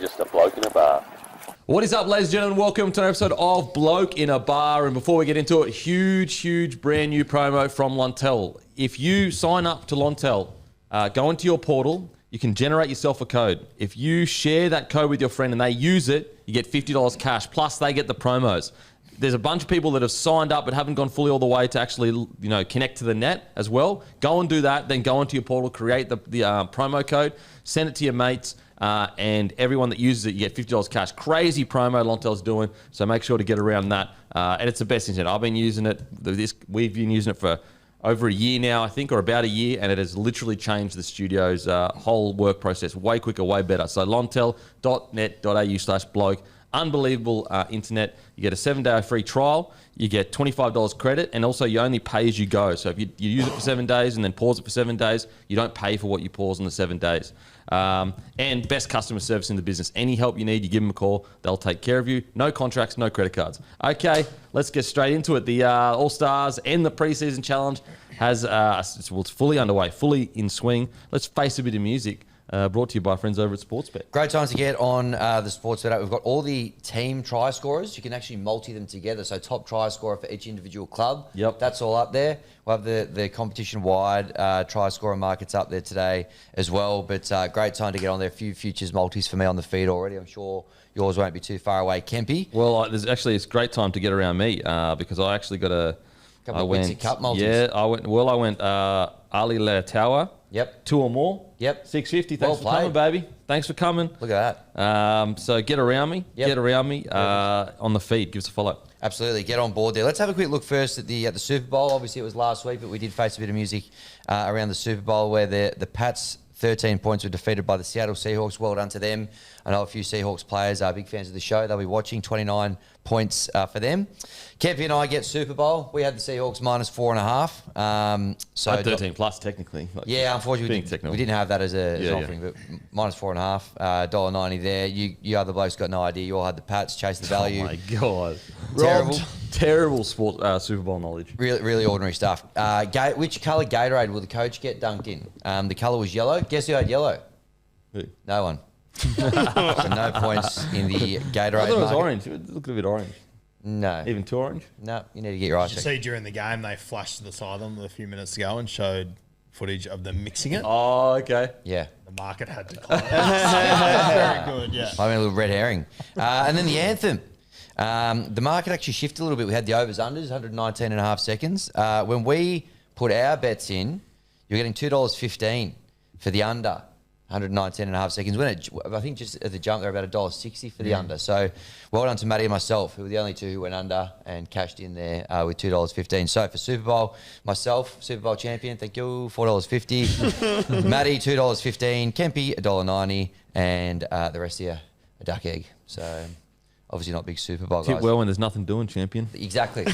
just a bloke in a bar. What is up, ladies and gentlemen? Welcome to an episode of Bloke in a Bar. And before we get into it, huge brand new promo from Lontel. If you sign up to Lontel, go into your portal, you can generate yourself a code. If you share that code with your friend and they use it, you get $50 cash, plus they get the promos. There's a bunch of people that have signed up but haven't gone fully all the way to actually, connect to the net as well. Go and do that, then go into your portal, create the promo code, send it to your mates, and everyone that uses it, you get $50 cash. Crazy promo Lontel's doing, so make sure to get around that. And it's the best internet. I've been using it. We've been using it for over a year now, I think, or about a year, and it has literally changed the studio's whole work process. Way quicker, way better. So lontel.net.au/bloke. Unbelievable internet. You get a 7-day free trial. You get $25 credit, and also you only pay as you go. So if you use it for 7 days and then pause it for 7 days, you don't pay for what you pause in the 7 days. And best customer service in the business. Any help you need, you give them a call. They'll take care of you. No contracts, no credit cards. Okay, let's get straight into it. The All-Stars and the preseason challenge has it's fully underway, fully in swing. Let's face a bit of music. Brought to you by friends over at Sportsbet. Great time to get on the Sportsbet app. We've got all the team try scorers. You can actually multi them together. So top try scorer for each individual club. Yep. That's all up there. We'll have the competition-wide try scorer markets up there today as well. But great time to get on there. A few futures multis for me on the feed already. I'm sure yours won't be too far away. Kempy? Well, it's a great time to get around me because I actually got a couple of Windsor Cup multis. Yeah, I went Ali Leotawa. Yep. 2 or more. Yep. 650. Thanks for coming, baby. Thanks for coming. Look at that. So get around me. Yep. Get around me on the feed. Give us a follow. Absolutely. Get on board there. Let's have a quick look first at the Super Bowl. Obviously, it was last week, but we did face a bit of music around the Super Bowl where the Pats 13 points were defeated by the Seattle Seahawks. Well done to them. I know a few Seahawks players are big fans of the show. They'll be watching. 29 points for them. Kempy and I get Super Bowl. We had the Seahawks minus 4.5. So 13 plus, technically. Yeah, unfortunately, we didn't have that as an offering, but minus 4.5, $1.90 there. You other blokes got no idea. You all had the Pats, chase the value. Oh, my God. Terrible. Sport Super Bowl knowledge. Really ordinary stuff. Which colour Gatorade will the coach get dunked in? The colour was yellow. Guess who had yellow? Who? No one. So no points in the Gatorade I thought it was market. orange. It looked a bit orange. No. Even too orange? No, you need to get your eyes Did you checked. see during the game they flashed to the sideline a few minutes ago and showed footage of them mixing it? Oh, okay. Yeah. The market had to close. Very good, yeah. I mean, a little red herring. And then the anthem. The market actually shifted a little bit. We had the overs-unders, 119.5 seconds. When we put our bets in, you're getting $2.15 for the under. 119.5 seconds. I think just at the jump, they're about $1.60 for the under. So well done to Matty and myself, who were the only two who went under and cashed in there with $2.15. So for Super Bowl, myself, Super Bowl champion, thank you, $4.50. Matty, $2.15. Kempy, $1.90. And the rest of you, a duck egg. So obviously not big Super Bowl guys. Tip well when there's nothing doing, champion. Exactly.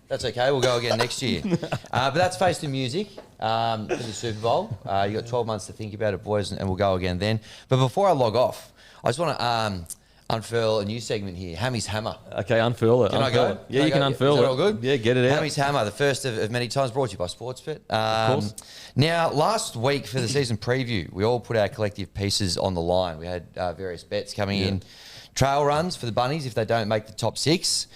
That's okay. We'll go again next year. But that's Face the Music for the Super Bowl. You got 12 months to think about it, boys, and we'll go again then. But before I log off, I just want to unfurl a new segment here. Hammy's Hammer. Okay, unfurl it. Can I go? Yeah, you can unfurl it. Is that all good? Yeah, get it out. Hammy's Hammer, the first of many times, brought to you by Sportsbet. Of course. Now, last week for the season preview, we all put our collective pieces on the line. We had various bets coming in. Trail runs for the Bunnies if they don't make the top 6.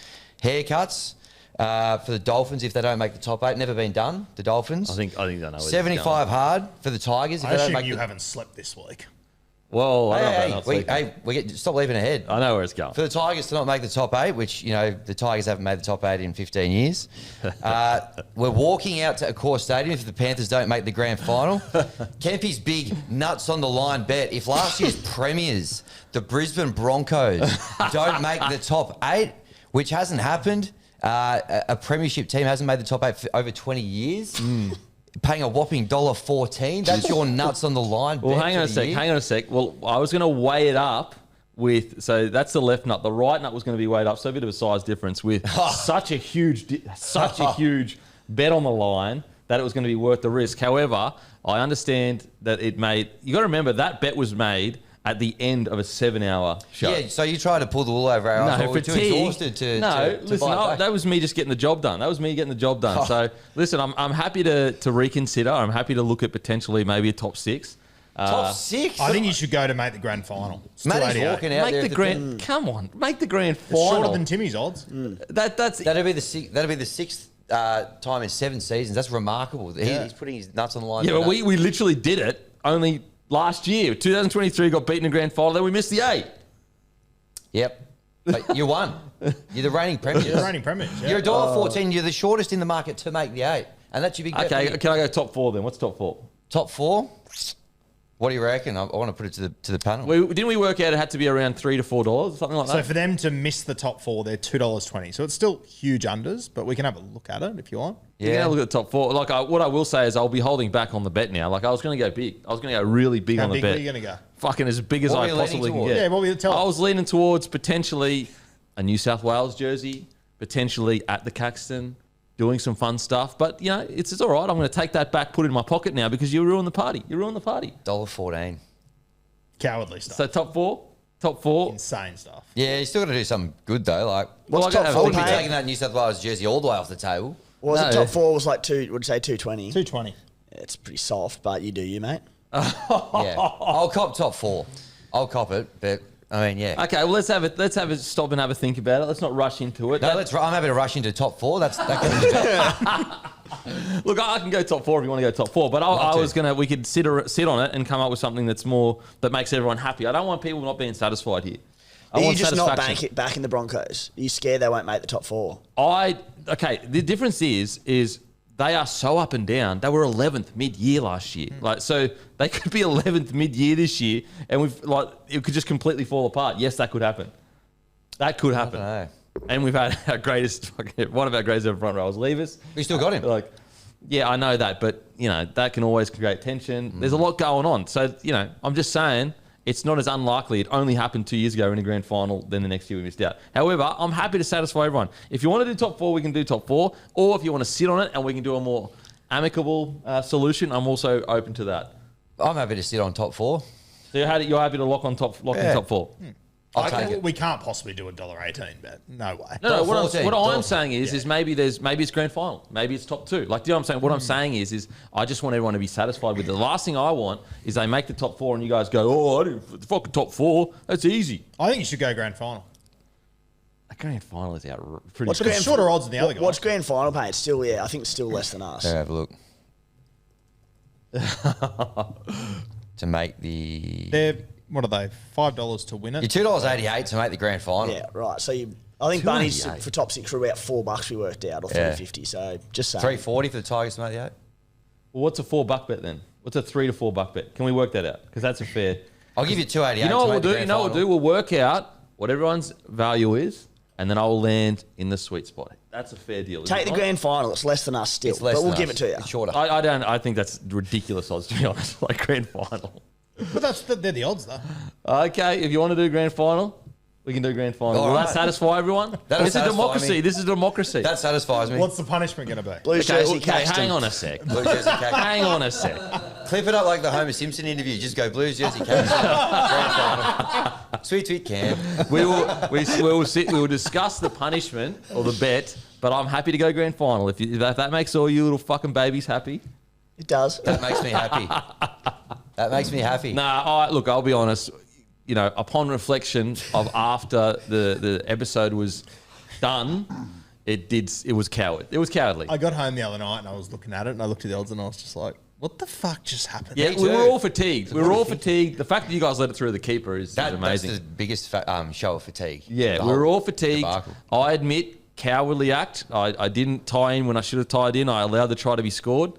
Haircuts. For the Dolphins, if they don't make the top 8, never been done. The Dolphins. I think I know. 75 hard for the Tigers. If I they don't assume make you haven't slept this week. Well, I don't know. Stop leaving ahead. I know where it's going. For the Tigers to not make the top 8, which, the Tigers haven't made the top 8 in 15 years. We're walking out to Accor Stadium if the Panthers don't make the grand final. Kempy's big nuts on the line bet. If last year's premiers, the Brisbane Broncos, don't make the top 8, which hasn't happened, a premiership team hasn't made the top 8 for over 20 years. Paying a whopping $1.14. That's your nuts on the line. Well, hang on a sec. Well, I was going to weigh it up with, so that's the left nut. The right nut was going to be weighed up, so a bit of a size difference with such a huge bet on the line that it was going to be worth the risk. However, I understand that you got to remember that bet was made at the end of a 7-hour show. Yeah, so you tried to pull the wool over our eyes. No, We're too exhausted to listen, that was me just getting the job done. So, listen, I'm happy to reconsider. I'm happy to look at potentially maybe a top 6. Top 6. I think you should go to make the grand final. It's Matty's 288. walking out Make there. the at grand. Come on, make the grand It's final. shorter than Timmy's odds. That's That'll be the sixth time in 7 seasons. That's remarkable. He's putting his nuts on the line. yeah, but we literally did it only last year. 2023 got beaten in grand final. Then we missed the 8. Yep. But you won. You're the reigning premiers. You're the reigning premiers. Yeah. You're $1.14. You're the shortest in the market to make the 8. And that's your big bet. Okay, can I go top 4 then? What's top 4? Top 4? What do you reckon? I want to put it to the panel. Didn't we work out it had to be around $3 to $4 or something like So that? for them to miss the top 4, they're $2.20. So it's still huge unders, but we can have a look at it if you want. You can have a look at the top 4. Like what I will say is I'll be holding back on the bet now. Like I was going to go big. I was going to go really big How on the big bet. are you going to go? Fucking as big as What were I you leaning possibly can towards? get. Yeah, what were you telling I us? was leaning towards potentially a New South Wales jersey, potentially at the Caxton, doing some fun stuff. But, you know, it's all right. I'm going to take that back, put it in my pocket now because you ruined the party. You ruined the party. $1.14. Cowardly stuff. So top 4? Top 4? Insane stuff. Yeah, you still got to do something good though. Like, Well, I gotta top have I four wouldn't be pay? taking that New South Wales jersey all the way off the table. Was No. it top 4 was like 2, would you say 220? 220. It's pretty soft, but you do you, mate. Yeah, I'll cop top 4. I'll cop it, but I mean, yeah. Okay, well, let's have a stop and have a think about it. Let's not rush into it. No, I'm happy to rush into top 4. That can be better. Look, I can go top 4 if you want to go top 4, but I was gonna. We could sit on it and come up with something that makes everyone happy. I don't want people not being satisfied here. I Are you want just not satisfaction. backing the Broncos? Are you scared they won't make the top 4? Okay. The difference is they are so up and down. They were 11th mid-year last year. Like, so they could be 11th mid-year this year, and it could just completely fall apart. Yes, that could happen. That could happen. know. And we've had our one of our greatest ever front rowers leave us. We still got him. Like, yeah, I know that, but you know that can always create tension. There's a lot going on, so you know, I'm just saying it's not as unlikely. It only happened 2 years ago in a grand final. Then the next year we missed out. However, I'm happy to satisfy everyone. If you want to do top 4, we can do top 4, or if you want to sit on it and we can do a more amicable solution, I'm also open to that. I'm happy to sit on top 4. So you're happy to lock in top 4. I'll take it. We can't possibly do a $1.18 bet. No way. No, what $14. I'm saying is maybe it's grand final, maybe it's top 2. Like, do you know what I'm saying? What I'm saying is I just want everyone to be satisfied with it. The last thing I want is they make the top 4 and you guys go, oh, I didn't fucking top 4. That's easy. I think you should go grand final. A grand final is pretty. What's good. grand- Shorter odds than the other guys. What's grand final pay? It's still, I think it's still less than us. Have a look. To make the... They're, what are they, $5 to win it? You're $2.88 to make the grand final. Yeah, right. So I think Bunnies 288. for top 6 were about $4 we worked out, or Yeah. $3.50. So just saying. $3.40 for the Tigers to make the 8. Well, what's a $4 bet then? What's a $3 to $4 bet? Can we work that out? Because that's a fair. I'll give you $2.88 You know what to we'll make the do? grand You know what we'll do? final. We'll work out what everyone's value is, and then I'll land in the sweet spot. That's a fair deal. is Take it the not? grand final. It's less than us still, It's less but we'll than give us. it to you. It's shorter. I don't. I think that's ridiculous odds, to be honest. Like grand final. But they're the odds, though. Okay, if you want to do grand final, we can do grand final. All Will that right. satisfy everyone? That'll This is satisfy democracy. me. This is democracy. That satisfies me. What's the punishment going to be? Blues okay, jersey, okay, Caxton. hang on a sec. Blue jersey Caxton. Hang on a sec. Clip it up like the Homer Simpson interview. Just go Blues jersey Caxton. Grand final. Sweet, sweet Cam. We will discuss the punishment or the bet, but I'm happy to go grand final. If that makes all you little fucking babies happy. It does. That makes me happy. That makes me happy. Nah, look, I'll be honest. You know, upon reflection of after the episode was done, it was coward. It was cowardly. I got home the other night and I was looking at it and I looked at the odds and I was just like, what the fuck just happened? Yeah, Me we too. were all fatigued. We were all fatigued. The fact that you guys let it through the keeper is amazing. That's the biggest show of fatigue. Yeah, The we were whole all fatigued. debacle. I admit, cowardly act. I didn't tie in when I should have tied in. I allowed the try to be scored.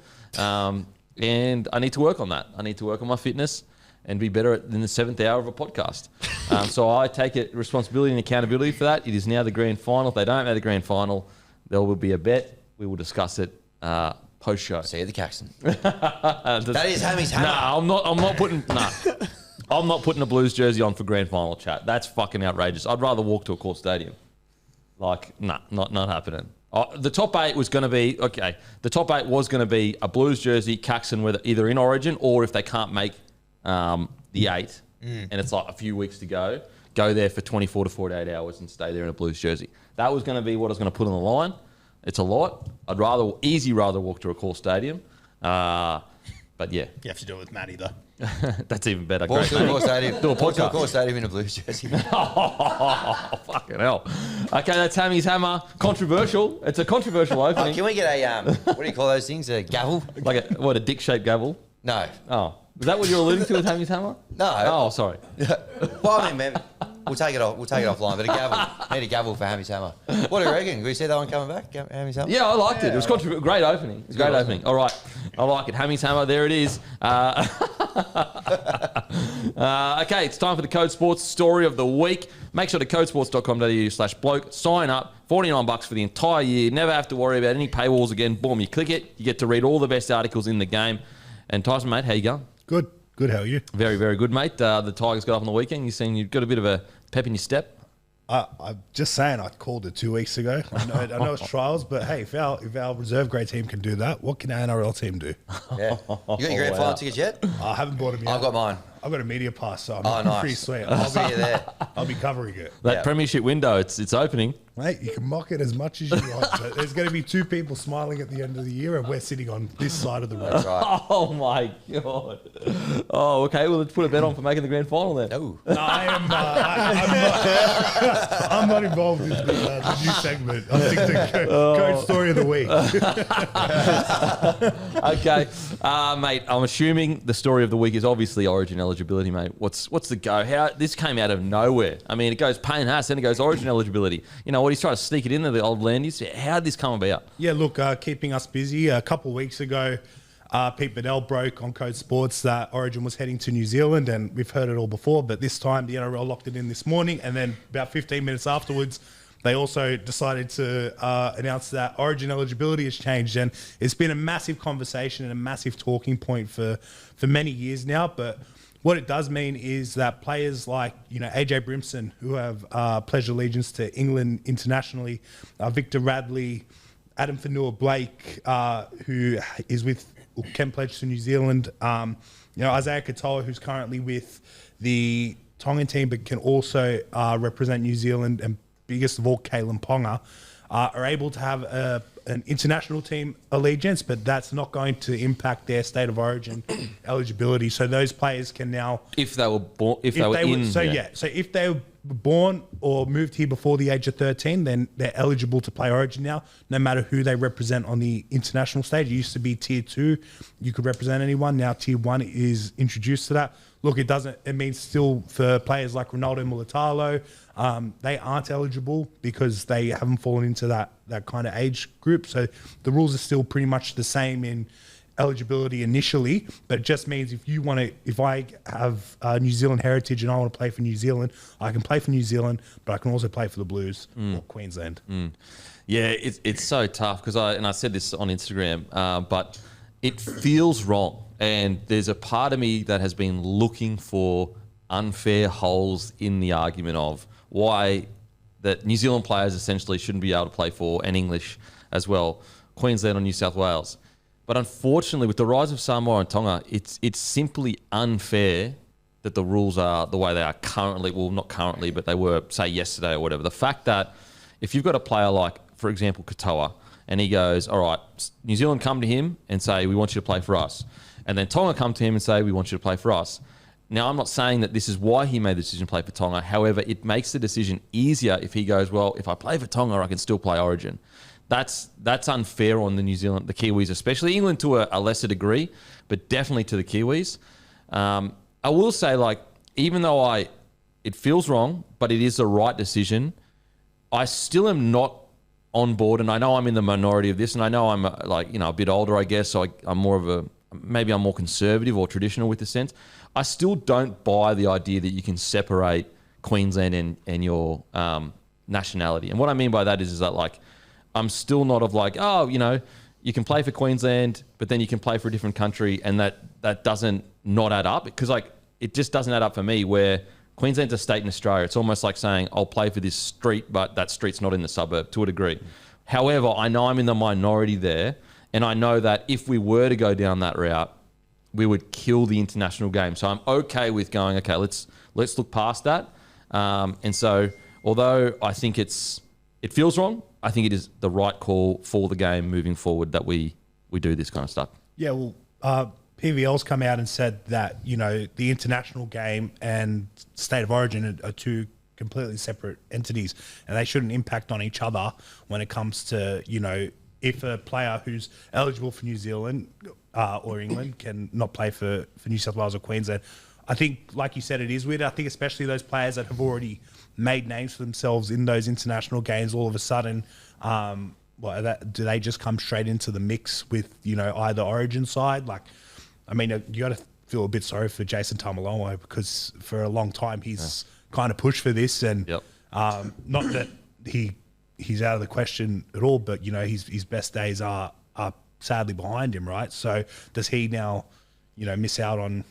And I need to work on that. I need to work on my fitness and be better in the 7th hour of a podcast. So I take responsibility and accountability for that. It is now the grand final. If they don't make the grand final, there will be a bet. We will discuss it post-show. See you at the Caxton. That That is Hammy's hammer. Nah, I'm not putting. Nah. I'm not putting a Blues jersey on for grand final chat. That's fucking outrageous. I'd rather walk to a core stadium. Like, nah, not happening. The top 8 was going to be the top 8 was going to be a Blues jersey, Caxton, whether either in Origin or if they can't make the 8, and it's like a few weeks to go there for 24 to 48 hours and stay there in a Blues jersey. That was going to be what I was going to put on the line. It's a lot. I'd rather walk to a core stadium. But yeah. You have to do it with Matty, though. That's even better. Balls Great to the name. core stadium. Do a Balls to the podcast. core stadium in a Blues jersey. Oh, fucking hell. Okay, that's Hammy's hammer. Controversial. It's a controversial opening. Can we get a, what do you call those things? A gavel? Like a dick-shaped gavel? No. Oh. Is that what you're alluding to with Hammy's hammer? No. Oh, sorry. Well, I mean, man, we'll take it off. We'll take it offline. But a gavel. Need a gavel for Hammy's hammer. What do you reckon? Can we see that one coming back? Hammy's hammer? Yeah, I liked it. It was great opening. It was a great opening. All right. I like it. Hammy's hammer. There it is. Okay, it's time for the Code Sports Story of the Week. Make sure to codesports.com.au/bloke. Sign up. $49 for the entire year. Never have to worry about any paywalls again. Boom, you click it. You get to read all the best articles in the game. And Tyson, mate, how you going? Good. How are you? Very, very good, mate. The Tigers got up on the weekend. You've got a bit of a pep in your step. I'm just saying, I called it 2 weeks ago. I know it's trials, but hey, if our reserve grade team can do that, what can our NRL team do? Yeah. You got your grand final tickets yet? I haven't bought them yet. I've got mine. I've got a media pass, so Oh, I'm nice. pretty sweet. I'll see you there. I'll be covering it. That Yeah. premiership window, it's opening. Mate, you can mock it as much as you want, but there's going to be 2 people smiling at the end of the year, and we're sitting on this side of the room. Right. Oh, my God. Oh, okay. Well, let's put a bet on for making the grand final then. Oh. No, I'm not involved in the new segment. I think the code story of the week. Okay. Mate, I'm assuming the story of the week is obviously Origin eligibility, mate. What's the go? How this came out of nowhere. I mean, it goes Payne Haas, then it goes Origin eligibility. You know what? He's trying to sneak it into the old landies. How did this come about? Yeah, look, keeping us busy. A couple of weeks ago, Pete Bedell broke on Code Sports that Origin was heading to New Zealand, and we've heard it all before, but this time the NRL locked it in this morning, and then about 15 minutes afterwards, they also decided to announce that Origin eligibility has changed, and it's been a massive conversation and a massive talking point for many years now, but what it does mean is that players like, AJ Brimson, who have pledged allegiance to England internationally, Victor Radley, Adam Fanua-Blake, who is can pledge to New Zealand, Isaiah Katoa, who's currently with the Tongan team but can also represent New Zealand, and biggest of all, Kalen Ponga, are able to have an international team allegiance, but that's not going to impact their state of origin eligibility. So those players can now, If they were born, if they were so if they were born or moved here before the age of 13, then they're eligible to play Origin now, no matter who they represent on the international stage. It used to be Tier 2, you could represent anyone. Now Tier 1 is introduced to that. Look, it means still for players like Ronaldo Mulatalo, they aren't eligible because they haven't fallen into that kind of age group. So the rules are still pretty much the same in eligibility initially, but it just means if I have New Zealand heritage and I want to play for New Zealand, I can play for New Zealand, but I can also play for the Blues or Queensland. Yeah, it's so tough because I said this on Instagram, but it feels wrong. And there's a part of me that has been looking for unfair holes in the argument of why that New Zealand players essentially shouldn't be able to play for, and English as well, Queensland or New South Wales. But unfortunately, with the rise of Samoa and Tonga, it's simply unfair that the rules are the way they are currently. Well, not currently, but they were, say, yesterday or whatever. The fact that if you've got a player like, for example, Katoa, and he goes, all right, New Zealand come to him and say, we want you to play for us. And then Tonga come to him and say, we want you to play for us. Now, I'm not saying that this is why he made the decision to play for Tonga. However, it makes the decision easier if he goes, well, if I play for Tonga, I can still play Origin. That's unfair on the Kiwis, especially England to a lesser degree, but definitely to the Kiwis. I will say, even though it feels wrong, but it is the right decision, I still am not on board, and I know I'm in the minority of this, and I know I'm a bit older, I guess, so I'm more conservative or traditional with the sense. I still don't buy the idea that you can separate Queensland and your nationality. And what I mean by that is that I'm still not you can play for Queensland, but then you can play for a different country, and that doesn't not add up, because it just doesn't add up for me, where Queensland's a state in Australia. It's almost like saying I'll play for this street, but that street's not in the suburb, to a degree. However, I know I'm in the minority there, and I know that if we were to go down that route, we would kill the international game. So I'm okay with going, okay, let's look past that. And so although I think it feels wrong, I think it is the right call for the game moving forward that we do this kind of stuff. Yeah, well, PVL's come out and said that, the international game and state of origin are two completely separate entities, and they shouldn't impact on each other when it comes to, if a player who's eligible for New Zealand or England can not play for New South Wales or Queensland. I think, like you said, it is weird. I think especially those players that have already made names for themselves in those international games, all of a sudden, do they just come straight into the mix with, either origin side? You got to feel a bit sorry for Jason Tamalolo because for a long time he's kind of pushed for this, and not that he's out of the question at all, but his best days are sadly behind him, right? So does he now, miss out on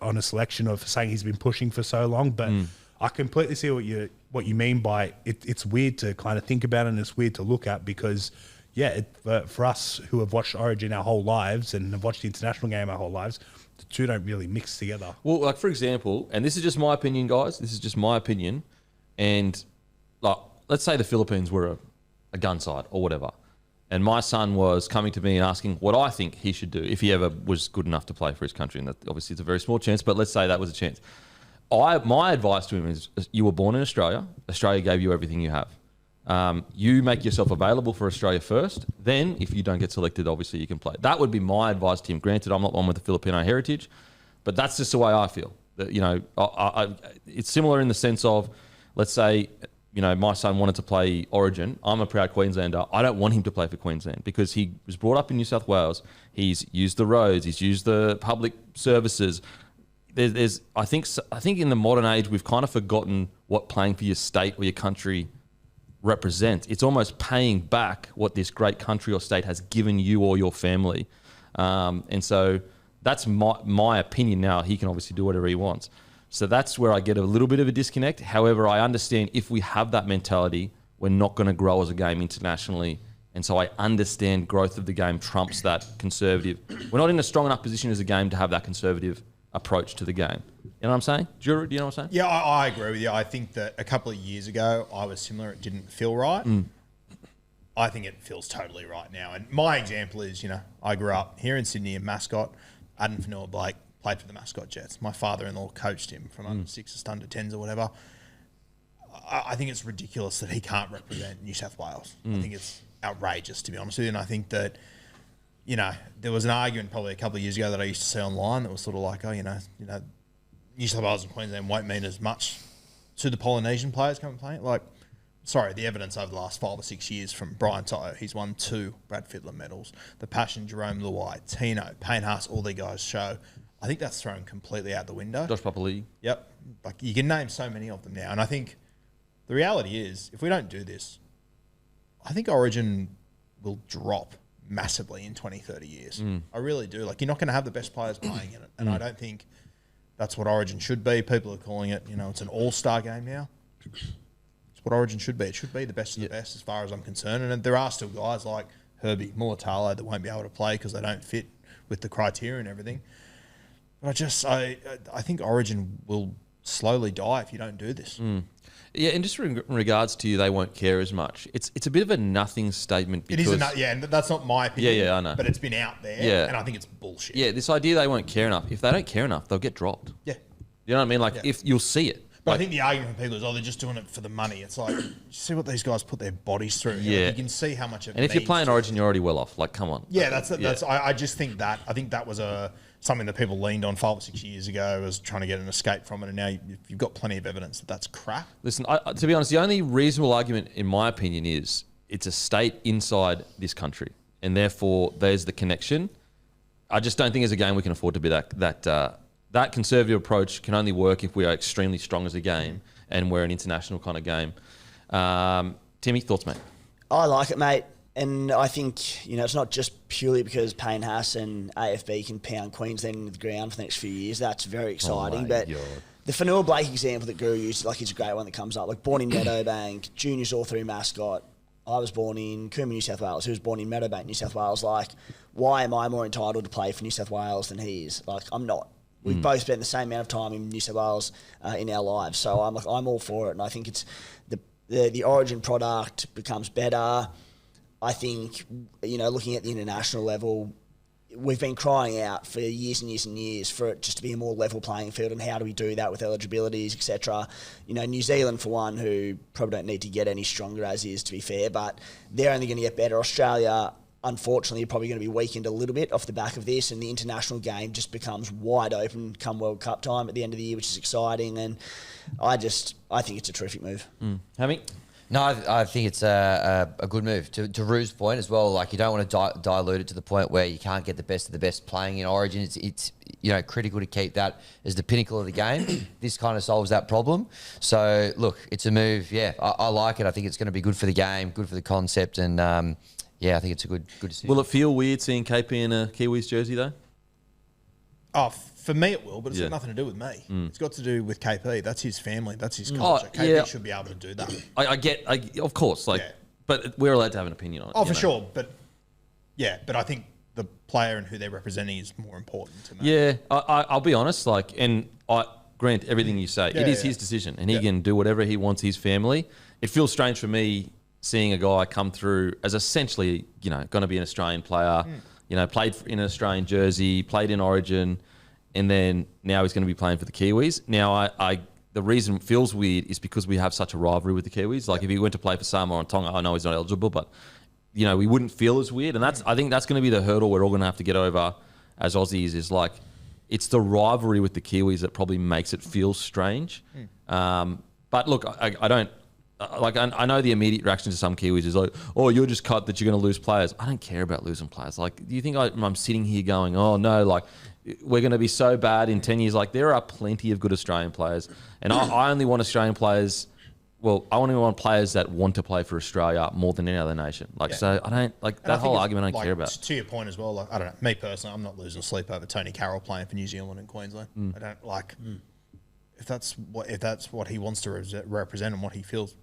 on a selection of saying he's been pushing for so long? But I completely see what you mean by it. It's weird to kind of think about it, and it's weird to look at because, for us who have watched Origin our whole lives and have watched the international game our whole lives, the two don't really mix together. Well, for example, and this is just my opinion, guys. This is just my opinion, and let's say the Philippines were a gun side or whatever, and my son was coming to me and asking what I think he should do if he ever was good enough to play for his country, and that obviously it's a very small chance, but let's say that was a chance. My advice to him is, you were born in Australia. Australia gave you everything you have. You make yourself available for Australia first. Then, if you don't get selected, obviously you can play. That would be my advice to him. Granted, I'm not one with the Filipino heritage, but that's just the way I feel. That, it's similar in the sense of, let's say, my son wanted to play Origin. I'm a proud Queenslander. I don't want him to play for Queensland because he was brought up in New South Wales. He's used the roads. He's used the public services. I think in the modern age, we've kind of forgotten what playing for your state or your country represents. It's almost paying back what this great country or state has given you or your family. And so that's my opinion now. He can obviously do whatever he wants. So that's where I get a little bit of a disconnect. However, I understand if we have that mentality, we're not going to grow as a game internationally. And so I understand growth of the game trumps that conservative. We're not in a strong enough position as a game to have that conservative approach to the game. You know what I'm saying? Do you know what I'm saying? Yeah, I agree with you. I think that a couple of years ago, I was similar. It didn't feel right. I think it feels totally right now. And my example is, I grew up here in Sydney in Mascot. Adam Fanua-Blake played for the Mascot Jets. My father-in-law coached him from under 6s to under 10s or whatever. I think it's ridiculous that he can't represent New South Wales. I think it's outrageous, to be honest with you. And I think that, there was an argument probably a couple of years ago that I used to see online that was sort of like, New South Wales and Queensland won't mean as much to the Polynesian players coming playing. The evidence over the last 5 or 6 years from Brian Tayo, he's won 2 Brad Fittler medals. The passion, Jerome Luai, Tino, Payne Haas, all the guys show. I think that's thrown completely out the window. Josh Papali'i. Yep. You can name so many of them now. And I think the reality is, if we don't do this, I think Origin will drop massively in 20, 30 years. I really do. You're not going to have the best players playing in it. And I don't think that's what Origin should be. People are calling it, it's an all-star game now. It's what Origin should be. It should be the best of the best as far as I'm concerned. And there are still guys like Herbie, Mulatalo that won't be able to play because they don't fit with the criteria and everything. But I think Origin will slowly die if you don't do this. Yeah, and just in regards to you, they won't care as much. It's a bit of a nothing statement. Because, it is and that's not my opinion. Yeah, I know. But it's been out there, and I think it's bullshit. Yeah, this idea they won't care enough. If they don't care enough, they'll get dropped. Yeah. You know what I mean? If you'll see it. But I think the argument from people is, they're just doing it for the money. It's like, you see what these guys put their bodies through. You can see how much it And if you're playing Origin, you're already well off. Come on. Yeah, that's. I just think that. I think that was something that people leaned on 5 or 6 years ago as trying to get an escape from it, and now you've got plenty of evidence that that's crap. Listen, to be honest, the only reasonable argument, in my opinion, is it's a state inside this country, and therefore there's the connection. I just don't think as a game we can afford to be that conservative approach can only work if we are extremely strong as a game and we're an international kind of game. Timmy, thoughts, mate? I like it, mate. And I think, it's not just purely because Payne Haas and AFB can pound Queensland into the ground for the next few years. That's very exciting. But the Fanua-Blake example that Guru used, is a great one that comes up. Born in Meadowbank, juniors all through Mascot. I was born in Coombe, New South Wales. He was born in Meadowbank, New South Wales. Why am I more entitled to play for New South Wales than he is? I'm not. We've both spent the same amount of time in New South Wales in our lives. So I'm all for it. And I think it's the Origin product becomes better. I think, looking at the international level, we've been crying out for years and years and years for it just to be a more level playing field, and how do we do that with eligibilities, etc. You know, New Zealand, for one, who probably don't need to get any stronger as is, to be fair, but they're only going to get better. Australia, unfortunately, are probably going to be weakened a little bit off the back of this, and the international game just becomes wide open come World Cup time at the end of the year, which is exciting, and I think it's a terrific move. Hammy? No, I think it's a good move. To Rue's point as well, like you don't want to dilute it to the point where you can't get the best of the best playing in Origin. It's critical to keep that as the pinnacle of the game. This kind of solves that problem. So, look, it's a move. Yeah, I like it. I think it's going to be good for the game, good for the concept, and I think it's a good decision. Will it feel weird seeing KP in a Kiwis jersey, though? Oh, for me it will, but it's got nothing to do with me. It's got to do with KP. That's his family. That's his culture. KP should be able to do that. Of course, but we're allowed to have an opinion on it. Oh, for sure. But I think the player and who they're representing is more important to me. Yeah, I'll be honest. And I grant everything you say. It is his decision, and he can do whatever he wants. His family. It feels strange for me seeing a guy come through as essentially, going to be an Australian player. Played in an Australian jersey, played in Origin, and then now he's going to be playing for the Kiwis. Now, the reason it feels weird is because we have such a rivalry with the Kiwis. Like, if he went to play for Samoa and Tonga, I know he's not eligible, but, we wouldn't feel as weird. And I think that's going to be the hurdle we're all going to have to get over as Aussies is, it's the rivalry with the Kiwis that probably makes it feel strange. But, look, I don't... I know the immediate reaction to some Kiwis is like, oh, you're just cut that you're going to lose players. I don't care about losing players. Do you think I'm sitting here going, oh, no, we're going to be so bad in 10 years? There are plenty of good Australian players. And I only want Australian players... Well, I only want players that want to play for Australia more than any other nation. So I don't... that whole argument I don't care about. To your point as well, I don't know. Me personally, I'm not losing sleep over Tony Carroll playing for New Zealand and Queensland. I don't If that's what he wants to represent and what he feels...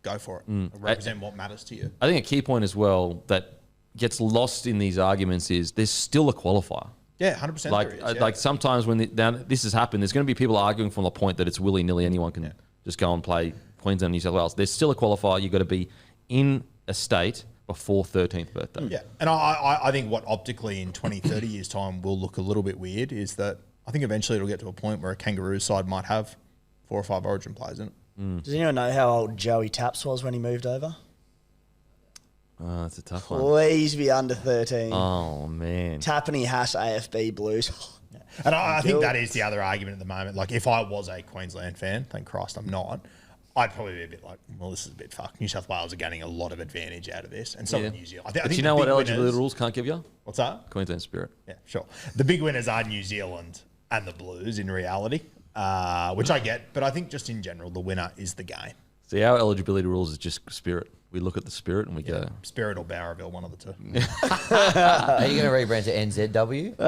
Go for it. Represent what matters to you. I think a key point as well that gets lost in these arguments is there's still a qualifier. Yeah, 100%. Sometimes when this has happened, there's going to be people arguing from the point that it's willy-nilly. Anyone can just go and play Queensland, New South Wales. There's still a qualifier. You've got to be in a state before 13th birthday. Yeah, and I think what optically in 20, 30 years' time will look a little bit weird is that I think eventually it'll get to a point where a Kangaroo side might have 4 or 5 Origin players in it. Does anyone know how old Joey Taps was when he moved over? Oh, that's a tough one. Please be under 13. Oh, man. Tappany Hash AFB Blues. And I think that is the other argument at the moment. If I was a Queensland fan, thank Christ I'm not, I'd probably be a bit this is a bit fucked. New South Wales are getting a lot of advantage out of this. And so are New Zealand. But you know what eligibility rules can't give you? What's that? Queensland Spirit. Yeah, sure. The big winners are New Zealand and the Blues in reality. Which I get, but I think just in general, the winner is the game. See, our eligibility rules is just Spirit. We look at the Spirit and we go... Spirit or Bowerville, one of the two. Are you going to rebrand to NZW?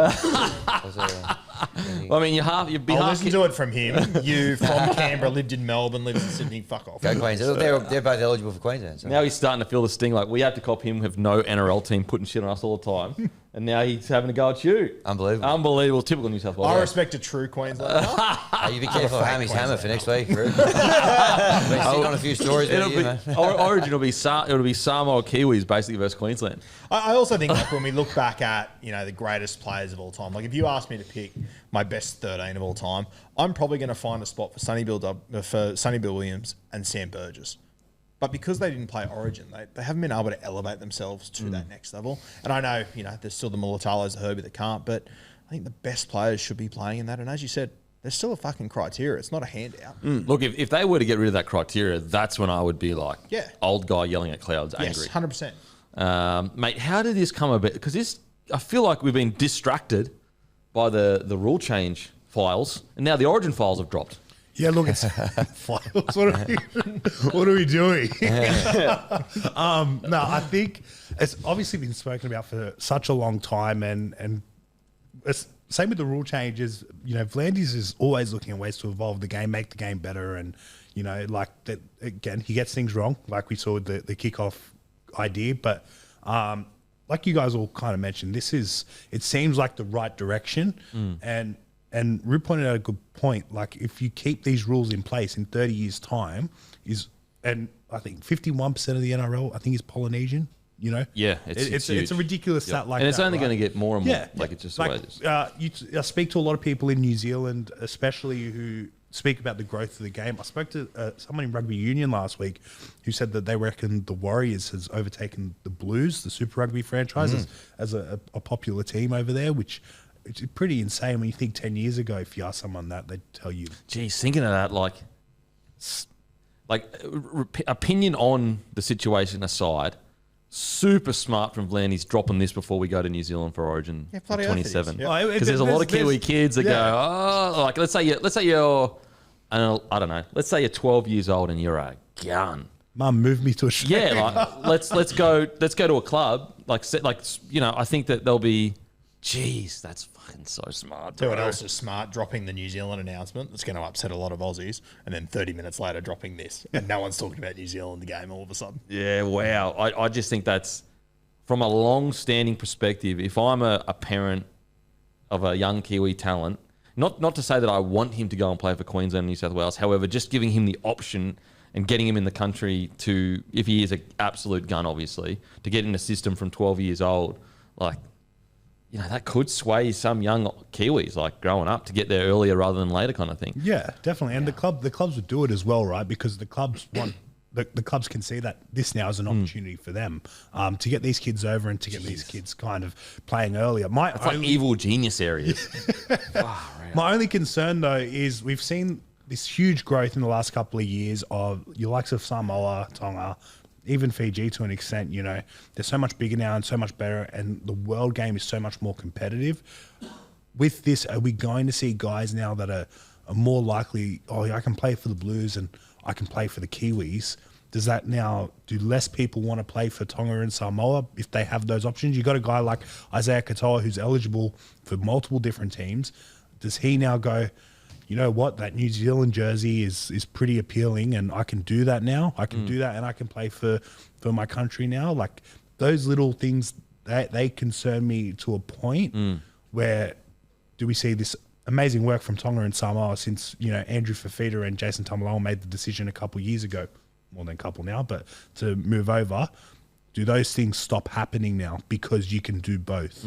Well, I mean, I'll listen to it from him. You from Canberra, lived in Melbourne, lives in Sydney, fuck off. Go Queensland. They're both eligible for Queensland. So. Now he's starting to feel the sting. We have to cop him with no NRL team putting shit on us all the time. And now he's having a go at you. Unbelievable. Typical New South Wales. I respect a true Queenslander. You be careful of Hammy's hammer for next week. Been sitting on a few stories about you, man. Origin will be Samoa or Kiwis basically versus Queensland. I also think when we look back at the greatest players of all time, if you ask me to pick my best 13 of all time, I'm probably going to find a spot for Sonny Bill Williams and Sam Burgess. But because they didn't play Origin, they haven't been able to elevate themselves to that next level. And I know, there's still the Mulitalos, the Herbie that can't, but I think the best players should be playing in that. And as you said, there's still a fucking criteria. It's not a handout. Look, if they were to get rid of that criteria, that's when I would be old guy yelling at clouds, angry. Yes, 100%. Mate, how did this come about? Because I feel like we've been distracted by the rule change files, and now the Origin files have dropped. Yeah, look, it's files. What are we doing? No, I think it's obviously been spoken about for such a long time, and it's same with the rule changes. Vlandis is always looking at ways to evolve the game, make the game better, and that again, he gets things wrong, like we saw with the kickoff idea, but like you guys all kind of mentioned, it seems like the right direction, and Rue pointed out a good point. If you keep these rules in place in 30 years' time, and I think 51% of the NRL, I think, is Polynesian. You know, it's huge. It's a ridiculous stat like and it's that, only right? going to get more and more. Like it's just the way it is. I speak to a lot of people in New Zealand, especially who speak about the growth of the game. I spoke to someone in rugby union last week who said that they reckon the Warriors has overtaken the Blues, the Super Rugby franchise, as a popular team over there, which it's pretty insane when you think 10 years ago, if you ask someone that, they'd tell you. Geez, thinking of that, opinion on the situation aside, super smart from Vlandy's dropping this before we go to New Zealand for Origin 27. Because there's a lot of Kiwi kids that go, like let's say you're, I don't know, let's say you're 12 years old and you're a gun. Mum, move me to Australia. Yeah, let's go to a club. I think that they'll be, geez, that's fucking so smart. So what else is smart? Dropping the New Zealand announcement that's going to upset a lot of Aussies, and then 30 minutes later dropping this, and no one's talking about New Zealand the game all of a sudden. Yeah, wow. I just think that's, from a long-standing perspective, if I'm a parent of a young Kiwi talent, not to say that I want him to go and play for Queensland and New South Wales, however, just giving him the option and getting him in the country to, if he is an absolute gun, obviously, to get in the system from 12 years old, like, you know, that could sway some young Kiwis, like growing up, to get there earlier rather than later, kind of thing. Yeah, definitely. And the clubs would do it as well, right? Because the clubs want the clubs can see that this now is an opportunity for them to get these kids over and to get these kids kind of playing earlier. It's like evil genius areas. My only concern though is we've seen this huge growth in the last couple of years of your likes of Samoa, Tonga, even Fiji to an extent. You know, they're so much bigger now and so much better, and the world game is so much more competitive. With this, are we going to see guys now that are more likely, I can play for the Blues and I can play for the Kiwis? Does that now, do less people want to play for Tonga and Samoa if they have those options? You got a guy like Isaiah Katoa who's eligible for multiple different teams. Does he now go, you know what, that New Zealand jersey is pretty appealing and I can do that now? I can do that and I can play for my country now? Like, those little things, they concern me to a point where do we see this amazing work from Tonga and Samoa since, you know, Andrew Fafita and Jason Taumalolo made the decision a couple of years ago, more than a couple now, but to move over. Do those things stop happening now because you can do both?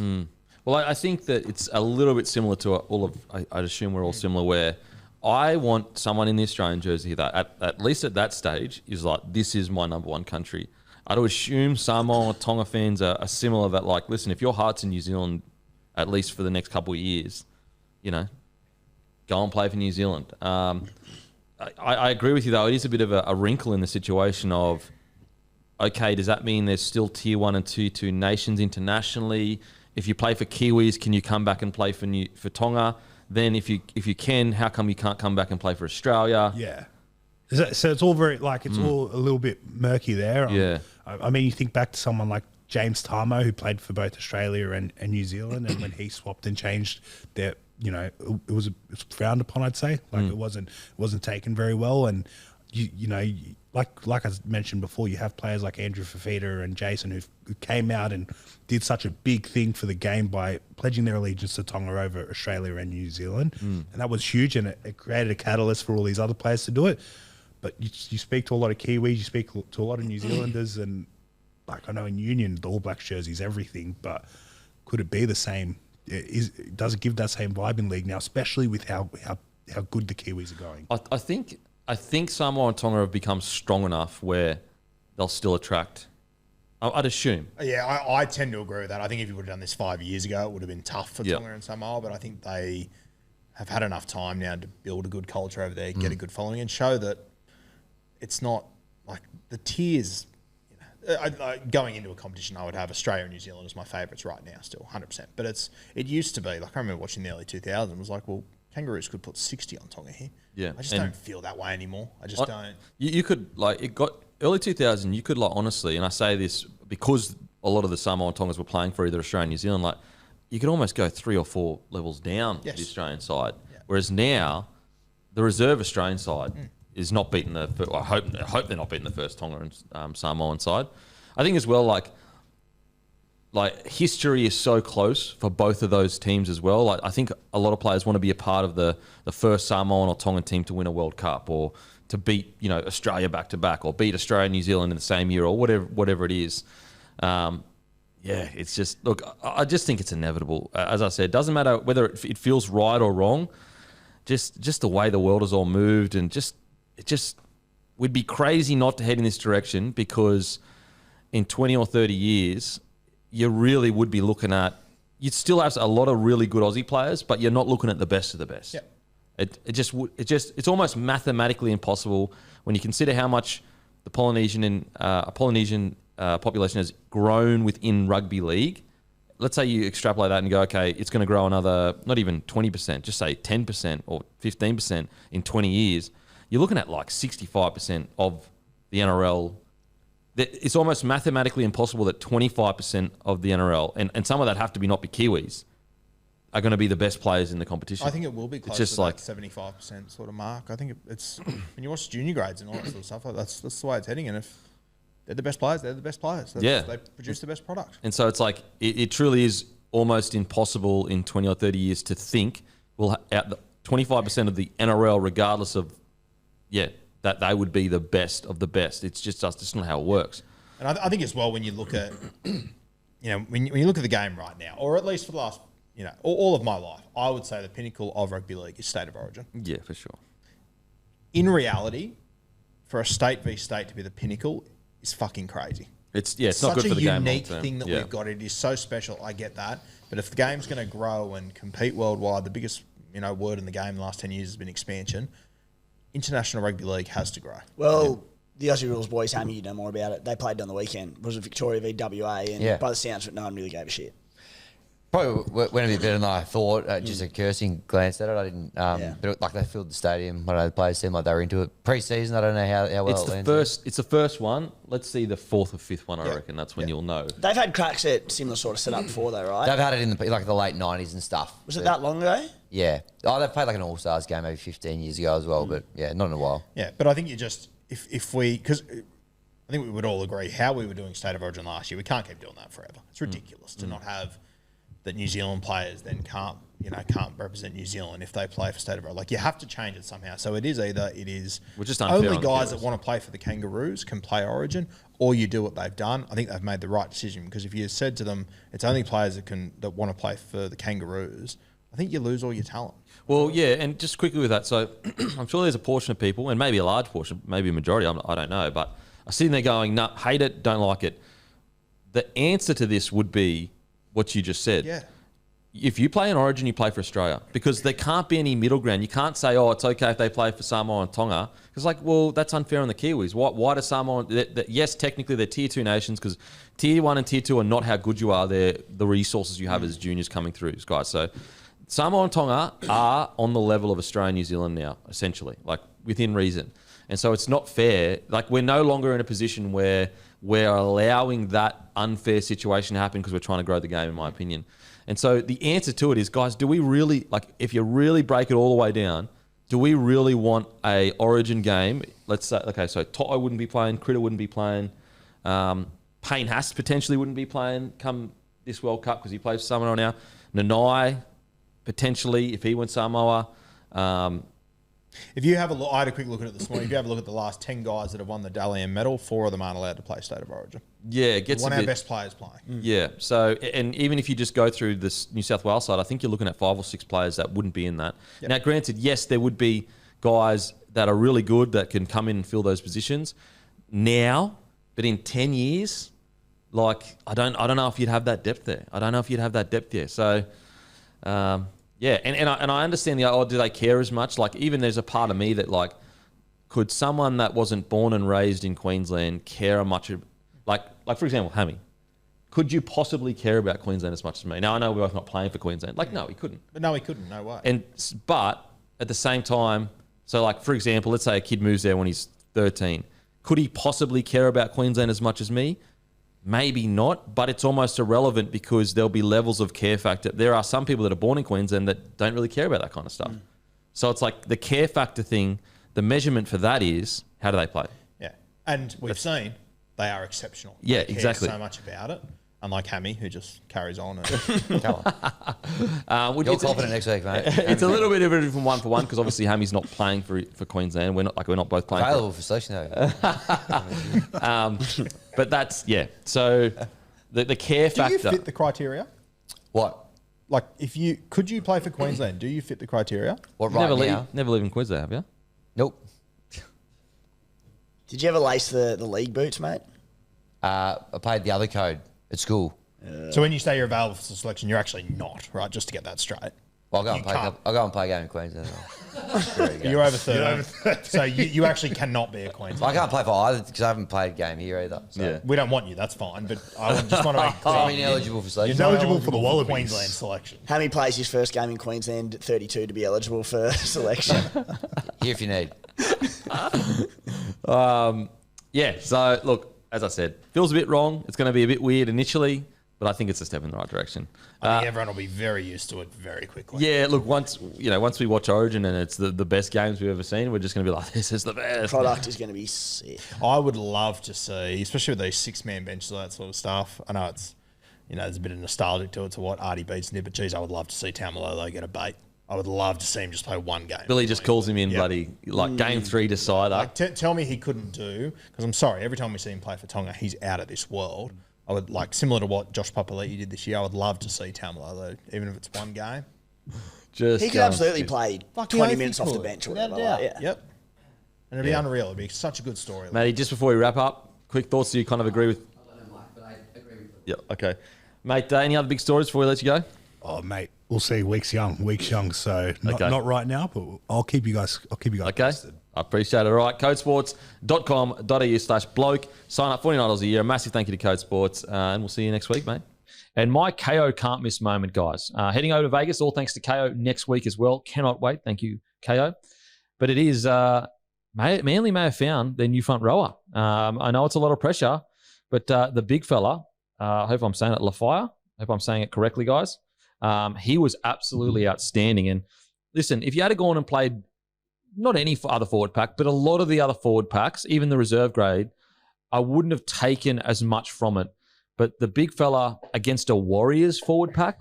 Well, I think that it's a little bit similar to all of, I'd assume we're all similar, where I want someone in the Australian jersey that at least at that stage is like, this is my number one country. I'd assume Samoa or Tonga fans are similar, that like, listen, if your heart's in New Zealand, at least for the next couple of years, you know, go and play for New Zealand. I agree with you, though. It is a bit of a wrinkle in the situation of, okay, does that mean there's still tier 1 and tier 2 nations internationally? If you play for Kiwis, can you come back and play for Tonga? Then if you can, how come you can't come back and play for Australia? Yeah. So it's all very, like, it's all a little bit murky there. Yeah. I mean, you think back to someone like James Tarmo, who played for both Australia and New Zealand, and when he swapped and changed their, you know, it was frowned upon, I'd say. Like, it wasn't taken very well. And, you know, like I mentioned before, you have players like Andrew Fafita and Jason who came out and did such a big thing for the game by pledging their allegiance to Tonga over Australia and New Zealand. And that was huge, and it created a catalyst for all these other players to do it. But you speak to a lot of Kiwis, you speak to a lot of New Zealanders, and like, I know in Union, the All Blacks jersey is everything, but could it be the same? Does it give that same vibe in league now, especially with how good the Kiwis are going? I think Samoa and Tonga have become strong enough where they'll still attract. I'd assume. Yeah, I tend to agree with that. I think if you would have done this 5 years ago, it would have been tough for Tonga and Samoa, but I think they have had enough time now to build a good culture over there, get a good following, and show that it's not like the tiers. Going into a competition, I would have Australia and New Zealand as my favourites right now, still 100%. But it used to be, like, I remember watching the early 2000s, it was like, well, Kangaroos could put 60 on Tonga here. Yeah, I just don't feel that way anymore. I just don't. You could, like, it got early 2000. You could, like, honestly, and I say this because a lot of the Samoa and Tongas were playing for either Australia and New Zealand, like, you could almost go 3 or 4 levels down the Australian side. Yeah. Whereas now, the reserve Australian side is not beating the. I hope they're not beating the first Tonga and Samoan side. I think as well, like history is so close for both of those teams as well. Like, I think a lot of players want to be a part of the first Samoan or Tongan team to win a World Cup, or to beat, you know, Australia back to back, or beat Australia and New Zealand in the same year, or whatever it is. Yeah, it's just, look, I just think it's inevitable. As I said, it doesn't matter whether it feels right or wrong, just the way the world has all moved, and we'd be crazy not to head in this direction, because in 20 or 30 years, you really would be looking at, you'd still have a lot of really good Aussie players, but you're not looking at the best of the best. Yep. It's almost mathematically impossible when you consider how much the Polynesian population has grown within rugby league. Let's say you extrapolate that and go, okay, it's going to grow another, not even 20%, just say 10% or 15% in 20 years. You're looking at like 65% of the NRL. It's almost mathematically impossible that 25% of the NRL, and some of that have to be not be Kiwis, are going to be the best players in the competition. I think it will be close to that 75% sort of mark. I think it's when you watch junior grades and all that sort of stuff, that's the way it's heading. And if they're the best players, they're the best players. They produce the best product. And so it's like, it truly is almost impossible in 20 or 30 years to think we'll out the 25% of the NRL, regardless of, that they would be the best of the best. It's just not how it works. And I think as well, when you look at, when you look at the game right now, or at least for the last, all of my life, I would say the pinnacle of rugby league is State of Origin. Yeah, for sure. In reality, for a state v state to be the pinnacle is fucking crazy. It's not good for the game. Such a unique thing that we've got. It is so special. I get that. But if the game's going to grow and compete worldwide, the biggest word in the game in the last 10 years has been expansion. International rugby league has to grow. Well, the Aussie Rules boys, Hammy, you know more about it. They played on the weekend. It was Victoria v WA, and by the sounds of it, no one really gave a shit. Probably went a bit better than I thought. Just a cursing glance at it. I didn't. But like, they filled the stadium. I don't know, the players seemed like they were into it. Pre-season, I don't know how well it lands. It's the first one. Let's see the fourth or fifth one. I reckon that's when you'll know. They've had cracks at similar sort of setup before, though, right? They've had it in the late 90s and stuff. Was it that long ago? Yeah. Oh, they've played like an All-Stars game maybe 15 years ago as well, but not in a while. Yeah, but I think you just because I think we would all agree how we were doing State of Origin last year. We can't keep doing that forever. It's ridiculous to not have that New Zealand players then can't represent New Zealand if they play for State of Origin. Like, you have to change it somehow. So it is either We're just unfair only guys that want to play for the Kangaroos can play Origin, or you do what they've done. I think they've made the right decision, because if you said to them it's only players that want to play for the Kangaroos, I think you lose all your talent. Well, yeah, and just quickly with that, so I'm sure there's a portion of people, and maybe a large portion, maybe a majority, I don't know, but I'm sitting there going, no, hate it, don't like it. The answer to this would be what you just said. Yeah. If you play in Origin, you play for Australia, because there can't be any middle ground. You can't say, it's okay if they play for Samoa and Tonga, because that's unfair on the Kiwis. Why does Samoa? Yes, technically they're tier 2 nations, because tier 1 and tier 2 are not how good you are. They're the resources you have as juniors coming through, guys. So Samoa and Tonga are on the level of Australia and New Zealand now, essentially, like within reason. And so it's not fair. Like, we're no longer in a position where we're allowing that unfair situation to happen because we're trying to grow the game, in my opinion. And so the answer to it is, guys, do we really, if you really break it all the way down, do we really want a Origin game? Let's say, okay, so Toto wouldn't be playing, Critter wouldn't be playing, Payne Haas potentially wouldn't be playing come this World Cup because he plays for Samoa now. Nanai, potentially, if he went Samoa. If you have a look, I had a quick look at it this morning. If you have a look at the last 10 guys that have won the Dally M medal, 4 of them aren't allowed to play State of Origin. Yeah, it gets one of our best players playing. Yeah, so, and even if you just go through this New South Wales side, I think you're looking at 5 or 6 players that wouldn't be in that. Yep. Now, granted, yes, there would be guys that are really good that can come in and fill those positions now, but in 10 years, I don't know if you'd have that depth there. So, yeah, and I understand do they care as much? Like, even there's a part of me that, could someone that wasn't born and raised in Queensland care much? Like for example, Hammy, could you possibly care about Queensland as much as me? Now, I know we're both not playing for Queensland. No, he couldn't. No, he couldn't. No way. But at the same time, so for example, let's say a kid moves there when he's 13. Could he possibly care about Queensland as much as me? Maybe not, but it's almost irrelevant because there'll be levels of care factor. There are some people that are born in Queensland that don't really care about that kind of stuff. So it's like the care factor thing, the measurement for that is, how do they play? Yeah. And we've seen they are exceptional. Yeah, they care exactly. so much about it. Unlike Hammy, who just carries on. And Come on. You're confident next week, mate. It's a little bit of a different 1-for-1 because obviously Hammy's not playing for Queensland. We're not both playing. Available for selection, though. But that's, yeah. So the care Do factor. you fit the criteria? What? Like, could you play for Queensland? Do you fit the criteria? What right now? Never live in Queensland, have you? Nope. Did you ever lace the league boots, mate? I played the other code at school. So when you say you're available for selection, you're actually not, right? Just to get that straight. Well, I'll go and play a game in Queensland. You're over 30. So you actually cannot be a Queensland. I can't play for either because I haven't played a game here either. So. Yeah. We don't want you, that's fine. But I just want to make clear. I'm ineligible for selection. You're not eligible for the Wallabies. Queensland selection. Hammy plays his first game in Queensland at 32 to be eligible for selection. Here if you need. Yeah, so look, as I said, feels a bit wrong. It's going to be a bit weird initially, but I think it's a step in the right direction. I think everyone will be very used to it very quickly. Yeah, look, once we watch Origin and it's the best games we've ever seen, we're just going to be like, this is the best. Product is going to be sick. I would love to see, especially with these 6-man benches, all that sort of stuff. I know it's, there's a bit of nostalgic to it, to what Artie beats Nip, but geez, I would love to see Taumalolo get a bait. I would love to see him just play one game. Billy just calls him in, bloody, game 3 decider. Like, tell me he couldn't do, because I'm sorry, every time we see him play for Tonga, he's out of this world. I would, similar to what Josh Papali'i did this year, I would love to see Taumalolo, even if it's one game. He could absolutely play 20 minutes off the bench or without whatever. doubt. Like, yeah. Yep. And it'd be unreal. It'd be such a good story. Matty, just before we wrap up, quick thoughts. Do you kind of agree with? I don't know, Mike, but I agree with them. Yeah, okay. Mate, any other big stories before we let you go? Oh, mate, we'll see. Weeks young. So not right now, but I'll keep you guys. Okay. posted. I appreciate it. All right, codesports.com.au/bloke. Sign up $49 a year. A massive thank you to Code Sports, and we'll see you next week, mate. And my Kayo can't miss moment, guys. Heading over to Vegas, all thanks to Kayo next week as well. Cannot wait. Thank you, Kayo. But it is, Manly may have found their new front rower. I know it's a lot of pressure, but the big fella, I hope I'm saying it, Lafire. I hope I'm saying it correctly, guys. He was absolutely outstanding. And listen, if you had to go on and played not any other forward pack, but a lot of the other forward packs, even the reserve grade, I wouldn't have taken as much from it. But the big fella against a Warriors forward pack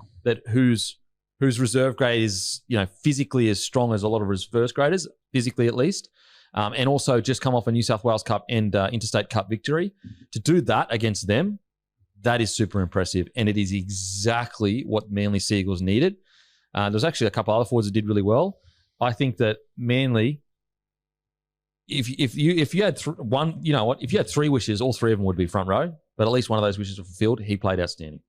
whose reserve grade is physically as strong as a lot of his first graders, physically at least, and also just come off a New South Wales Cup and Interstate Cup victory, to do that against them, that is super impressive, and it is exactly what Manly Seagulls needed. There's actually a couple other forwards that did really well. I think that Manly, if you had one, if you had 3 wishes, all 3 of them would be front row. But at least one of those wishes were fulfilled. He played outstanding.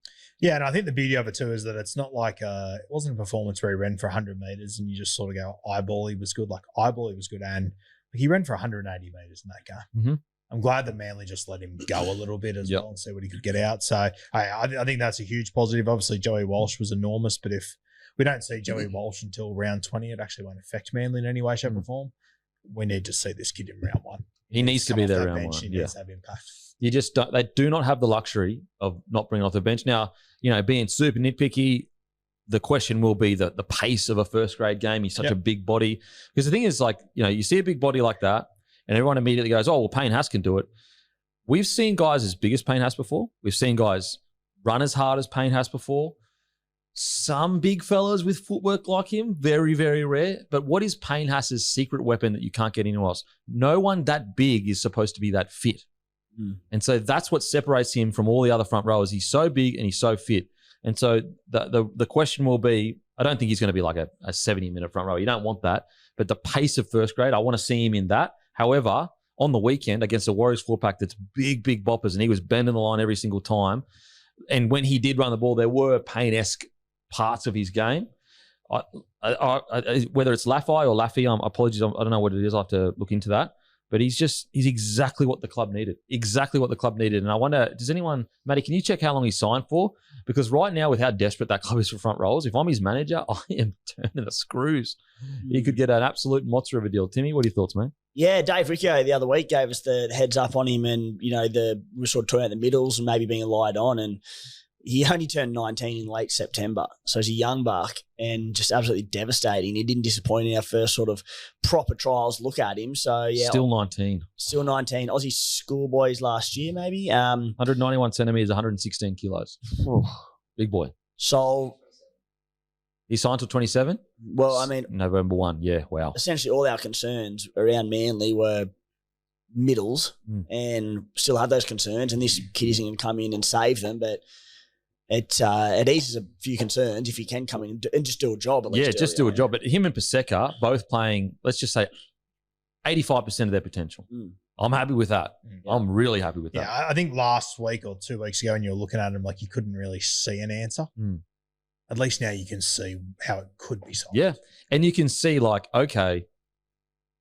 Yeah, and I think the beauty of it too is that it's not like it wasn't a performance where he ran for 100 metres and you just sort of go, eyeball, he was good. Eyeball, he was good. And he ran for 180 metres in that game. Mm-hmm. I'm glad that Manly just let him go a little bit as well and see what he could get out. So I think that's a huge positive. Obviously, Joey Walsh was enormous, but if we don't see Joey Walsh until round 20, it actually won't affect Manly in any way, shape, or form. We need to see this kid in round 1. He needs to be there round 1. He needs to have impact. You just don't, they do not have the luxury of not bringing off the bench. Now, being super nitpicky, the question will be the pace of a first grade game. He's such a big body. Because the thing is, you see a big body like that, and everyone immediately goes, oh, well, Payne Haas can do it. We've seen guys as big as Payne Haas before. We've seen guys run as hard as Payne Haas before. Some big fellas with footwork like him, very, very rare. But what is Payne Haas's secret weapon that you can't get anywhere else? No one that big is supposed to be that fit. And so that's what separates him from all the other front rowers. He's so big and he's so fit. And so the question will be, I don't think he's going to be like a 70-minute front rower. You don't want that. But the pace of first grade, I want to see him in that. However, on the weekend against a Warriors four pack that's big boppers, and he was bending the line every single time. And when he did run the ball, there were Payne-esque parts of his game. Whether it's Laffy or Laffy, apologies, I don't know what it is. I have to look into that. But he's exactly what the club needed. Exactly what the club needed. And I wonder, Matty, can you check how long he signed for? Because right now, with how desperate that club is for front rows, if I'm his manager, I am turning the screws. He could get an absolute monster of a deal. Timmy, what are your thoughts, mate? Yeah, Dave Riccio the other week gave us the heads up on him, and we're sort of talking about the middles and maybe being lied on, and he only turned 19 in late September. So he's a young buck and just absolutely devastating. He didn't disappoint in our first sort of proper trials look at him. So, yeah. Still 19. Still 19. Aussie schoolboys last year, maybe. 191 centimetres, 116 kilos. Big boy. So he signed till 27? Well, I mean, November 1. Yeah, wow. Essentially all our concerns around Manly were middles and still have those concerns. And this kid isn't going to come in and save them, but it eases a few concerns if he can come in and just do a job. At least just do a job. But him and Paseka both playing, let's just say, 85% of their potential. I'm happy with that. I'm really happy with that. Yeah, I think last week or 2 weeks ago when you were looking at him, like you couldn't really see an answer. At least now you can see how it could be solved. Yeah. And you can see like, okay,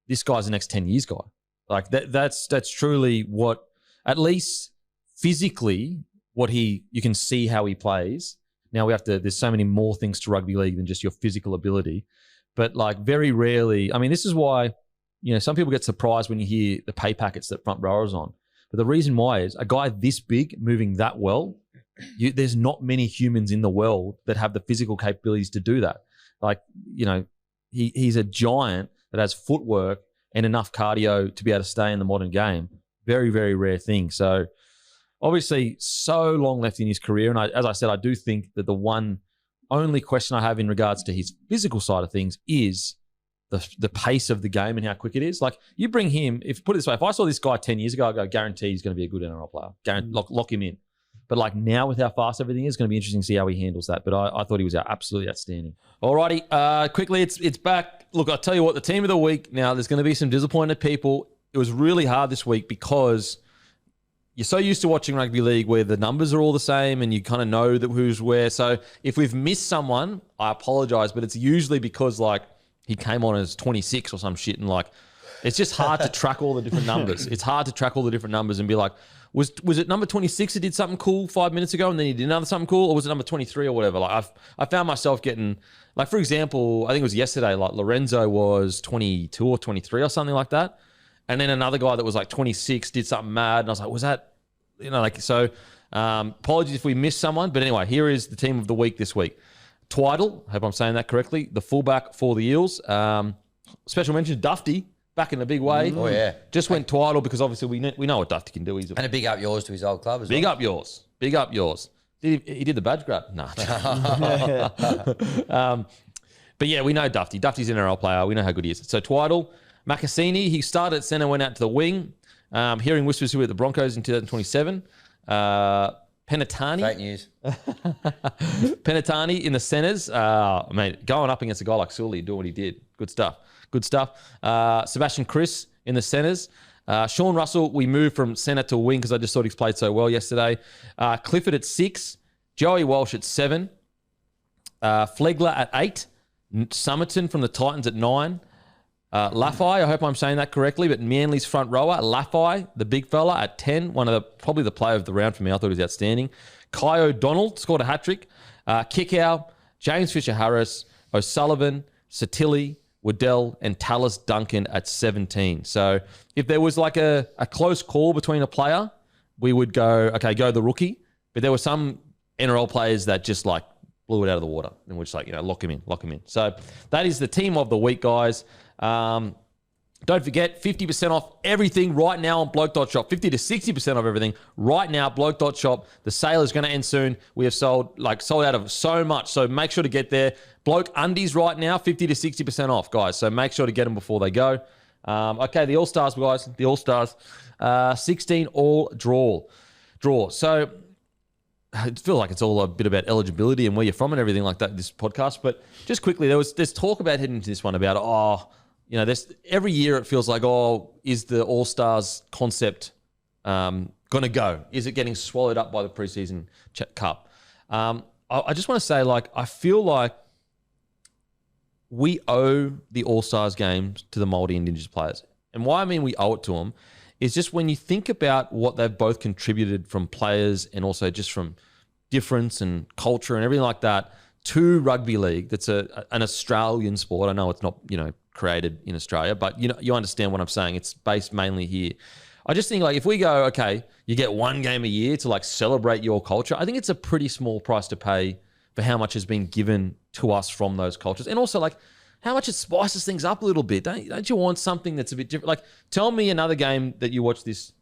this guy's the next 10 years guy. Like that's truly what, at least physically, you can see how he plays. Now there's so many more things to rugby league than just your physical ability. But like very rarely, I mean, this is why, some people get surprised when you hear the pay packets that front rowers on. But the reason why is a guy this big moving that well, there's not many humans in the world that have the physical capabilities to do that. Like, he's a giant that has footwork and enough cardio to be able to stay in the modern game. Very, very rare thing. So obviously so long left in his career. And as I said, I do think that the one only question I have in regards to his physical side of things is the pace of the game and how quick it is. Like you bring him, put it this way, if I saw this guy 10 years ago, I go, guarantee he's going to be a good NRL player. Lock him in. But like now with how fast everything is, it's going to be interesting to see how he handles that. But I thought he was absolutely outstanding. Alrighty, quickly, it's back. Look, I'll tell you what, the team of the week, now there's going to be some disappointed people. It was really hard this week because you're so used to watching rugby league where the numbers are all the same and you kind of know that who's where. So if we've missed someone, I apologize, but it's usually because like he came on as 26 or some shit and like it's just hard to track all the different numbers. It's hard to track all the different numbers and be like, was it number 26 who did something cool 5 minutes ago and then he did another something cool, or was it number 23 or whatever? Like I found myself getting, like for example, I think it was yesterday, like Lorenzo was 22 or 23 or something like that. And then another guy that was like 26 did something mad. And I was like, was that, so apologies if we missed someone. But anyway, here is the team of the week this week. Twiddle, hope I'm saying that correctly, the fullback for the Eels. Special mention, Dufty, back in a big way. Oh, yeah. Just went Twiddle because obviously we know what Dufty can do. And a big up yours to his old club as well. Big up yours. Big up yours. He did the badge grab? No. But yeah, we know Dufty. Dufty's an NRL player. We know how good he is. So Twiddle, Makasini, he started at centre, went out to the wing. Hearing whispers who were at the Broncos in 2027. Penatani. Fake news. Penatani in the centres. Mate, going up against a guy like Sully, doing what he did. Good stuff. Sebastian Chris in the centres. Sean Russell, we moved from centre to wing because I just thought he's played so well yesterday. Clifford at 6. Joey Walsh at 7. Flegler at 8. Summerton from the Titans at 9. Laffey, I hope I'm saying that correctly, but Manly's front rower, Laffey, the big fella, at 10, probably the player of the round for me. I thought he was outstanding. Kayo Donald scored a hat-trick. Kickow, James Fisher-Harris, O'Sullivan, Satilli, Waddell, and Tallis Duncan at 17. So if there was like a close call between a player, we would go the rookie. But there were some NRL players that just like blew it out of the water. And we're just like, lock him in. So that is the team of the week, guys. Don't forget, 50% off everything right now on bloke.shop. 50 to 60% off everything right now, bloke.shop. The sale is going to end soon. We have sold out of so much. So make sure to get there. Bloke undies right now, 50 to 60% off, guys. So make sure to get them before they go. Okay, the All-Stars, guys. The All-Stars. 16 all draw. So I feel like it's all a bit about eligibility and where you're from and everything like that, this podcast. But just quickly, there's talk about heading into this one about, every year it feels like, is the All-Stars concept going to go? Is it getting swallowed up by the preseason cup? I just want to say, I feel like we owe the All-Stars games to the Māori Indigenous players. And why I mean we owe it to them is just when you think about what they've both contributed from players and also just from difference and culture and everything like that to rugby league. That's an Australian sport. I know it's not, created in Australia, but you understand what I'm saying. It's based mainly here. I just think if we go, okay, you get one game a year to celebrate your culture, I think it's a pretty small price to pay for how much has been given to us from those cultures. And also how much it spices things up a little bit. Don't you want something that's a bit different? Tell me another game that you watched this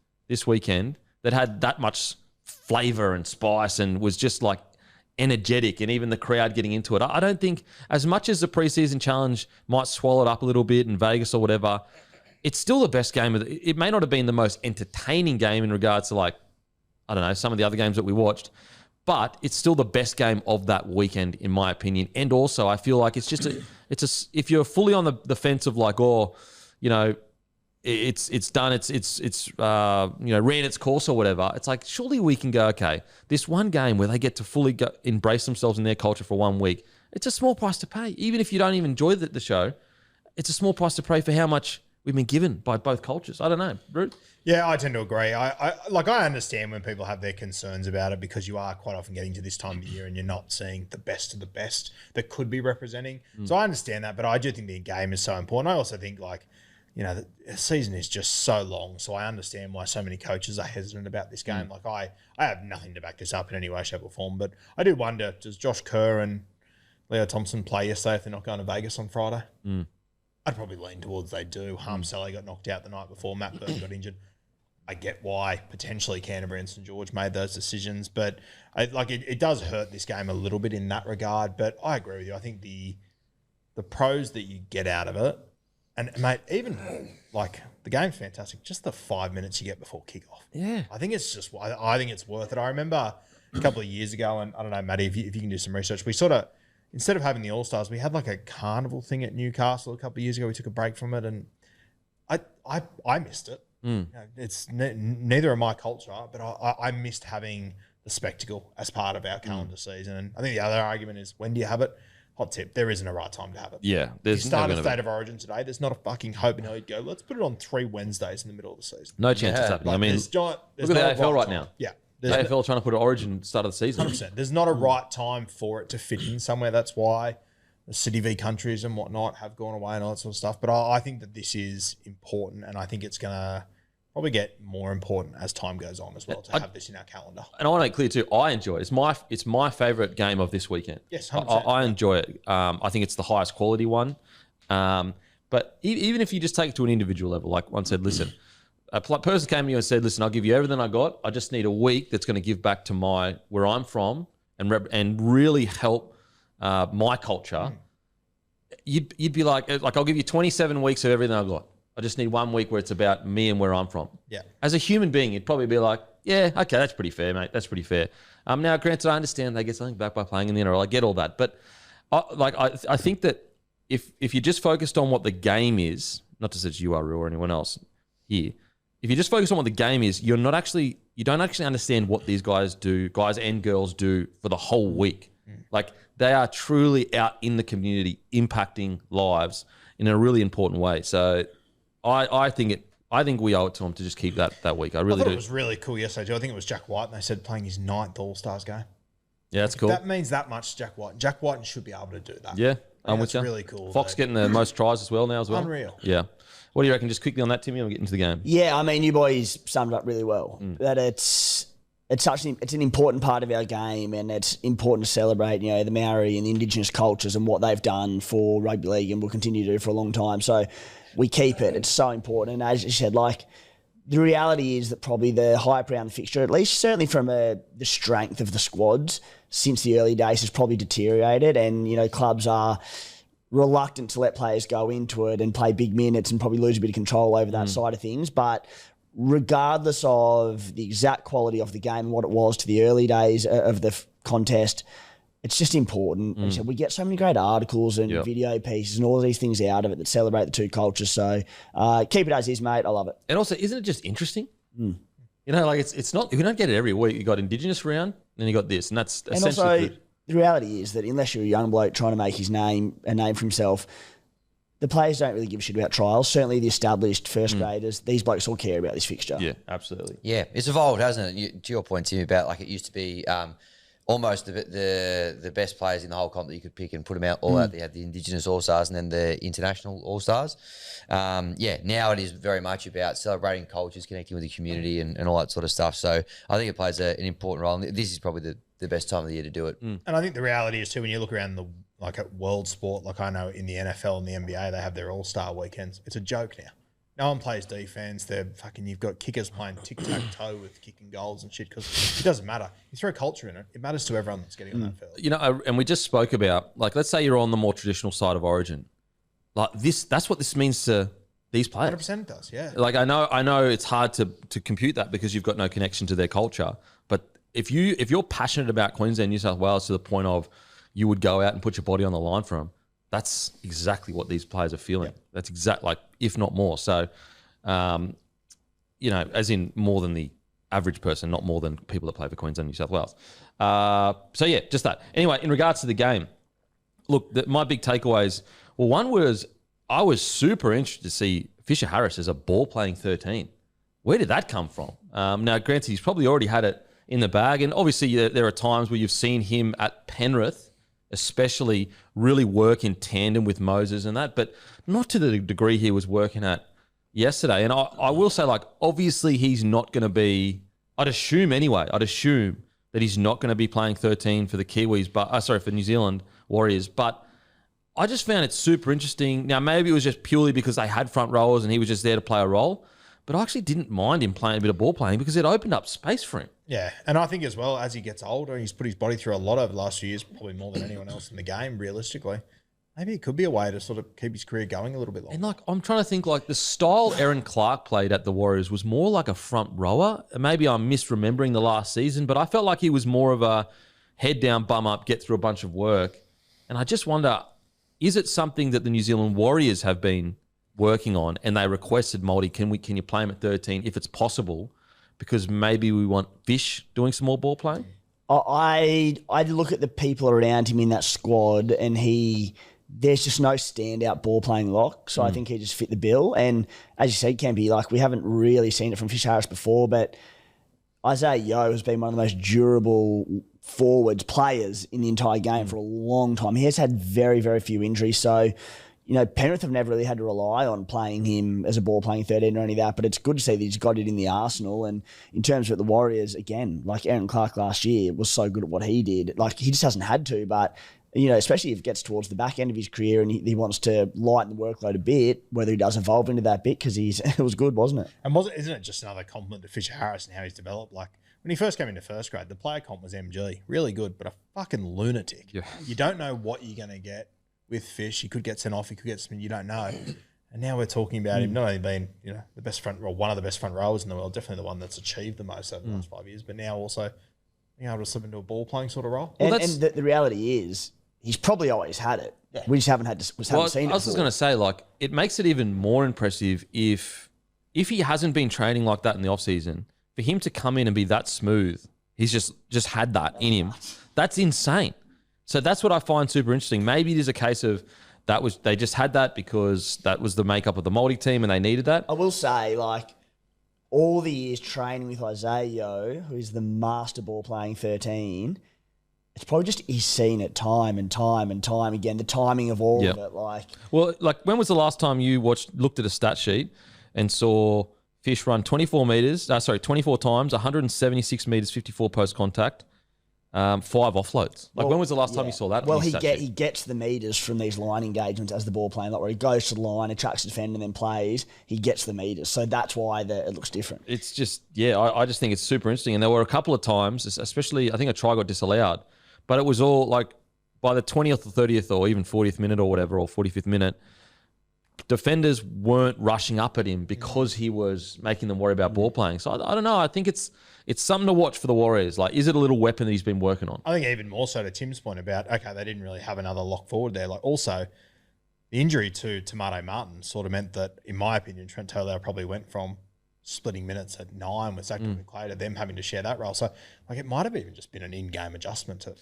weekend that had that much flavor and spice and was just energetic and even the crowd getting into it. I don't think, as much as the preseason challenge might swallow it up a little bit in Vegas or whatever, it's still the best game. It may not have been the most entertaining game in regards to like, I don't know, some of the other games that we watched, but it's still the best game of that weekend, in my opinion. And also, I feel like it's just if you're fully on the fence of like, it's done, it's ran its course or whatever. It's like, surely we can go, okay, this one game where they get to fully embrace themselves in their culture for 1 week. It's a small price to pay, even if you don't even enjoy the show. It's a small price to pay for how much we've been given by both cultures. I don't know, Root. Yeah, I tend to agree. I understand when people have their concerns about it because you are quite often getting to this time of year and you're not seeing the best of the best that could be representing. So I understand that, but I do think the game is so important. I also think the season is just so long, so I understand why so many coaches are hesitant about this game. Like I have nothing to back this up in any way, shape or form, but I do wonder, does Josh Kerr and Leo Thompson play yesterday if they're not going to Vegas on Friday? I'd probably lean towards they do. Harm Sally got knocked out the night before. Matt Burton got injured. I get why potentially Canterbury and St George made those decisions, but it does hurt this game a little bit in that regard. But I agree with you. I think the pros that you get out of it, and mate, even like the game's fantastic. Just the 5 minutes you get before kickoff. Yeah, I think it's worth it. I remember a couple of years ago, and I don't know, Matty, if you can do some research, we sort of, instead of having the All-Stars, we had like a carnival thing at Newcastle a couple of years ago. We took a break from it, and I missed it. It's neither of my culture, but I missed having the spectacle as part of our calendar season. And I think the other argument is, when do you have it? Hot tip, there isn't a right time to have it. Yeah. If you start a State of Origin today, there's not a fucking hope in hell you'd go, let's put it on 3 Wednesdays in the middle of the season. No chance it's happening. I mean, there's look at the AFL right now. Yeah. The AFL trying to put an Origin start of the season. 100%. There's not a right time for it to fit in somewhere. That's why the City v Countries and whatnot have gone away and all that sort of stuff. But I think that this is important, and I think it's going to probably get more important as time goes on as well to have this in our calendar. And I want to make clear too, I enjoy it. It's my favourite game of this weekend. Yes, 100%. I enjoy it. I think it's the highest quality one. But even if you just take it to an individual level, like one said, listen, a person came to you and said, listen, I'll give you everything I got. I just need a week that's going to give back to where I'm from and really help my culture. You'd be like, I'll give you 27 weeks of everything I've got. I just need 1 week where it's about me and where I'm from. Yeah. As a human being, you'd probably be like, yeah, okay, that's pretty fair, mate. That's pretty fair. Now, granted, I understand they get something back by playing in the NRL. I get all that. But I think that if you're just focused on what the game is, not to say it's you or anyone else here, if you just focus on what the game is, you don't actually understand what these guys and girls do for the whole week. Like, they are truly out in the community, impacting lives in a really important way. So I think we owe it to him to just keep that week. I really do. It was really cool yesterday too. I think it was Jack White, and they said playing his 9th All-Stars game. Yeah, that's cool. That means that much to Jack White. Jack White should be able to do that. Yeah, I'm with you. That's really cool. Fox getting the most tries as well. Unreal. Yeah. What do you reckon? Just quickly on that, Timmy, and we'll get into the game. Yeah, I mean, you boys summed it up really well. That it's an important part of our game, and it's important to celebrate, the Maori and the Indigenous cultures and what they've done for rugby league and will continue to do for a long time. So we keep it. It's so important. And as you said, the reality is that probably the hype around the fixture, at least certainly from the strength of the squads since the early days, has probably deteriorated. And, clubs are reluctant to let players go into it and play big minutes and probably lose a bit of control over that side of things. But regardless of the exact quality of the game and what it was to the early days of the contest, it's just important. And so we get so many great articles and video pieces and all these things out of it that celebrate the two cultures. So keep it as is, mate. I love it. And also, isn't it just interesting? It's not, we don't get it every week. You got Indigenous round, then you got this, and that's essentially. And also, the reality is that unless you're a young bloke trying to make a name for himself, the players don't really give a shit about trials. Certainly the established first graders, these blokes all care about this fixture. Yeah, absolutely. Yeah, it's evolved, hasn't it? To your point, Tim, about it used to be almost the best players in the whole comp that you could pick and put them out all out. They had the Indigenous All-Stars and then the International All-Stars. Now it is very much about celebrating cultures, connecting with the community and all that sort of stuff. So I think it plays an important role. And this is probably the best time of the year to do it. And I think the reality is too, when you look around at world sport, I know in the NFL and the NBA, they have their all-star weekends. It's a joke now. No one plays defense. You've got kickers playing tic-tac-toe with kicking goals and shit because it doesn't matter. You throw culture in it, it matters to everyone that's getting on that field. And we just spoke about, let's say you're on the more traditional side of Origin. That's what this means to these players. 100% it does, yeah. Like I know it's hard to compute that because you've got no connection to their culture. But if you're passionate about Queensland, New South Wales to the point of you would go out and put your body on the line for them, that's exactly what these players are feeling. Yeah. That's like if not more. So, as in more than the average person, not more than people that play for Queensland, New South Wales. So yeah, just that. Anyway, in regards to the game, look, my big takeaways. Well, one was I was super interested to see Fisher Harris as a ball-playing 13. Where did that come from? Now, granted, he's probably already had it in the bag, and obviously there are times where you've seen him at Penrith, especially really work in tandem with Moses and that, but not to the degree he was working at yesterday. And I will say, like, obviously he's not going to be, I'd assume that he's not going to be playing 13 for the Kiwis, for New Zealand Warriors, but I just found it super interesting. Now, maybe it was just purely because they had front rowers and he was just there to play a role, but I actually didn't mind him playing a bit of ball playing because it opened up space for him. Yeah, and I think as well, as he gets older, he's put his body through a lot over the last few years, probably more than anyone else in the game, realistically. Maybe it could be a way to sort of keep his career going a little bit longer. And like, I'm trying to think, like, the style Aaron Clark played at the Warriors was more like a front rower. Maybe I'm misremembering the last season, but I felt like he was more of a head down, bum up, get through a bunch of work. And I just wonder, is it something that the New Zealand Warriors have been working on and they requested, Moldy, can you play him at 13 if it's possible? Because maybe we want Fish doing some more ball playing? I look at the people around him in that squad and there's just no standout ball playing lock. So I think he just fit the bill. And as you said, Campy, like, we haven't really seen it from Fish Harris before, but Isaiah Yeo has been one of the most durable forwards players in the entire game for a long time. He has had very, very few injuries. So, Penrith have never really had to rely on playing him as a ball-playing 13 or any of that, but it's good to see that he's got it in the arsenal. And in terms of the Warriors, again, like Aaron Clark last year was so good at what he did. Like, he just hasn't had to, but, especially if it gets towards the back end of his career and he wants to lighten the workload a bit, whether he does evolve into that bit, because it was good, wasn't it? And isn't it just another compliment to Fisher Harris and how he's developed? Like, when he first came into first grade, the player comp was MG. Really good, but a fucking lunatic. Yeah. You don't know what you're going to get with Fish. He could get sent off. He could get something you don't know. And now we're talking about him not only being, the best one of the best front rowers in the world, definitely the one that's achieved the most over the last 5 years, but now also being able to slip into a ball playing sort of role. And the reality is, he's probably always had it. Yeah. We just haven't seen it. I was just going to say, like, it makes it even more impressive if he hasn't been training like that in the off season. For him to come in and be that smooth, he's just had that in him. That's insane. So that's what I find super interesting. Maybe it is a case of they just had that because that was the makeup of the Māori team and they needed that. I will say, like, all the years training with Isaiah Yeo, who is the master ball playing 13, it's probably just he's seen it time and time and time again, the timing of all of it. Well, when was the last time you looked at a stat sheet and saw Fish run 24 times, 176 metres, 54 post contact, 5 offloads? When was the last time you saw that? Well, he gets the metres from these line engagements as the ball playing, like where he goes to the line, attracts the defender, and then plays. He gets the metres, so that's why it looks different. It's just, I just think it's super interesting. And there were a couple of times, especially, I think a try got disallowed, but it was all like by the 20th or 30th or even 40th minute or whatever, or 45th minute, defenders weren't rushing up at him because he was making them worry about ball playing. So I don't know. I think it's something to watch for the Warriors. Like, is it a little weapon that he's been working on? I think even more so to Tim's point about, okay, they didn't really have another lock forward there. Like, also, the injury to Tomato Martin sort of meant that, in my opinion, Trent Taylor probably went from splitting minutes at 9 with Zach McClay to them having to share that role. So, like, it might have even just been an in-game adjustment to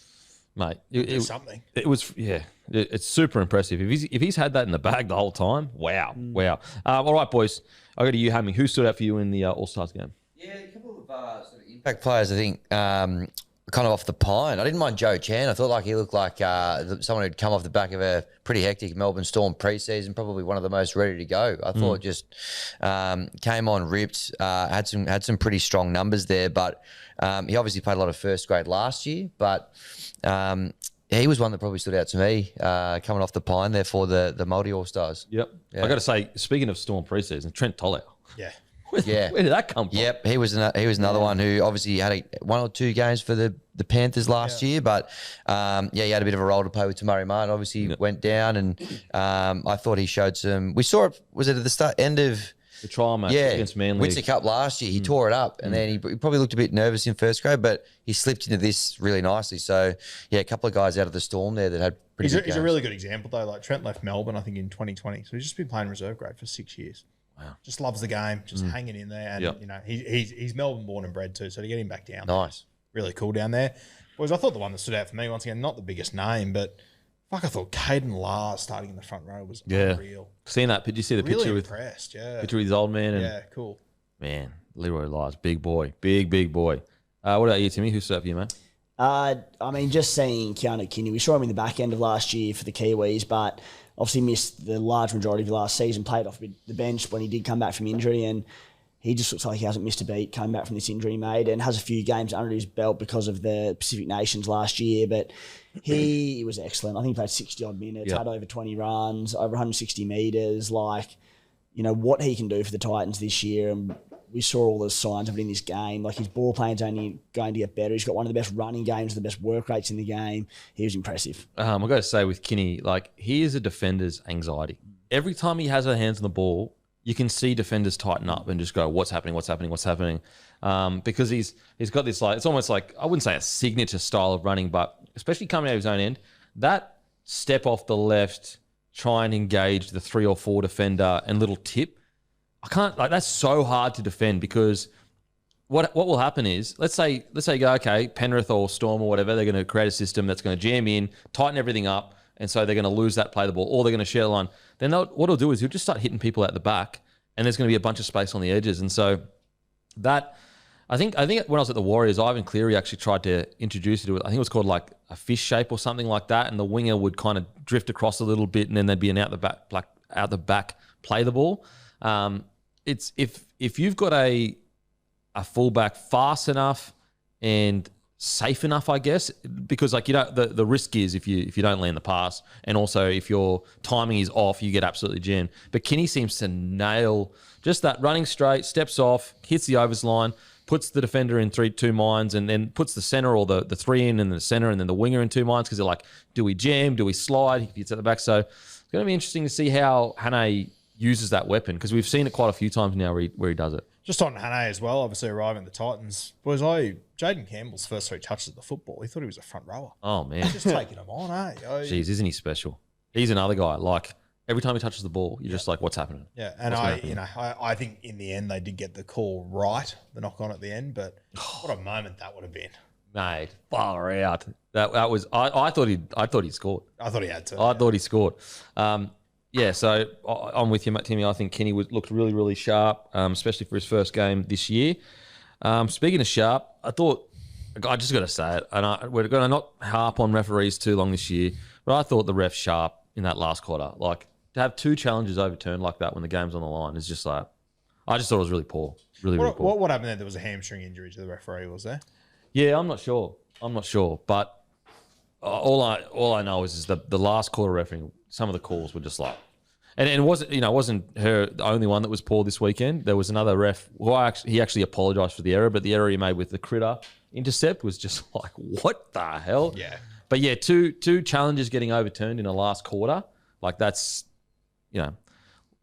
mate. Something. It was, it's super impressive. If he's had that in the bag the whole time, wow. All right, boys. I go to you, Hammy. Who stood out for you in the All-Stars game? Yeah, a couple of sort of impact players, I think, kind of off the pine. I didn't mind Joe Chan. I thought like he looked like someone who'd come off the back of a pretty hectic Melbourne Storm pre-season, probably one of the most ready to go. I thought just came on ripped, had some pretty strong numbers there, but he obviously played a lot of first grade last year, but he was one that probably stood out to me coming off the pine there for the Māori All-Stars. Yep. I got to say, speaking of Storm pre-season, Trent Tolley. Yeah. Yeah. Where did that come from? Yep, he was another one who obviously had one or two games for the Panthers last year, but he had a bit of a role to play with Tamari Martin. Obviously went down, and I thought he showed some. We saw it. Was it at the end of the trial match against Manly? Winter Cup last year. He tore it up, and then he probably looked a bit nervous in first grade, but he slipped into this really nicely. So a couple of guys out of the Storm there that had pretty. He's a really good example though. Like Trent left Melbourne, I think in 2020, so he's just been playing reserve grade for 6 years. Wow. Just loves the game, just hanging in there. And, he's Melbourne born and bred too. So to get him back down. Nice. Really cool down there. Boys, I thought the one that stood out for me, once again, not the biggest name, but I thought Caden Lars starting in the front row was unreal. Seen that? Did you see the really picture impressed, picture with his old man? And, yeah, cool. Man, Leroy Lars, big boy. Big boy. What about you, Timmy? Who stood up for you, mate? Just seeing Keanu Kinney, we saw him in the back end of last year for the Kiwis, but obviously missed the large majority of the last season, played off the bench when he did come back from injury, and he just looks like he hasn't missed a beat coming back from this injury he made, and has a few games under his belt because of the Pacific Nations last year, but he was excellent. I think he played 60-odd minutes, had over 20 runs, over 160 metres, what he can do for the Titans this year, and we saw all the signs of it in this game. Like, his ball playing's only going to get better. He's got one of the best running games, the best work rates in the game. He was impressive. I've got to say with Kinney, he is a defender's anxiety. Every time he has her hands on the ball, you can see defenders tighten up and just go, what's happening? Because he's got this, it's almost like, I wouldn't say a signature style of running, but especially coming out of his own end, that step off the left, try and engage the 3 or 4 defender and little tip, that's so hard to defend, because what will happen is, let's say you go, okay, Penrith or Storm or whatever, they're going to create a system that's going to jam in, tighten everything up, and so they're going to lose that play the ball, or they're going to share the line. Then what he'll do is he'll just start hitting people at the back, and there's going to be a bunch of space on the edges. And so that, I think when I was at the Warriors, Ivan Cleary actually tried to introduce it to it. I think it was called like a fish shape or something like that, and the winger would kind of drift across a little bit, and then there'd be an out the back play the ball. It's if you've got a fullback fast enough and safe enough, I guess, because the risk is if you don't land the pass, and also if your timing is off, you get absolutely jammed. But Kinney seems to nail just that running straight, steps off, hits the overs line, puts the defender in 2 minds, and then puts the center or the 3 in and the center, and then the winger in 2 minds, because they're like, do we jam? Do we slide? He gets at the back. So it's going to be interesting to see how Hannay uses that weapon, because we've seen it quite a few times now where he does it. Just on Hannay as well, obviously arriving at the Titans, Jaden Campbell's first 3 touches of the football, he thought he was a front rower. Oh, man. Just taking him on, eh? Jeez, isn't he special? He's another guy. Every time he touches the ball, you're just like, what's happening? Yeah, and I think in the end they did get the call right, the knock on at the end, but what a moment that would have been. Mate, far out. That was I thought he scored. I thought he had to. I thought he scored. So I'm with you, Matt Timmy. I think Kenny looked really, really sharp, especially for his first game this year. Speaking of sharp, I just got to say it, and we're going to not harp on referees too long this year, but I thought the ref sharp in that last quarter. To have 2 challenges overturned like that when the game's on the line is just I just thought it was really poor. Really poor. What happened there? There was a hamstring injury to the referee, was there? Yeah, I'm not sure. But all I know is the last quarter refereeing, some of the calls were just and it wasn't her the only one that was poor this weekend. There was another ref who he actually apologised for the error, but the error he made with the critter intercept was just what the hell? Yeah. But yeah, two challenges getting overturned in the last quarter. That's,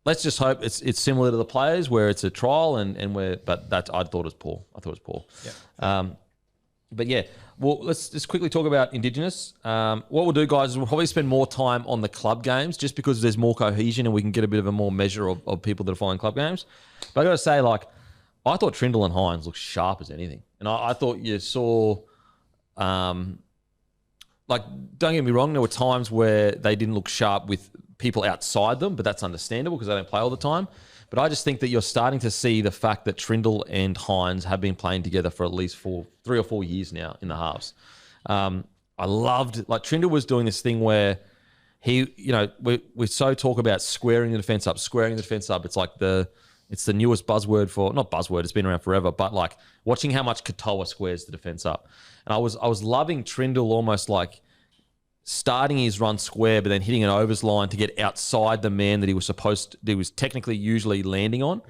let's just hope it's similar to the players where it's a trial but I thought it was poor. Yeah. But yeah, well, let's just quickly talk about Indigenous. What we'll do, guys, is we'll probably spend more time on the club games just because there's more cohesion and we can get a bit of a more measure of people that are following club games. But I got to say, I thought Trindle and Hines looked sharp as anything. And I thought you saw, don't get me wrong, there were times where they didn't look sharp with people outside them, but that's understandable because they don't play all the time. But I just think that you're starting to see the fact that Trindle and Hines have been playing together for at least 3 or 4 years now in the halves. I loved, Trindle was doing this thing where we so talk about squaring the defense up. It's the newest buzzword not buzzword, it's been around forever, but watching how much Katoa squares the defense up. And I was loving Trindle almost starting his run square, but then hitting an overs line to get outside the man that he was technically usually landing on.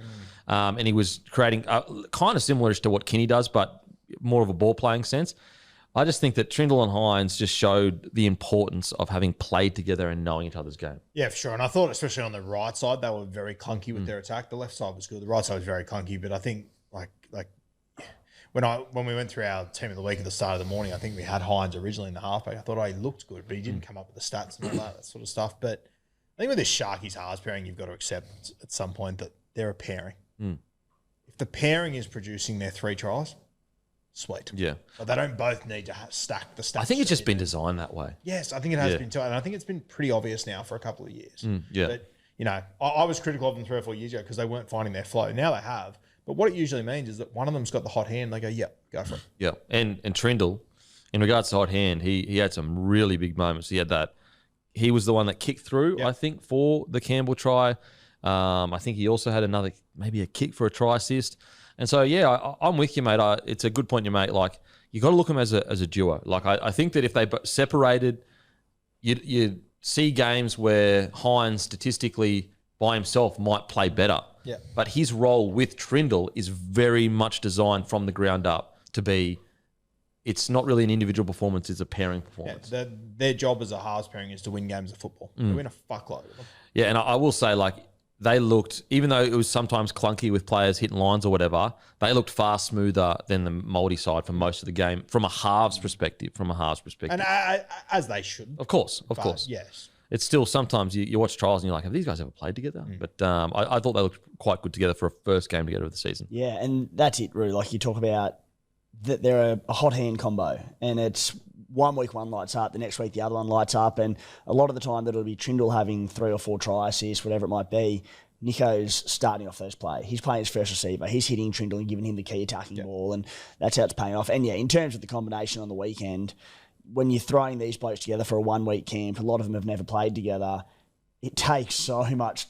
And he was creating kind of similar to what Kinney does, but more of a ball playing sense. I just think that Trindle and Hines just showed the importance of having played together and knowing each other's game. Yeah, for sure. And I thought, especially on the right side, they were very clunky with their attack. The left side was good. The right side was very clunky. But I think, like when we went through our team of the week at the start of the morning, I think we had Hines originally in the halfback. I thought, he looked good, but he didn't come up with the stats and all that sort of stuff. But I think with this Sharkies-Haas pairing, you've got to accept at some point that they're a pairing. If the pairing is producing their 3 tries, sweet. Yeah. But they don't both need to stack the stats. I think it's just been designed that way. Yes, I think it has been too. And I think it's been pretty obvious now for a couple of years. Yeah. But, I was critical of them 3 or 4 years ago because they weren't finding their flow. Now they have. But what it usually means is that one of them's got the hot hand. They go, yep, go for it. Yeah. And Trindle, in regards to hot hand, he had some really big moments. He had that. He was the one that kicked through, I think, for the Campbell try. I think he also had maybe a kick for a try assist. And so, I'm with you, mate. It's a good point you make. Like, you got to look at them as a duo. Like, I think that if they separated, you'd see games where Hines statistically by himself might play better. Yeah. But his role with Trindle is very much designed from the ground up to be, it's not really an individual performance, it's a pairing performance. Yeah, their job as a halves pairing is to win games of football. They win a fuckload of them. Yeah, and I will say, like, they looked, even though it was sometimes clunky with players hitting lines or whatever, they looked far smoother than the Mouldy side for most of the game from a halves perspective. And as they should. Of course. Yes. It's still sometimes you watch trials and you're like, have these guys ever played together? But I thought they looked quite good together for a first game together of the season. Yeah, and that's it, Roo. Like, you talk about that they're a hot hand combo, and it's 1 week one lights up, the next week the other one lights up, and a lot of the time that'll be Trindle having 3 or 4 try assists, whatever it might be. Nico's starting off first play. He's playing his first receiver. He's hitting Trindle and giving him the key attacking ball, and that's how it's paying off. And in terms of the combination on the weekend, when you're throwing these blokes together for a 1 week camp, a lot of them have never played together. It takes so much,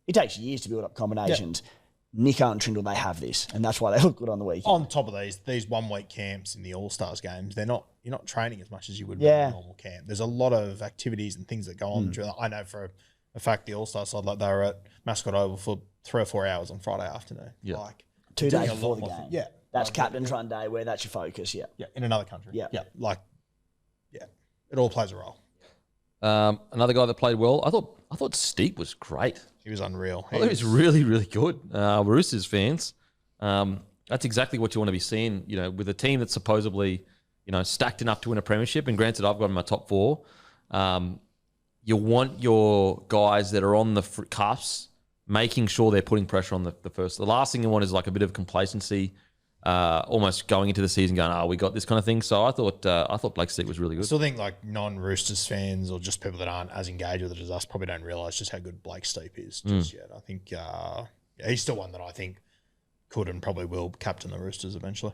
it takes years to build up combinations. Yeah. Nico and Trindle, they have this, and that's why they look good on the weekend. On top of these 1 week camps in the All-Stars games, you're not training as much as you would in a normal camp. There's a lot of activities and things that go on. I know for a fact the All-Star side, like, they were at Mascot Oval for 3 or 4 hours on Friday afternoon. Yeah. Like, 2 days before the game. Yeah. That's Captain's Run Day, where that's your focus, Yeah, in another country. Yeah. It all plays a role. Another guy that played well, I thought Steep was great. He was unreal. He was really, really good. Roosters fans, that's exactly what you want to be seeing, with a team that's supposedly, stacked enough to win a premiership. And granted, I've got in my top 4. You want your guys that are on the cuffs making sure they're putting pressure on the first. The last thing you want is like a bit of complacency, almost going into the season going, we got this kind of thing. So I thought Blake Steep was really good. I still think like non-Roosters fans or just people that aren't as engaged with it as us probably don't realise just how good Blake Steep is just yet. I think he's still one that I think could and probably will captain the Roosters eventually.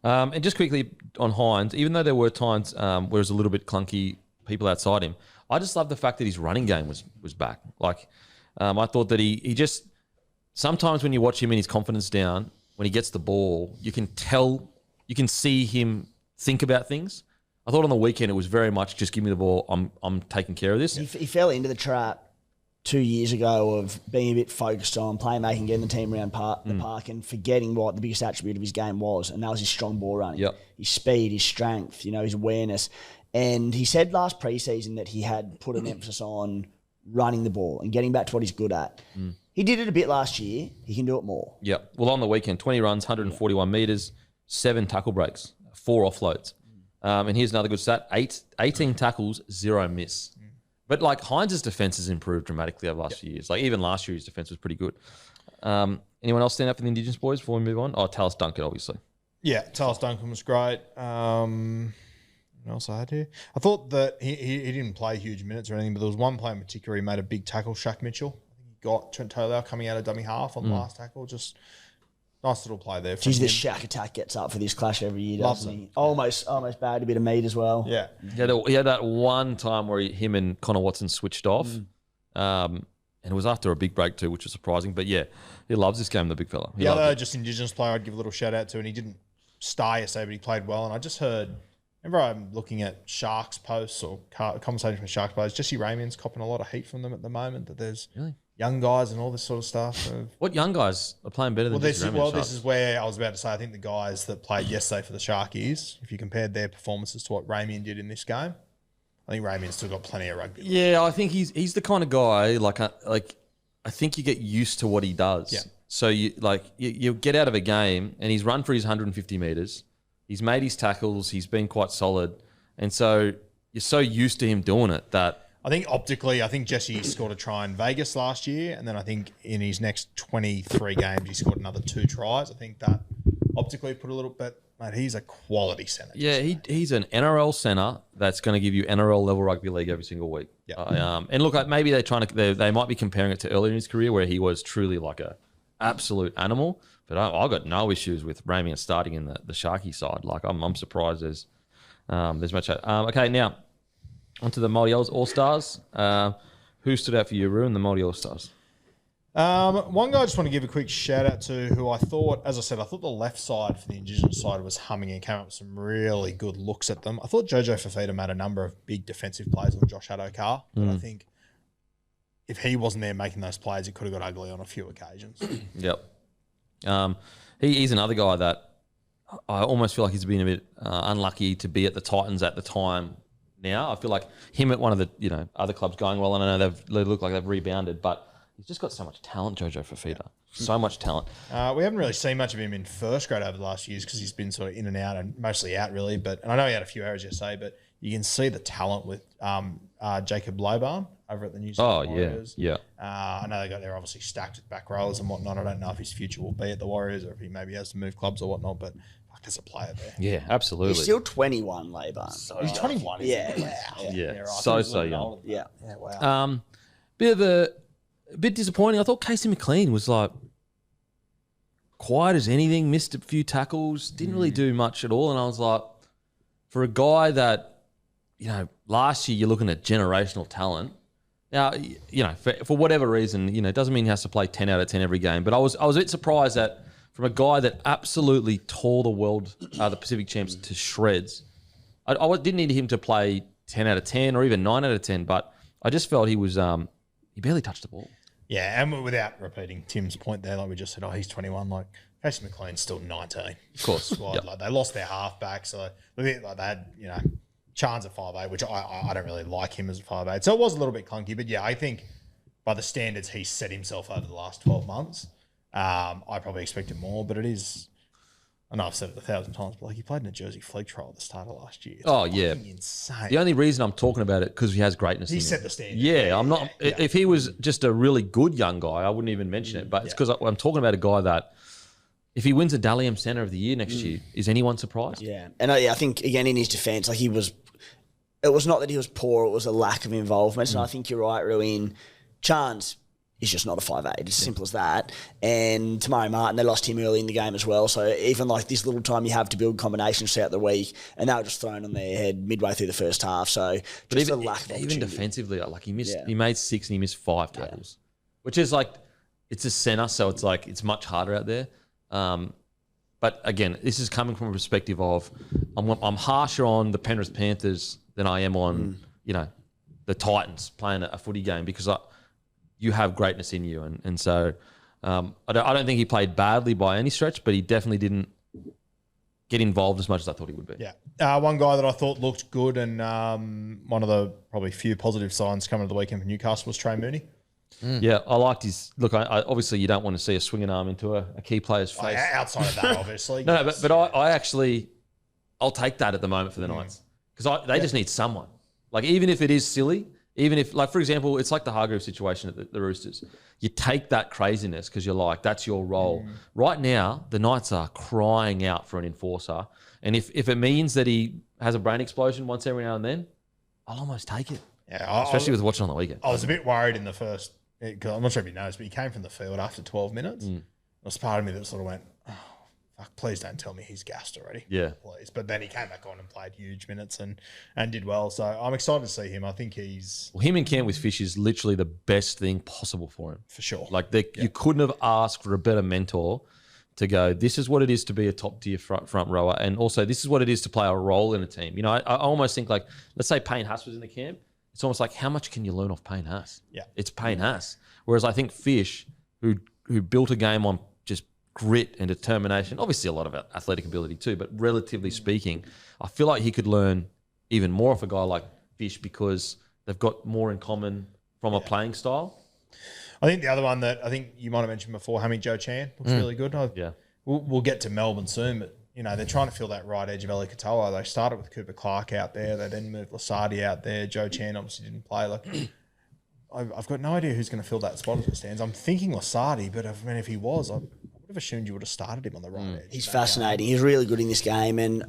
And just quickly on Hines, even though there were times where it was a little bit clunky, people outside him, I just love the fact that his running game was back. Like, I thought that he just, sometimes when you watch him and his confidence down, when he gets the ball, you can see him think about things. I thought on the weekend it was very much just give me the ball, I'm taking care of this. He fell into the trap 2 years ago of being a bit focused on playmaking, getting the team around the park and forgetting what the biggest attribute of his game was, and that was his strong ball running. Yep. His speed, his strength, his awareness. And he said last preseason that he had put an emphasis on running the ball and getting back to what he's good at. He did it a bit last year. He can do it more. Yeah. Well, on the weekend, 20 runs, 141 metres, 7 tackle breaks, 4 offloads. And here's another good stat, 18 tackles, 0 miss. But like Hines' defence has improved dramatically over the last few years. Like even last year, his defence was pretty good. Anyone else stand up for the Indigenous boys before we move on? Oh, Tallis Duncan, obviously. Yeah, Tallis Duncan was great. What else I had here? I thought that he didn't play huge minutes or anything, but there was one play in particular he made a big tackle, Shaq Mitchell. I think he got Trent Taylor coming out of dummy half on the last tackle. Just nice little play there. Geez, the Shaq attack gets up for this clash every year, doesn't he? Almost bagged a bit of meat as well. Yeah. He had that one time where him and Connor Watson switched off. And it was after a big break too, which was surprising. But yeah, he loves this game, the big fella. The other just Indigenous player I'd give a little shout out to, and he didn't star yesterday, but he played well. And I just heard Whenever I'm looking at Sharks posts or conversations with Sharks players, Jesse Ramien's copping a lot of heat from them at the moment, that there's young guys and all this sort of stuff. What young guys are playing better than Jesse Ramian? This is where I was about to say, I think the guys that played yesterday for the Sharkies, if you compared their performances to what Ramien did in this game, I think Ramien's still got plenty of rugby. Yeah, I think he's the kind of guy, I think you get used to what he does. Yeah. So you get out of a game and he's run for his 150 metres. He's made his tackles. He's been quite solid. And so you're so used to him doing it that... I think optically, Jesse scored a try in Vegas last year. And then I think in his next 23 games, he scored another 2 tries. I think that optically put a little bit... Mate, he's a quality centre. Yeah, he's an NRL centre that's going to give you NRL level rugby league every single week. Yeah. And look, maybe they might be comparing it to earlier in his career where he was truly like a absolute animal. But I got no issues with Ramien starting in the Sharky side. Like I'm surprised there's much. Okay, now onto the Multi All-Stars. Who stood out for you, Rue, in the Multi All-Stars? One guy I just want to give a quick shout out to, who I thought the left side for the Indigenous side was humming and came up with some really good looks at them. I thought Jojo Fafita made a number of big defensive plays on Josh Adokar, but I think if he wasn't there making those plays, it could have got ugly on a few occasions. Yep. He's another guy that I almost feel like he's been a bit unlucky to be at the Titans at the time. Now I feel like him at one of the other clubs going well, and I know they look like they've rebounded, but he's just got so much talent, Jojo Fafita. So much talent. We haven't really seen much of him in first grade over the last few years because he's been sort of in and out, and mostly out really. And I know he had a few errors yesterday, but you can see the talent with Jacob Lobarn over at the New Zealand Warriors. Yeah. I know they're obviously stacked with back rollers and whatnot. I don't know if his future will be at the Warriors or if he maybe has to move clubs or whatnot, but there's a player there. Yeah, absolutely. He's still 21, Laban. He's 21. Yeah. Yeah. So young. Yeah. Yeah, wow. A bit disappointing. I thought Casey McLean was like quiet as anything, missed a few tackles, didn't really do much at all. And I was like, for a guy that, last year you're looking at generational talent. Now, for whatever reason, it doesn't mean he has to play 10 out of 10 every game. But I was a bit surprised that from a guy that absolutely tore the world, the Pacific champs to shreds, I didn't need him to play 10 out of 10 or even 9 out of 10, but I just felt he was, he barely touched the ball. Yeah, and without repeating Tim's point there, like we just said, he's 21. Like, Casey McLean's still 19. Of course. Yep. Like, they lost their halfback, so they had, Chance at 5'8", which I don't really like him as a 5'8". So it was a little bit clunky, but yeah, I think by the standards he's set himself over the last 12 months, I probably expected more, but it is... I know I've said it 1,000 times, but he played in a Jersey Fleet trial at the start of last year. It's insane. The only reason I'm talking about it because he has greatness. He set the standard. Yeah, I'm not. Yeah. If he was just a really good young guy, I wouldn't even mention it. But it's because I'm talking about a guy that, if he wins a Dally M Centre of the Year next year, is anyone surprised? Yeah, and I think again in his defence, like it was not that he was poor; it was a lack of involvement. And I think you're right, Ruin. Chance is just not a 5'8". It's as simple as that. And Tamari Martin, they lost him early in the game as well. So even like this little time you have to build combinations throughout the week, and they were just thrown on their head midway through the first half. So but just even, a lack of opportunity. Even defensively, like he made 6 and he missed 5 tackles, which is like, it's a centre, so it's like it's much harder out there. But again, this is coming from a perspective of I'm harsher on the Penrith Panthers than I am on the Titans playing a footy game because you have greatness in you, and so I don't think he played badly by any stretch, but he definitely didn't get involved as much as I thought he would be. Yeah, one guy that I thought looked good, and one of the probably few positive signs coming to the weekend for Newcastle was Trey Mooney. Yeah, I liked his look. I obviously you don't want to see a swinging arm into a key player's face. Outside of that, obviously. No, but I'll take that at the moment for the Knights because they just need someone. Like even if it is silly. Even if, like, for example, it's like the Hargreaves situation at the Roosters. You take that craziness because you're like, that's your role. Right now, the Knights are crying out for an enforcer. And if it means that he has a brain explosion once every now and then, I'll almost take it. Yeah, especially with watching on the weekend. I was a bit worried in the first, because I'm not sure if you noticed, but he came from the field after 12 minutes. There was part of me that sort of went, oh, fuck, please don't tell me he's gassed already. Yeah. Please. But then he came back on and played huge minutes and did well. So I'm excited to see him. I think he's... Well, him in camp with Fish is literally the best thing possible for him. For sure. Like, you couldn't have asked for a better mentor to go, this is what it is to be a top tier front rower. And also this is what it is to play a role in a team. You know, I almost think like, let's say Payne Haas was in the camp. It's almost like, how much can you learn off Payne Haas? Yeah. It's Payne Haas. Whereas I think Fish, who built a game on just grit and determination, obviously a lot of athletic ability too, but relatively speaking, I feel like he could learn even more off a guy like Fish because they've got more in common from a playing style. I think the other one that I think you might have mentioned before, Hammy Joe Chan, looks really good. We'll get to Melbourne soon, but you know they're trying to fill that right edge of Eli Katoa. They started with Cooper Clark out there. They then moved Lasardi out there. Joe Chan obviously didn't play. Like I've got no idea who's going to fill that spot as it stands. I'm thinking Lasardi, but if he was, I would have assumed you would have started him on the right edge. He's fascinating. He's really good in this game, and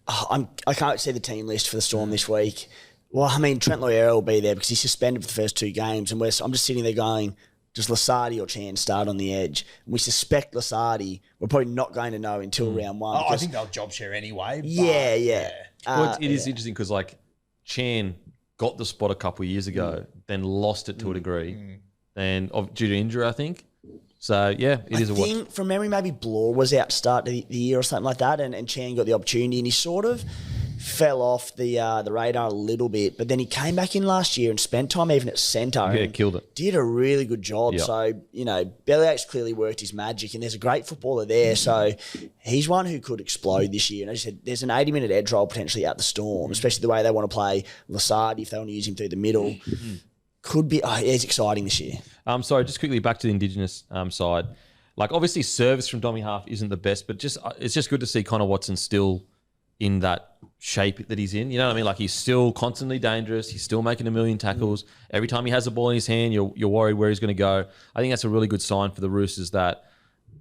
I can't see the team list for the Storm this week. Well, I mean, Trent Loiero will be there because he's suspended for the first 2 games, and I'm just sitting there going, does Lasardi or Chan start on the edge? And we suspect Lasardi. We're probably not going to know until round 1. I think they'll job share anyway. Yeah. Well, it is interesting because like Chan got the spot a couple of years ago, then lost it to a degree, and due to injury, I think. So yeah, it is a watch. I think from memory, maybe Blore was out to start the year or something like that, and Chan got the opportunity, and he sort of fell off the radar a little bit, but then he came back in last year and spent time even at centre. Yeah, killed it. Did a really good job. Yep. So, you know, Bellyache's clearly worked his magic, and there's a great footballer there. So he's one who could explode this year. And as I said, there's an 80-minute edge roll potentially at the Storm, especially the way they want to play Lasardi if they want to use him through the middle. Could be, he's exciting this year. Sorry, just quickly back to the Indigenous side. Like, obviously, service from dummy half isn't the best, but it's just good to see Connor Watson still in that shape that he's in. You know what I mean? Like, he's still constantly dangerous. He's still making a million tackles. Every time he has a ball in his hand, you're worried where he's going to go. I think that's a really good sign for the Roosters that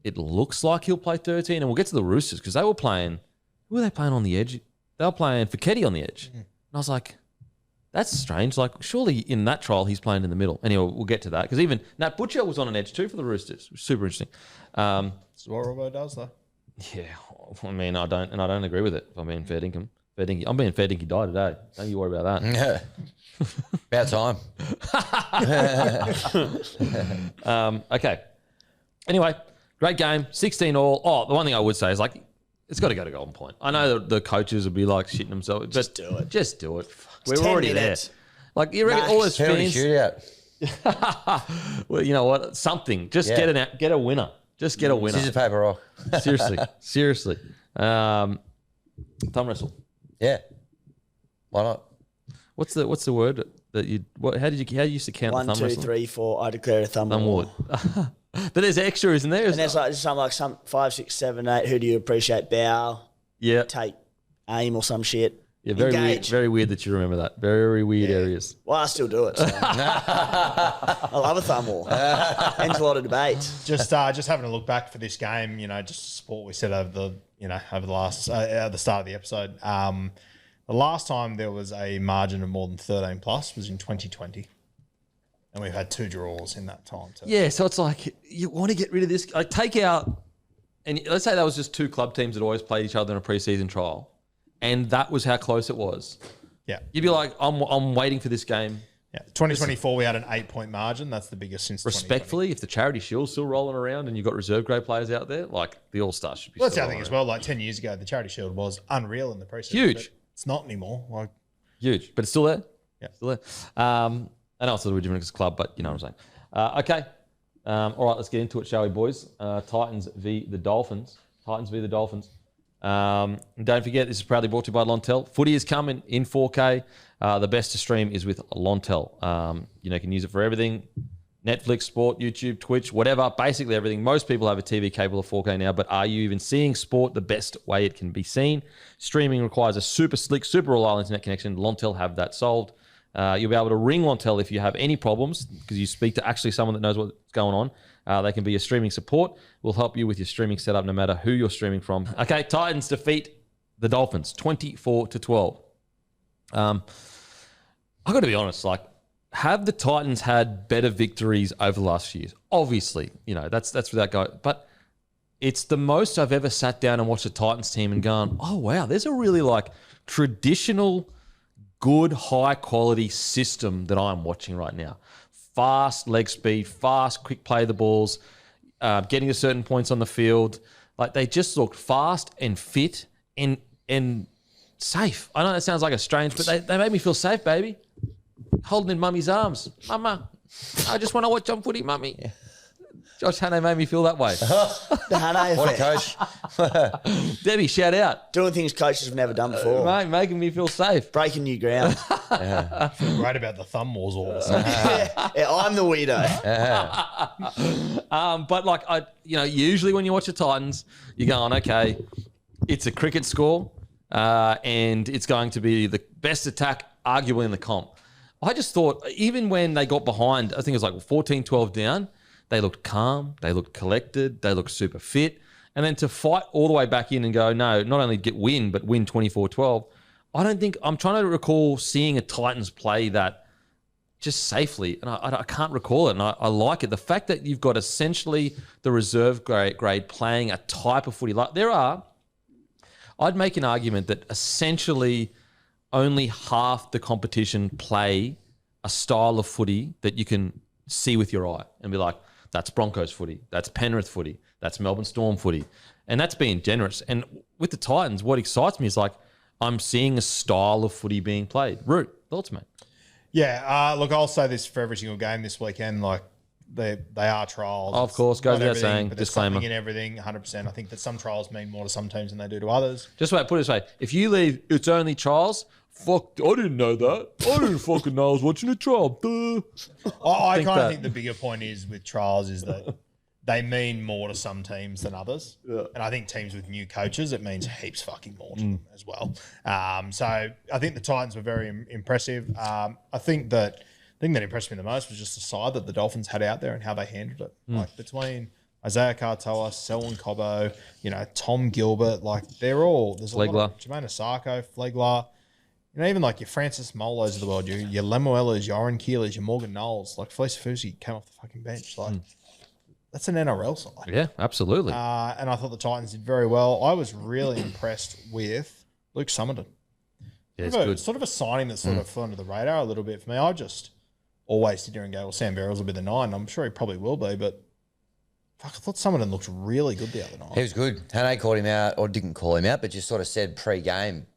it looks like he'll play 13. And we'll get to the Roosters because they were playing... Who were they playing on the edge? They were playing Fiketti on the edge. And I was like, that's strange. Like, surely in that trial, he's playing in the middle. Anyway, we'll get to that. Because even Nat Butcher was on an edge too for the Roosters. Super interesting. That's what Robbo does, though. Yeah, I mean, I don't agree with it. If I'm being fair dinkum. I'm being fair dinky die today. Don't you worry about that. Yeah. About time. Okay. Anyway, great game. 16 all. Oh, the one thing I would say is like, it's got to go to Golden Point. I know that the coaches would be like shitting themselves. Just do it. Just do it. It's We're 10 already minutes. there. Like, you reckon all those Penalty fans... shootout. Well, you know what? Something. Just get a winner. Just get a winner. Scissors, paper, rock. Seriously. Thumb wrestle. Yeah. Why not? What's the word that you? How you used to count 1, the thumb 2, wrestle? 3, 4. I declare a thumb Thumb war. ward. But there's extra, isn't there? And there's like some 5, 6, 7, 8. Who do you appreciate? Bow. Yeah. Take aim or some shit. Yeah, very weird that you remember that. Very weird areas. Well, I still do it. So. I love a thumb war. Ends a lot of debates. Just having a look back for this game, you know, just to support what we said over the last at the start of the episode. The last time there was a margin of more than 13 plus was in 2020, and we've had 2 draws in that time. So. Yeah, so it's like you want to get rid of this. Like, take out, and let's say that was just 2 club teams that always played each other in a preseason trial, and that was how close it was. Yeah, you'd be like, I'm waiting for this game. Yeah, 2024 we had an 8-point margin. That's the biggest since. Respectfully, if the Charity Shield's still rolling around and you've got reserve grade players out there, like the All Stars should be. Well, that's the other thing as well. Like 10 years ago, the Charity Shield was unreal in the preseason. Huge. It's not anymore. Like huge, but it's still there. Yeah, still there. I know it's a little bit different because club, but you know what I'm saying. Okay. All right, let's get into it, shall we, boys? Titans v the Dolphins. And don't forget, this is proudly brought to you by Lontel. Footy is coming in 4K. The best to stream is with Lontel. You can use it for everything. Netflix, sport, YouTube, Twitch, whatever, basically everything. Most people have a TV capable of 4K now, but are you even seeing sport the best way it can be seen? Streaming requires a super slick, super reliable internet connection. Lontel have that solved. You'll be able to ring Lontel if you have any problems because you speak to actually someone that knows what's going on. They can be your streaming support. We'll help you with your streaming setup no matter who you're streaming from. Okay, Titans defeat the Dolphins 24-12. I've got to be honest, have the Titans had better victories over the last few years? Obviously, that's without going. But it's the most I've ever sat down and watched a Titans team and gone, oh, wow, there's a really traditional, good, high-quality system that I'm watching right now. Fast leg speed, fast, quick play of the balls, getting to certain points on the field, Like they just looked fast and fit and safe. I know that sounds like a strange, but they made me feel safe, baby. Holding in mummy's arms. Mama, I just want to watch on footy, mummy. Yeah. Josh Hannay made me feel that way. The Hannay What a effect. coach. Debbie, shout out. Doing things coaches have never done before. Mate, making me feel safe. Breaking new ground. I feel great about the thumb wars all of a sudden. Yeah, I'm the weirdo. But like usually when you watch the Titans, you're going, okay, it's a cricket score, and it's going to be the best attack arguably in the comp. I just thought, even when they got behind, I think it was like 14-12 down, they looked calm, they looked collected, they looked super fit. And then to fight all the way back in and go, no, not only win, but win 24-12. I'm trying to recall seeing a Titans play that just safely, and I can't recall it, and I like it. The fact that you've got essentially the reserve grade playing a type of footy. Like I'd make an argument that essentially only half the competition play a style of footy that you can see with your eye and be like, that's Broncos footy, that's Penrith footy, that's Melbourne Storm footy. And that's being generous. And with the Titans, what excites me is like, I'm seeing a style of footy being played. Root, thoughts, mate? Yeah, look, I'll say this for every single game this weekend. Like, they are trials. Of course, goes without saying, but there's disclaimer. something in everything, 100%. I think that some trials mean more to some teams than they do to others. Just wait, put it this way. If you leave, it's only trials. Fuck, I didn't know that. I didn't fucking know I was watching a trial. Duh. I kind of think the bigger point is with trials is that they mean more to some teams than others. Yeah. And I think teams with new coaches, it means heaps fucking more to them as well. So I think the Titans were very impressive. I think that impressed me the most was just the side that the Dolphins had out there and how they handled it. Like between Isaiah Katoa, Selwyn Cobbo, Tom Gilbert, like there's a lot of Jermaine Osako, Flegler, even like your Francis Molos of the world, your Lemuelas, your Oren Keelers, your Morgan Knowles, like Felice Fusi came off the fucking bench. Like that's an NRL side. Yeah, absolutely. And I thought the Titans did very well. I was really impressed with Luke Summerton. Yeah, it's good. Sort of a signing that sort of flew under the radar a little bit for me. I just always sit here and go, well, Sam Verrills will be the 9. I'm sure he probably will be, but fuck, I thought Summerton looked really good the other night. He was good. Hannay called him out, or didn't call him out, but just sort of said pre-game,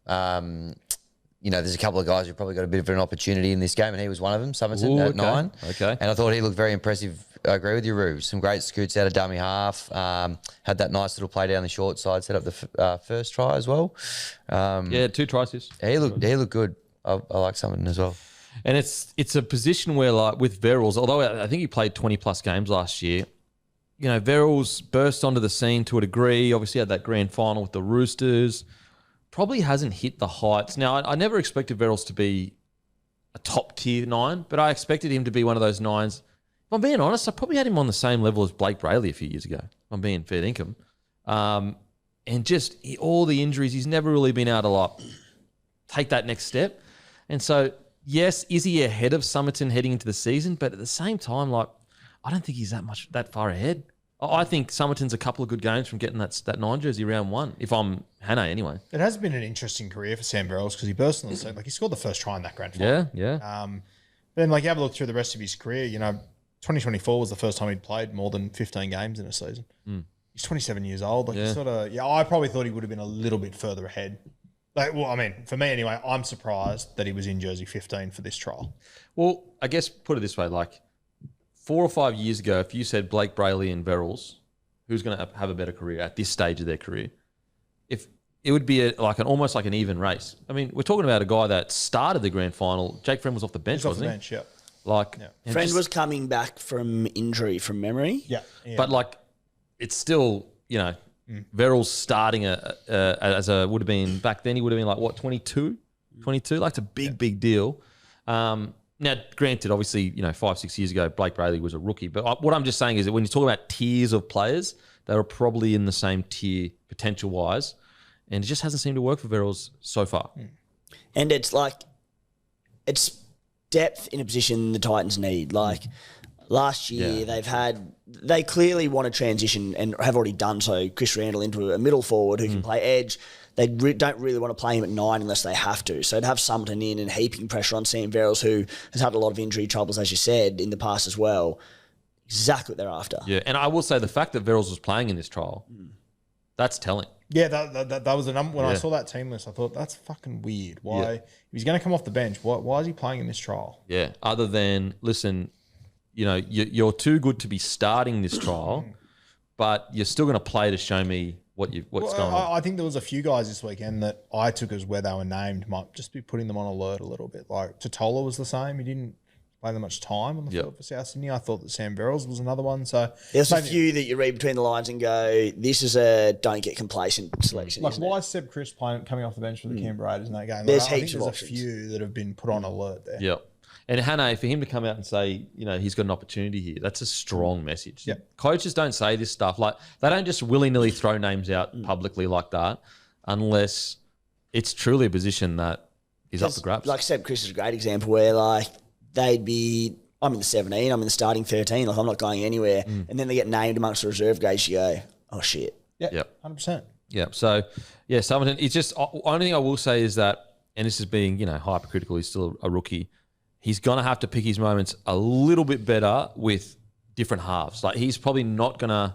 there's a couple of guys who probably got a bit of an opportunity in this game, and he was one of them, Summerton at 9. Okay. And I thought he looked very impressive. I agree with you, Roo. Some great scoots out of dummy half. Had that nice little play down the short side, set up the first try as well. 2 tries. He looked good. I like Summerton as well. And it's a position where, like with Verrills, although I think he played 20-plus games last year, Verrills burst onto the scene to a degree. Obviously had that grand final with the Roosters. Probably hasn't hit the heights. Now, I never expected Verrills to be a top-tier 9, but I expected him to be one of those 9s. If I'm being honest, I probably had him on the same level as Blake Brayley a few years ago, if I'm being fair dinkum. And just all the injuries, he's never really been able to like take that next step. And so, yes, is he ahead of Summerton heading into the season? But at the same time, like, I don't think he's that far ahead. I think Summerton's a couple of good games from getting that 9 jersey round 1, if I'm Hannay anyway. It has been an interesting career for Sam Verrills because he burst on the scene. Like, he scored the first try in that grand final. Yeah. Then, like, you have a look through the rest of his career, 2024 was the first time he'd played more than 15 games in a season. He's 27 years old. Like, I probably thought he would have been a little bit further ahead. Like, well, I mean, for me anyway, I'm surprised that he was in jersey 15 for this trial. Well, I guess put it this way, like 4 or 5 years ago, if you said Blake Brayley and Verrills, who's going to have a better career at this stage of their career, if it would be almost like an even race. I mean, we're talking about a guy that started the grand final. Jake Friend was off the bench, wasn't he? Bench, yeah. Friend was coming back from injury from memory. Yeah. But like, it's still, Verrills starting would have been back then. He would have been like what, 22? Like, it's a big deal. Now, granted, obviously, 5-6 years ago, Blake Brayley was a rookie. But what I'm just saying is that when you talk about tiers of players, they were probably in the same tier potential wise, and it just hasn't seemed to work for Verrills so far. And it's like, it's depth in a position the Titans need. Like last year, they clearly want to transition and have already done so. Chris Randall into a middle forward who can play edge. They don't really want to play him at 9 unless they have to. So to have Summerton in and heaping pressure on Sam Verrills, who has had a lot of injury troubles, as you said, in the past as well, exactly what they're after. Yeah, and I will say the fact that Verrills was playing in this trial That's telling. Yeah, that was the number. When I Yeah. saw that team list, I thought, that's fucking weird. Why? If he's going to come off the bench, why is he playing in this trial? Yeah. Other than, listen, you're too good to be starting this trial, but you're still going to play to show me what's going on. I think there was a few guys this weekend that I took as where they were named might just be putting them on alert a little bit. Like Totola was the same. He didn't play that much time on the field for South Sydney. I thought that Sam Verrills was another one. So there's a few that you read between the lines and go, this is a don't get complacent selection. Like why is Seb Chris coming off the bench for the Canberra Raiders in that game? There's I heaps think of there's options. a few that have been put on alert there. Yep. And Hannah, for him to come out and say, he's got an opportunity here, that's a strong message. Yep. Coaches don't say this stuff. Like, they don't just willy-nilly throw names out publicly like that unless it's truly a position that is up for grabs. Like Seb Chris is a great example where they'd be, I'm in the 17, I'm in the starting 13, I'm not going anywhere. And then they get named amongst the reserve guys, you go, oh shit. Yep. 100%. Yeah. So, Summerton, it's just, only thing I will say is that, and this is being, hypercritical, he's still a rookie, he's going to have to pick his moments a little bit better with different halves. Like, he's probably not going to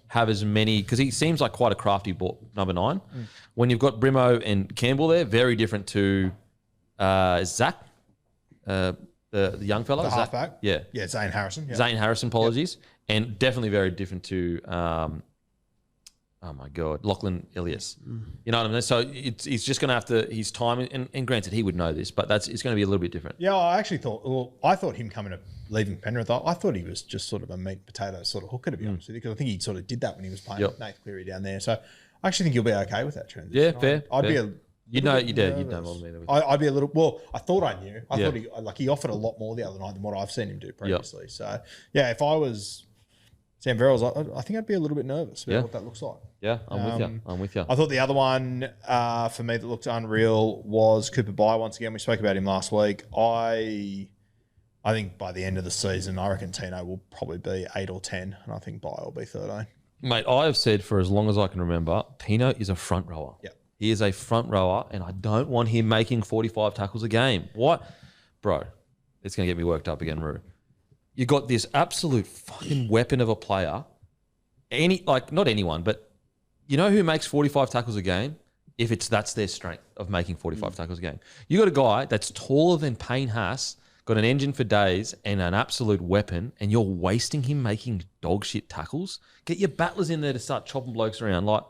have as many, because he seems like quite a crafty number 9. When you've got Brimo and Campbell there, very different to Zach, the young fella. The Zach? halfback? Yeah. Yeah, Zane Harrison. Yeah. Zane Harrison, apologies. And definitely very different to, oh my God, Lachlan Ilias. You know what I mean? So he's just going to have to, his time, and granted, he would know this, but it's going to be a little bit different. Yeah, I actually thought him leaving Penrith, I thought he was just sort of a meat and potato sort of hooker, to be honest with you, because I think he sort of did that when he was playing with Nathan Cleary down there. So I actually think he'll be okay with that transition. Yeah, fair. I'd fair. be You'd know more than me. I'd be a little. Well, I thought I knew. I thought he offered a lot more the other night than what I've seen him do previously. So yeah, if I was Sam Verrills, I think I'd be a little bit nervous about what that looks like. Yeah, I'm with you. I thought the other one for me that looked unreal was Cooper Bye. Once again, we spoke about him last week. I think by the end of the season, I reckon Tino will probably be 8 or 10, and I think Bye will be 13. Mate, I have said for as long as I can remember, Tino is a front rower. Yeah. He is a front rower, and I don't want him making 45 tackles a game. What? Bro, it's going to get me worked up again, Roo. You got this absolute fucking weapon of a player. Not anyone, but you know who makes 45 tackles a game? If that's their strength of making 45 tackles a game. You got a guy that's taller than Payne Haas, got an engine for days and an absolute weapon, and you're wasting him making dog shit tackles. Get your battlers in there to start chopping blokes around. Like,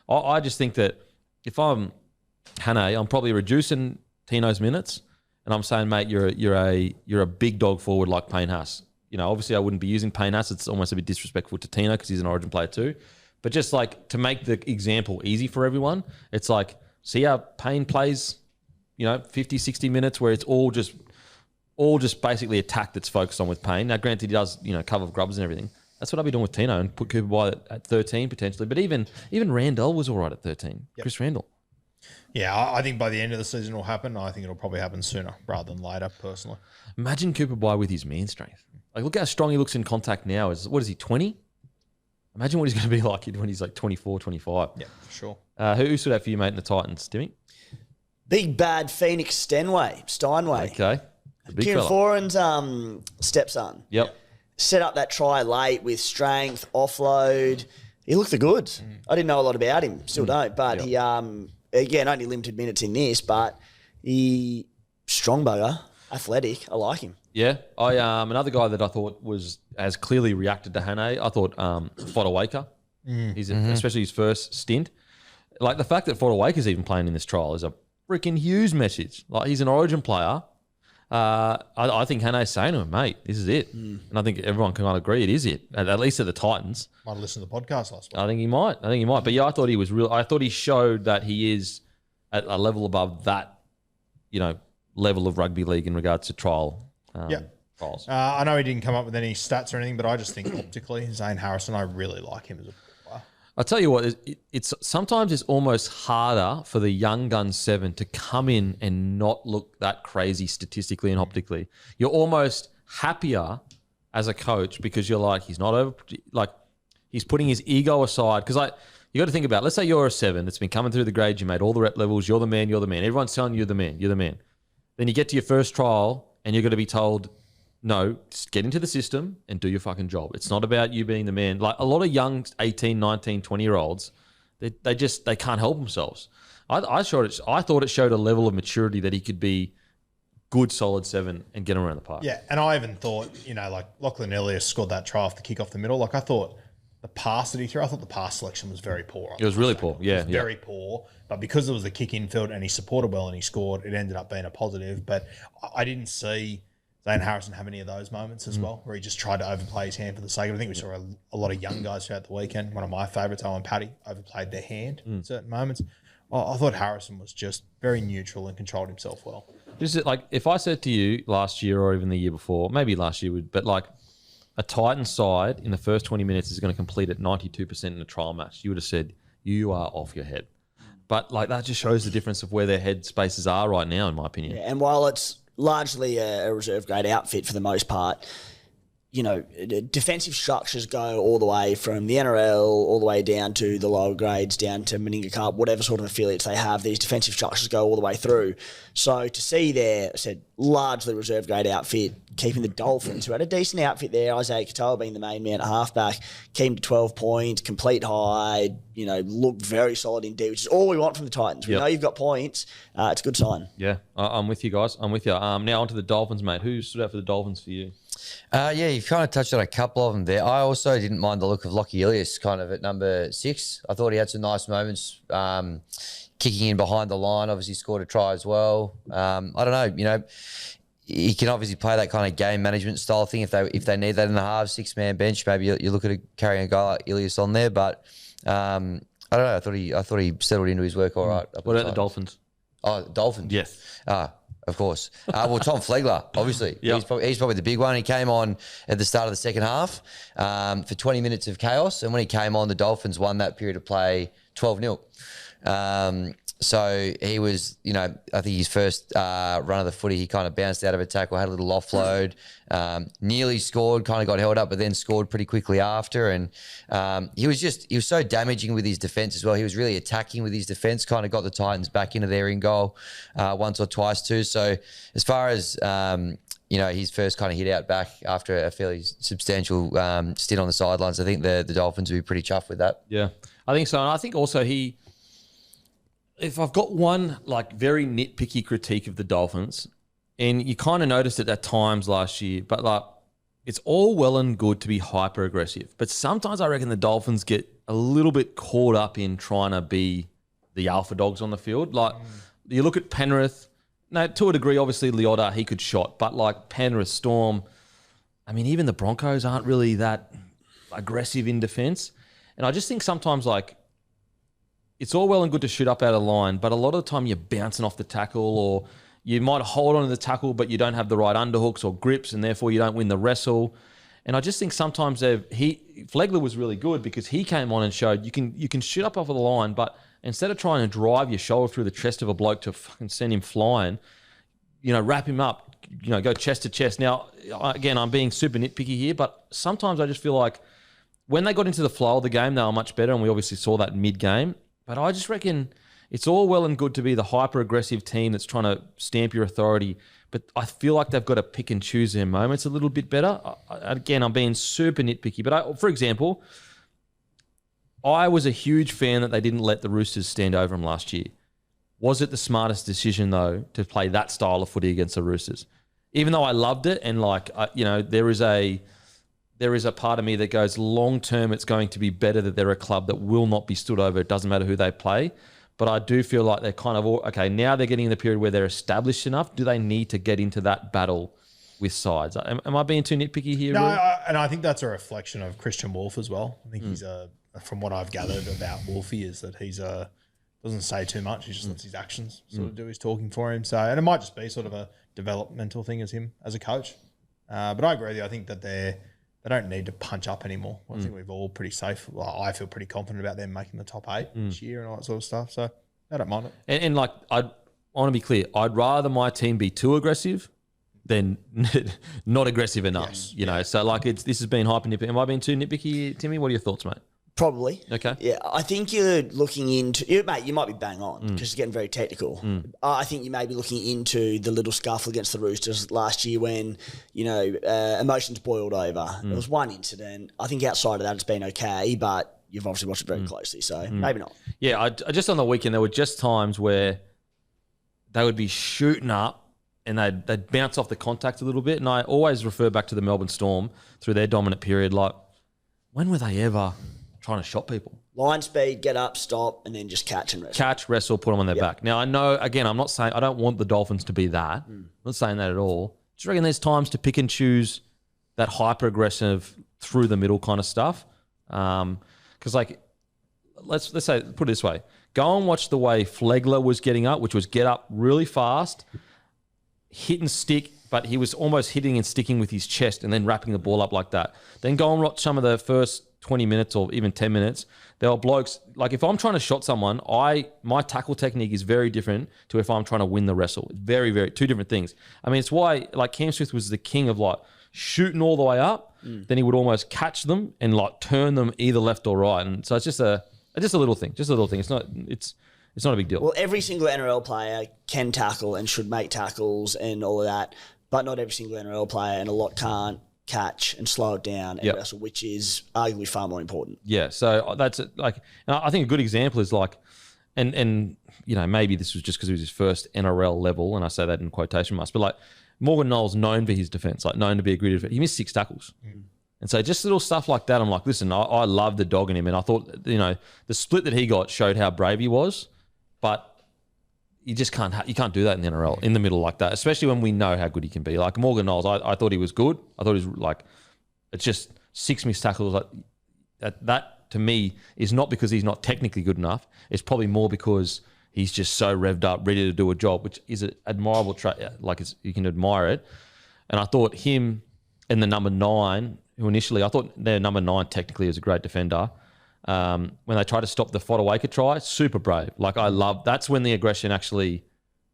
I just think that if I'm Hane, I'm probably reducing Tino's minutes, and I'm saying, mate, you're a big dog forward like Payne Haas. Obviously I wouldn't be using Payne Haas. It's almost a bit disrespectful to Tino because he's an Origin player too. But just like to make the example easy for everyone, it's like, see how Payne plays, 50, 60 minutes where it's all just basically attack that's focused on with Payne. Now, granted, he does, cover grubbers and everything. That's what I'll be doing with Tino and put Cooper Bye at 13 potentially. But even Randall was all right at 13. Yep. Chris Randall. Yeah, I think by the end of the season it'll happen. I think it'll probably happen sooner rather than later, personally. Imagine Cooper Bye with his man strength. Like, look how strong he looks in contact now. What is he, 20? Imagine what he's going to be like when he's like 24, 25. Yeah, for sure. Who stood out for you, mate, in the Titans, Timmy? Big bad Phoenix Steinway. Okay. The big Kieran fella. Foran's stepson. Yep. Set up that try late with strength, offload. He looked the goods. I didn't know a lot about him. Still don't. But he, again, only limited minutes in this, but he strong bugger, athletic. I like him. Yeah. Another guy that I thought has clearly reacted to Hane, I thought Fodawaker. He's especially his first stint. Like, the fact that Fodawaker's even playing in this trial is a freaking huge message. Like, he's an Origin player. I think Hane's saying to him, mate, this is it. And I think everyone can kind of agree it is it, at least at the Titans. Might have listened to the podcast last week. I think he might. But yeah, I thought he was real. I thought he showed that he is at a level above that, level of rugby league in regards to trials. I know he didn't come up with any stats or anything, but I just think optically, Zane Harrison, I really like him as a player. I'll tell you what, it's sometimes it's almost harder for the young gun 7 to come in and not look that crazy statistically and optically. You're almost happier as a coach because you're like, he's not over, like, he's putting his ego aside. Because you got to think about, let's say you're a 7 that's been coming through the grades, you made all the rep levels, you're the man. Everyone's telling you you're the man. Then you get to your first trial and you're going to be told, no, just get into the system and do your fucking job. It's not about you being the man. Like, a lot of young 18, 19, 20-year-olds, They can't help themselves. I thought it showed a level of maturity that he could be good, solid 7 and get him around the park. Yeah, and I even thought, like Lachlan Elliott scored that try off the kick off the middle. Like I thought the pass that he threw, I thought the pass selection was very poor. It was really poor. Yeah, it was very poor. But because it was the kick infield and he supported well and he scored, it ended up being a positive. But I didn't see Zane Harrison have any of those moments as well, where he just tried to overplay his hand for the sake of it. I think we saw a lot of young guys throughout the weekend. One of my favourites, Owen Paddy, overplayed their hand in certain moments. I thought Harrison was just very neutral and controlled himself well. This is like if I said to you last year or even the year before, maybe last year, but like a Titans side in the first 20 minutes is going to complete at 92% in a trial match, you would have said, you are off your head. But like that just shows the difference of where their head spaces are right now, in my opinion. Yeah, and while it's largely a reserve grade outfit for the most part, defensive structures go all the way from the NRL all the way down to the lower grades, down to Meninga Cup, whatever sort of affiliates they have. These defensive structures go all the way through. So to see their, largely reserve grade outfit, keeping the Dolphins, who had a decent outfit there, Isaiah Katoa being the main man at halfback, came to 12 points, complete high, looked very solid indeed, which is all we want from the Titans. We know you've got points. It's a good sign. Yeah, I'm with you guys. I'm with you. Now on to the Dolphins, mate. Who stood out for the Dolphins for you? You've kind of touched on a couple of them there. I also didn't mind the look of Lockie Ilias kind of at number 6. I thought he had some nice moments kicking in behind the line. Obviously scored a try as well. I don't know, he can obviously play that kind of game management style thing if they need that in the halves, 6-man bench. Maybe you look at carrying a guy like Ilias on there, but I don't know. I thought he settled into his work all right. What about the Dolphins? Oh, Dolphins. Yes. Of course. Well, Tom Flegler, obviously. Yep. He's probably the big one. He came on at the start of the second half for 20 minutes of chaos. And when he came on, the Dolphins won that period of play 12-0. So he was, I think his first run of the footy, he kind of bounced out of a tackle, had a little offload, nearly scored, kind of got held up, but then scored pretty quickly after. And he was so damaging with his defence as well. He was really attacking with his defence, kind of got the Titans back into their in goal once or twice too. So as far as, his first kind of hit out back after a fairly substantial stint on the sidelines, I think the Dolphins will be pretty chuffed with that. Yeah, I think so. And I think also if I've got one very nitpicky critique of the Dolphins, and you kind of noticed it at times last year, but it's all well and good to be hyper aggressive, but sometimes I reckon the Dolphins get a little bit caught up in trying to be the alpha dogs on the field. You look at Penrith, to a degree, obviously Leota, he could shot, but Penrith, Storm, even the Broncos aren't really that aggressive in defence. And I just think sometimes it's all well and good to shoot up out of line, but a lot of the time you're bouncing off the tackle, or you might hold on to the tackle, but you don't have the right underhooks or grips, and therefore you don't win the wrestle. And I just think sometimes Flegler was really good because he came on and showed you can shoot up off of the line, but instead of trying to drive your shoulder through the chest of a bloke to fucking send him flying, wrap him up, go chest to chest. Now, again, I'm being super nitpicky here, but sometimes I just feel like when they got into the flow of the game, they were much better, and we obviously saw that mid-game. But I just reckon it's all well and good to be the hyper-aggressive team that's trying to stamp your authority, but I feel like they've got to pick and choose their moments a little bit better. Again, I'm being super nitpicky. But for example, I was a huge fan that they didn't let the Roosters stand over them last year. Was it the smartest decision, though, to play that style of footy against the Roosters? Even though I loved it, and there is a part of me that goes, long-term, it's going to be better that they're a club that will not be stood over. It doesn't matter who they play. But I do feel like they're kind of, okay, now they're getting in the period where they're established enough. Do they need to get into that battle with sides? Am I being too nitpicky here? No, and I think that's a reflection of Christian Wolf as well. I think he's from what I've gathered about Wolfie, is that he's doesn't say too much. He just lets his actions sort of do his talking for him. So, and it might just be sort of a developmental thing as him as a coach. But I agree with you. I think that they don't need to punch up anymore. I think we've all pretty safe. Well, I feel pretty confident about them making the top 8 this year and all that sort of stuff. So I don't mind it. And I want to be clear. I'd rather my team be too aggressive than not aggressive enough. Yes. So this has been hyper nitpicky. Am I being too nitpicky, Timmy? What are your thoughts, mate? Probably. Okay. Yeah, I think you're looking into... mate, you might be bang on because it's getting very technical. I think you may be looking into the little scuffle against the Roosters last year when, emotions boiled over. There was one incident. I think outside of that it's been okay, but you've obviously watched it very closely, so maybe not. Yeah, I just on the weekend, there were just times where they would be shooting up and they'd bounce off the contact a little bit. And I always refer back to the Melbourne Storm through their dominant period. Like, when were they ever trying to shot people? Line speed, get up, stop, and then just catch and wrestle. Catch, wrestle, put them on their back. Now, I know, again, I'm not saying, I don't want the Dolphins to be that. I'm not saying that at all. Just reckon there's times to pick and choose that hyper-aggressive through the middle kind of stuff. Because, like, let's say, put it this way. Go and watch the way Flegler was getting up, which was get up really fast, hit and stick, but he was almost hitting and sticking with his chest and then wrapping the ball up like that. Then go and watch some of the first 20 minutes or even 10 minutes. There are blokes, like if I'm trying to shot someone, my tackle technique is very different to if I'm trying to win the wrestle. It's very, very, two different things. I mean, it's why, like, Cam Smith was the king of, like, shooting all the way up, then he would almost catch them and, like, turn them either left or right. And so it's just a little thing. Just a little thing. It's not a big deal. Well, every single NRL player can tackle and should make tackles and all of that, but not every single NRL player, and a lot can't catch and slow it down and wrestle, which is arguably far more important. Yeah, so that's like, and I think a good example is like, and you know, maybe this was just because it was his first NRL level, and I say that in quotation marks, but like Morgan Knowles, known for his defense, like known to be a gritty defense. He missed 6 tackles. And so just little stuff like that, I'm like, listen, I love the dog in him, and I thought, you know, the split that he got showed how brave he was, but you just can't you can't do that in the NRL in the middle like that, especially when we know how good he can be. Like Morgan Knowles, I thought he was good. I thought he was like, it's just 6 missed tackles. Like that to me is not because he's not technically good enough. It's probably more because he's just so revved up, ready to do a job, which is an admirable trait. Like you can admire it. And I thought him and the number 9, who initially I thought their number 9 technically is a great defender. When they try to stop the Fodawaker try, super brave. Like that's when the aggression actually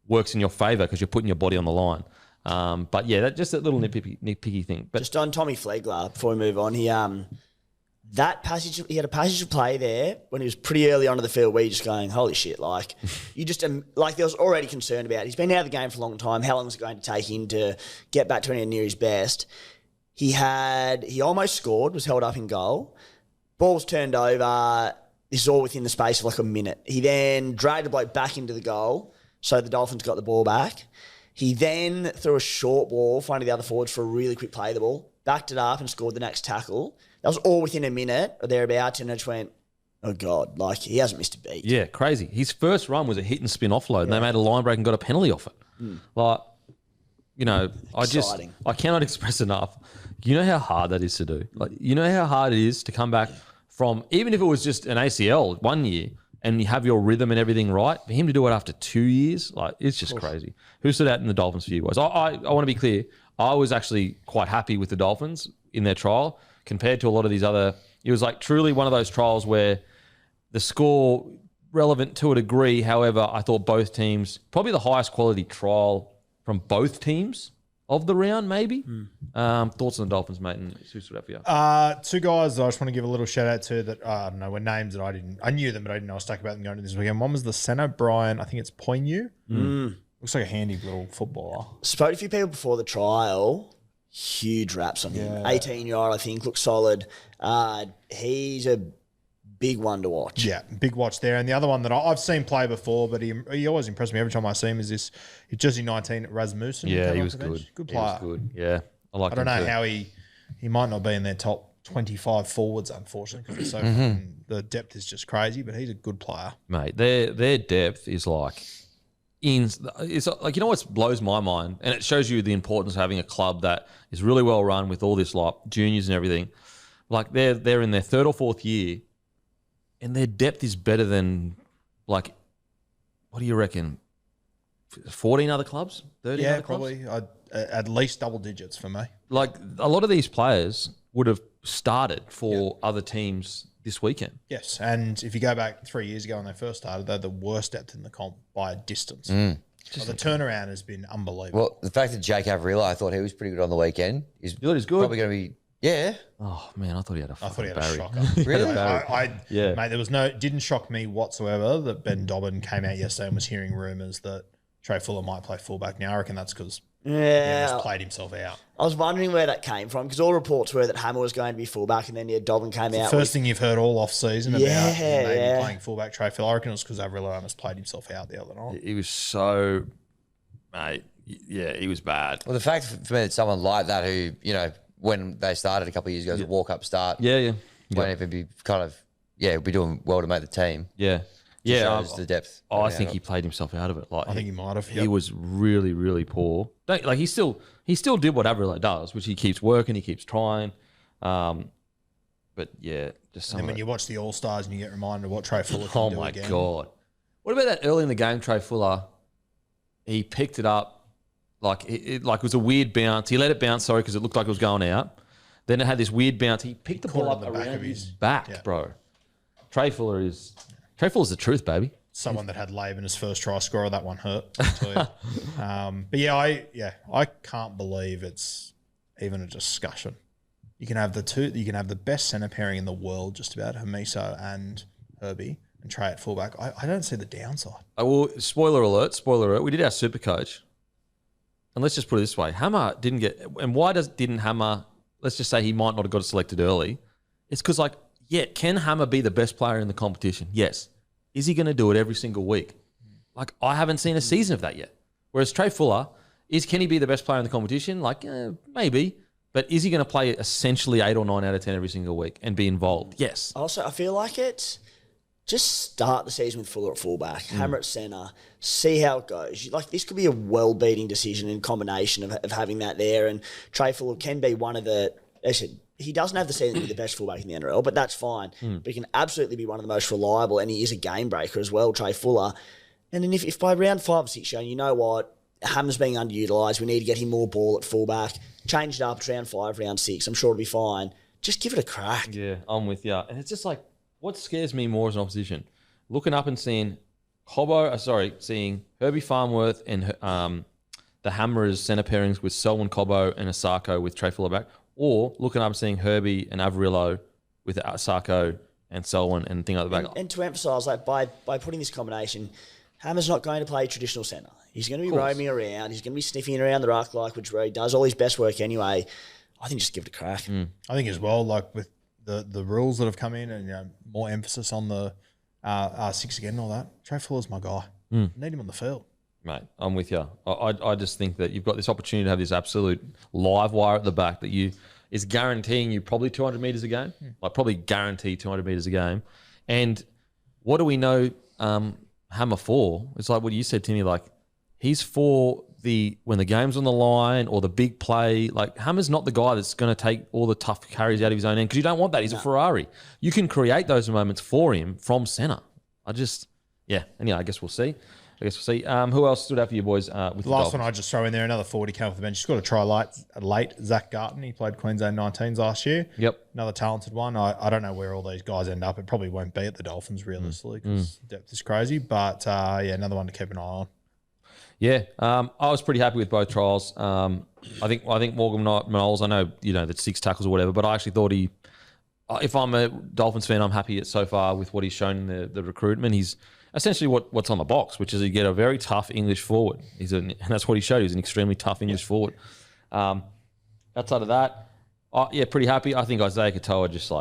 works in your favour because you're putting your body on the line. But yeah, just that little nitpicky thing. But just on Tommy Flegler, before we move on, he had a passage of play there when he was pretty early onto the field where you're just going, holy shit, like you just like there was already concern about it. He's been out of the game for a long time. How long is it going to take him to get back to anywhere near his best? He almost scored, was held up in goal. Ball's turned over. This is all within the space of like a minute. He then dragged the bloke back into the goal, so the Dolphins got the ball back. He then threw a short ball for one of the other forwards for a really quick play of the ball, backed it up and scored the next tackle. That was all within a minute or thereabouts, and I just went, oh God, like he hasn't missed a beat. Yeah, crazy. His first run was a hit and spin offload, and they made a line break and got a penalty off it. Like, you know, I cannot express enough. You know how hard that is to do. Like, you know how hard it is to come back from, even if it was just an ACL 1 year and you have your rhythm and everything right, for him to do it after 2 years, like it's just crazy. Who stood out in the Dolphins for you guys? I want to be clear. I was actually quite happy with the Dolphins in their trial compared to a lot of these other. It was like truly one of those trials where the score relevant to a degree. However, I thought both teams, probably the highest quality trial from both teams of the round, maybe. Thoughts on the Dolphins, mate, and who stood out for you? 2 guys that I just want to give a little shout out to that, I don't know, were names that I knew them, but I didn't know I was stuck about them going to this weekend. One was the centre, Brian, I think it's Poinu. Looks like a handy little footballer. Spoke to a few people before the trial. Huge raps on him. 18-year-old, I think, looks solid. He's a big one to watch. Yeah, big watch there. And the other one that I've seen play before, but he always impressed me every time I see him, is this Jersey 19 Rasmussen. Yeah, he was good. Good player. He was good. Yeah, I like. I don't know how he might not be in their top 25 forwards, unfortunately, because the depth is just crazy. But he's a good player, mate. Their depth is like it's like, you know what blows my mind, and it shows you the importance of having a club that is really well run with all this like juniors and everything. Like they're in their 3rd or 4th year. And their depth is better than, like, what do you reckon? 14 other clubs? 30 other clubs? Probably. At least double digits for me. Like, a lot of these players would have started for other teams this weekend. Yes, and if you go back 3 years ago when they first started, they're the worst depth in the comp by a distance. So the turnaround has been unbelievable. Well, the fact that Jake Avrila, I thought he was pretty good on the weekend, is good. Probably going to be. Yeah. Oh man, I thought he had a shocker. Really? Mate, didn't shock me whatsoever that Ben Dobbin came out yesterday and was hearing rumours that Trey Fuller might play fullback now. I reckon that's because he Yeah, just played himself out. I was wondering where that came from because all reports were that Hammer was going to be fullback, and then Dobbin came out. First thing you've heard all off season about him maybe yeah. playing fullback. Trey Fuller. I reckon it was because Avril almost played himself out the other night. He was so, mate. Yeah, he was bad. Well, the fact for me that someone like that who, when they started a couple of years ago, was a walk-up start. Yeah. Won't even be be doing well to make the team. Yeah. Yeah. Shows the depth. I think he played himself out of it. Like I think he might have. He was really, really poor. He still did what Avril does, which he keeps working, he keeps trying. But yeah, just some. And when you watch the All Stars and you get reminded of what Trey Fuller Oh can do my again. God! What about that early in the game, Trey Fuller? He picked it up it was a weird bounce. He let it bounce, because it looked like it was going out. Then it had this weird bounce. He picked the ball up around his back, bro. Trey Fuller's the truth, baby. Someone that had Laban as first try scorer, that one hurt. I'll tell you. But I can't believe it's even a discussion. You can have the best centre pairing in the world, just about, Hamiso and Herbie, and Trey at fullback. I don't see the downside. Well, spoiler alert. We did our super coach. And let's just put it this way. Hammer didn't get... And why didn't Hammer... Let's just say he might not have got selected early. It's because, can Hammer be the best player in the competition? Yes. Is he going to do it every single week? I haven't seen a season of that yet. Whereas Trey Fuller, can he be the best player in the competition? Maybe. But is he going to play essentially 8 or 9 out of 10 every single week and be involved? Yes. Also, I feel like it's just start the season with Fuller at fullback, Hammer at centre, see how it goes. This could be a well-beating decision in combination of having that there. And Trey Fuller can be one of the... He doesn't have the season to be the best fullback in the NRL, but that's fine. But he can absolutely be one of the most reliable, and he is a game breaker as well, Trey Fuller. And then if by round 5 or 6, you know what, Hammer's being underutilised, we need to get him more ball at fullback, change it up to round 5, round 6, I'm sure it'll be fine. Just give it a crack. Yeah, I'm with you. And it's just what scares me more as an opposition, looking up and seeing seeing Herbie Farnworth and the Hammerers centre pairings with Selwyn Cobbo and Asako with Trey Fuller back, or looking up and seeing Herbie and Averillo with Asako and Selwyn and thing like that. And to emphasise, by putting this combination, Hammer's not going to play traditional centre. He's going to be roaming around. He's going to be sniffing around the ruck which he does all his best work anyway. I think just give it a crack. I think as well, with the rules that have come in and more emphasis on the R6 again and all that, Trey Fuller's my guy. Need him on the field. Mate, I'm with you. I just think that you've got this opportunity to have this absolute live wire at the back that is guaranteeing you probably 200 metres a game, probably guaranteed 200 metres a game. And what do we know Hammer for? It's like what you said, Timmy, he's for when the game's on the line or the big play. Hammer's not the guy that's going to take all the tough carries out of his own end because you don't want that. He's a Ferrari. You can create those moments for him from centre. I guess we'll see. Who else stood out for you boys? With the Last one I just throw in there, another 40 came off the bench. He's got a try late. Zach Garton, he played Queensland 19s last year. Yep. Another talented one. I don't know where all these guys end up. It probably won't be at the Dolphins realistically because depth is crazy. But another one to keep an eye on. Yeah, I was pretty happy with both trials. I think Morgan Knowles, I know, the 6 tackles or whatever, but I actually thought if I'm a Dolphins fan, I'm happy so far with what he's shown in the recruitment. He's essentially what's on the box, which is you get a very tough English forward. And that's what he showed. He's an extremely tough English forward. Outside of that, pretty happy. I think Isaiah Katoa just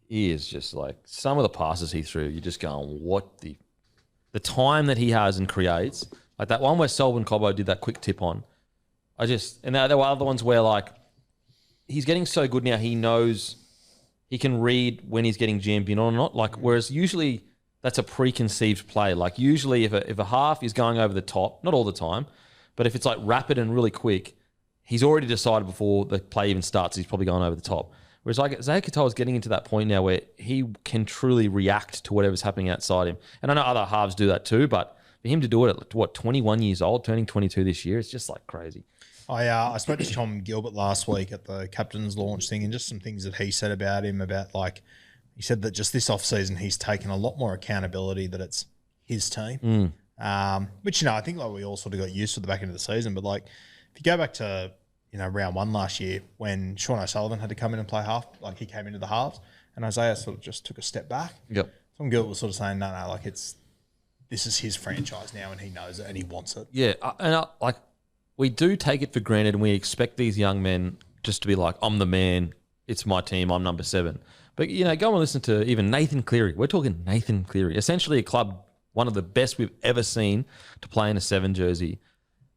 he is just some of the passes he threw, you're just going, what the time that he has and creates, that one where Selwyn Cobbo did that quick tip on. And there were other ones where he's getting so good now, he knows he can read when he's getting jammed in or not. Whereas usually that's a preconceived play. Usually if a half is going over the top, not all the time, but if it's rapid and really quick, he's already decided before the play even starts, he's probably going over the top. Whereas Isaiah Katoa is getting into that point now where he can truly react to whatever's happening outside him. And I know other halves do that too, but for him to do it at 21 years old, turning 22 this year, it's just crazy. I spoke to Tom Gilbert last week at the captain's launch thing, and just some things that he said about him he said that just this off-season he's taken a lot more accountability that it's his team. Which, I think we all sort of got used to at the back end of the season. But if you go back to round 1 last year when Sean O'Sullivan had to come in and play half, he came into the halves, and Isaiah sort of just took a step back. Yep. Tom Gilbert was sort of saying, no, this is his franchise now, and he knows it and he wants it. Yeah, like we do take it for granted, and we expect these young men just to be like, "I'm the man. It's my team. I'm number 7." But go and listen to even Nathan Cleary. We're talking Nathan Cleary, essentially a club, one of the best we've ever seen to play in a 7 jersey.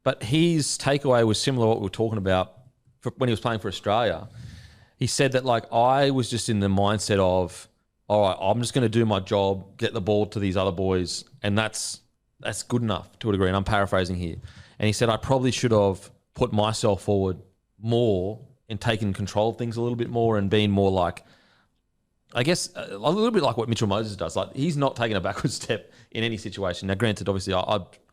But his takeaway was similar to what we were talking about when he was playing for Australia. He said that, like, I was just in the mindset of, all right, I'm just going to do my job, get the ball to these other boys, and that's good enough to a degree. And I'm paraphrasing here. And he said, I probably should have put myself forward more and taken control of things a little bit more and been more like, I guess, a little bit like what Mitchell Moses does. Like, he's not taking a backward step in any situation. Now, granted, obviously,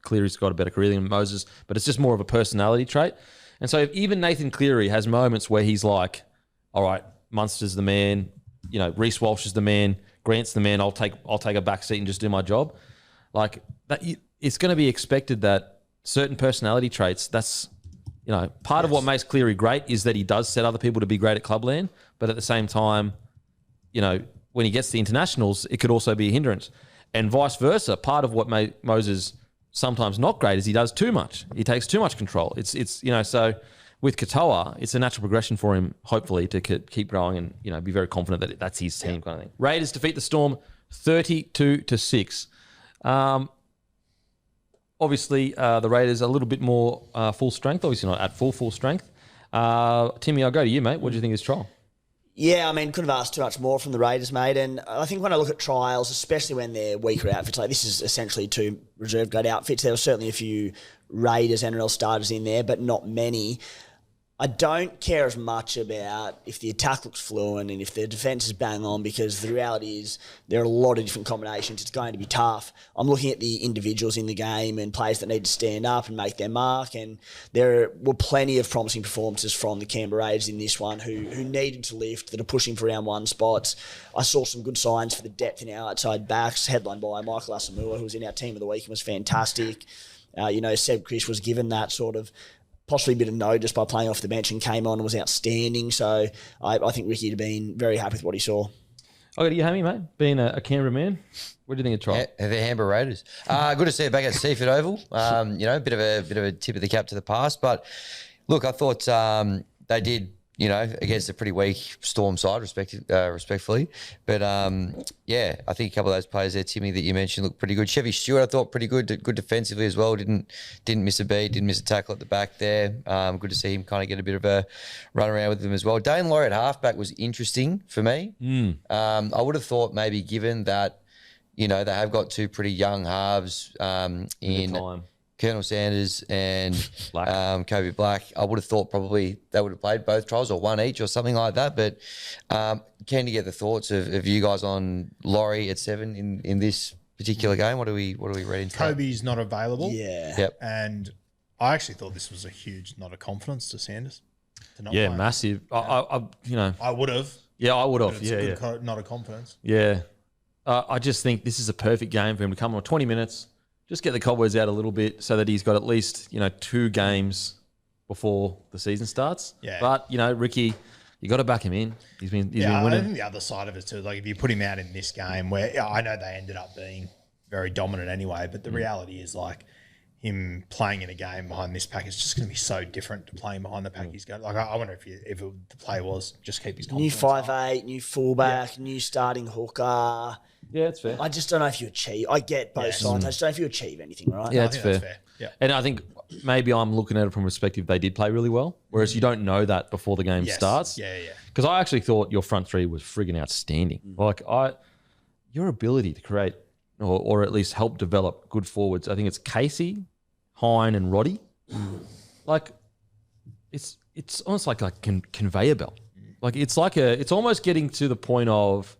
Cleary's got a better career than Moses, but it's just more of a personality trait. And so if even Nathan Cleary has moments where he's like, all right, Munster's the man, Reece Walsh is the man, Grant's the man, I'll take a back seat and just do my job. Like, that, it's going to be expected that certain personality traits, that's, part of what makes Cleary great is that he does set other people to be great at clubland, but at the same time, when he gets to the internationals, it could also be a hindrance. And vice versa, part of what made Moses sometimes not great is he does too much. He takes too much control. It's so with Katoa, it's a natural progression for him, hopefully, to keep growing and, be very confident that that's his team kind of thing. Raiders defeat the Storm 32-6. Obviously, the Raiders are a little bit more full strength. Obviously not at full strength. Timmy, I'll go to you, mate. What do you think of this trial? Yeah, I mean, couldn't have asked too much more from the Raiders, mate. And I think when I look at trials, especially when they're weaker outfits, like this is essentially 2 reserve grade outfits. There were certainly a few Raiders NRL starters in there, but not many. I don't care as much about if the attack looks fluent and if the defence is bang on, because the reality is there are a lot of different combinations. It's going to be tough. I'm looking at the individuals in the game and players that need to stand up and make their mark, and there were plenty of promising performances from the Canberra Raiders in this one who needed to lift, that are pushing for round 1 spots. I saw some good signs for the depth in our outside backs, headlined by Michael Asamoah, who was in our team of the week and was fantastic. Seb Chris was given that sort of possibly a bit of notice by playing off the bench and came on and was outstanding. So I think Ricky had been very happy with what he saw. I got to you, Hammy, mate. Being a Canberra man, what do you think of trial? The Canberra Raiders. Good to see it back at Seaford Oval. Bit of a tip of the cap to the past, but look, I thought they did. Against a pretty weak Storm side, respectfully. But, I think a couple of those players there, Timmy, that you mentioned, looked pretty good. Chevy Stewart, I thought, pretty good defensively as well. Didn't miss a beat, didn't miss a tackle at the back there. Good to see him kind of get a bit of a run around with them as well. Dane Laurie at halfback was interesting for me. I would have thought maybe given that, they have got 2 pretty young halves in Colonel Sanders and Kobe Black. I would have thought probably they would have played both trials or one each or something like that. But keen to get the thoughts of you guys on Laurie at 7 in this particular game. What do we read into Kobe's not available. Yeah. Yep. And I actually thought this was a huge nod of confidence to Sanders. To not Yeah, play. massive. I would have. Yeah, I would have. It's Yeah, a good nod of confidence. Yeah. I just think this is a perfect game for him to come on 20 minutes. Just get the cobwebs out a little bit so that he's got at least, 2 games before the season starts. Yeah. But, Ricky, you got to back him in. He's been I winning. think the other side of it too, like if you put him out in this game where I know they ended up being very dominant anyway, but the reality is like him playing in a game behind this pack is just going to be so different to playing behind the pack he's got. Like I wonder if the play was just keep his confidence New up. 5'8", new fullback, new starting hooker. Yeah, it's fair. I just don't know if you achieve. I get both sides. I just don't know if you achieve anything, right? Yeah, I it's think fair. that's fair. Yeah. And I think maybe I'm looking at it from a perspective they did play really well, whereas you don't know that before the game Yes. starts. Yeah. Because I actually thought your front 3 was friggin' outstanding. Your ability to create or at least help develop good forwards. I think it's Casey, Hine, and Roddy. Like it's almost like a conveyor belt. Like it's almost getting to the point of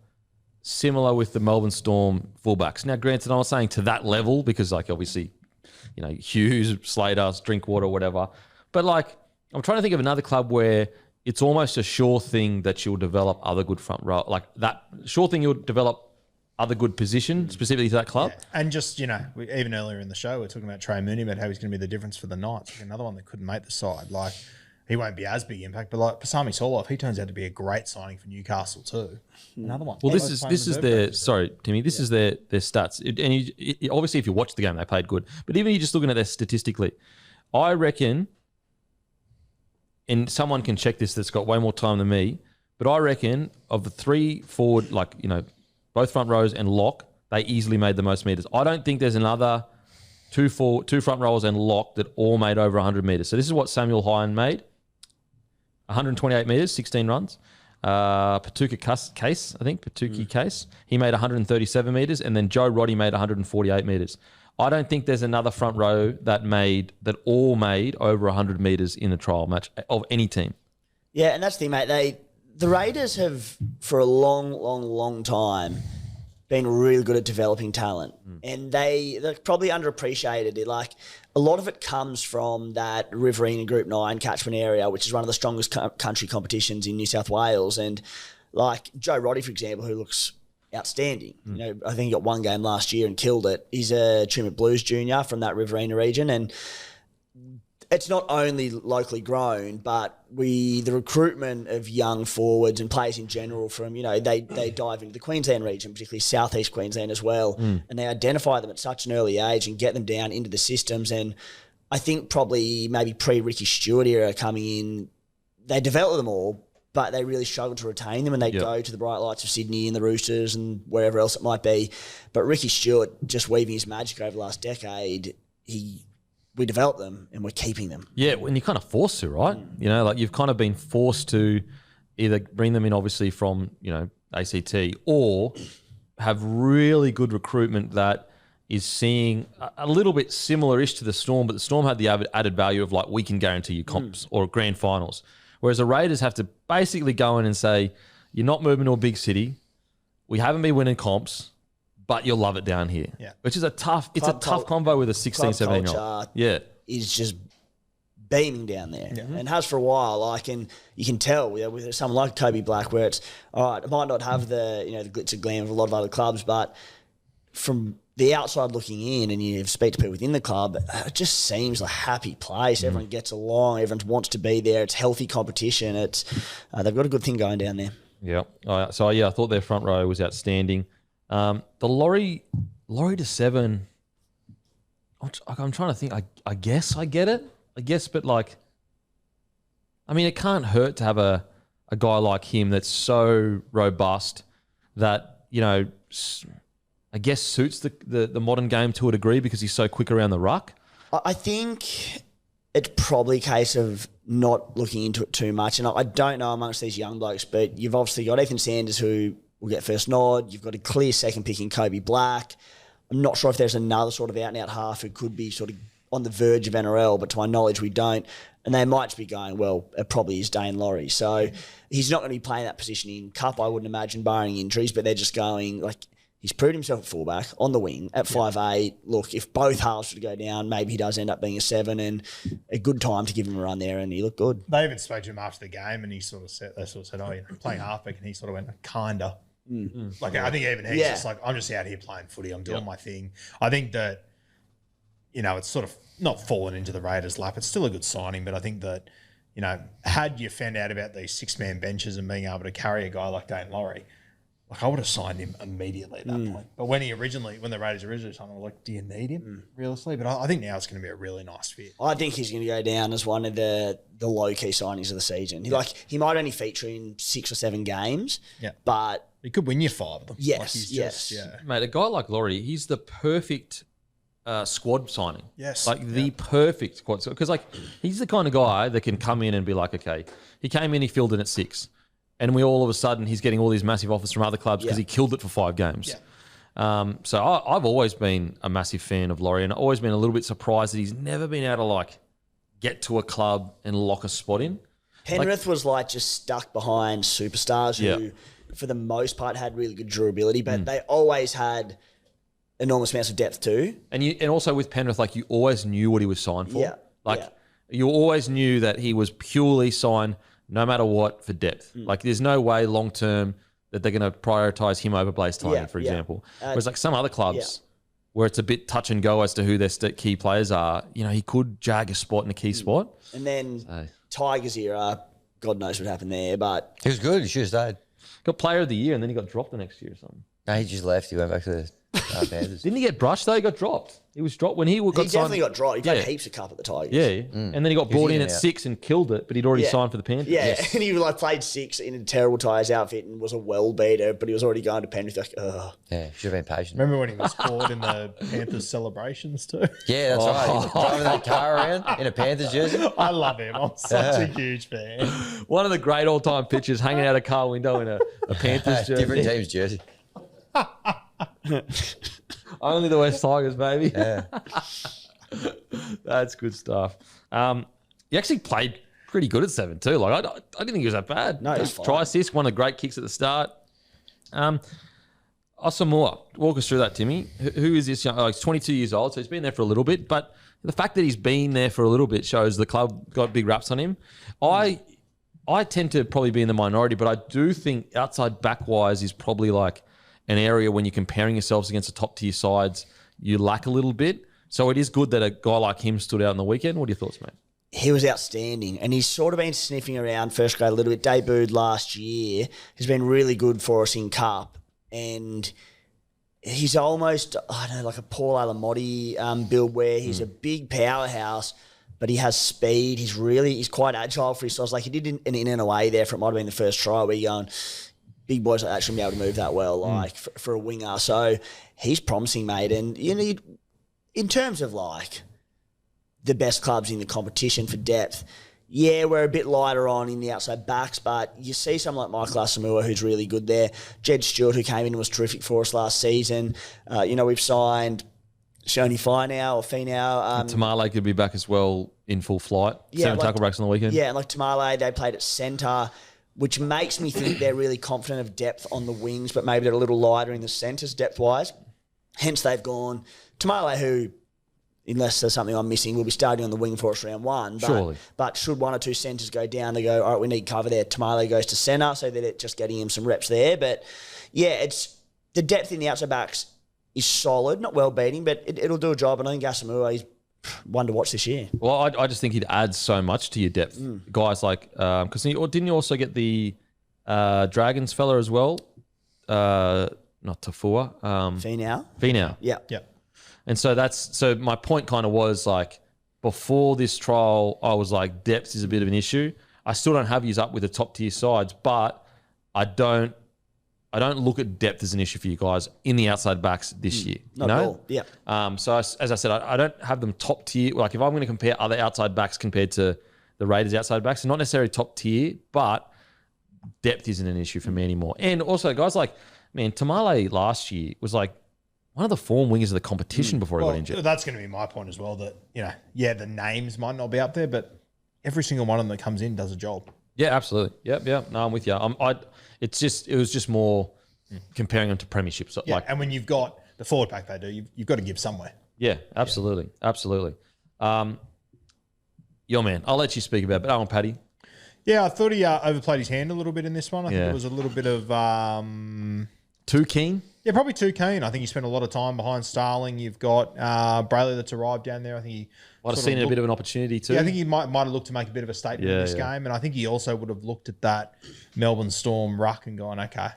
similar with the Melbourne Storm fullbacks. Now, granted, I'm not saying to that level because, like, obviously, Hughes, Slater, Drinkwater, whatever. But, like, I'm trying to think of another club where it's almost a sure thing that you'll develop other good front row. Like, that sure thing you'll develop other good position specifically to that club. Yeah. And just, even earlier in the show, we are talking about Trey Mooney, about how he's going to be the difference for the Knights. Like another one that couldn't make the side. Like, he won't be as big impact. But like Pasami Soloff, he turns out to be a great signing for Newcastle too. Another one. Well, this is their sorry, Timmy. This is their stats. Obviously, if you watch the game, they played good. But even you just looking at this statistically, I reckon, and someone can check this that's got way more time than me. But I reckon of the 3 forward, both front rows and lock, they easily made the most meters. I don't think there's another two front rows and lock that all made over 100 meters. So this is what Samuel Hine made: 128 meters, 16 runs. Patuka Case, I think, Case, he made 137 meters, and then Joe Roddy made 148 meters. I don't think there's another front row that all made over 100 meters in a trial match of any team. Yeah, and that's the thing, mate. The Raiders have, for a long time, been really good at developing talent. And they're probably underappreciated. Like, a lot of it comes from that Riverina Group 9 catchment area, which is one of the strongest country competitions in New South Wales. And like Joe Roddy, for example, who looks outstanding. I think he got one game last year and killed it. He's a Tumut Blues junior from that Riverina region. And it's not only locally grown, but the recruitment of young forwards and players in general from, they dive into the Queensland region, particularly southeast Queensland as well, and they identify them at such an early age and get them down into the systems. And I think probably maybe pre-Ricky Stewart era coming in, they develop them all, but they really struggle to retain them, and they go to the bright lights of Sydney and the Roosters and wherever else it might be. But Ricky Stewart, just weaving his magic over the last decade, we develop them and we're keeping them. Yeah, and you're kind of forced to, right? You've kind of been forced to either bring them in, obviously, from, ACT, or have really good recruitment that is seeing a little bit similar-ish to the Storm, but the Storm had the added value of, we can guarantee you comps or grand finals. Whereas the Raiders have to basically go in and say, you're not moving to a big city, we haven't been winning comps, but you'll love it down here. Yeah. Which is a tough combo with a 16, 17-year-old. Yeah. Is just beaming down there and has for a while. And you can tell with someone like Kobe Black, where it's, all right, it might not have the glitz and glam of a lot of other clubs, but from the outside looking in and you speak to people within the club, it just seems a happy place. Everyone gets along. Everyone wants to be there. It's healthy competition. It's they've got a good thing going down there. Yeah. I thought their front row was outstanding. The Laurie to 7, I'm trying to think. I guess I get it. But it can't hurt to have a guy like him that's so robust that, I guess suits the modern game to a degree because he's so quick around the ruck. I think it's probably a case of not looking into it too much. And I don't know amongst these young blokes, but you've obviously got Ethan Sanders who will get first nod. You've got a clear second pick in Kobe Black. I'm not sure if there's another sort of out-and-out half who could be sort of on the verge of NRL, but to my knowledge, we don't. And they might just be going, well, it probably is Dane Laurie. So he's not going to be playing that position in Cup, I wouldn't imagine, barring injuries, but they're just going, he's proved himself at fullback, on the wing, at 5'8". Look, if both halves were to go down, maybe he does end up being a 7, and a good time to give him a run there, and he looked good. They even spoke to him after the game, and they sort of said, oh, you're playing halfback, and he sort of went, kinda. I think even he's just I'm just out here playing footy. I'm doing my thing. I think that, it's sort of not fallen into the Raiders' lap. It's still a good signing, but I think that, had you found out about these 6-man benches and being able to carry a guy like Dane Laurie, I would have signed him immediately at that point. But when the Raiders originally signed him, I was like, do you need him realistically? But I think now it's going to be a really nice fit. I think he's going to go down as one of the low-key signings of the season. He might only feature in 6 or 7 games, but he could win you 5 of them. Yes, Mate, a guy like Laurie, he's the perfect squad signing. Yes. The perfect squad. Because, he's the kind of guy that can come in and be like, okay, he came in, he filled in at 6. And we all of a sudden, he's getting all these massive offers from other clubs because he killed it for 5 games. Yeah. So I've always been a massive fan of Laurie, and I've always been a little bit surprised that he's never been able to, get to a club and lock a spot in. Penrith was, just stuck behind superstars who, for the most part, had really good durability, but they always had enormous amounts of depth too. And also with Penrith, you always knew what he was signed for. You always knew that he was purely signed no matter what for depth. There's no way long term that they're going to prioritise him over Blaze Tynan, for example. Whereas some other clubs where it's a bit touch and go as to who their key players are, he could jag a spot in a key spot. And then Tigers era, God knows what happened there, but He was good. He should have stayed. Got player of the year, and then he got dropped the next year or something. No, he just left. He went back to the Panthers. Didn't he get brushed though? He got dropped. He was dropped when he got he definitely signed. got dropped. He played Yeah. heaps of cup at the Tigers. Yeah, and then he got brought in even at out. 6 and killed it, but he'd already signed for the Panthers. Yeah, and he like played 6 in a terrible Tigers outfit and was a well beater, but he was already going to Penrith. Like, ugh. Yeah, should have been patient. Remember when he was caught in the Panthers celebrations too? Yeah, that's right. He was driving that car around in a Panthers jersey. I love him. I'm such a huge fan. One of the great all-time pictures, hanging out a car window in a Panthers jersey. Different team's jersey. Only the West Tigers, baby. Yeah. That's good stuff. He actually played pretty good at 7 too. Like I didn't think he was that bad. No, he's fine. Try assist, one of the great kicks at the start. Asamoah, walk us through that, Timmy. Who is this young? Oh, he's 22 years old, so he's been there for a little bit. But the fact that he's been there for a little bit shows the club got big raps on him. I tend to probably be in the minority, but I do think outside back wise is probably like an area when you're comparing yourselves against the top tier sides, you lack a little bit. So it is good that a guy like him stood out on the weekend. What are your thoughts, mate? He was outstanding, and he's sort of been sniffing around first grade a little bit. Debuted last year. He's been really good for us in Cup, and he's almost, I don't know, like a Paul Alamotti build where he's a big powerhouse, but he has speed. He's quite agile for his size. Like he did an in and away there for it might have been the first try where you're going, big boys like that shouldn't be able to move that well, like for a winger. So he's promising, mate. And you know, in terms of like the best clubs in the competition for depth, yeah, we're a bit lighter on in the outside backs, but you see someone like Michael Asamoah who's really good there. Jed Stewart, who came in and was terrific for us last season. We've signed Shoni Finau. Tamale could be back as well in full flight. Yeah, 7 tackle breaks on the weekend. Yeah, and like Tamale, they played at centre, which makes me think they're really confident of depth on the wings, but maybe they're a little lighter in the centres depth-wise. Hence, they've gone Tamale, who, unless there's something I'm missing, will be starting on the wing for us round 1. But, Surely. But should 1 or 2 centres go down, they go, all right, we need cover there. Tamale goes to centre, so that it's just getting him some reps there. But, yeah, it's the depth in the outside backs is solid, not well beating, but it'll do a job. And I think Asamoah is one to watch this year. Well, I just think he'd add so much to your depth. Guys like, because didn't you also get the Dragons fella as well? Not Tafua. Finau. Yeah. And so my point kind of was like, before this trial, I was like, depth is a bit of an issue. I still don't have yous up with the top tier sides, but I don't look at depth as an issue for you guys in the outside backs this year. Not at all. Yeah. So as I said, I don't have them top tier. Like if I'm going to compare other outside backs compared to the Raiders outside backs, they're not necessarily top tier, but depth isn't an issue for me anymore. And also guys like, man, Tamale last year was like one of the form wingers of the competition before he got injured. That's going to be my point as well. That the names might not be up there, but every single one of them that comes in does a job. Yeah, absolutely. Yep. No, I'm with you. It was just more comparing them to premierships. Yeah, and when you've got the forward pack they do, you've got to give somewhere. Yeah, absolutely. Yo, man, I'll let you speak about it, but Owen Paddy. Yeah, I thought he overplayed his hand a little bit in this one. I think it was a little bit of... too keen? Yeah, probably too keen. I think he spent a lot of time behind Starling. You've got Brayley that's arrived down there. I think he might have seen a bit of an opportunity too. Yeah, I think he might have looked to make a bit of a statement in this game. And I think he also would have looked at that Melbourne Storm ruck and gone, okay,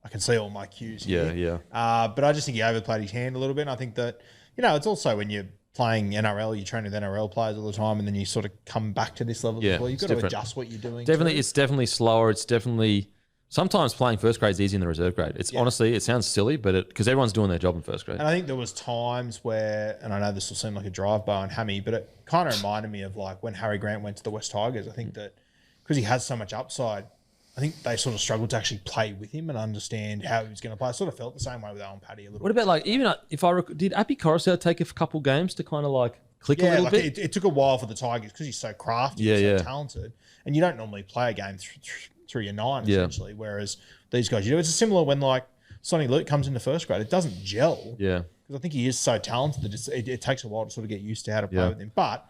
I can see all my cues here. Yeah. But I just think he overplayed his hand a little bit. And I think that, it's also when you're playing NRL, you train with NRL players all the time, and then you sort of come back to this level as well. You've got to adjust what you're doing. It's definitely slower. It's definitely... Sometimes playing first grade is easier than the reserve grade. Honestly, it sounds silly, but because everyone's doing their job in first grade. And I think there was times where, and I know this will seem like a drive-by on Hammy, but it kind of reminded me of like when Harry Grant went to the West Tigers. I think that because he has so much upside, I think they sort of struggled to actually play with him and understand how he was going to play. I sort of felt the same way with Owen Paddy a little bit. What about like, even if did Appy Coruscant take a couple games to kind of like click a little bit? It took a while for the Tigers because he's so crafty and so talented. And you don't normally play a game through your 9 essentially, whereas these guys, it's similar when like Sonny Luke comes into first grade, it doesn't gel. Yeah. Because I think he is so talented that it takes a while to sort of get used to how to play with him. But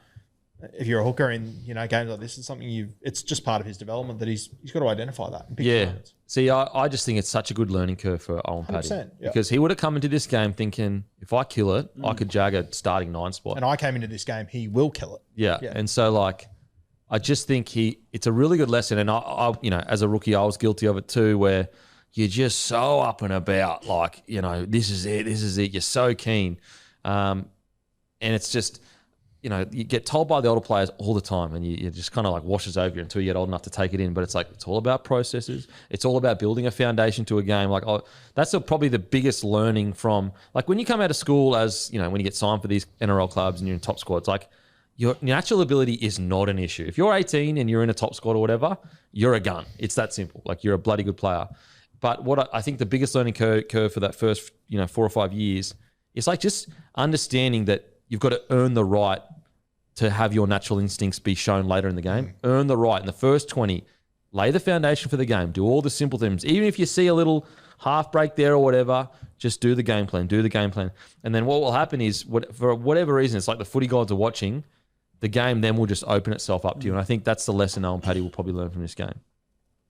if you're a hooker in games like this, it's something it's just part of his development that he's got to identify that. Moments. See, I just think it's such a good learning curve for Owen Paddy because he would have come into this game thinking, if I kill it, I could jag a starting 9 spot. And I came into this game, he will kill it. Yeah. And so like, I just think it's a really good lesson. And I, as a rookie, I was guilty of it too, where you're just so up and about, like, this is it. You're so keen. And it's just, you get told by the older players all the time, and you just kind of like washes over you until you get old enough to take it in. But it's like, it's all about processes. It's all about building a foundation to a game. Like, that's probably the biggest learning from, like, when you come out of school as, when you get signed for these NRL clubs and you're in top squads, like, your natural ability is not an issue. If you're 18 and you're in a top squad or whatever, you're a gun. It's that simple. Like, you're a bloody good player. But what I think the biggest learning curve for that first, 4 or 5 years is like just understanding that you've got to earn the right to have your natural instincts be shown later in the game. Earn the right in the first 20. Lay the foundation for the game. Do all the simple things. Even if you see a little half break there or whatever, just do the game plan. And then what will happen is, for whatever reason, it's like the footy gods are watching, the game then will just open itself up to you. And I think that's the lesson Owen Paddy will probably learn from this game.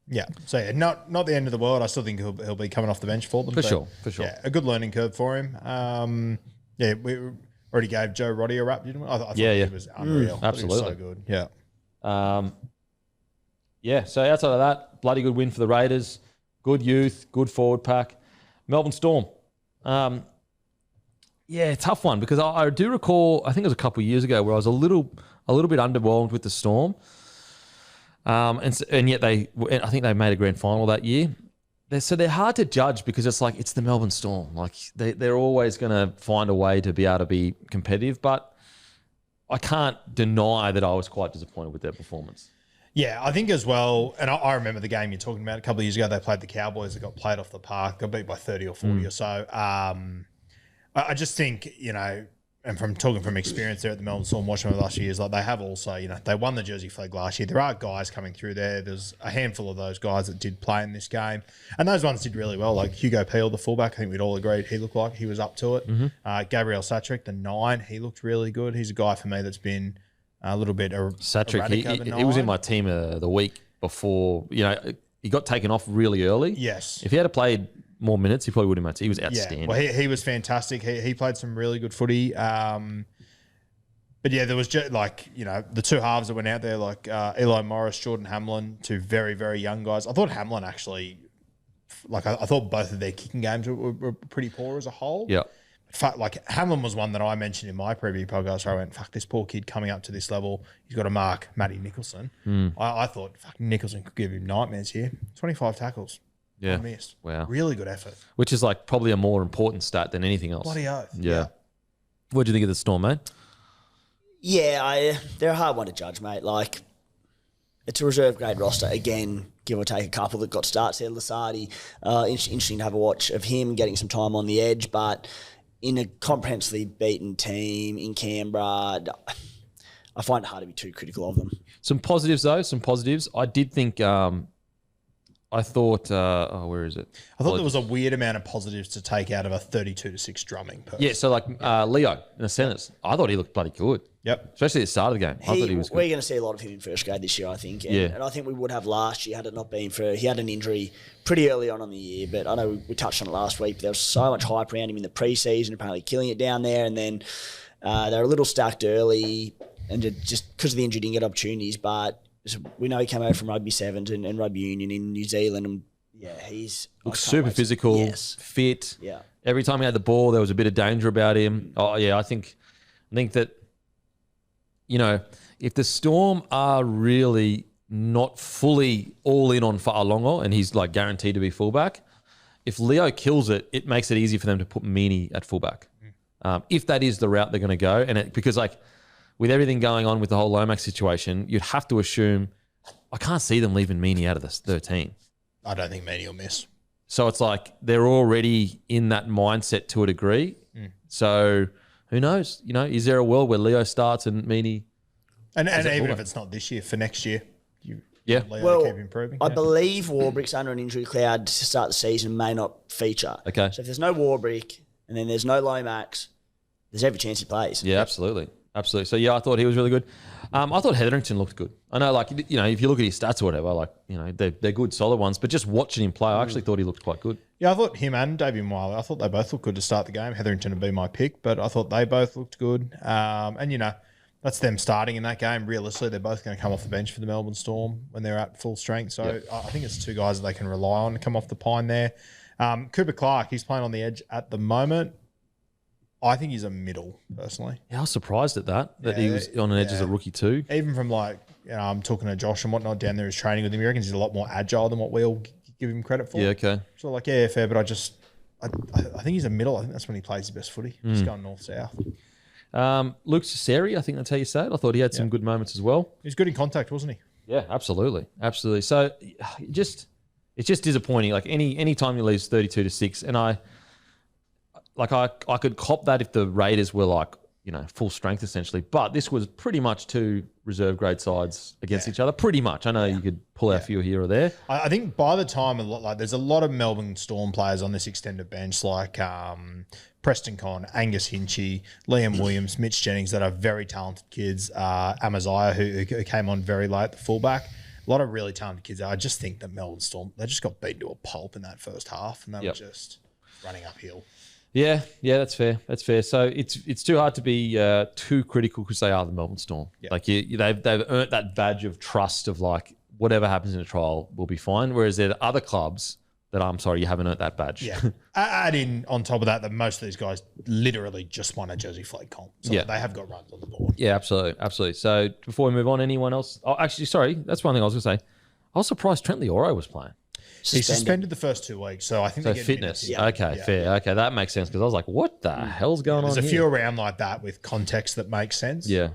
Yeah. So, not the end of the world. I still think he'll be coming off the bench for them. For sure. Yeah, a good learning curve for him. We already gave Joe Roddy a rap, didn't we? I thought he was unreal. Absolutely. He was so good. Yeah. So outside of that, bloody good win for the Raiders. Good youth, good forward pack. Melbourne Storm. Tough one, because I do recall, I think it was a couple of years ago, where I was a little bit underwhelmed with the Storm. And yet I think they made a grand final that year. They're hard to judge, because it's like, it's the Melbourne Storm. Like, they're always going to find a way to be able to be competitive, but I can't deny that I was quite disappointed with their performance. Yeah, I think as well, and I remember the game you're talking about a couple of years ago. They played the Cowboys. They got played off the park. Got beat by 30 or 40 or so. I just think, and from talking from experience there at the Melbourne Storm, watching them the last few years, like, they have also, they won the Jersey Flag last year. There are guys coming through there. There's a handful of those guys that did play in this game, and those ones did really well. Like Hugo Peel, the fullback, I think we'd all agreed he looked like he was up to it. Gabriel Satrick, the 9, he looked really good. He's a guy for me that's been a little bit Satrick, he was in my team the week before. He got taken off really early. Yes. If he had played more minutes, he probably would have made it. He was outstanding. Yeah, well, he was fantastic. He played some really good footy. But yeah, there was just the two halves that went out there, like Eli Morris, Jordan Hamlin, two very, very young guys. I thought Hamlin actually, I thought both of their kicking games were pretty poor as a whole. Yeah. Hamlin was one that I mentioned in my preview podcast where I went, fuck, this poor kid coming up to this level, he's got to mark Matty Nicholson. I thought, fuck, Nicholson could give him nightmares here. 25 tackles. Yeah. Missed. Wow. Really good effort. Which is probably a more important stat than anything else. Bloody oath. Yeah. What do you think of the Storm, mate? Yeah, they're a hard one to judge, mate. Like, it's a reserve grade roster. Again, give or take a couple that got starts there. Lasardi, interesting to have a watch of him getting some time on the edge, but in a comprehensively beaten team in Canberra, I find it hard to be too critical of them. Some positives, though. I did think... I thought, where is it? I thought there was a weird amount of positives to take out of a 32-6 drumming. Yeah, so Leo in the centres, I thought he looked bloody good. Yep. Especially at the start of the game. I thought he was good. We're going to see a lot of him in first grade this year, I think. And I think we would have last year had it not been for... He had an injury pretty early on in the year, but I know we touched on it last week, but there was so much hype around him in the pre-season, apparently killing it down there, and then they were a little stacked early, and just because of the injury didn't get opportunities, but... We know he came over from Rugby Sevens and Rugby Union in New Zealand, and he's looks super physical, fit. Yeah, every time he had the ball, there was a bit of danger about him. Oh yeah, I think that if the Storm are really not fully all in on Fa'alongo and he's guaranteed to be fullback, if Leo kills it, it makes it easy for them to put Meaney at fullback. If that is the route they're going to go, and because with everything going on with the whole Lomax situation, you'd have to assume, I can't see them leaving Meaney out of the 13. I don't think Meaney will miss. So it's they're already in that mindset to a degree. So who knows? Is there a world where Leo starts and Meaney... And even if it's not this year, for next year, Leo keep improving. I believe Warbrick's under an injury cloud to start the season, may not feature. Okay. So if there's no Warbrick and then there's no Lomax, there's every chance he plays. Yeah, absolutely. Absolutely. So, yeah, I thought he was really good. I thought Hetherington looked good. I know, if you look at his stats or whatever, they're good, solid ones. But just watching him play, I actually thought he looked quite good. Yeah, I thought him and Davey Miley, I thought they both looked good to start the game. Hetherington would be my pick, but I thought they both looked good. And, that's them starting in that game. Realistically, they're both going to come off the bench for the Melbourne Storm when they're at full strength. So I think it's two guys that they can rely on to come off the pine there. Cooper Clark, he's playing on the edge at the moment. I think he's a middle, personally. Yeah, I was surprised at that he was on an edge as a rookie too. Even from I'm talking to Josh and whatnot down there who's training with him. He reckons he's a lot more agile than what we all give him credit for. Yeah, okay. So fair, but I think he's a middle. I think that's when he plays his best footy. Just going north-south. Luke Cesari, I think that's how you say it. I thought he had some good moments as well. He was good in contact, wasn't he? Yeah, absolutely. So it's just disappointing. Like any time you lose 32-6, and I could cop that if the Raiders were full strength essentially, but this was pretty much two reserve grade sides against each other. Pretty much. I know you could pull out a few here or there. I think by the time there's a lot of Melbourne Storm players on this extended bench, like Preston Conn, Angus Hinchy, Liam Williams, Mitch Jennings, that are very talented kids. Amaziah, who came on very late, the fullback. A lot of really talented kids. I just think that Melbourne Storm, they just got beaten to a pulp in that first half, and they were just running uphill. Yeah, that's fair. So it's too hard to be too critical because they are the Melbourne Storm. Yep. Like they've earned that badge of trust of whatever happens in a trial will be fine. Whereas there are other clubs that I'm sorry you haven't earned that badge. Yeah. Add in on top of that most of these guys literally just won a Jersey Flag comp. So they have got runs on the board. Yeah, absolutely. So before we move on, anyone else? Oh, actually, sorry, that's one thing I was going to say. I was surprised Trent Leoro was playing. He's suspended the first 2 weeks, so I think so. Fitness, okay, fair, okay, that makes sense because I was like, "What the hell's going on?" There's a few around like that with context that makes sense. Yeah.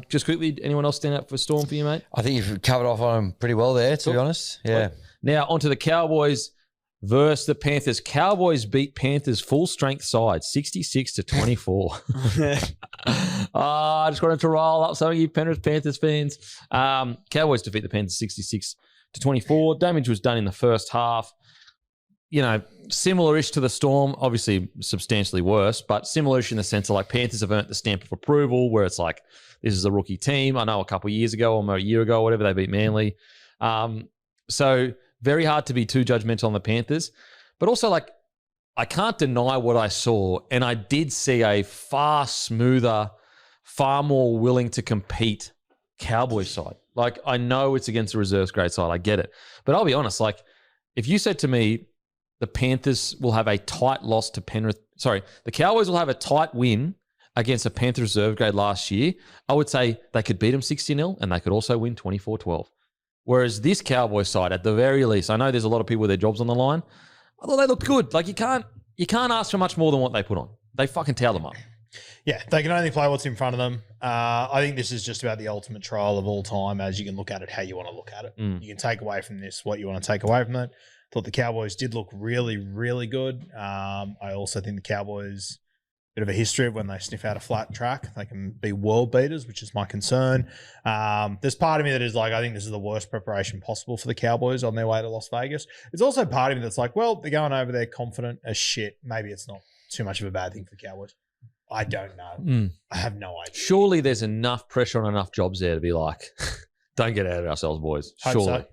Just quickly, anyone else stand up for Storm for you, mate? I think you've covered off on them pretty well there, to be honest. Yeah. Now onto the Cowboys versus the Panthers. Cowboys beat Panthers full strength side 66-24. I just wanted to roll up some of you Panthers fans. Cowboys defeat the Panthers 66-24. Damage was done in the first half. Similar-ish to the Storm, obviously substantially worse, but similar-ish in the sense of Panthers have earned the stamp of approval where it's this is a rookie team. I know a couple of years ago or a year ago or whatever, they beat Manly. So very hard to be too judgmental on the Panthers. But also I can't deny what I saw, and I did see a far smoother, far more willing to compete Cowboys side. I know it's against a reserves grade side. I get it. But I'll be honest, if you said to me the Panthers will have a tight loss to Penrith, the Cowboys will have a tight win against a Panthers reserve grade last year, I would say they could beat them 60-0 and they could also win 24-12. Whereas this Cowboys side, at the very least, I know there's a lot of people with their jobs on the line. I thought they looked good. You can't ask for much more than what they put on. They fucking towel them up. Yeah, they can only play what's in front of them. I think this is just about the ultimate trial of all time, as you can look at it how you want to look at it. You can take away from this what you want to take away from it. Thought the Cowboys did look really, really good. I also think the Cowboys, bit of a history of when they sniff out a flat track, they can be world beaters, which is my concern. There's part of me that is I think this is the worst preparation possible for the Cowboys on their way to Las Vegas. There's also part of me that's well, they're going over there confident as shit. Maybe it's not too much of a bad thing for the Cowboys. I don't know. I have no idea. Surely there's enough pressure on enough jobs there to be don't get ahead of ourselves, boys. Surely. So.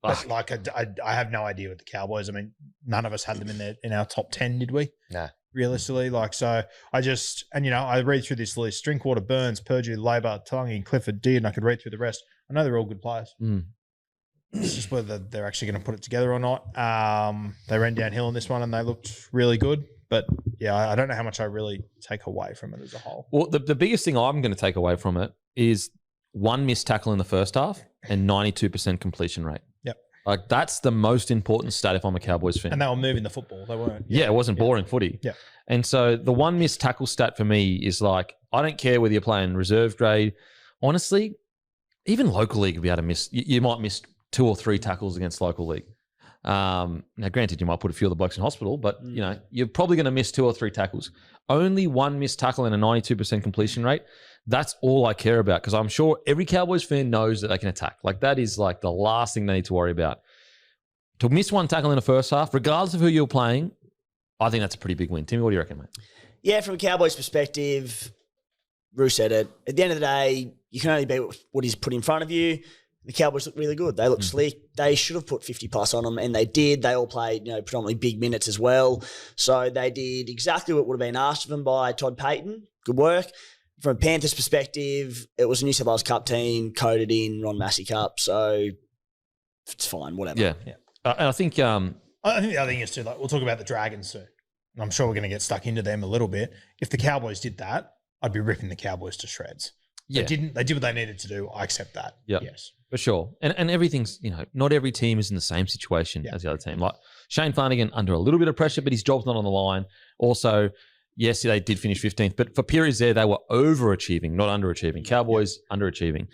But I have no idea with the Cowboys. I mean, none of us had them in our top 10, did we? Nah. Realistically, so I just, I read through this list: Drinkwater, Burns, Purdue, Labour, Tungy, Clifford, Deard, and I could read through the rest. I know they're all good players. It's just whether they're actually going to put it together or not. They ran downhill in this one and they looked really good. But yeah, I don't know how much I really take away from it as a whole. Well, the biggest thing I'm going to take away from it is one missed tackle in the first half and 92% completion rate. Yep. That's the most important stat if I'm a Cowboys fan. And they were moving the football. They weren't. Yeah, it wasn't boring footy. Yeah. And so the one missed tackle stat for me is I don't care whether you're playing reserve grade. Honestly, even local league would be able to miss. You might miss 2 or 3 tackles against local league. Now, granted, you might put a few of the blokes in hospital, but you're probably going to miss 2 or 3 tackles. Only one missed tackle and a 92% completion rate. That's all I care about because I'm sure every Cowboys fan knows that they can attack. That is the last thing they need to worry about. To miss one tackle in the first half, regardless of who you're playing, I think that's a pretty big win. Timmy, what do you reckon, mate? Yeah, from a Cowboys perspective, Roo said it. At the end of the day, you can only beat what is put in front of you. The Cowboys look really good. They look slick. They should have put 50 plus on them, and they did. They all played, predominantly big minutes as well. So they did exactly what would have been asked of them by Todd Payton. Good work. from a Panthers perspective, it was a New South Wales Cup team, coded in Ron Massey Cup, so it's fine, whatever. Yeah. And I think I think the other thing is too, like, we'll talk about the Dragons soon. And I'm sure we're going to get stuck into them a little bit. If the Cowboys did that, I'd be ripping the Cowboys to shreds. Yeah. They didn't. They did what they needed to do. I accept that. Yeah. Yes. for sure. And everything's, not every team is in the same situation as the other team. Like Shane Flanagan under a little bit of pressure, but his job's not on the line. Also, yes, they did finish 15th, but for periods there, they were overachieving, not underachieving. Cowboys underachieving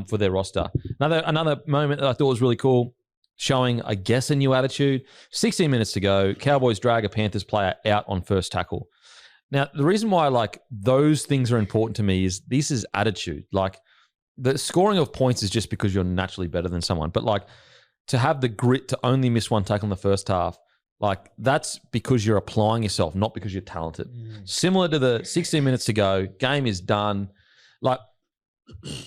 for their roster. Another moment that I thought was really cool, showing, I guess, a new attitude. 16 minutes to go. Cowboys drag a Panthers player out on first tackle. Now, the reason why those things are important to me is this is attitude. Like the scoring of points is just because you're naturally better than someone. But to have the grit to only miss one tackle in the first half, that's because you're applying yourself, not because you're talented. Similar to the 16 minutes to go, game is done.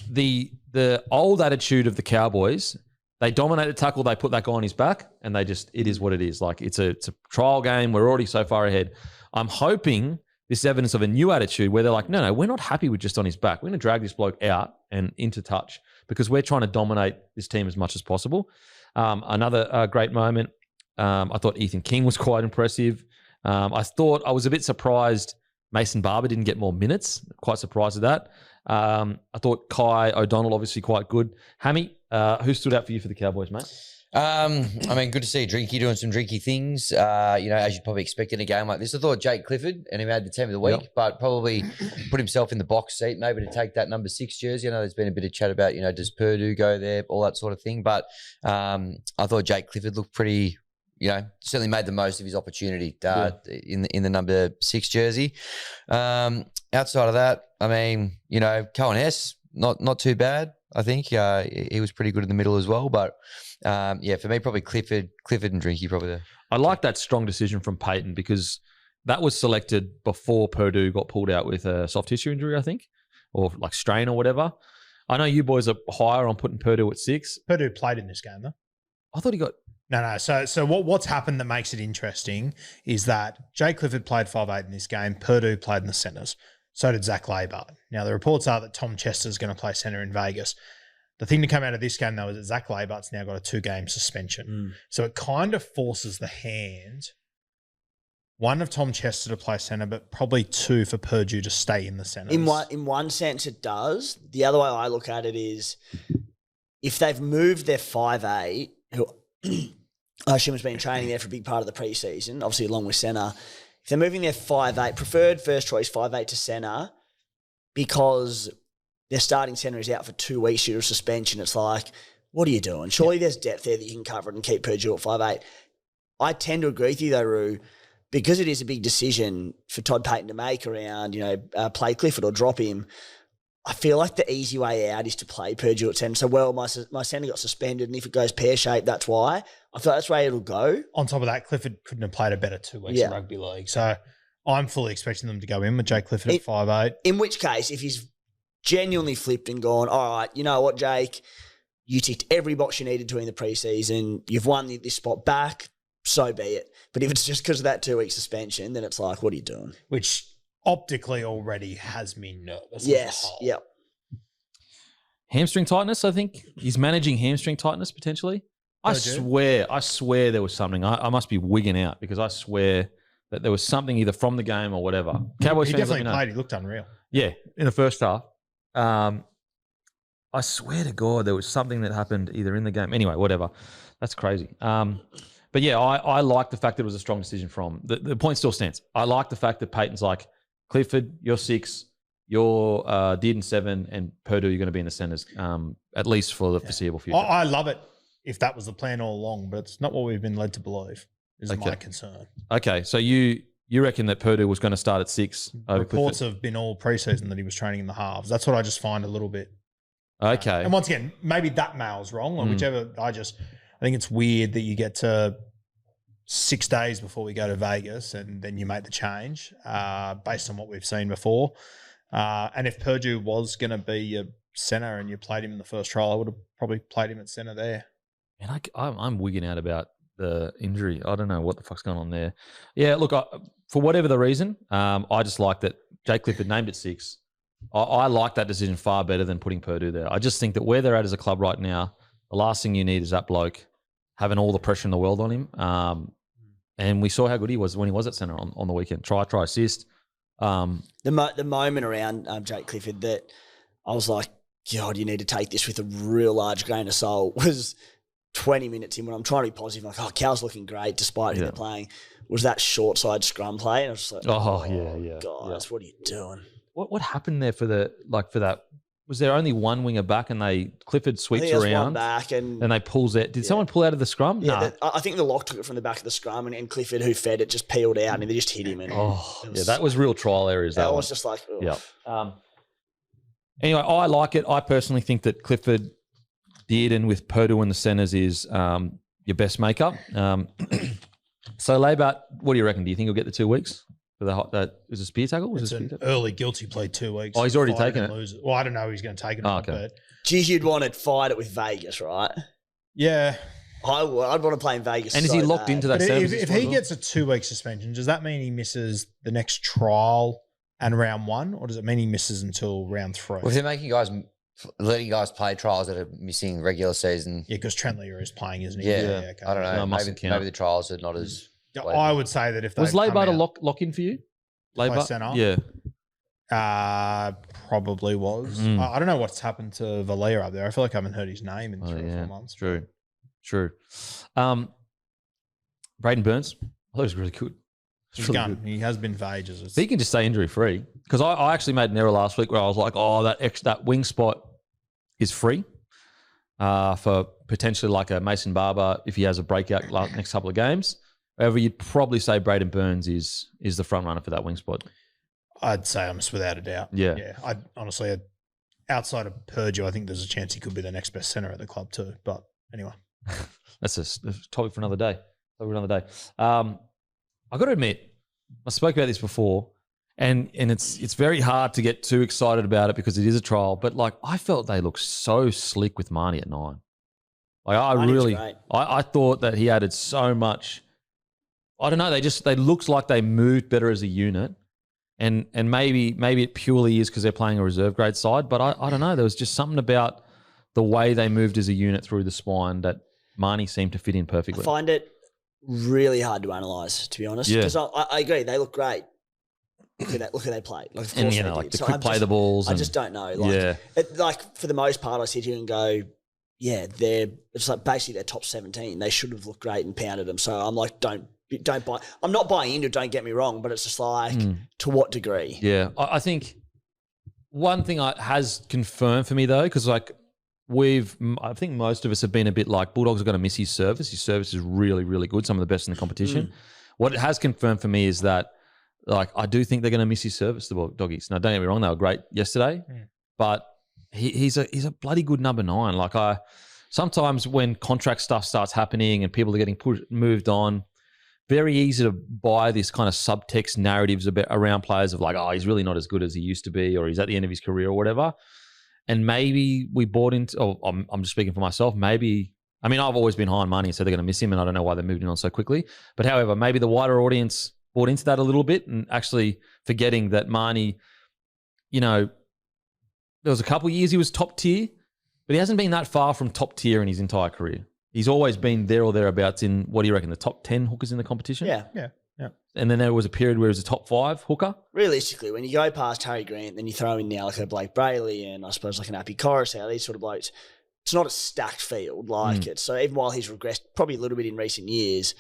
The old attitude of the Cowboys, they dominate the tackle, they put that guy on his back, and it is what it is. It's a trial game. We're already so far ahead. I'm hoping this is evidence of a new attitude where they're like, no, we're not happy with just on his back. We're going to drag this bloke out and into touch because we're trying to dominate this team as much as possible. Another great moment, I thought Ethan King was quite impressive. I was a bit surprised Mason Barber didn't get more minutes. Quite surprised at that. I thought Kai O'Donnell obviously quite good. Hammy, who stood out for you for the Cowboys, mate? Good to see Drinky doing some Drinky things. As you'd probably expect in a game like this. I thought Jake Clifford, and he made the team of the week, but probably put himself in the box seat, maybe to take that number 6 jersey. I know there's been a bit of chat about, does Purdue go there, all that sort of thing. But I thought Jake Clifford looked pretty, certainly made the most of his opportunity in the number 6 jersey. Outside of that, Cohen Hess, not too bad. I think he was pretty good in the middle as well. But for me, probably Clifford and Drinky probably there. I like that strong decision from Peyton because that was selected before Purdue got pulled out with a soft tissue injury, I think, or strain or whatever. I know you boys are higher on putting Purdue at 6. Purdue played in this game, though. I thought he got... No. So what's happened that makes it interesting is that Jay Clifford played 5'8" in this game. Purdue played in the centres. So did Zach Labart. Now, the reports are that Tom Chester's going to play centre in Vegas. The thing to come out of this game, though, is that Zach Labart's now got a 2-game suspension. So it kind of forces the hand, one of Tom Chester to play centre, but probably 2 for Purdue to stay in the centres. In one sense, it does. The other way I look at it is if they've moved their 5'8", who I assume has been training there for a big part of the preseason, obviously along with centre. If they're moving their 5'8", preferred first choice 5'8" to centre, because their starting centre is out for 2 weeks due to suspension, it's like, what are you doing? Surely there's depth there that you can cover it and keep Purdue at 5'8". I tend to agree with you though, Roo, because it is a big decision for Todd Payton to make around, play Clifford or drop him. I feel like the easy way out is to play Purdue at centre. So, my centre got suspended, and if it goes pear-shaped, that's why. I feel like that's where it'll go. On top of that, Clifford couldn't have played a better 2 weeks in rugby league. So, I'm fully expecting them to go in with Jake Clifford at 5'8". In which case, if he's genuinely flipped and gone, all right, you know what, Jake, you ticked every box you needed to in the preseason, you've won this spot back, so be it. But if it's just because of that 2-week suspension, then it's like, what are you doing? Which optically already has me nervous. Yes, yep. Hamstring tightness, I think. He's managing hamstring tightness potentially. I swear there was something. I must be wigging out because I swear that there was something either from the game or whatever. Cowboys he fans, definitely played. He looked unreal. Yeah, in the first half. I swear to God there was something that happened either in the game. Anyway, whatever. That's crazy. But yeah, I like the fact that it was a strong decision from... The point still stands. I like the fact that Peyton's like, Clifford, you're 6, you're Dearden 7, and Purdue, you're going to be in the centres, at least for the foreseeable future. I love it if that was the plan all along, but it's not what we've been led to believe, is my concern. Okay, so you reckon that Purdue was going to start at 6? Reports have been all preseason that he was training in the halves. That's what I just find a little bit... Okay. And once again, maybe that mail's wrong, or whichever. I think it's weird that you get to 6 days before we go to Vegas and then you make the change based on what we've seen before. And if Purdue was going to be a centre and you played him in the first trial, I would have probably played him at centre there. And I'm wigging out about the injury. I don't know what the fuck's going on there. Yeah, look, for whatever the reason, I just like that Jake Clifford named at 6. I like that decision far better than putting Purdue there. I just think that where they're at as a club right now, the last thing you need is that bloke having all the pressure in the world on him. And we saw how good he was when he was at centre on the weekend. Try, assist. The moment around Jake Clifford that I was like, God, you need to take this with a real large grain of salt was 20 minutes in when I'm trying to be positive. I'm like, oh, Cal's looking great despite who they're playing. Was that short side scrum play? And I was just like, guys, what are you doing? What happened there for that? Was there only one winger back and Clifford sweeps around one back and they pulls it? Did someone pull out of the scrum? Yeah, I think the lock took it from the back of the scrum and Clifford, who fed it, just peeled out and they just hit him. And that was real trial areas. That was just like, ugh. Yeah. Anyway, I like it. I personally think that Clifford did, and with Purdue in the centres is your best makeup. So, Labat, what do you reckon? Do you think he'll get the 2 weeks? For that was a spear tackle? It's an early guilty play 2 weeks. Oh, he's already taken it. Well, I don't know who's going to take it. Okay. But geez, you'd want to fight it with Vegas, right? Yeah. I'd want to play in Vegas. And is he locked into that service? If he gets a 2 week suspension, does that mean he misses the next trial and round 1, or does it mean he misses until round 3? Well, if they're letting you guys play trials that are missing regular season. Yeah, because Trent Lear is playing, isn't he? Yeah. Okay. I don't know. Maybe the trials are not as. I would say that if they was Labat a lock in for you? Labat center, yeah. Probably was. I don't know what's happened to Valia up there. I feel like I haven't heard his name in 3 or 4 months. True. Braden Burns, I thought he was really good. He has been for ages. If he can just stay injury free, because I actually made an error last week where I was like, that wing spot is free for potentially like a Mason Barber if he has a breakout next couple of games. However, you'd probably say Braden Burns is the front runner for that wing spot. I'd say almost without a doubt. Yeah. I honestly, outside of Purdue, I think there's a chance he could be the next best centre at the club too. But anyway, that's a topic for another day. I got to admit, I spoke about this before, and it's very hard to get too excited about it because it is a trial. But like, I felt they looked so slick with Marnie at 9. Like I thought that he added so much. I don't know. They looked like they moved better as a unit, and maybe it purely is because they're playing a reserve grade side. But I don't know. There was just something about the way they moved as a unit through the spine that Marnie seemed to fit in perfectly. I find it really hard to analyse, to be honest. Because I agree, they look great. Look who they play. Like, of course, like the quick play the balls. I just don't know. Like, for the most part, I sit here and go, yeah, it's like basically their top 17. They should have looked great and pounded them. So I'm like, don't buy. I'm not buying into it, don't get me wrong, but it's just like, to what degree? Yeah, I think one thing has confirmed for me though, because like I think most of us have been a bit like Bulldogs are going to miss his service. His service is really, really good, some of the best in the competition. What it has confirmed for me is that like I do think they're going to miss his service, the Doggies. Now, don't get me wrong, they were great yesterday, but he's a bloody good number 9. Like sometimes when contract stuff starts happening and people are getting moved on, very easy to buy this kind of subtext narratives around players of like, oh, he's really not as good as he used to be, or he's at the end of his career or whatever. And maybe we bought into, I'm just speaking for myself, maybe, I mean, I've always been high on money, so they're going to miss him, and I don't know why they moved him on so quickly. But however, maybe the wider audience bought into that a little bit and actually forgetting that Marnie, there was a couple of years he was top tier, but he hasn't been that far from top tier in his entire career. He's always been there or thereabouts in, what do you reckon, the top 10 hookers in the competition? Yeah. And then there was a period where he was a top 5 hooker. Realistically, when you go past Harry Grant, then you throw in now like a Blake Brayley and I suppose like an Appy Coruscant, these sort of blokes, it's not a stacked field like it. So even while he's regressed probably a little bit in recent years,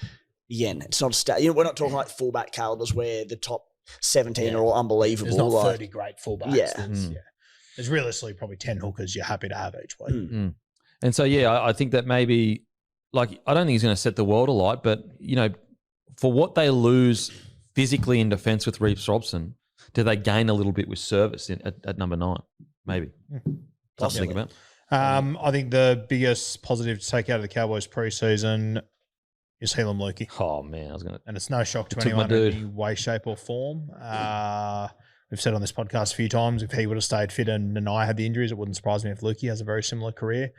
again, it's not a stacked. We're not talking like fullback calibers where the top 17 are all unbelievable. There's not 30 great fullbacks. Yeah. There's realistically probably 10 hookers you're happy to have each week. And so, I think that maybe, like, I don't think he's going to set the world alight, but, for what they lose physically in defence with Reeves Robson, do they gain a little bit with service at number 9? Maybe. Something to think about. I think the biggest positive to take out of the Cowboys preseason is Helam Lukey. Oh, man. And it's no shock to anyone in any way, shape or form. We've said on this podcast a few times, if he would have stayed fit and Nanai had the injuries, it wouldn't surprise me if Lukey has a very similar career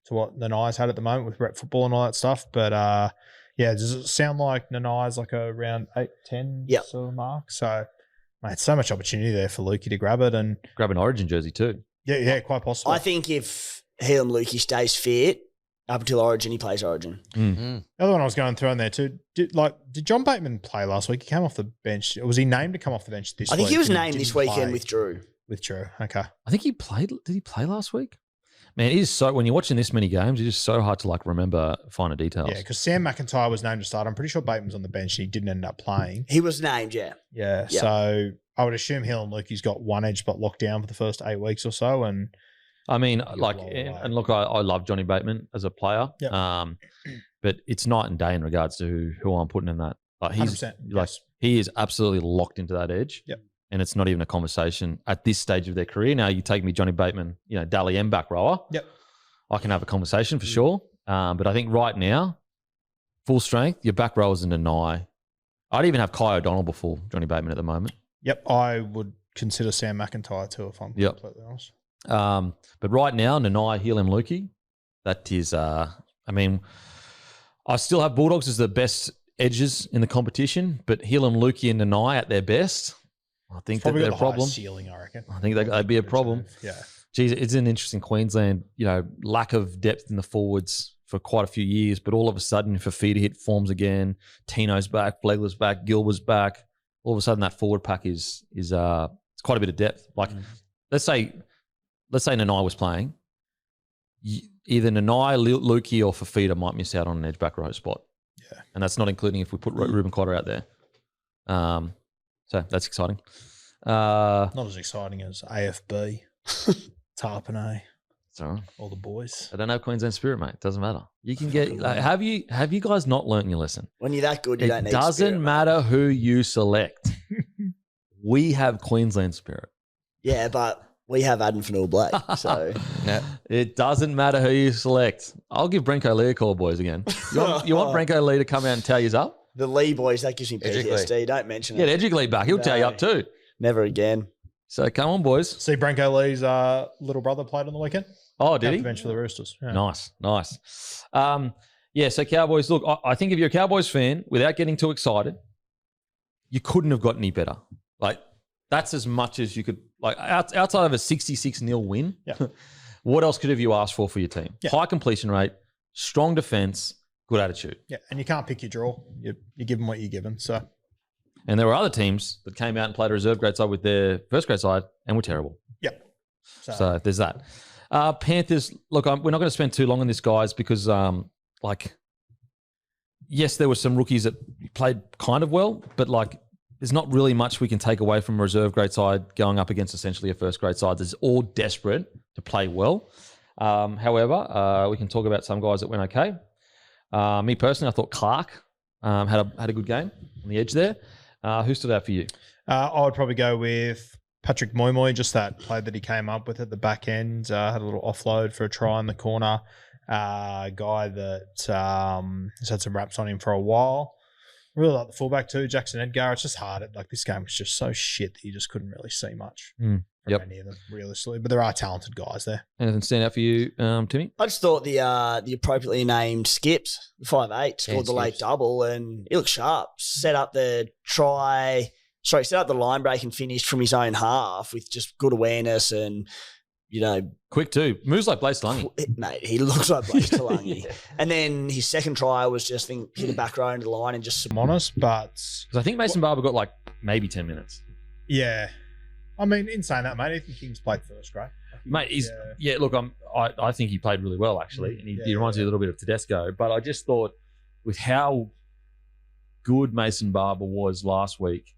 to what Nanai's had at the moment with rep football and all that stuff. But does it sound like Nanai's like a around 8-10 sort of mark? So Mate, so much opportunity there for Lukey to grab it and Grab an Origin jersey too. yeah, quite possible. I think if Helam Lukey stays fit up until Origin, he plays Origin. The other one I was going through on there too. Did John Bateman play last week? He came off the bench. Was he named to come off the bench this week? I think he was named didn't this weekend play with Drew. With Drew. Okay. I think he played. Did he play last week? Man, it is so. When you're watching this many games, it's just so hard to like remember finer details. Yeah, because Sam McIntyre was named to start. I'm pretty sure Bateman's on the bench and he didn't end up playing. He was named, yeah. Yeah, Yep. so I would assume Hill and Lukey's got one edge spot locked down for the first 8 weeks or so. And I mean, You'll like, blow away. and look, I love Johnny Bateman as a player. Yep. But it's night and day in regards to who I'm putting in that. Like, he's 100%, like yes. he is absolutely locked into that edge. Yep. And it's not even a conversation at this stage of their career. Now, you take me Johnny Bateman, Dally M back rower. Yep. I can have a conversation for sure. But I think right now, full strength, your back rowers in Nanai. I'd even have Kayo O'Donnell before Johnny Bateman at the moment. yep, I would consider Sam McIntyre too, if I'm Yep. completely honest. But right now, Nanai, Helam, Lukey, that is, I still have Bulldogs as the best edges in the competition, but Helam, Lukey, and Nanai at their best, I think that Probably they're got a the problem. highest ceiling, I reckon. I think that'd be a problem. Yeah. Geez, it's an interesting Queensland, lack of depth in the forwards for quite a few years, but all of a sudden, if Fafita hit forms again, Tino's back, Flegler's back, Gilbert's back, all of a sudden that forward pack is it's quite a bit of depth. Like, let's say Nanai was playing, either Nanai, Lukey, or Fafita might miss out on an edge back row spot. Yeah. And that's not including if we put Ruben Cotter out there. So that's exciting. Not as exciting as AFB, Tarpanay, So all the boys. I don't have Queensland spirit, mate. Doesn't matter. You can get. Have you guys not learnt your lesson? When you're that good, you don't It need doesn't spirit, mate. matter who you select. We have Queensland spirit. Yeah, but we have Adam Fanul Blake, so Yeah. It doesn't matter who you select. I'll give Brenko Lee a call, boys, again. You want Brenko Lee to come out and tell you up? the Lee boys, that gives me Edric PTSD. Don't mention Get it. Edric Lee back. He'll tell you No. up too. Never again. So come on, boys. See, Branko Lee's little brother played on the weekend. Oh, Off did the he? bench for the Roosters. Yeah. Nice. Yeah, so Cowboys, look, I think if you're a Cowboys fan, without getting too excited, you couldn't have got any better. Like, that's as much as you could, like, outside of a 66-0 win, Yeah. what else could have you asked for your team? Yeah. High completion rate, strong defense, good attitude. Yeah, and you can't pick your draw. You give them what you're given. So And there were other teams that came out and played a reserve grade side with their first grade side and were terrible. yeah. So there's that. Panthers, look, we're not going to spend too long on this, guys, because, yes, there were some rookies that played kind of well, but, like, there's not really much we can take away from a reserve grade side going up against essentially a first grade side. There's all desperate to play well. However, we can talk about some guys that went okay. Me personally, I thought Clark had a good game on the edge there. Who stood out for you? I would probably go with Patrick Moy, just that play that he came up with at the back end. Had a little offload for a try in the corner. Guy that has had some raps on him for a while. Really like the fullback too, Jackson Edgar. It's just hard. Like, this game was just so shit that you just couldn't really see much from any of them, realistically. But there are talented guys there. Anything stand out for you, Timmy? I just thought the appropriately named Skips, 5'8", scored the late Skips. double, and he looked sharp. Set up the line break and finished from his own half with just good awareness and, Quick too. Moves like Blaze Lungy. mate, he looks like Blaze Talangi. And then his second try was just hit a back row into the line and just I'm honest, but Because I think Mason Barber got like maybe 10 minutes. yeah. I mean, in saying that, mate, Ethan King's played first, right? Mate, look, I think he played really well, actually. And he reminds me a little bit of Tedesco. But I just thought with how good Mason Barber was last week,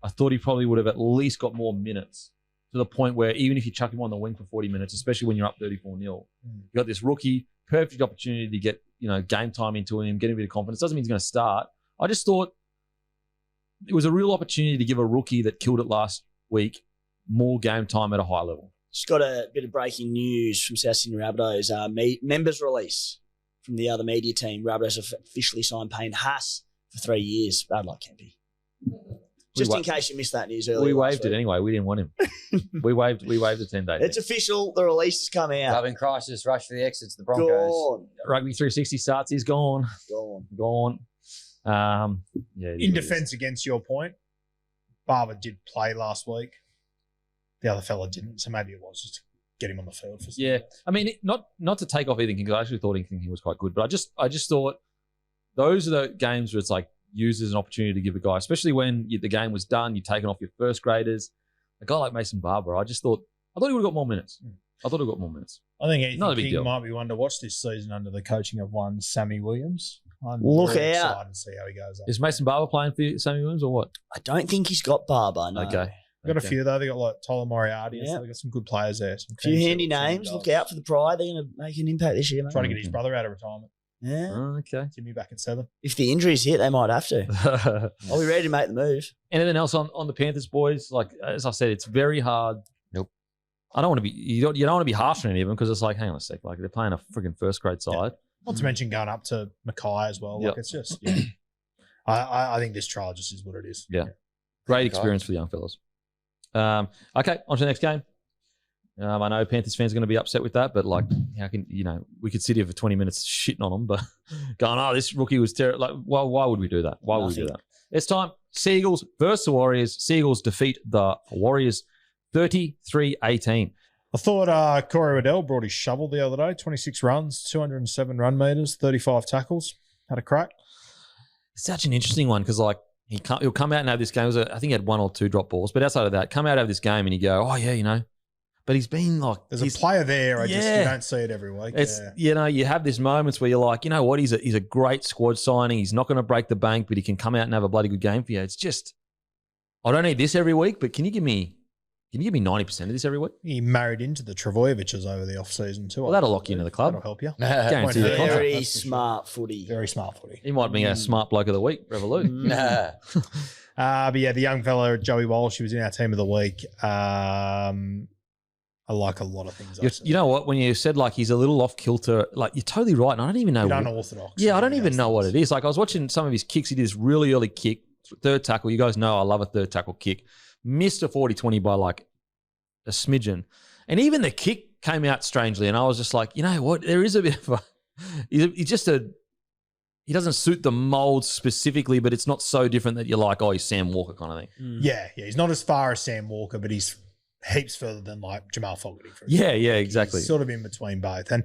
I thought he probably would have at least got more minutes to the point where even if you chuck him on the wing for 40 minutes, especially when you're up 34-0, you got this rookie, perfect opportunity to get, game time into him, get a bit of confidence. Doesn't mean he's going to start. I just thought it was a real opportunity to give a rookie that killed it last week more game time at a high level. Just got a bit of breaking news from South Sydney Rabbitohs. Members release from the other media team. Rabbitohs have officially signed Payne Haas for 3 years. Bad luck, Kempy. Just in case you missed that news earlier. We waived it anyway. We didn't want him. we waived the 10-day. It's official. The release has come out. Love in crisis, rush for the exits, the Broncos. Gone. Rugby 360 starts. He's gone. Gone. Gone. In defence against your point, Barber did play last week. The other fella didn't, so maybe it was just to get him on the field for some. Yeah, I mean, not to take off Ethan King, because I actually thought Ethan King was quite good, but I just thought those are the games where it's like used as an opportunity to give a guy, especially when the game was done, you've taken off your first graders. A guy like Mason Barber, I thought he would have got more minutes. I thought he got more minutes. I think Not a Ethan big King deal. might be one to watch this season under the coaching of one Sammy Williams. I'm Look very out. excited to see how he goes. Is Mason Barber playing for Sammy Williams or what? I don't think he's got Barber. No. Okay. They've got a few though. They got like Tyler Moriarty. Yeah. So they got some good players there. Some A few teams handy that will names. see Look goals. out for the Pride. They're going to make an impact this year, mate. Trying to get his brother out of retirement. Yeah. Oh, okay. Jimmy back at 7. If the injuries hit, they might have to. I'll be ready to make the move. Anything else on the Panthers, boys? Like, as I said, it's very hard. Nope. I don't want to be, you don't want to be harsh on any of them because it's like, hang on a sec, like they're playing a freaking first grade side. Not to mention going up to Mackay as well. Yep. Like it's just, yeah. I think this trial just is what it is. Yeah. Great experience for the young fellas. Okay, on to the next game. I know Panthers fans are going to be upset with that, but like, how can we could sit here for 20 minutes shitting on them, but going, oh, this rookie was terrible. Like, why would we do that? Why would we do that? It's time. Seagulls versus the Warriors. Seagulls defeat the Warriors 33-18. I thought Corey Waddell brought his shovel the other day. 26 runs, 207 run meters, 35 tackles. Had a crack. It's such an interesting one because like he'll come out and have this game. I think he had 1 or 2 drop balls, but outside of that, come out and have this game and you go, oh yeah, But he's been like There's a player there. You don't see it every week. It's you have these moments where you're like, you know what, he's a great squad signing. He's not going to break the bank, but he can come out and have a bloody good game for you. It's just, I don't need this every week, but can you give me 90% of this every week? He married into the Travojeviches over the off season too. Well, that'll lock you into the club. That'll help you. Guarantee the contract. Very smart footy. Very smart footy. He might be a smart bloke of the week, Revolut. But yeah, the young fella, Joey Walsh, he was in our team of the week. I like a lot of things. You know what? When you said like he's a little off kilter, like you're totally right. And I don't even know. Unorthodox. Yeah, I don't even know what it is. Like I was watching some of his kicks. He did this really early kick, third tackle. You guys know I love a third tackle kick. Missed a 40-20 by like a smidgen. And even the kick came out strangely. And I was just like, you know what? There is a bit of a, he doesn't suit the mold specifically, but it's not so different that you're like, oh, he's Sam Walker kind of thing. Yeah. He's not as far as Sam Walker, but he's heaps further than like Jamal Fogarty. For yeah, exactly. He's sort of in between both. And,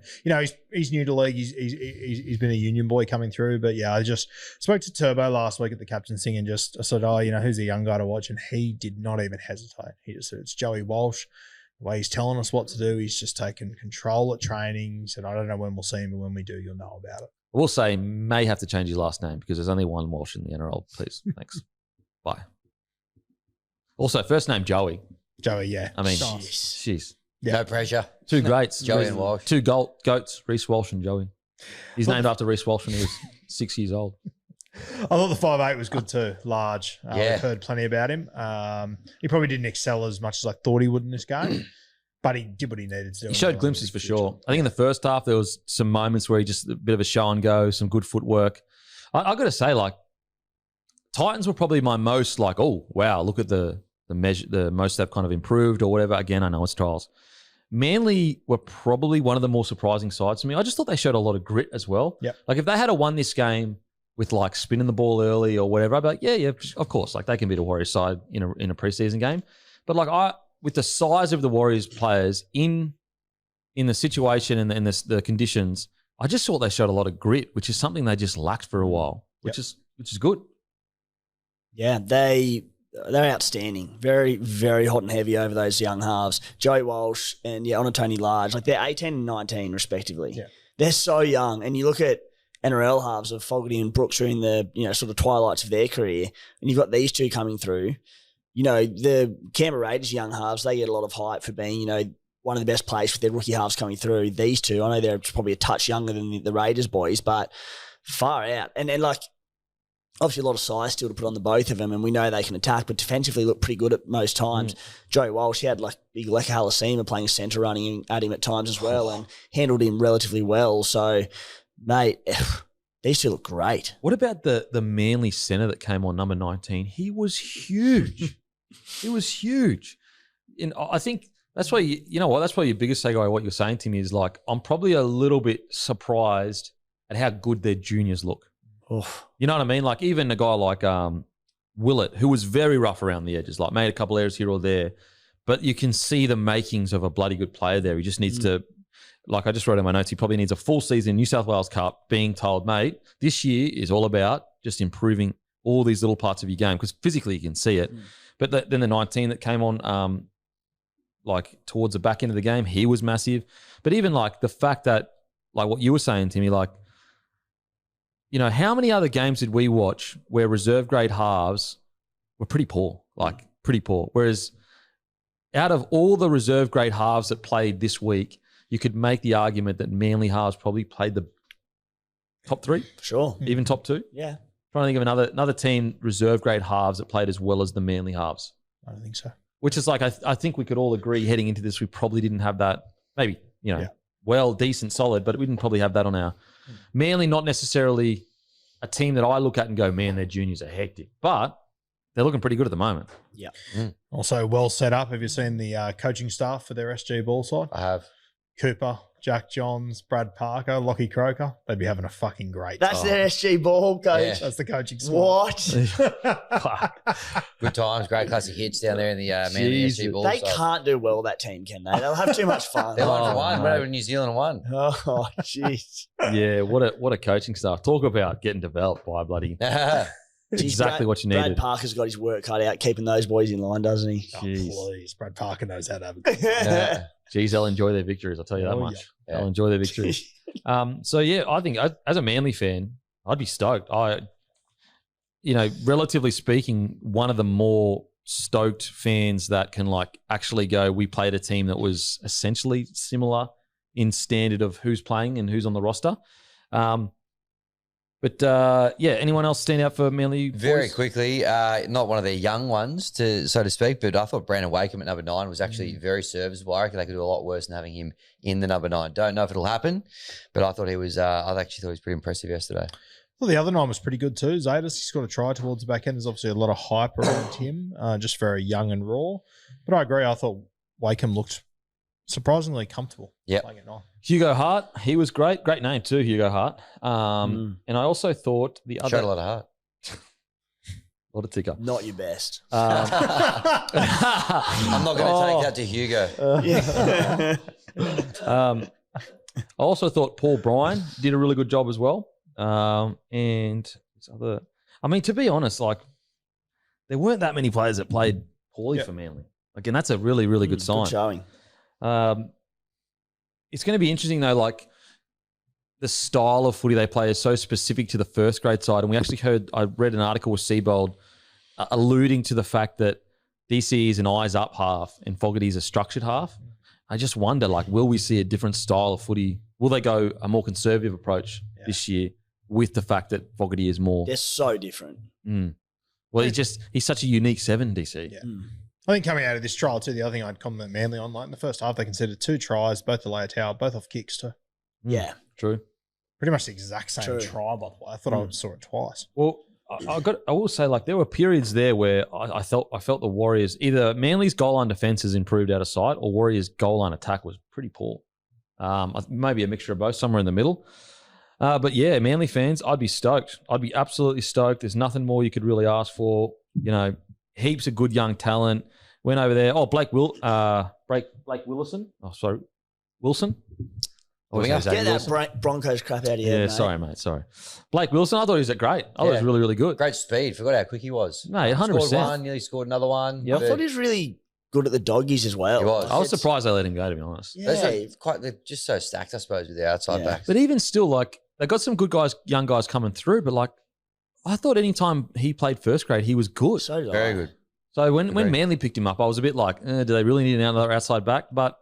he's new to league. He's been a union boy coming through. But yeah, I just spoke to Turbo last week at the captain's thing and I said, who's a young guy to watch? And he did not even hesitate. He just said, it's Joey Walsh. The way he's telling us what to do, he's just taken control at training. He said, I don't know when we'll see him, but when we do, you'll know about it. I will say, may have to change his last name because there's only one Walsh in the NRL. Please. Thanks. Bye. Also, first name Joey. Joey, yeah. I mean, Nice. jeez. Yeah. No pressure. 2 greats. Joey and Walsh. 2 goats, Reece Walsh and Joey. He's named after Reece Walsh when he was 6 years old. I thought the 5'8" was good too, large. Yeah. I've heard plenty about him. He probably didn't excel as much as I thought he would in this game, but he did what he needed to do. He showed glimpses for sure. I think in the first half, there was some moments where he just a bit of a show and go, some good footwork. I got to say, like, Titans were probably my most like, oh, wow, look at the measure, the most they've kind of improved or whatever. Again, I know it's trials. Manly were probably one of the more surprising sides to me. I just thought they showed a lot of grit as well. Yep. Like if they had won this game with like spinning the ball early or whatever, I'd be like, yeah, of course. Like they can beat a Warriors side in a preseason game. But like with the size of the Warriors players in the situation and the conditions, I just thought they showed a lot of grit, which is something they just lacked for a while, which is good. Yeah, they're outstanding. Very, very hot and heavy over those young halves. Joey Walsh and Onatoni Large, like they're 18 and 19 respectively. Yeah. They're so young. And you look at NRL halves of Fogarty and Brooks are in the sort of twilights of their career, and you've got these two coming through. The Canberra Raiders young halves, they get a lot of hype for being, one of the best players with their rookie halves coming through. These two, I know they're probably a touch younger than the Raiders boys, but far out. And like, obviously a lot of size still to put on the both of them, and we know they can attack, but defensively look pretty good at most times. Joey Walsh, he had like big Leka Halasima playing centre running at him at times as well and handled him relatively well. So, mate, these two look great. What about the Manly centre that came on number 19? He was huge. He was huge. And I think that's why, that's why your biggest takeaway, what you're saying to me is like, I'm probably a little bit surprised at how good their juniors look. Oof. You know what I mean? Like even a guy like Willett, who was very rough around the edges, like made a couple errors here or there, but you can see the makings of a bloody good player there. He just needs to, like I just wrote in my notes, he probably needs a full season New South Wales Cup being told, mate, this year is all about just improving all these little parts of your game, because physically you can see it. But then the 19 that came on like towards the back end of the game, he was massive. But even like the fact that, like what you were saying, Timmy, like, you know, how many other games did we watch where reserve grade halves were pretty poor, like pretty poor? Whereas out of all the reserve grade halves that played this week, you could make the argument that Manly halves probably played the top 3, Sure. even top 2. Yeah. Trying to think of another team reserve grade halves that played as well as the Manly halves. I don't think so. Which is like, I think we could all agree heading into this, we probably didn't have that. Maybe, you know, well, decent, solid, but we didn't probably have that on our. Manly, not necessarily a team that I look at and go, man, their juniors are hectic, but they're looking pretty good at the moment. Yeah. Also well set up. Have you seen the coaching staff for their SG ball side? I have. Cooper, Jack Johns, Brad Parker, Lockie Croker. They'd be having a fucking great That's time. their SG ball coach. Yeah. That's the coaching squad. What? Good times, great classic hits down there in the Manly SG ball They side. can't do well, that team, can they? They'll have too much fun. They're 1 for Oh, 1. mate. Went over to New Zealand and won. Oh, jeez. Yeah, what a coaching staff. Talk about getting developed by bloody Jeez, exactly what you needed. Brad Parker's got his work cut out keeping those boys in line, doesn't he? Oh, Jeez. please. Brad Parker knows how to have a good time. Yeah. Geez, they'll enjoy their victories, I'll tell you that Oh, much. yeah. They'll enjoy their victories. So, yeah, I think as a Manly fan, I'd be stoked. Relatively speaking, one of the more stoked fans that can like actually go, we played a team that was essentially similar in standard of who's playing and who's on the roster. Anyone else stand out for Manly? Very boys? quickly, not one of their young ones, so to speak, but I thought Brandon Wakeham at number 9 was actually very serviceable. I reckon they could do a lot worse than having him in the number 9. Don't know if it'll happen, but I thought he was. I actually thought he was pretty impressive yesterday. Well, the other 9 was pretty good too. Zaydis, he scored a try towards the back end. There's obviously a lot of hype around him, just very young and raw. But I agree. I thought Wakeham looked surprisingly comfortable playing at 9. Hugo Hart, he was great. Great name too, Hugo Hart. And I also thought the other... Showed a lot of heart. A lot of ticker. Not your best. I'm not going to take that to Hugo. I also thought Paul Bryan did a really good job as well. And this other... I mean, to be honest, like, there weren't that many players that played poorly for Manly. Again, that's a really, really good sign. Good showing. It's going to be interesting though, like the style of footy they play is so specific to the first grade side. And we actually I read an article with Seabold alluding to the fact that DC is an eyes up half and Fogarty is a structured half. I just wonder, like, will we see a different style of footy? Will they go a more conservative approach this year with the fact that Fogarty is more? They're so different. Well, he's such a unique 7, DC. Yeah. I think coming out of this trial too, the other thing I'd compliment Manly on, like in the first half, they conceded 2 tries, both to lay a towel, both off kicks too. Yeah. True. Pretty much the exact same True. try, by the way. I thought I saw it twice. Well, I will say, like, there were periods there where I felt the Warriors, either Manly's goal line defense has improved out of sight or Warriors' goal line attack was pretty poor. Maybe a mixture of both, somewhere in the middle. But yeah, Manly fans, I'd be stoked. I'd be absolutely stoked. There's nothing more you could really ask for. You know, heaps of good young talent. Went over there. Oh, Blake Willison. Oh, sorry. Wilson? Get that Broncos crap out of here, Yeah, mate. sorry, mate. Sorry. Blake Wilson, I thought he was great. I thought he was really, really good. Great speed. Forgot how quick he was. Mate, 100%. Scored one, nearly scored another one. Yep. I thought he was really good at the doggies as well. He was. I was surprised they let him go, to be honest. Yeah. They're just so stacked, I suppose, with the outside backs. But even still, like, they got some good guys, young guys coming through, but, like, I thought anytime he played first grade, he was good. So did Very I. good. So when Manly picked him up, I was a bit like, do they really need another outside back? But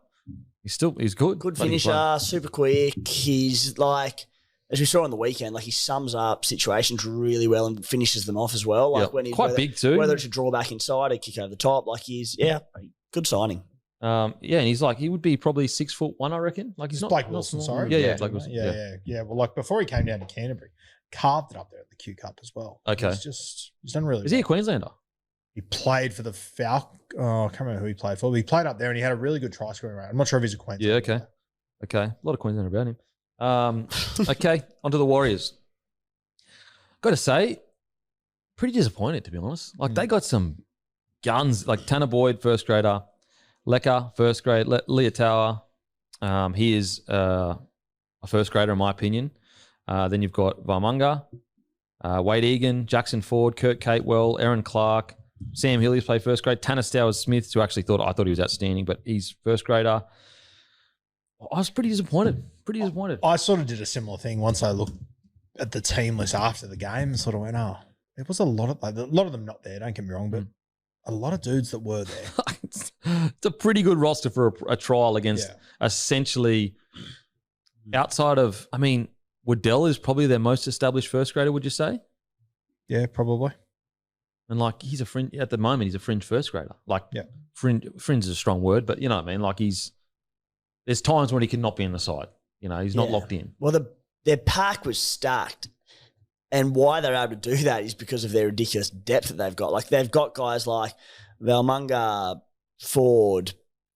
he's good. Good Bloody finisher, player. super quick. He's like, as we saw on the weekend, like he sums up situations really well and finishes them off as well. Like Yep. when he's Quite big too. Whether it's a draw back inside or kick over the top, like good signing. And he's like, he would be probably 6'1", I reckon. Like he's not Blake not Wilson, small. sorry. Yeah, Blake Wilson. Yeah. Well, like before he came down to Canterbury, carved it up there at the Q Cup as well. Okay. He's done really Is he a well. Queenslander? He played for the Falcons. Oh, I can't remember who he played for. But he played up there and he had a really good try scoring rate. I'm not sure if he's a Queenslander. Yeah, okay. A lot of Queenslander about him. Okay, onto the Warriors. Got to say, pretty disappointed, to be honest. Like, they got some guns, like Tanner Boyd, first grader, Lecker, first grade, Leotawa. He is a first grader, in my opinion. Then you've got Varmunga, Wade Egan, Jackson Ford, Kurt Catewell, Aaron Clark, Sam Hilliers played first grade, Tanner Stowers-Smith, who actually I thought he was outstanding, but he's first grader. I was pretty disappointed. I sort of did a similar thing once I looked at the team list after the game and sort of went, there was a lot of them not there, don't get me wrong, but a lot of dudes that were there. It's a pretty good roster for a trial against essentially outside of, I mean, Waddell is probably their most established first grader, would you say? Yeah, probably. And like he's a fringe at the moment. He's a fringe first grader. Like fringe is a strong word, but you know what I mean. Like there's times when he cannot be in the side. You know, he's not locked in. Well, their pack was stacked, and why they're able to do that is because of their ridiculous depth that they've got. Like they've got guys like Valmunga, Ford,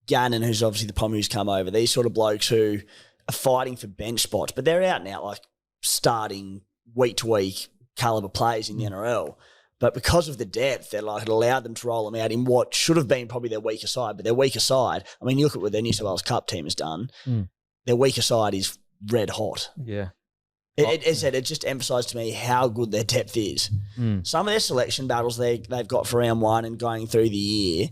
Gannon, who's obviously the Pomme who's come over. These sort of blokes who are fighting for bench spots, but they're out now, like starting week to week caliber players in the NRL. But because of the depth, it allowed them to roll them out in what should have been probably their weaker side. But their weaker side, I mean, you look at what their New South Wales Cup team has done. Their weaker side is red hot. Yeah. It just emphasised to me how good their depth is. Some of their selection battles they've got for round one and going through the year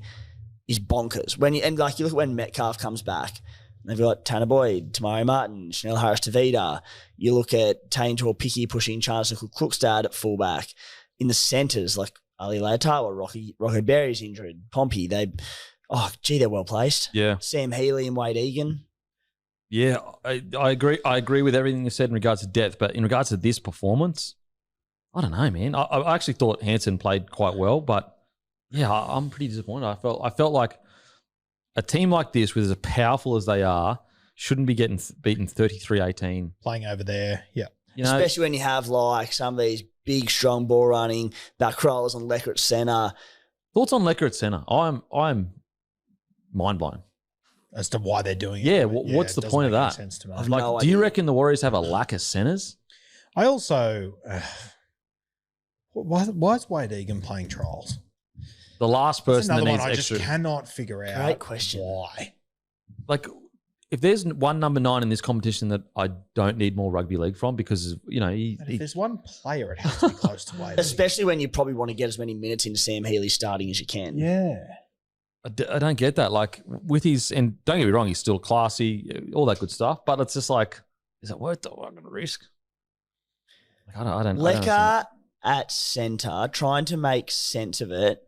is bonkers. You look at when Metcalf comes back, they've got Tanner Boyd, Tamari Martin, Chanel Harris-Tavita. You look at Taintor Picky pushing Charles Cookstad at fullback. In the centres, like Ali Leotawa, Rocco Berry's injured, Pompey, they're well placed. Yeah. Sam Healy and Wade Egan. Yeah, I agree. I agree with everything you said in regards to depth, but in regards to this performance, I don't know, man. I actually thought Hansen played quite well, but yeah, I'm pretty disappointed. I felt like a team like this, with as powerful as they are, shouldn't be getting beaten 33-18. Playing over there, yeah. You know, especially when you have like some of these big, strong ball running back rollers on Lecker at centre. Thoughts on Lecker at centre? I'm mind blown as to why they're doing it. Yeah, what's the point of that? Sense to me. Like, do you reckon the Warriors have a lack of centres? I also, why is Wade Egan playing trials? The last person that needs I extra. just cannot figure out. Great question. Why? Like, if there's one number 9 in this competition that I don't need more rugby league from, because you know if there's one player, it has to be close to Wade. Especially when you probably want to get as many minutes into Sam Healy starting as you can. Yeah. I don't get that. Like, with his, and don't get me wrong, he's still classy, all that good stuff. But it's just like, is it worth the risk? Like, I don't. Lecker at centre, trying to make sense of it.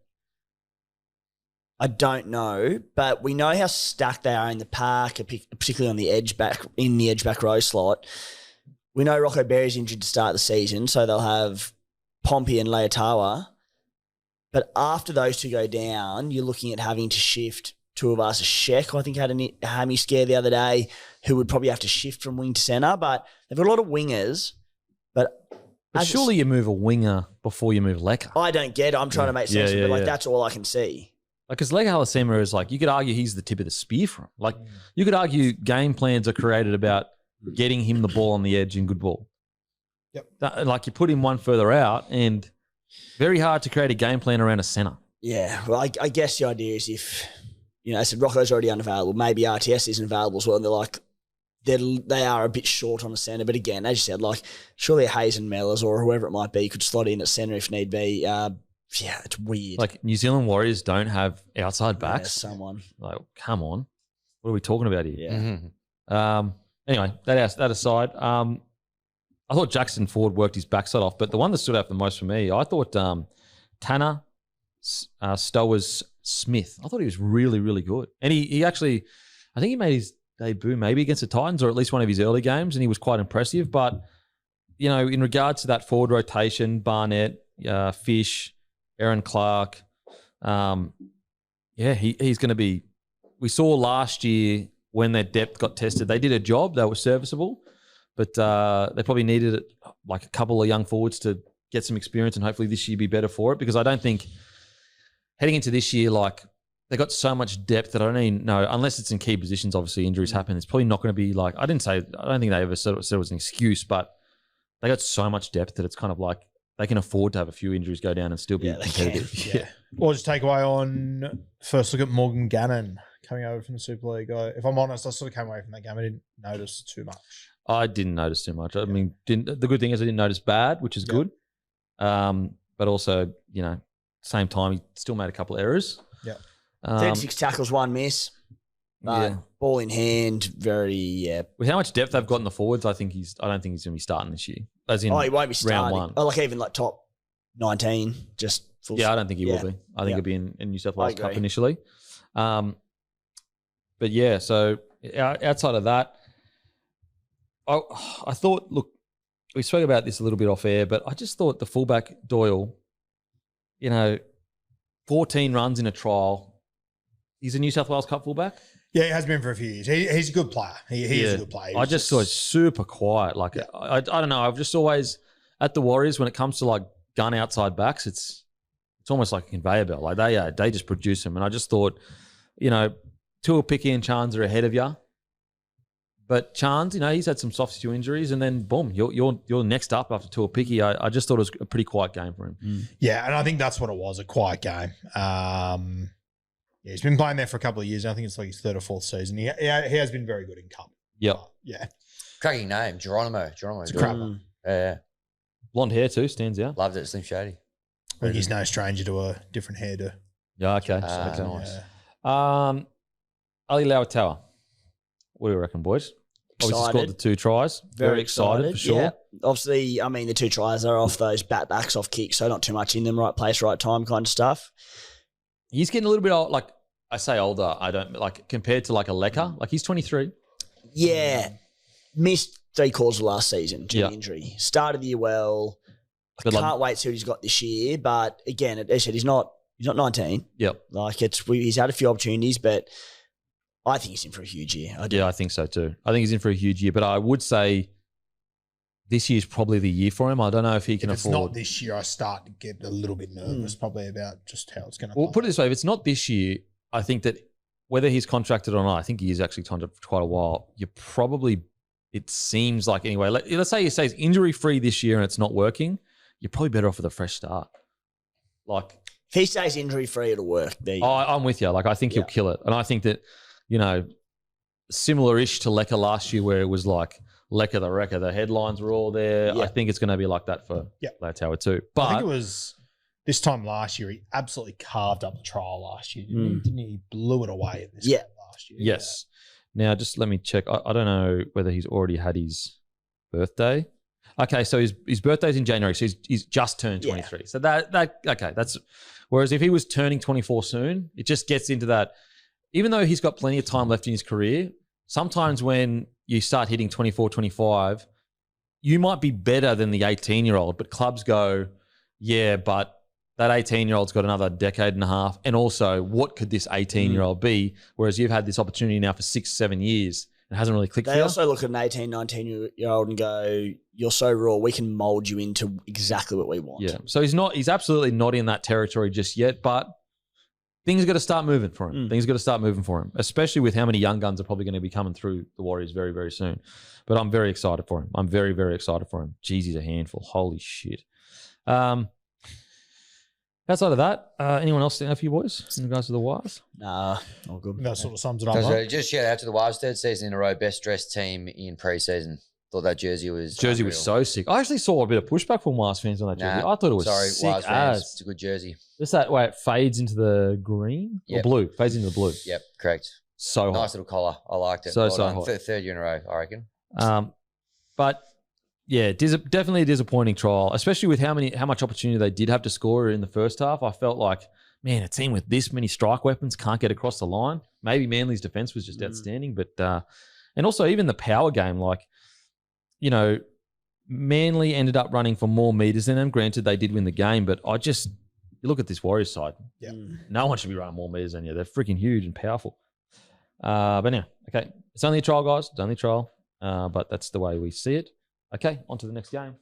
I don't know, but we know how stacked they are in the pack, particularly on the edge back row slot. We know Rocco Berry's injured to start the season, so they'll have Pompey and Leotawa. But after those two go down, you're looking at having to shift two of us. Sheck, I think, had a hammy scare the other day, who would probably have to shift from wing to centre. But they've got a lot of wingers. But surely you move a winger before you move Lecker. I don't get it. I'm trying to make sense of it. Like, that's all I can see. Like, because Lega Halasema is like, you could argue he's the tip of the spear for him. Like, you could argue game plans are created about getting him the ball on the edge in good ball. Yep. Like, you put him one further out, and very hard to create a game plan around a centre. Yeah, well, I guess the idea is if, I said Rocco's already unavailable, maybe RTS isn't available as well, and they're like, they are a bit short on the centre. But again, as you said, like, surely a Hayes and Mellors or whoever it might be could slot in at centre if need be. Yeah, it's weird. Like, New Zealand Warriors don't have outside backs. Yeah, someone. Like, come on. What are we talking about here? Yeah. Mm-hmm. Anyway, that aside, I thought Jackson Ford worked his backside off, but the one that stood out the most for me, I thought Tanner Stowers-Smith. I thought he was really, really good. And he actually, I think he made his debut maybe against the Titans or at least one of his early games, and he was quite impressive. But, in regards to that forward rotation, Barnett, Fish, Aaron Clark, he's going to be. We saw last year when their depth got tested, they did a job. They were serviceable, but they probably needed like a couple of young forwards to get some experience, and hopefully this year be better for it. Because I don't think heading into this year, like, they got so much depth that I don't even know, unless it's in key positions. Obviously, injuries happen. It's probably not going to be like, I don't think they ever said it was an excuse, but they got so much depth that it's kind of like, they can afford to have a few injuries go down and still be competitive. Yeah. Or just take away on first look at Morgan Gannon coming over from the Super League. If I'm honest, I sort of came away from that game. I didn't notice too much. I didn't notice too much. I mean, the good thing is I didn't notice bad, which is good. But also, same time, he still made a couple of errors. Yeah. 36 tackles, 1 miss. Ball in hand, very, With how much depth they've got in the forwards, I don't think he's going to be starting this year. As in, he won't be starting. round 1. Oh, like even like top 19, just full. Yeah, I don't think he will be. I think he'll be in New South Wales Cup initially. But yeah, so outside of that, I thought, look, we spoke about this a little bit off air, but I just thought the fullback Doyle, 14 runs in a trial. He's a New South Wales Cup fullback. Yeah, he has been for a few years. He's a good player. He is a good player. I just saw it super quiet. Like, I don't know. I've just always, at the Warriors, when it comes to like gun outside backs, it's almost like a conveyor belt. Like they just produce them. And I just thought, Tuapiki and Chans are ahead of you. But Chans, he's had some soft tissue injuries, and then boom, you're next up after Tuapiki. I just thought it was a pretty quiet game for him. Yeah, and I think that's what it was, a quiet game. He's been playing there for a couple of years. I think it's like his 3rd or 4th season. He has been very good in Cup. Yep. Yeah. Cracking name, Geronimo. It's a crapper. Yeah. Blonde hair too, stands out. Loved it, Slim Shady. I think he's no stranger to a different hairdo. Yeah, okay. Nice. Ali Lauataua. What do you reckon, boys? Obviously scored the 2 tries. Very excited for sure. Yeah. Obviously, I mean, the 2 tries are off those backs off kicks, so not too much in them, right place, right time kind of stuff. He's getting a little bit old, like I say older. I don't like compared to like a Lecker. Like he's 23. Yeah. Missed 3 quarters of last season due to injury. Started the year well. I can't wait to see what he's got this year. But again, as I said, he's not 19. Yep. Like he's had a few opportunities, but I think he's in for a huge year. I think so too. I think he's in for a huge year, but I would say this year's probably the year for him. I don't know if he can afford. If it's not this year, I start to get a little bit nervous probably about just how it's going to Well, put it this way. If it's not this year, I think that whether he's contracted or not, I think he is actually contracted for quite a while. You probably, it seems like anyway, let's say he stays injury-free this year and it's not working, you're probably better off with a fresh start. Like, if he stays injury-free, it'll work. I'm with you. Like, I think he'll kill it. And I think that, similar-ish to Lecker last year where it was like, Lecker the Wrecker. The headlines were all there. Yeah. I think it's going to be like that for Lauataua too. But I think it was this time last year, he absolutely carved up the trial last year. Didn't he? He blew it away at this time last year. Yes. Yeah. Now, just let me check. I don't know whether he's already had his birthday. Okay, so his birthday's in January, so he's just turned 23. Yeah. So that's whereas if he was turning 24 soon, it just gets into that. Even though he's got plenty of time left in his career, sometimes when you start hitting 24, 25, you might be better than the 18-year-old, but clubs go, yeah, but that 18-year-old's got another decade and a half. And also, what could this 18-year-old be? Whereas you've had this opportunity now for 6-7 years. It hasn't really clicked for you. They also look at an 18, 19-year-old and go, you're so raw, we can mold you into exactly what we want. Yeah. So he's absolutely not in that territory just yet, but things are going to start moving for him. Things are going to start moving for him, especially with how many young guns are probably going to be coming through the Warriors very, very soon. But I'm very excited for him. I'm very, very excited for him. Jeez, he's a handful. Holy shit. Outside of that, anyone else stand up for you boys in regards to the Wires? Nah, all good. That sort of sums it up. Just shout out to the Wires, 3rd season in a row, best dressed team in pre-season. Thought that jersey was unreal. Was so sick. I actually saw a bit of pushback from Wires fans on that jersey. I thought it was sick Wires fans, it's a good jersey. Just that way it fades into the green or blue. Fades into the blue. Yep, correct. So nice little collar. I liked it. So hot. 3rd year in a row, I reckon. But yeah, definitely a disappointing trial, especially with how much opportunity they did have to score in the first half. I felt like, man, a team with this many strike weapons can't get across the line. Maybe Manly's defense was just outstanding, but and also even the power game, like, Manly ended up running for more meters than them. Granted, they did win the game, but you look at this Warriors side. Yeah, no one should be running more meters than you. They're freaking huge and powerful. But now, okay, it's only a trial, guys. It's only a trial, but that's the way we see it. Okay, on to the next game.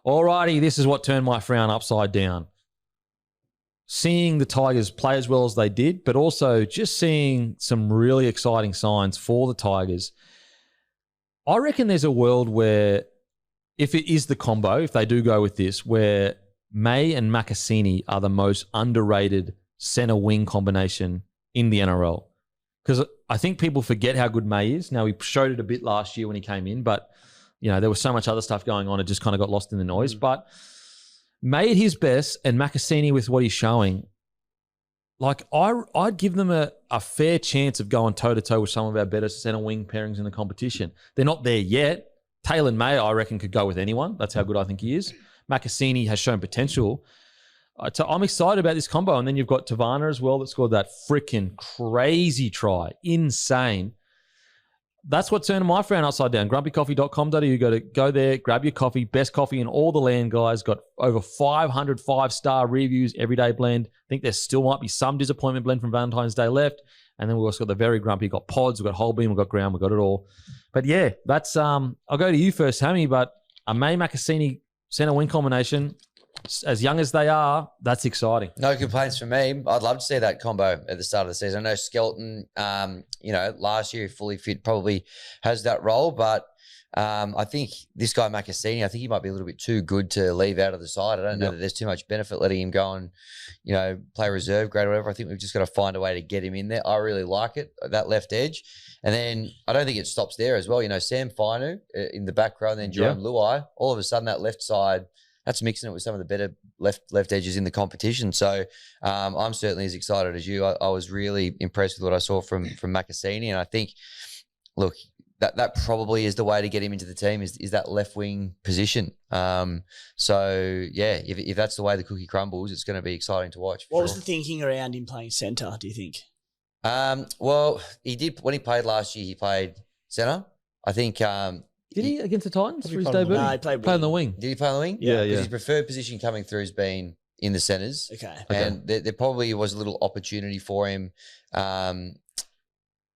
Alrighty, this is what turned my frown upside down. Seeing the Tigers play as well as they did, but also just seeing some really exciting signs for the Tigers. I reckon there's a world where if it is the combo, if they do go with this, where May and Makasini are the most underrated centre wing combination in the NRL. Because I think people forget how good May is. Now, he showed it a bit last year when he came in, but there was so much other stuff going on, it just kind of got lost in the noise. But May at his best and Makasini with what he's showing, like I'd give them a fair chance of going toe-to-toe with some of our better centre wing pairings in the competition. They're not there yet. Taylor May, I reckon, could go with anyone. That's how good I think he is. Makasini has shown potential. So I'm excited about this combo. And then you've got Tavana as well that scored that freaking crazy try. Insane. That's what turned my frown upside down. Grumpycoffee.com.au. Go there, grab your coffee. Best coffee in all the land, guys. Got over 500 5-star reviews. Everyday blend. I think there still might be some disappointment blend from Valentine's Day left. And then we've also got the very grumpy. We've got pods, we've got whole bean, we've got ground, we've got it all. But yeah, that's I'll go to you first, Hammy. But a May Makasini centre wing combination, as young as they are, that's exciting. No complaints from me. I'd love to see that combo at the start of the season. I know Skelton, last year fully fit probably has that role, but I think this guy Makasini, I think he might be a little bit too good to leave out of the side. I don't know that there's too much benefit letting him go and, play reserve grade or whatever. I think we've just got to find a way to get him in there. I really like it, that left edge. And then I don't think it stops there as well. Sam Fainu in the back row and then Jerome Luai. All of a sudden that left side, that's mixing it with some of the better left edges in the competition. So I'm certainly as excited as you. I was really impressed with what I saw from Makasini. And I think, look, that probably is the way to get him into the team is that left wing position. If that's the way the cookie crumbles, it's going to be exciting to watch. What was the thinking around him playing centre, do you think? Well, he did when he played last year. He played centre. I think. Did he against the Titans for his debut? No, he played on the wing. Did he play on the wing? Yeah. His preferred position coming through has been in the centres. Okay. And there probably was a little opportunity for him.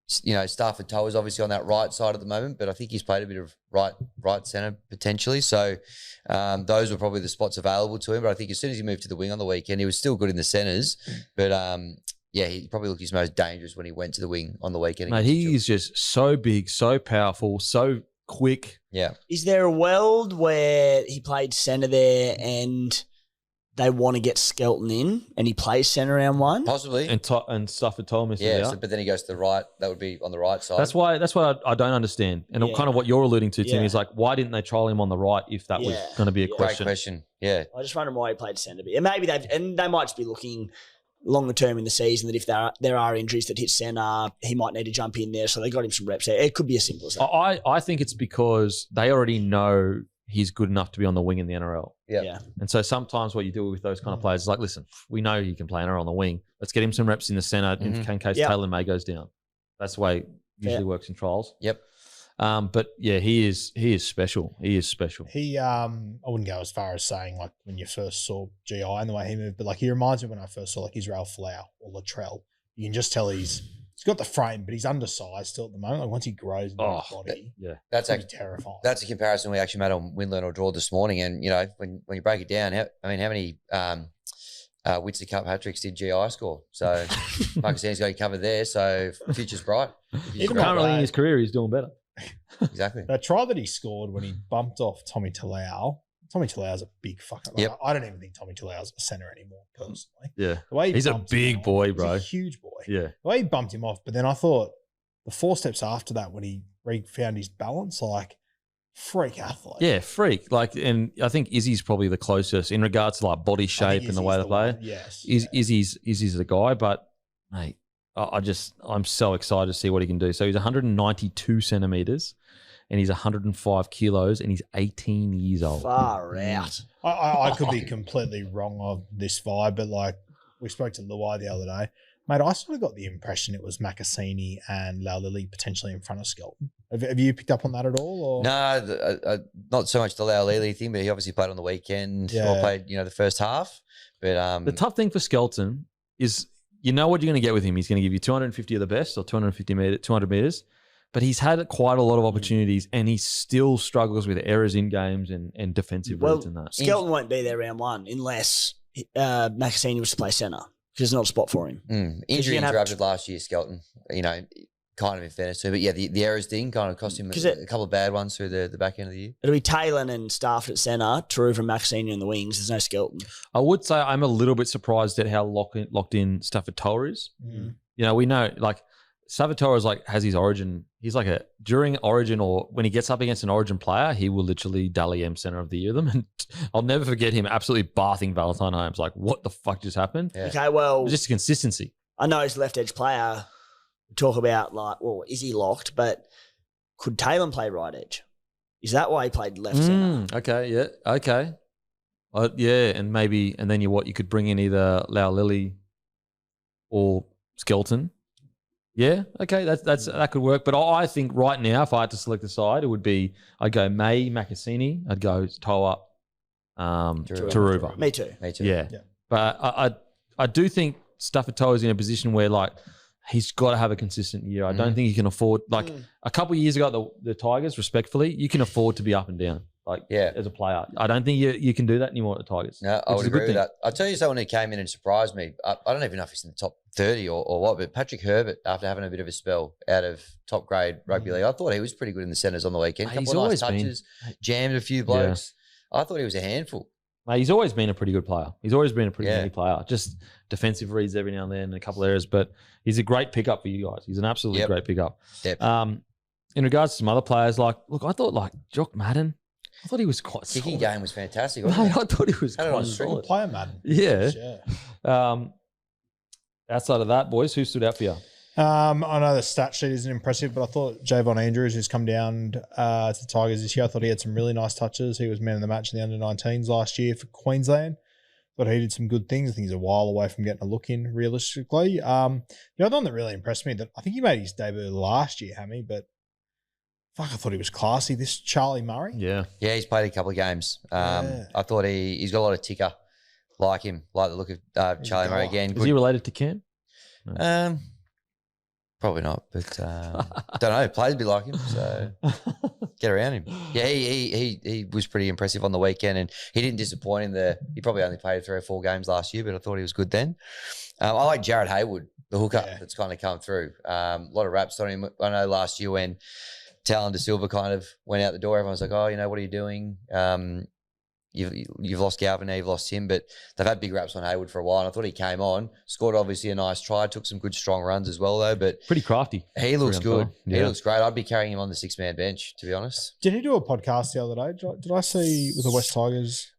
Stafford Toa is obviously on that right side at the moment, but I think he's played a bit of right centre potentially. So those were probably the spots available to him. But I think as soon as he moved to the wing on the weekend, he was still good in the centres. But he probably looked his most dangerous when he went to the wing on the weekend. Mate, he is just so big, so powerful, so quick. Yeah. Is there a world where he played centre there and they want to get Skelton in and he plays centre round one? Possibly. And Stafford Toa misses out. But then he goes to the right. That would be on the right side. That's what I don't understand. And kind of what you're alluding to, Tim, is like, why didn't they trial him on the right if that was going to be a question? Great question. Yeah. I just wonder why he played centre. And maybe they might just be looking longer term in the season that if there are injuries that hit centre, he might need to jump in there. So they got him some reps there. It could be as simple as that. I think it's because they already know he's good enough to be on the wing in the NRL. Yeah. And so sometimes what you do with those kind of players is like, listen, we know you can play NRL on the wing. Let's get him some reps in the centre in case Taylor May goes down. That's the way it usually works in trials. Yep. But yeah, he is special. He is special. He I wouldn't go as far as saying like when you first saw GI and the way he moved, but like he reminds me when I first saw like Israel Folau or Latrell. You can just tell he's got the frame, but he's undersized still at the moment. Like once he grows into his body, that's actually terrifying. That's a comparison we actually made on Win, Learn or Draw this morning. And when you break it down, how many Whitsley Cup hat-tricks did GI score? So Makasini's got you covered there. So future's bright. Even currently in his career, he's doing better. Exactly. That try that he scored when he bumped off Tommy Talau. Tommy Talau's a big fucker. Like, I don't even think Tommy Talau's a centre anymore, personally. Yeah. The way he's a big boy, bro. He's a huge boy. Yeah. The way he bumped him off, but then I thought the 4 steps after that when he found his balance, like freak athlete. Yeah, freak. Like, and I think Izzy's probably the closest in regards to like body shape and the way they play. Yes. Izzy's the guy, but mate, I'm so excited to see what he can do. So he's 192 centimeters. And he's 105 kilos and he's 18 years old. Far out. I could be completely wrong on this vibe, but like we spoke to Luai the other day. Mate, I sort of got the impression it was Makasini and Laulili potentially in front of Skelton. Have you picked up on that at all? Or? No, not so much the Laulili thing, but he obviously played on the weekend or played, the first half. But the tough thing for Skelton is you know what you're going to get with him. He's going to give you 250 of the best or 200 meters. But he's had quite a lot of opportunities and he still struggles with errors in games and defensive reads and that. Skelton won't be there round one unless Makasini was to play centre because there's not a spot for him. Injury interrupted last year, Skelton. kind of in fairness too. But yeah, the errors thing kind of cost him a couple of bad ones through the back end of the year. It'll be Taylor and Stafford at centre, Taruva and Max Senior in the wings. There's no Skelton. I would say I'm a little bit surprised at how locked in Stafford Toller is. Mm. You know, we know like Stafford Toller is like has his origin. He's like during origin or when he gets up against an origin player, he will literally Dally M centre of the year them. And I'll never forget him absolutely bathing Valentine Holmes. Like, what the fuck just happened? Yeah. Okay, well, Just consistency. I know he's a left edge player. We talk about like, well, is he locked? But could Taylor play right edge? Is that why he played left centre? Okay, yeah, okay. Yeah, and maybe, and then you could bring in either Lau Lily or Skelton. Yeah, okay, that could work. But I think right now, if I had to select a side, it would be I'd go May, Makasini, I'd go Toa, Taruva. Me too. Yeah. But I do think Stafford Toa is in a position where like he's got to have a consistent year. I don't think he can afford like a couple of years ago the Tigers, respectfully, you can afford to be up and down. Like as a player, I don't think you can do that anymore at the Tigers. No, I would agree with that. I'll tell you someone who came in and surprised me. I don't even know if he's in the top 30 or what, but Patrick Herbert, after having a bit of a spell out of top grade rugby league, I thought he was pretty good in the centres on the weekend. He's Couple of nice always touches, jammed a few blokes. I thought he was a handful. Mate, he's always been a pretty good player. He's always been a pretty handy player. Just defensive reads every now and then and a couple of errors, but he's a great pickup for you guys. He's an absolutely great pickup. Yep. In regards to some other players, like, look, I thought like Jock Madden, I thought he was quite solid. Kicking game was fantastic, Mate, wasn't it? I thought he was Had it on quite string. solid. Player, Madden. Yeah. Outside of that, boys, who stood out for you? I know the stat sheet isn't impressive, but I thought Javon Andrews, who's come down to the Tigers this year, I thought he had some really nice touches. He was man of the match in the under-19s last year for Queensland. Thought he did some good things. I think he's a while away from getting a look in, realistically. The other one that really impressed me, that I think he made his debut last year, Hammy, but fuck, I thought he was classy. This Charlie Murray. Yeah. Yeah, he's played a couple of games. I thought he's got a lot of ticker, like him, like the look of Charlie Murray again. Is he related to Cam? Probably not, but don't know. Plays a bit like him, so get around him. Yeah, he was pretty impressive on the weekend, and he didn't disappoint he probably only played 3 or 4 games last year, but I thought he was good then. I like Jared Haywood, the hooker that's kind of come through. A lot of raps on him. I know last year when Talon De Silva kind of went out the door, everyone was like, oh, what are you doing? You've lost Galvin, now you've lost him, but they've had big raps on Haywood for a while, and I thought he came on, scored obviously a nice try, took some good strong runs as well though, but pretty crafty. He looks good. Yeah. He looks great. I'd be carrying him on the 6-man bench, to be honest. Did he do a podcast the other day? Did I see with the West Tigers?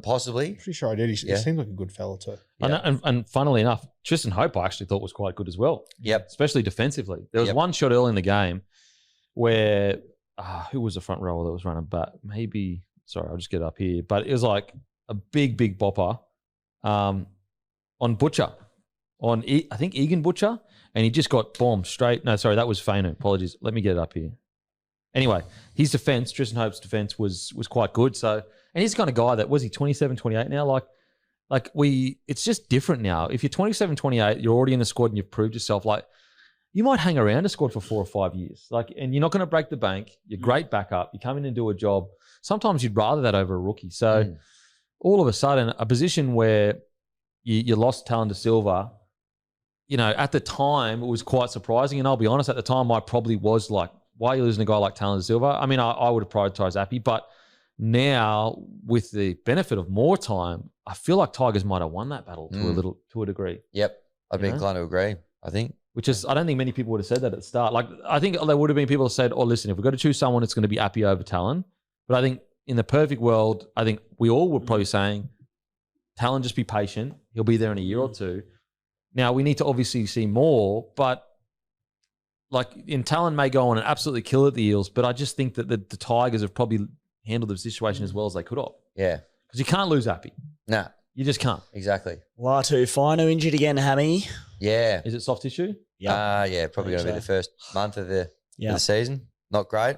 Possibly. Pretty sure I did. He seemed like a good fella too. Yeah. And funnily enough, Tristan Hope I actually thought was quite good as well. Yep. Especially defensively. There was one shot early in the game where who was the front rower that was running back? Maybe. Sorry, I'll just get it up here. But it was like a big bopper on Butcher, I think Egan Butcher, and he just got bombed straight. No, sorry, that was Fainu. Apologies. Let me get it up here. Anyway, his defense, Tristan Hope's defense was quite good. So, and he's the kind of guy that, was he 27, 28 now? It's just different now. If you're 27, 28, you're already in the squad and you've proved yourself, like, you might hang around a squad for 4 or 5 years. And you're not going to break the bank. You're great backup. You come in and do a job. Sometimes you'd rather that over a rookie. So all of a sudden, a position where you lost Talon De Silva, at the time, it was quite surprising. And I'll be honest, at the time, I probably was like, why are you losing a guy like Talon De Silva? I mean, I would have prioritized Appy. But now, with the benefit of more time, I feel like Tigers might have won that battle to a degree. Yep. I'd be inclined to agree, I think. Which is, I don't think many people would have said that at the start. Like, I think there would have been people who said, oh, listen, if we've got to choose someone, it's going to be Appy over Talon. But I think in the perfect world, I think we all were probably saying, Talon, just be patient. He'll be there in a year or two. Now, we need to obviously see more, but Talon may go on and absolutely kill at the Eels, but I just think that the Tigers have probably handled the situation as well as they could have. Yeah. Because you can't lose Appy. Nah. You just can't. Exactly. Latu Fino injured again, Hammy. Yeah. Is it soft tissue? Yeah, probably going to be the first month of the season. Not great.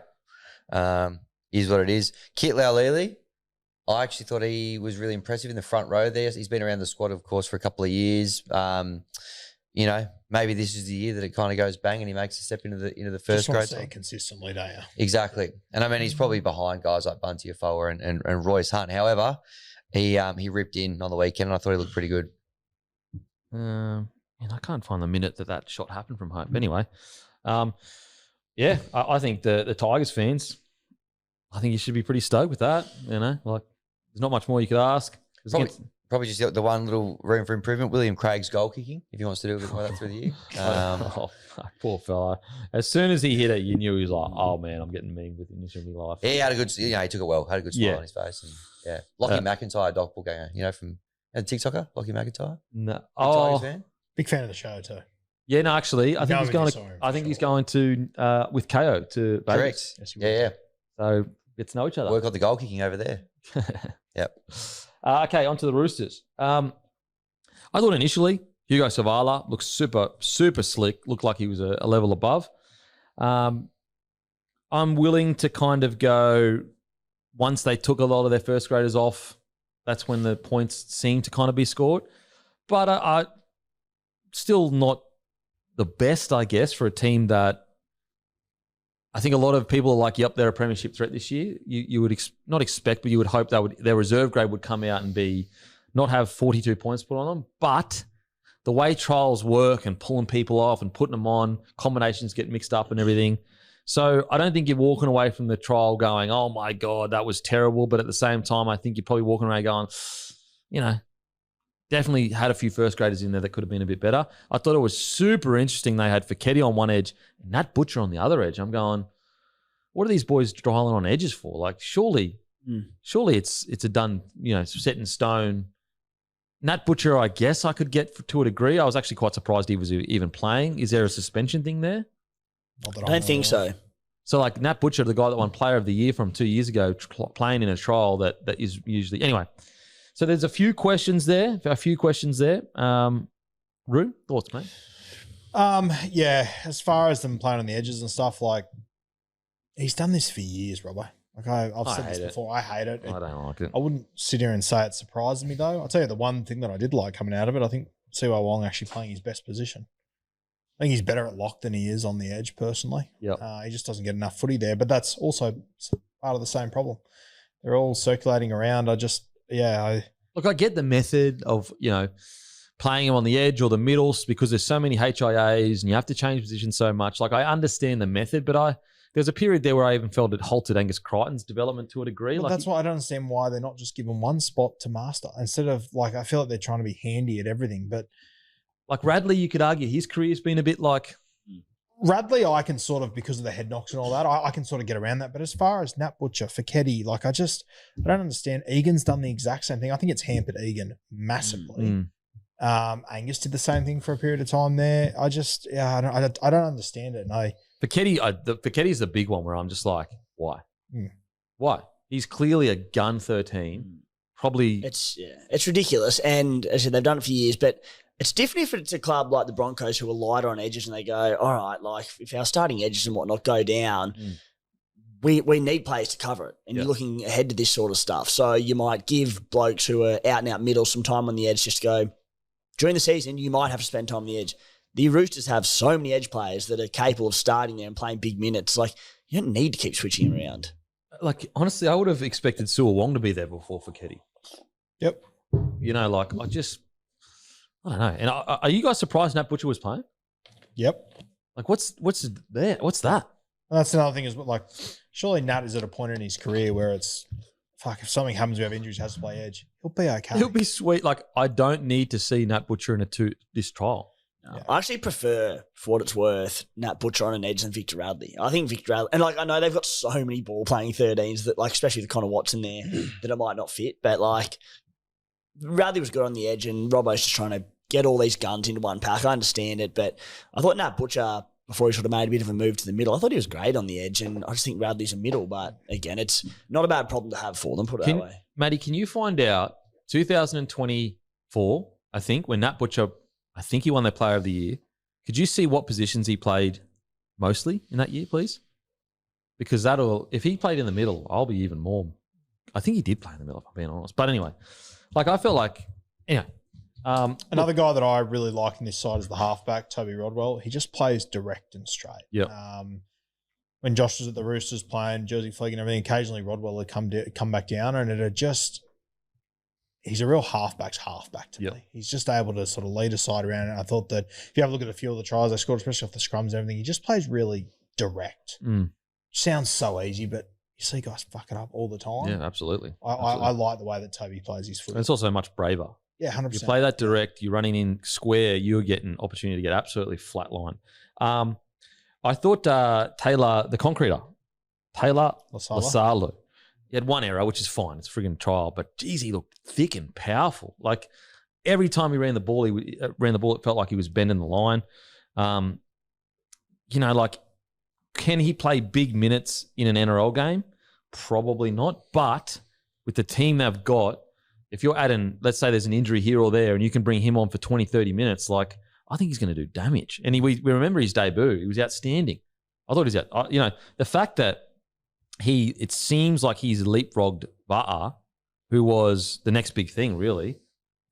Is what it is. Kit Laulili, I actually thought he was really impressive in the front row there. He's been around the squad, of course, for a couple of years. Maybe this is the year that it kind of goes bang and he makes a step into the first grade. Just want to see it consistently, don't you? Exactly. And I mean, he's probably behind guys like Bunty Afoa and Royce Hunt. However, he ripped in on the weekend and I thought he looked pretty good. And I can't find the minute that shot happened from Hope. Anyway, Yeah, I think the Tigers fans, I think you should be pretty stoked with that. You know, like there's not much more you could ask. Probably just the one little room for improvement. William Craig's goal kicking, if he wants to do a bit more of that through the year. Oh, fuck, poor fella. As soon as he hit it, you knew he was like, oh man, I'm getting mean with him in my life. He had a good, he took it well, had a good smile Yeah. on his face. And, yeah. Lockie McIntyre, doppelganger, from TikToker, Lockie McIntyre. No. Big Oh, Tigers fan. Big fan of the show too. yeah, no, actually, I think he's going to. I think he's going to with Kayo to Vegas. Correct. Yeah. So get to know each other. Work on the goal kicking over there. Yep. Okay, on to the Roosters. I thought initially Hugo Savala looked super, super slick. Looked like he was a level above. I'm willing to kind of go once they took a lot of their first graders off. That's when the points seemed to kind of be scored. But I still not the best, I guess, for a team that I think a lot of people are like, yep, they're a premiership threat this year. You would not expect, but you would hope their reserve grade would come out and not have 42 points put on them. But the way trials work and pulling people off and putting them on, combinations get mixed up and everything. So I don't think you're walking away from the trial going, oh my God, that was terrible. But at the same time, I think you're probably walking away going, definitely had a few first graders in there that could have been a bit better. I thought it was super interesting. They had Feketi on one edge and Nat Butcher on the other edge. I'm going, what are these boys trialing on edges for? Like, surely it's a done, set in stone. Nat Butcher, I guess I could get to a degree. I was actually quite surprised he was even playing. Is there a suspension thing there? I don't think so. So, like Nat Butcher, the guy that won Player of the Year from 2 years ago, playing in a trial that is usually anyway. So there's a few questions there. Rue, thoughts, mate? Yeah. As far as them playing on the edges and stuff, like he's done this for years, Robbo. Like I've said this before. I hate it. I don't like it. I wouldn't sit here and say it surprised me though. I'll tell you the one thing that I did like coming out of it. I think Siwa Wong actually playing his best position. I think he's better at lock than he is on the edge personally. Yep. He just doesn't get enough footy there, but that's also part of the same problem. They're all circulating around. I get the method of, playing him on the edge or the middle because there's so many HIAs and you have to change positions so much. Like I understand the method, but there's a period there where I even felt it halted Angus Crichton's development to a degree. Well, that's why I don't understand why they're not just given one spot to master instead of I feel like they're trying to be handy at everything. But like Radley, you could argue his career's been a bit like Radley. I can sort of, because of the head knocks and all that, I can sort of get around that. But as far as Nat Butcher, Feketi, I don't understand. Egan's done the exact same thing. I think it's hampered Egan massively. Angus did the same thing for a period of time there. I don't understand it. And Feketi's the big one where I'm just like, why? Why? He's clearly a gun 13. Probably it's ridiculous. And as I said, they've done it for years, but it's different if it's a club like the Broncos who are lighter on edges and they go, all right, like if our starting edges and whatnot go down, we need players to cover it. And you're looking ahead to this sort of stuff. So you might give blokes who are out and out middle some time on the edge just to go, during the season, you might have to spend time on the edge. The Roosters have so many edge players that are capable of starting there and playing big minutes. Like, you don't need to keep switching around. Like, honestly, I would have expected Siwa Wong to be there before Feketi. Yep. I don't know. And are you guys surprised Nat Butcher was playing? Yep. Like, what's there? What's that? And that's another thing is, surely Nat is at a point in his career where it's, if something happens, we have injuries, has to play edge, he'll be okay. He'll be sweet. Like, I don't need to see Nat Butcher in this trial. No, I actually prefer, for what it's worth, Nat Butcher on an edge than Victor Radley. I think Victor Radley, and I know they've got so many ball playing 13s that, especially the Connor Watts in there, that it might not fit. But Radley was good on the edge, and Robbo's just trying to get all these guns into one pack. I understand it, but I thought Nat Butcher, before he sort of made a bit of a move to the middle, I thought he was great on the edge, and I just think Radley's a middle. But again, it's not a bad problem to have for them. Put it that way. Matty, can you find out 2024? I think when Nat Butcher, I think he won their Player of the Year. Could you see what positions he played mostly in that year, please? Because if he played in the middle, I'll be even more. I think he did play in the middle, if I'm being honest. But anyway, I felt like, another guy that I really like in this side is the halfback, Toby Rodwell. He just plays direct and straight. Yep. When Josh was at the Roosters playing Jersey Flegg and everything, occasionally Rodwell would come back down, and he's a real halfback to me. He's just able to sort of lead a side around. And I thought that if you have a look at a few of the tries they scored, especially off the scrums and everything, he just plays really direct. Sounds so easy, but you see guys fuck it up all the time. Yeah, absolutely. I like the way that Toby plays his foot. And it's also much braver. Yeah, 100%. You play that direct, you're running in square, you're getting opportunity to get absolutely flatline. I thought Taylor, the concreter, Taylor Lasalu, he had one error, which is fine. It's a friggin' trial, but geez, he looked thick and powerful. Like every time he ran the ball, it felt like he was bending the line. Like, can he play big minutes in an NRL game? Probably not. But with the team they've got, if you're adding, let's say there's an injury here or there and you can bring him on for 20, 30 minutes, like I think he's going to do damage. And we remember his debut. He was outstanding. I thought the fact that it seems like he's leapfrogged Va'a, who was the next big thing, really.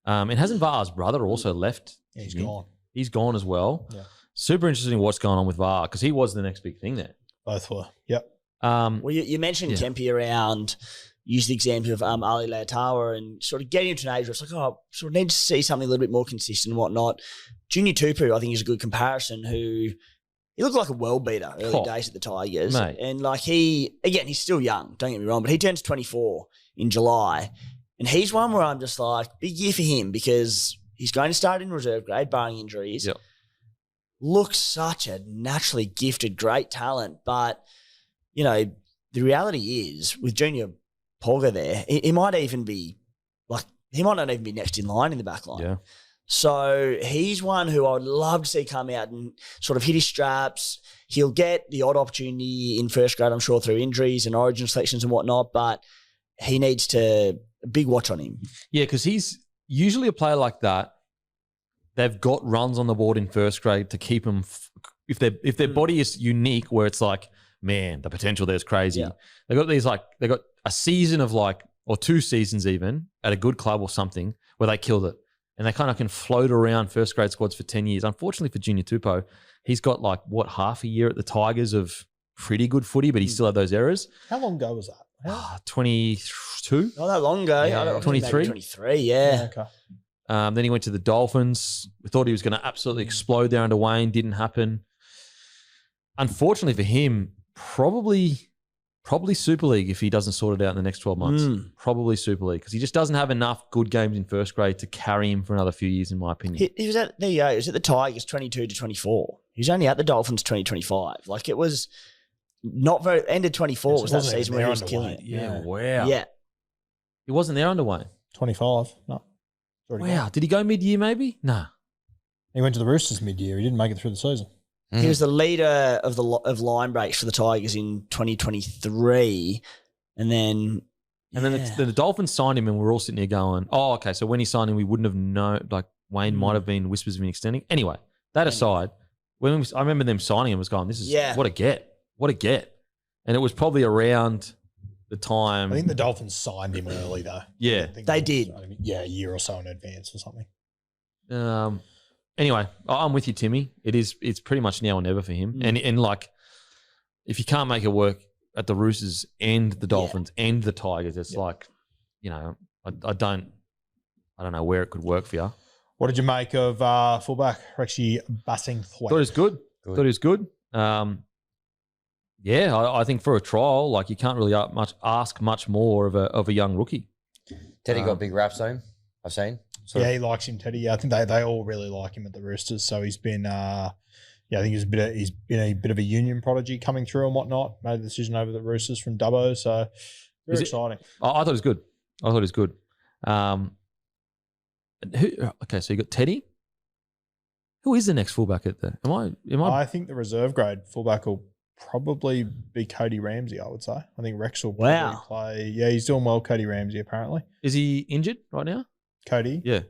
And hasn't Va'a's brother also left? Yeah, he's gone. He's gone as well. Yeah. Super interesting what's going on with Va'a because he was the next big thing there. Both were. Yep. Well, you mentioned Kempy around, use the example of Ali Leotawa and sort of getting into an age where it's like, sort of need to see something a little bit more consistent and whatnot. Junior Tupu, I think, is a good comparison he looked like a world beater early days at the Tigers. Mate. And like he's still young, don't get me wrong, but he turns 24 in July. And he's one where I'm just like, big year for him because he's going to start in reserve grade, barring injuries. Yep. Looks such a naturally gifted, great talent. But, the reality is with Junior Porga there, he might not even be next in line in the back line. Yeah. So he's one who I would love to see come out and sort of hit his straps. He'll get the odd opportunity in first grade, I'm sure, through injuries and origin selections and whatnot, but he needs a big watch on him. Yeah, because he's usually a player like that. They've got runs on the board in first grade to keep them. If their body is unique, where it's like, man, the potential there's crazy. Yeah. They got a season of or 2 seasons even at a good club or something where they killed it. And they kind of can float around first grade squads for 10 years. Unfortunately for Junior Tupou, he's got half a year at the Tigers of pretty good footy, but he still had those errors. How long ago was that? 22? Not that long ago. Yeah. 23? 23, yeah. Okay. Then he went to the Dolphins. We thought he was going to absolutely explode there under Wayne. Didn't happen. Unfortunately for him, probably Super League if he doesn't sort it out in the next 12 months. Probably Super League because he just doesn't have enough good games in first grade to carry him for another few years, in my opinion. He was at the Tigers 22 to 24. He was only at the Dolphins 2025. It was not very end of 24 was that season where he was killing it. Yeah, wow. Yeah. He wasn't there under Wayne. 25. No. Wow. Gone. Did he go mid-year maybe? Nah. He went to the Roosters mid-year. He didn't make it through the season. He was the leader of line breaks for the Tigers in 2023, and then the Dolphins signed him, and we're all sitting here going, "Oh, okay." So when he signed him, we wouldn't have known. Wayne might have been whispers of him extending. Anyway, that aside, I remember them signing him, was going, "This is what a get," and it was probably around the time. I think the Dolphins signed him early though. Yeah, they did. A year or so in advance or something. Anyway, I'm with you, Timmy. It's pretty much now or never for him. And if you can't make it work at the Roosters and the Dolphins and the Tigers, it's I don't know where it could work for you. What did you make of fullback Rexy Bassingthwaite? Thought he was good. I think for a trial, you can't really ask much more of a young rookie. Teddy got big raps on him, I've seen. He likes him, Teddy. Yeah, I think they all really like him at the Roosters. So he's been, I think he's been a bit of a union prodigy coming through and whatnot. Made the decision over the Roosters from Dubbo. So very exciting. I thought it was good. So you got Teddy. Who is the next fullback at there? I think the reserve grade fullback will probably be Cody Ramsey, I would say. I think Rex will probably play. Yeah, he's doing well, Cody Ramsey, apparently. Is he injured right now? Cody? Yeah.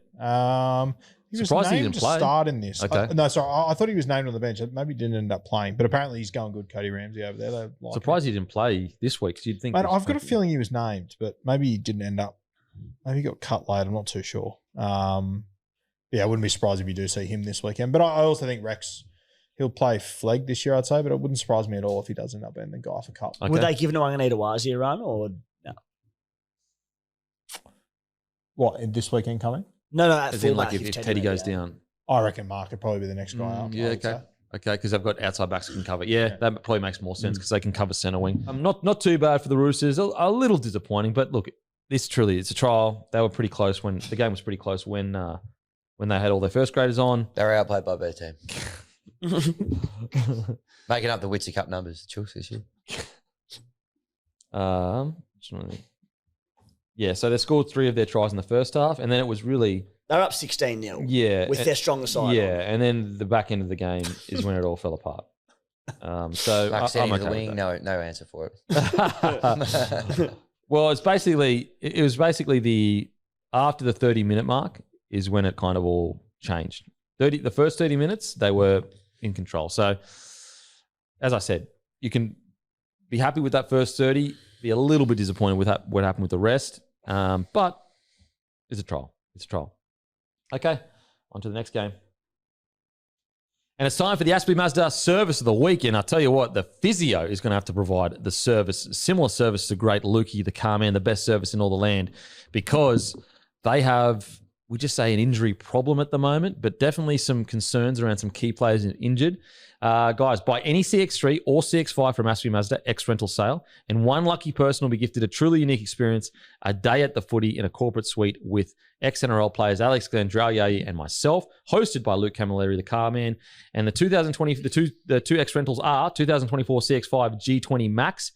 He was surprised named he didn't to play. start in this. Okay. I thought he was named on the bench. Maybe he didn't end up playing, but apparently he's going good, Cody Ramsey over there. Surprised he didn't play this week because you'd think. Mate, I've got a feeling he was named, but maybe he didn't end up. Maybe he got cut late. I'm not too sure. I wouldn't be surprised if you do see him this weekend. But I also think Rex, he'll play Flegg this year, I'd say, but it wouldn't surprise me at all if he does end up being the guy for Cup. Okay. Would they give Nwanganita a run or no? What, in this weekend coming? No, at As in, like, fullback, if Teddy goes down. I reckon Mark could probably be the next guy up. Yeah, okay. Okay, because they've got outside backs who can cover. Yeah, that probably makes more sense because they can cover centre wing. Not too bad for the Roosters. A little disappointing, but look, it's a trial. They were pretty close when the game was pretty close when they had all their first graders on. They were outplayed by a better team. Making up the Witsy Cup numbers, Chooks this year. Yeah, so they scored 3 of their tries in the first half, and then it was really... They're up 16-0. Yeah. With their stronger side. Yeah, and then the back end of the game is when it all fell apart. So I'm okay the wing, no answer for it. Well, it was basically after the 30-minute mark is when it kind of all changed. The first 30 minutes, they were in control. So, as I said, you can be happy with that first 30, be a little bit disappointed with what happened with the rest, but it's a trial. It's a trial. Okay, on to the next game. And it's time for the Aspley Mazda service of the week. And I tell you what, the physio is going to have to provide the service, similar service to great Lukey, the car man, the best service in all the land, because they have, we just say, an injury problem at the moment, but definitely some concerns around some key players injured. Guys, buy any CX3 or CX5 from Aspley Mazda ex-rental sale, and one lucky person will be gifted a truly unique experience, a day at the footy in a corporate suite with ex-NRL players Alex Glendraulier and myself, hosted by Luke Camilleri, the car man. And the 2020, the two ex-rentals are 2024 CX5 G20 Max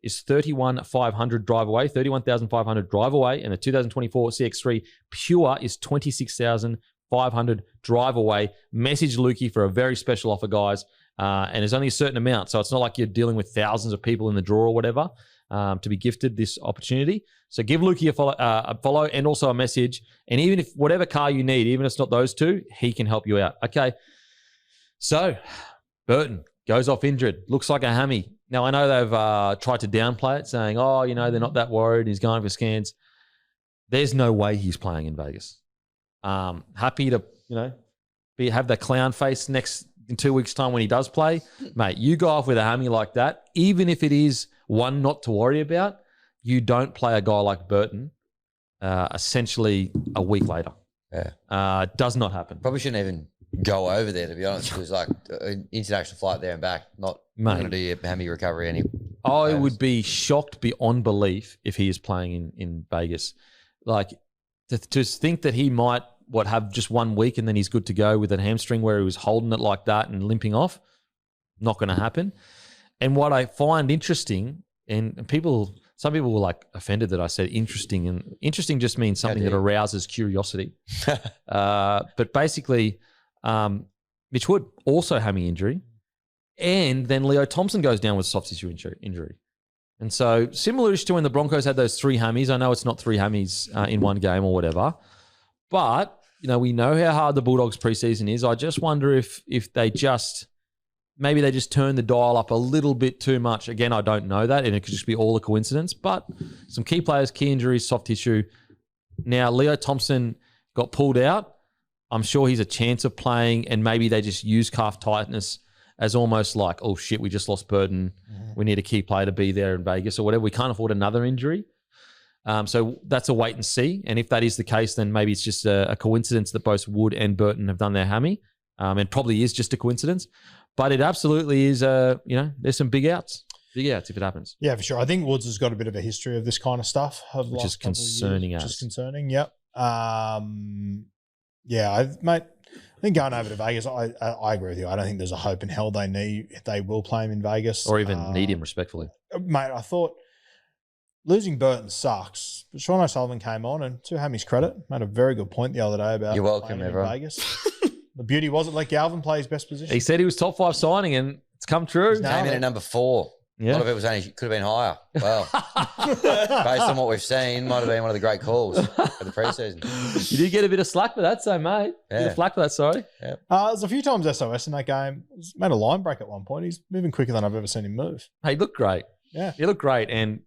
is 31,500 drive away, 31,500 drive away, and the 2024 CX3 Pure is 26,500 drive away. Message Lukey for a very special offer, guys. And there's only a certain amount, so it's not like you're dealing with thousands of people in the draw or whatever to be gifted this opportunity. So give Lukey a follow and also a message. And even if whatever car you need, even if it's not those two, he can help you out. Okay. So Burton goes off injured. Looks like a hammy. Now, I know they've tried to downplay it, saying, they're not that worried. He's going for scans. There's no way he's playing in Vegas. Happy to, have that clown face in 2 weeks' time when he does play. Mate, you go off with a hammy like that, even if it is one not to worry about, you don't play a guy like Burton essentially a week later. Yeah. Does not happen. Probably shouldn't even go over there, to be honest, because like an international flight there and back, not going to do your hammy recovery anyway. I would be shocked beyond belief if he is playing in Vegas. Like, to think that he might, have just 1 week and then he's good to go with a hamstring where he was holding it like that and limping off, not going to happen. And what I find interesting, and some people were like offended that I said interesting, and interesting just means something that arouses curiosity. But basically, Mitch Wood, also hammy injury, and then Leo Thompson goes down with soft tissue injury. And so similar to when the Broncos had those 3 hammies, I know it's not 3 hammies in one game or whatever, but we know how hard the Bulldogs preseason is. I just wonder if they maybe they just turn the dial up a little bit too much. Again, I don't know that, and it could just be all a coincidence, but some key players, key injuries, soft tissue. Now, Leo Thompson got pulled out. I'm sure he's a chance of playing, and maybe they just use calf tightness as almost like, oh shit, we just lost Burton. We need a key player to be there in Vegas or whatever. We can't afford another injury. So that's a wait and see. And if that is the case, then maybe it's just a coincidence that both Wood and Burton have done their hammy. And probably is just a coincidence. But it absolutely is, there's some big outs. Big outs if it happens. Yeah, for sure. I think Woods has got a bit of a history of this kind of stuff. Which is concerning. Which is concerning, yep. I think going over to Vegas, I agree with you. I don't think there's a hope in hell they will play him in Vegas. Or even need him, respectfully. Mate, I thought losing Burton sucks. But Sean O'Sullivan came on, and to Hammy's credit, made a very good point the other day about You're welcome, in everyone. Vegas. The beauty was it let Galvin play his best position. He said he was top 5 signing, and it's come true. Came in at number 4. Yeah. A lot of it could have been higher. Well, based on what we've seen, might have been one of the great calls for the preseason. You did get a bit of slack for that, so mate. Yeah. Bit of flack for that, sorry. Yeah. There's a few times SOS in that game. He's made a line break at one point. He's moving quicker than I've ever seen him move. Hey, he looked great. Yeah. He looked great. And,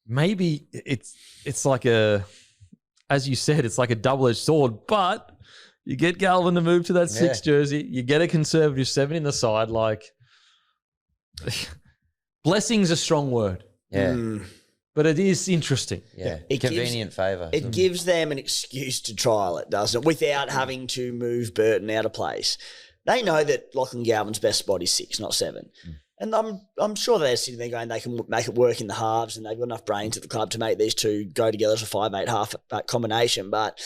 maybe it's like as you said, it's like a double-edged sword, but you get Galvin to move to that 6 jersey. You get a conservative 7 in the side. Like, blessing's a strong word. Yeah. but it is interesting. Yeah, It convenient favour. It gives them an excuse to trial it, doesn't it? Without having to move Burton out of place. They know that Lachlan Galvin's best spot is 6, not 7. And I'm sure they're sitting there going they can make it work in the halves, and they've got enough brains at the club to make these two go together as a 5-8 half-back combination. But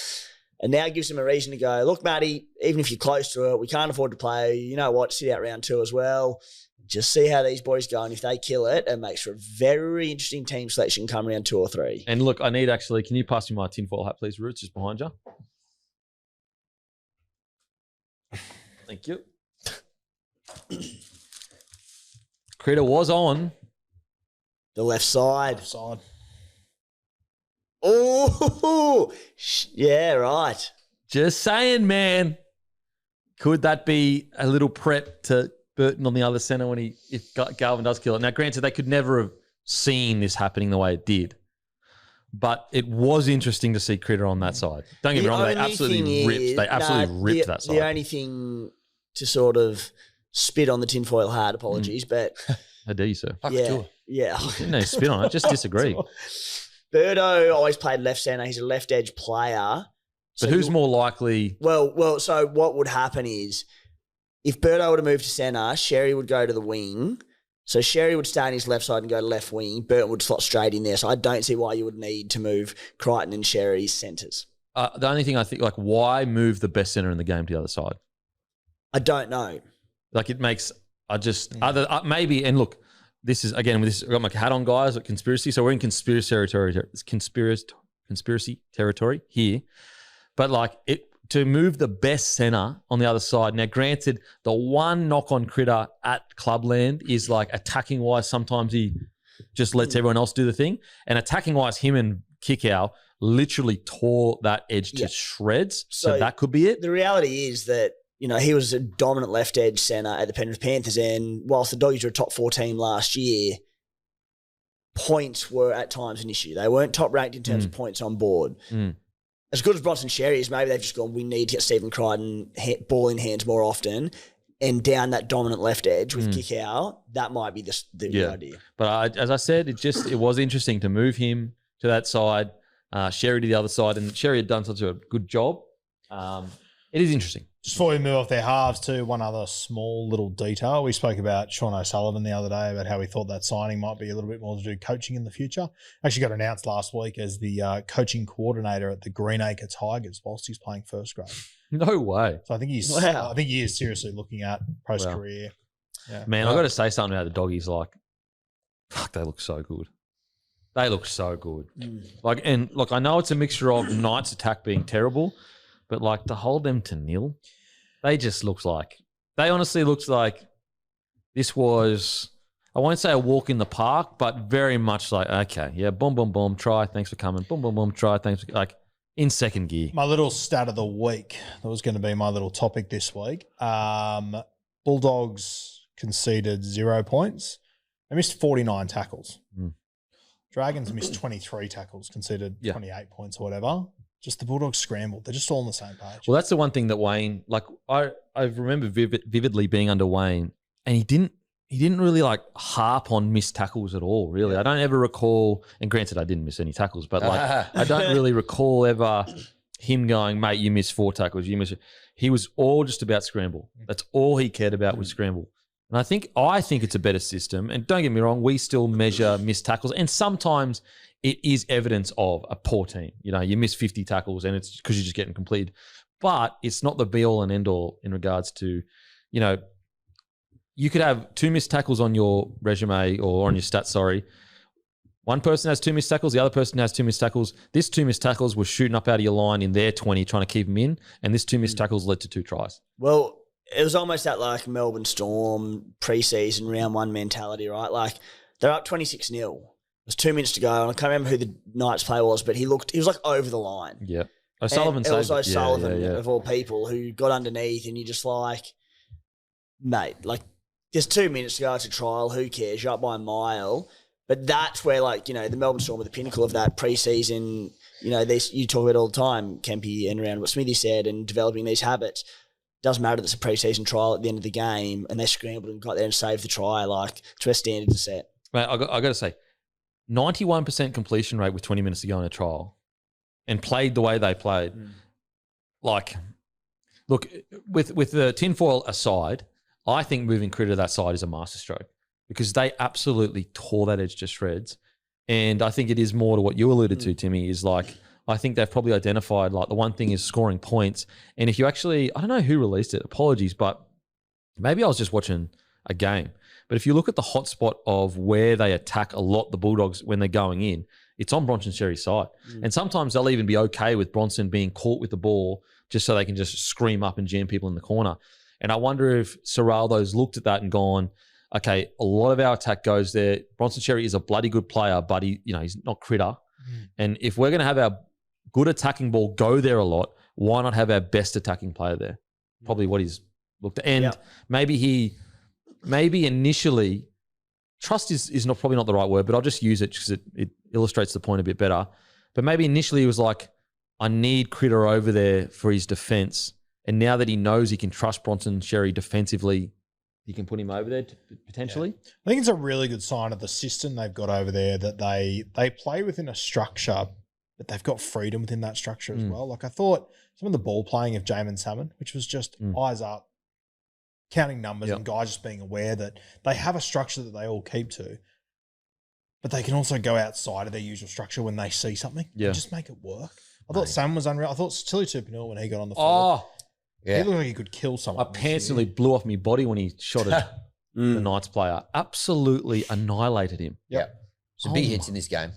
it now gives them a reason to go, look, Matty, even if you're close to it, we can't afford to play. You know what? Sit out round 2 as well. Just see how these boys go. And if they kill it, it makes for a very interesting team selection come round 2 or 3. And look, can you pass me my tinfoil hat, please, Roots, just behind you? Thank you. Critter was on The left side. Offside. Oh, yeah, right. Just saying, man. Could that be a little prep to Burton on the other centre if Galvin does kill it? Now, granted, they could never have seen this happening the way it did, but it was interesting to see Critter on that side. Don't get me wrong; they absolutely ripped. They absolutely ripped that side. The only thing to sort of spit on the tinfoil hat, apologies, but how dare you, sir? yeah. No, spit on it. Just disagree. Birdo always played left centre. He's a left edge player. But who's more likely? Well, so what would happen is if Birdo were to move to centre, Sherry would go to the wing. So Sherry would stay on his left side and go to left wing. Burton would slot straight in there. So I don't see why you would need to move Crichton and Sherry's centres. The only thing I think, why move the best centre in the game to the other side? I don't know. It makes, maybe, and look, this is, again, I've got my hat on, guys, at conspiracy. So we're in conspiracy territory here. But to move the best centre on the other side. Now, granted, the one knock on Critter at Clubland is attacking wise, sometimes he just lets everyone else do the thing. And attacking wise, him and Kickow literally tore that edge to shreds. So that could be it. The reality is that, he was a dominant left edge centre at the Penrith Panthers. And whilst the Doggies were a top 4 team last year, points were at times an issue. They weren't top ranked in terms of points on board. As good as Bronson Sherry is, maybe they've just gone, we need to get Stephen Crichton ball in hands more often and down that dominant left edge with kick out. That might be the idea. But as I said, it was interesting to move him to that side, Sherry to the other side, and Sherry had done such a good job. It is interesting. Just before we move off their halves too, one other small little detail. We spoke about Sean O'Sullivan the other day about how we thought that signing might be a little bit more to do coaching in the future. Actually got announced last week as the coaching coordinator at the Greenacre Tigers whilst he's playing first grade. No way. So I think he is seriously looking at post-career. Yeah. Man, I've got to say something about the Doggies. Fuck, they look so good. They look so good. I know it's a mixture of Knights' attack being terrible, but to hold them to nil, they honestly looks like this was, I won't say a walk in the park, but very much okay, yeah, boom, boom, boom, try, thanks for coming, boom, boom, boom, try, thanks for, in second gear. My little stat of the week, that was going to be my little topic this week. Bulldogs conceded 0 points. They missed 49 tackles. Dragons missed 23 tackles, conceded 28 points or whatever. Just the Bulldogs scrambled. They're just all on the same page. Well, that's the one thing that Wayne, I remember vividly being under Wayne, and he didn't really harp on missed tackles at all, really. Yeah. I don't ever recall, and granted I didn't miss any tackles, but I don't really recall ever him going, mate, you missed 4 tackles, you missed it. He was all just about scramble. That's all he cared about was scramble. And I think it's a better system. And don't get me wrong, we still measure missed tackles, and sometimes it is evidence of a poor team. You miss 50 tackles and it's because you're just getting completed. But it's not the be-all and end-all in regards to, you could have 2 missed tackles on your resume or on your stats, sorry. One person has 2 missed tackles, the other person has 2 missed tackles. This 2 missed tackles was shooting up out of your line in their 20, trying to keep them in, and this 2 missed tackles led to 2 tries. Well, it was almost that Melbourne Storm pre-season round 1 mentality, right? They're up 26-0. There's 2 minutes to go, and I can't remember who the Knights player was, but he was over the line. Yeah. O'Sullivan saved it. It was O'Sullivan, of all people, who got underneath, and you're just mate, there's 2 minutes to go. It's a trial. Who cares? You're up by a mile. But that's where, the Melbourne Storm were the pinnacle of that pre-season. You talk about it all the time, Kempy, and around what Smithy said, and developing these habits. Doesn't matter that it's a pre-season trial at the end of the game, and they scrambled and got there and saved the try. To where standards are set. Mate, I got to say, 91% completion rate with 20 minutes to go in a trial and played the way they played. Like, look, with the tinfoil aside, I think moving Critter to that side is a masterstroke because they absolutely tore that edge to shreds. And I think it is more to what you alluded to, Timmy, is like, I think they've probably identified, like, the one thing is scoring points. And if you actually, I don't know who released it, apologies, but maybe I was just watching a game. But if you look at the hotspot of where they attack a lot, the Bulldogs, when they're going in, it's on Bronson Sherry's side. And sometimes they'll even be okay with Bronson being caught with the ball just so they can just scream up and jam people in the corner. And I wonder if Serraldo's looked at that and gone, okay, a lot of our attack goes there. Bronson Sherry is a bloody good player, but he's not Critter. And if we're going to have our good attacking ball go there a lot, why not have our best attacking player there? Probably what he's looked at. And maybe initially, trust is not probably not the right word, but I'll just use it because it illustrates the point a bit better. But maybe initially he was like, I need Critter over there for his defense. And now that he knows he can trust Bronson Sherry defensively, he can put him over there potentially. Yeah. I think it's a really good sign of the system they've got over there that they play within a structure, but they've got freedom within that structure as well. Like I thought some of the ball playing of Jamin Salmon, which was just eyes up, counting numbers and guys just being aware that they have a structure that they all keep to, but they can also go outside of their usual structure when they see something and just make it work. I thought Salmon was unreal. I thought Tilly Tupanua when he got on the field. He looked like he could kill someone. My pants nearly blew off my body when he shot at the Knights player. Absolutely annihilated him. Some big hits in this game.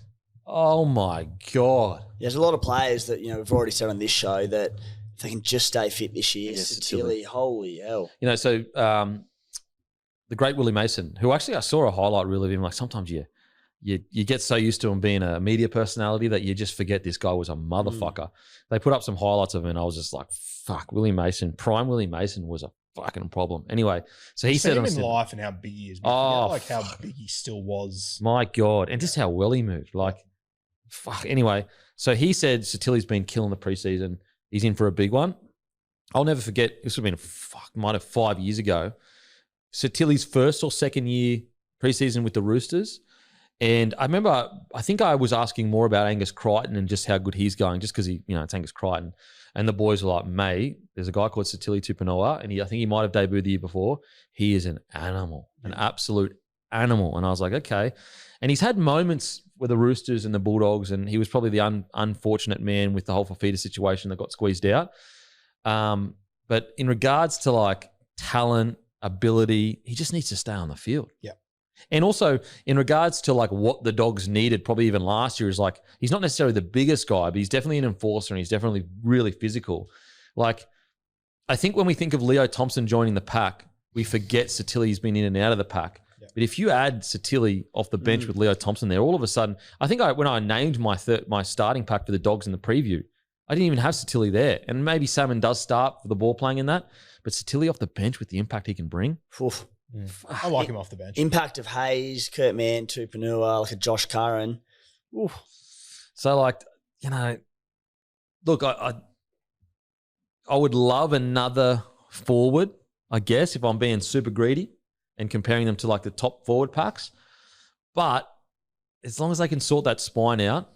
Oh, my God. There's a lot of players that, we've already said on this show that if they can just stay fit this year, Tilly, holy hell. So the great Willie Mason, who actually I saw a highlight reel of him, like sometimes you get so used to him being a media personality that you just forget this guy was a motherfucker. They put up some highlights of him and I was just like, fuck, Willie Mason, prime Willie Mason was a fucking problem. Anyway, so he said him in life and how big he is. How big he still was. My God. And just how well he moved. Like, fuck. Anyway, so he said Tilly's been killing the preseason. He's in for a big one. I'll never forget, this would have been, might have 5 years ago. Tilly's first or second year preseason with the Roosters. And I remember, I think I was asking more about Angus Crichton and just how good he's going, just because it's Angus Crichton. And the boys were like, mate, there's a guy called Satili Tuponoa, and I think he might have debuted the year before. He is an animal, an absolute animal. And I was like, okay. And he's had moments with the Roosters and the Bulldogs, and he was probably the unfortunate man with the whole Fafita situation that got squeezed out. But in regards to like talent, ability, he just needs to stay on the field. Yeah. And also in regards to like what the Dogs needed probably even last year is like, he's not necessarily the biggest guy, but he's definitely an enforcer and he's definitely really physical. Like, I think when we think of Leo Thompson joining the pack, we forget Satili's been in and out of the pack. Yeah. But if you add Satili off the bench with Leo Thompson there, all of a sudden, I think when I named my starting pack for the Dogs in the preview, I didn't even have Satili there. And maybe Salmon does start for the ball playing in that, but Satili off the bench with the impact he can bring. Oof. I like him off the bench. Impact of Hayes, Kurt Mann, Tupanua, like a Josh Curran. Oof. So, like, look, I would love another forward, I guess, if I'm being super greedy and comparing them to like the top forward packs. But as long as they can sort that spine out,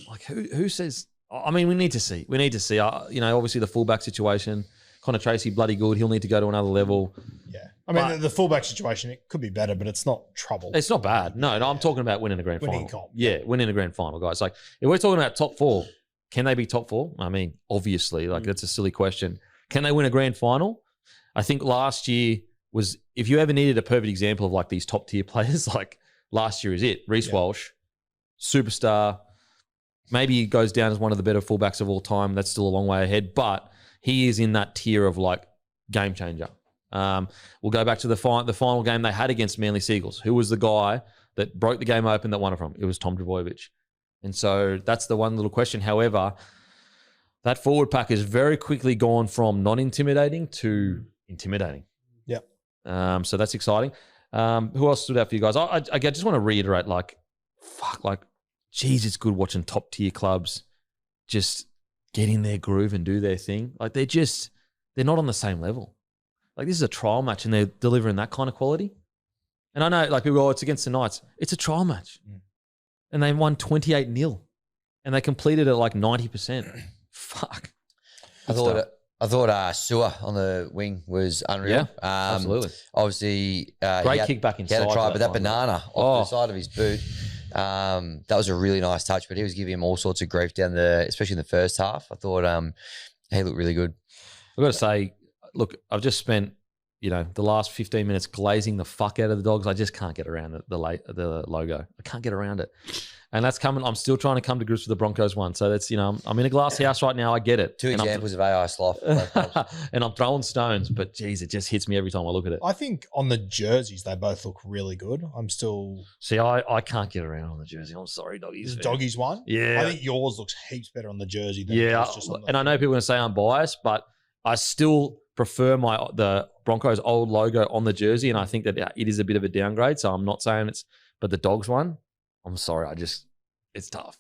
like who says? I mean, we need to see. Obviously the fullback situation. Connor Tracy, bloody good. He'll need to go to another level. Yeah. I mean, the fullback situation, it could be better, but it's not trouble. It's not bad. No, I'm talking about winning a grand final. Yeah, winning a grand final, guys. Like, if we're talking about top four, can they be top four? I mean, obviously, like, that's a silly question. Can they win a grand final? I think last year was, if you ever needed a perfect example of, like, these top-tier players, like, last year is it. Reece Walsh, superstar. Maybe he goes down as one of the better fullbacks of all time. That's still a long way ahead, but he is in that tier of like game changer. We'll go back to the final game they had against Manly Seagulls. Who was the guy that broke the game open that won it from? It was Tom Trbojevic. And so that's the one little question. However, that forward pack has very quickly gone from non-intimidating to intimidating. Yep. So that's exciting. Who else stood out for you guys? I just want to reiterate, geez, it's good watching top tier clubs just get in their groove and do their thing. Like, they're not on the same level. Like, this is a trial match and they're delivering that kind of quality. And I know, like, people go, it's against the Knights. It's a trial match. and they won 28-0, and they completed it like 90%. Fuck. I thought Sewer on the wing was unreal. Yeah, absolutely. Obviously, Great kick back he inside. had a try, for but that final. banana off the side of his boot, that was a really nice touch. But he was giving him all sorts of grief down especially in the first half. I thought he looked really good. I've got to say, look, I've just spent, the last 15 minutes glazing the fuck out of the Dogs. I just can't get around the logo. I can't get around it. And that's coming. I'm still trying to come to grips with the Broncos one. So that's, I'm in a glass house right now. I get it. Two examples of AI sloth. And I'm throwing stones, but geez, it just hits me every time I look at it. I think on the jerseys, they both look really good. I'm still... See, I can't get around on the jersey. I'm sorry, Doggies. The Doggies one? Yeah. I think yours looks heaps better on the jersey than just on the and I know people are going to say I'm biased, but I still prefer the Broncos old logo on the jersey, and I think that it is a bit of a downgrade, so I'm not saying but the Dogs one, I'm sorry, it's tough.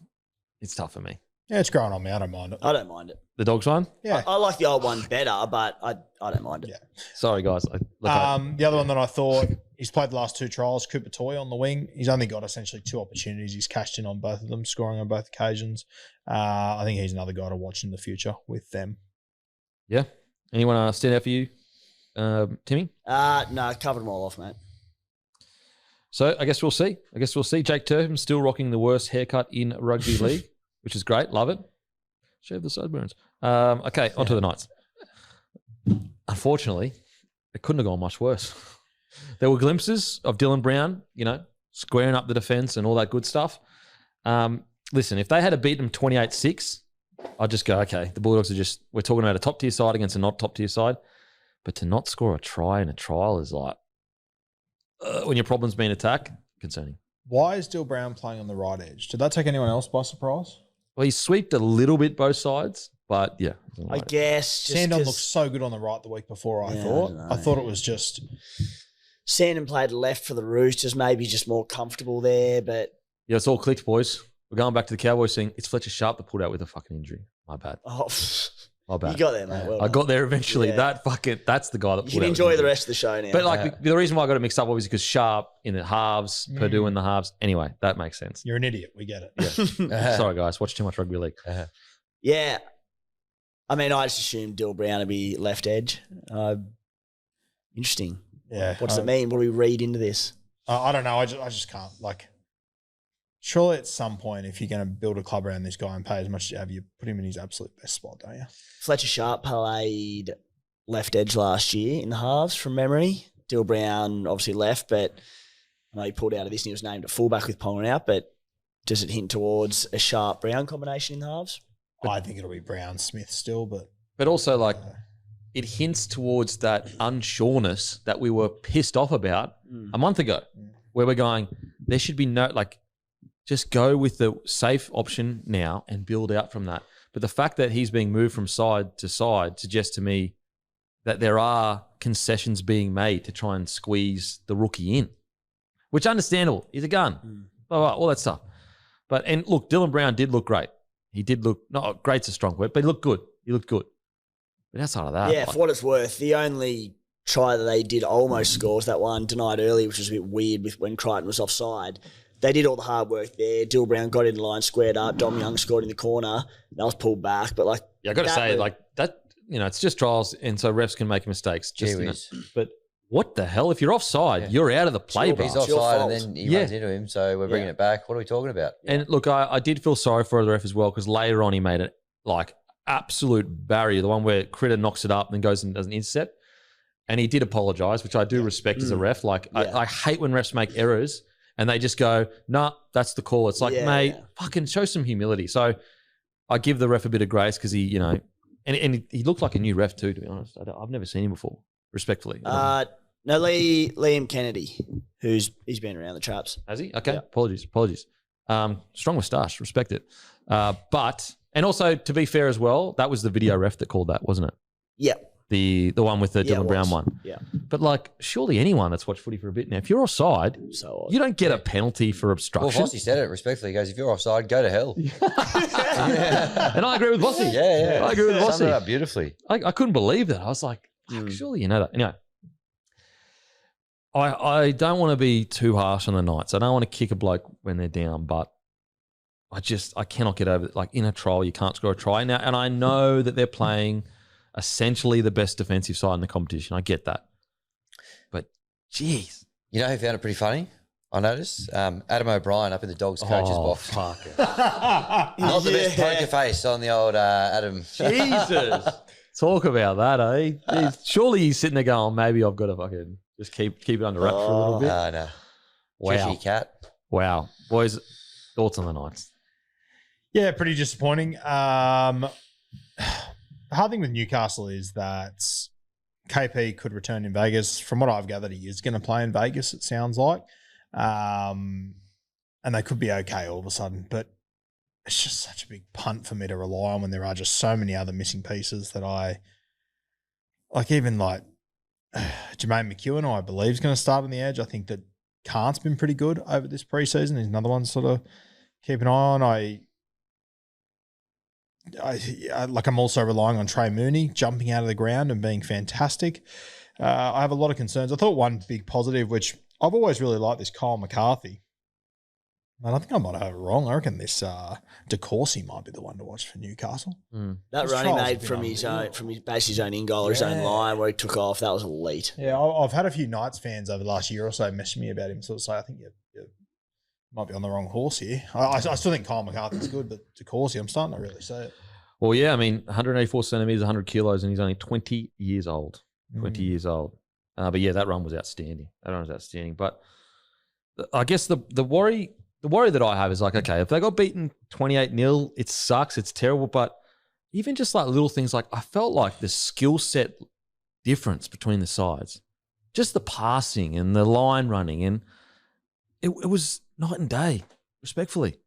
It's tough for me. Yeah, it's growing on me. I don't mind it. I don't mind it. The Dogs one? Yeah. I like the old one better, but I don't mind it. Yeah. Sorry, guys. The other one that I thought, he's played the last 2 trials, Cooper Toy on the wing. He's only got essentially 2 opportunities. He's cashed in on both of them, scoring on both occasions. I think he's another guy to watch in the future with them. Yeah. Anyone stand out for you, Timmy? No, covered them all off, mate. So I guess we'll see. Jake Turpin still rocking the worst haircut in rugby league, which is great. Love it. Shave the sideburns. Okay, on to the Knights. Unfortunately, it couldn't have gone much worse. There were glimpses of Dylan Brown, squaring up the defence and all that good stuff. Listen, if they had beaten them 28-6, I'd just go, okay, the Bulldogs we're talking about a top-tier side against a not top-tier side. But to not score a try in a trial is like, when your problem's being attacked, concerning. Why is Dill Brown playing on the right edge? Did that take anyone else by surprise? Well, he sweeped a little bit both sides, but yeah. I guess just Sandon looked so good on the right the week before, I thought. I thought it was just... Sandon played left for the Roosters, maybe just more comfortable there, but... Yeah, it's all clicked, boys. We're going back to the Cowboys thing. It's Fletcher Sharp that pulled out with a fucking injury. My bad. Oh, my bad. You got there, mate. Well I got there eventually. Yeah. That's the guy that pulled You can enjoy the rest of the show now. But the reason why I got it mixed up obviously because Sharp in the halves, Purdue in the halves. Anyway, that makes sense. You're an idiot. We get it. Yeah. Sorry, guys. Watch too much rugby league. Yeah. I mean, I just assumed Dill Brown to be left edge. Interesting. Yeah. What does it mean? What do we read into this? I don't know. I just can't. Surely at some point, if you're going to build a club around this guy and pay as much as you have, you put him in his absolute best spot, don't you? Fletcher Sharp played left edge last year in the halves from memory. Dill Brown obviously left, but I know he pulled out of this and he was named at fullback with Ponga out, but does it hint towards a Sharp-Brown combination in the halves? I think it'll be Brown-Smith still, but... But also, it hints towards that unsureness that we were pissed off about a month ago, where we're going, there should be no... just go with the safe option now and build out from that. But the fact that he's being moved from side to side suggests to me that there are concessions being made to try and squeeze the rookie in, which understandable. He's a gun, blah, blah, all that stuff. And look, Dylan Brown did look great. He did look, not great's a strong word, but he looked good. But outside of that. Yeah, for what it's worth, the only try that they did almost score was that one denied early, which was a bit weird with when Crichton was offside. They did all the hard work there. Dill Brown got in the line, squared up. Dom Young scored in the corner. That was pulled back. But I got to say, that, it's just trials, and so refs can make mistakes. But what the hell? If you're offside, you're out of the play. He's offside, and then he runs into him. So we're bringing it back. What are we talking about? And look, I did feel sorry for the ref as well because later on he made it absolute barrier. The one where Critter knocks it up and then goes and does an intercept, and he did apologise, which I do respect as a ref. I hate when refs make errors. And they just go, nah, that's the call. It's mate, fucking show some humility. So I give the ref a bit of grace because he, and he looked like a new ref too, to be honest. I've never seen him before, respectfully. No, Liam Kennedy, he's been around the traps. Has he? Okay, yeah. Apologies. Strong moustache, respect it. And also, to be fair as well, that was the video ref that called that, wasn't it? Yeah. The one with the Dylan Brown one. Yeah. But surely anyone that's watched footy for a bit now, if you're offside, you don't get a penalty for obstruction. Well, Vossi said it respectfully. He goes, if you're offside, go to hell. And I agree with Vossi. Yeah. I agree with Vossi. Summed it up beautifully. I couldn't believe that. I was like, surely you know that. Anyway, I don't want to be too harsh on the Knights. I don't want to kick a bloke when they're down, but I cannot get over it. Like in a trial, you can't score a try now. And I know that they're playing essentially the best defensive side in the competition. I get that. But, geez. You know who found it pretty funny? I noticed Adam O'Brien up in the Dogs coach's box. Fuck it. Not the best poker face on the old Adam. Jesus. Talk about that, eh? Surely he's sitting there going, maybe I've got to fucking just keep it under wraps for a little bit. No. Wow. Cheshire cat. Wow. Boys, thoughts on the Knights? Yeah, pretty disappointing. The hard thing with Newcastle is that KP could return in Vegas. From what I've gathered, he is going to play in Vegas, it sounds like. And they could be okay all of a sudden. But it's just such a big punt for me to rely on when there are just so many other missing pieces that I like. Even like Jermaine McEwen, I believe, is going to start on the edge. I think that Kant's been pretty good over this preseason. He's another one to sort of keep an eye on. I'm also relying on Trey Mooney jumping out of the ground and being fantastic. I have a lot of concerns. I thought one big positive, which I've always really liked, this Kyle McCarthy. And I think I might have it wrong. I reckon this DeCourcy might be the one to watch for Newcastle. That run he made from his own in goal or his own line where he took off, that was elite. Yeah, I've had a few Knights fans over the last year or so message me about him. Sort of say, I think you might be on the wrong horse here. I still think Kyle McCarthy's good, but DeCourcy, I'm starting to really see it. Well, yeah, I mean, 184 centimetres, 100 kilos, and he's only 20 years old. 20 years old. But yeah, that run was outstanding. But I guess the worry that I have is like, okay, if they got beaten 28-0, it sucks, it's terrible. But even just like little things like I felt like the skill set difference between the sides, just the passing and the line running, and it was night and day, respectfully.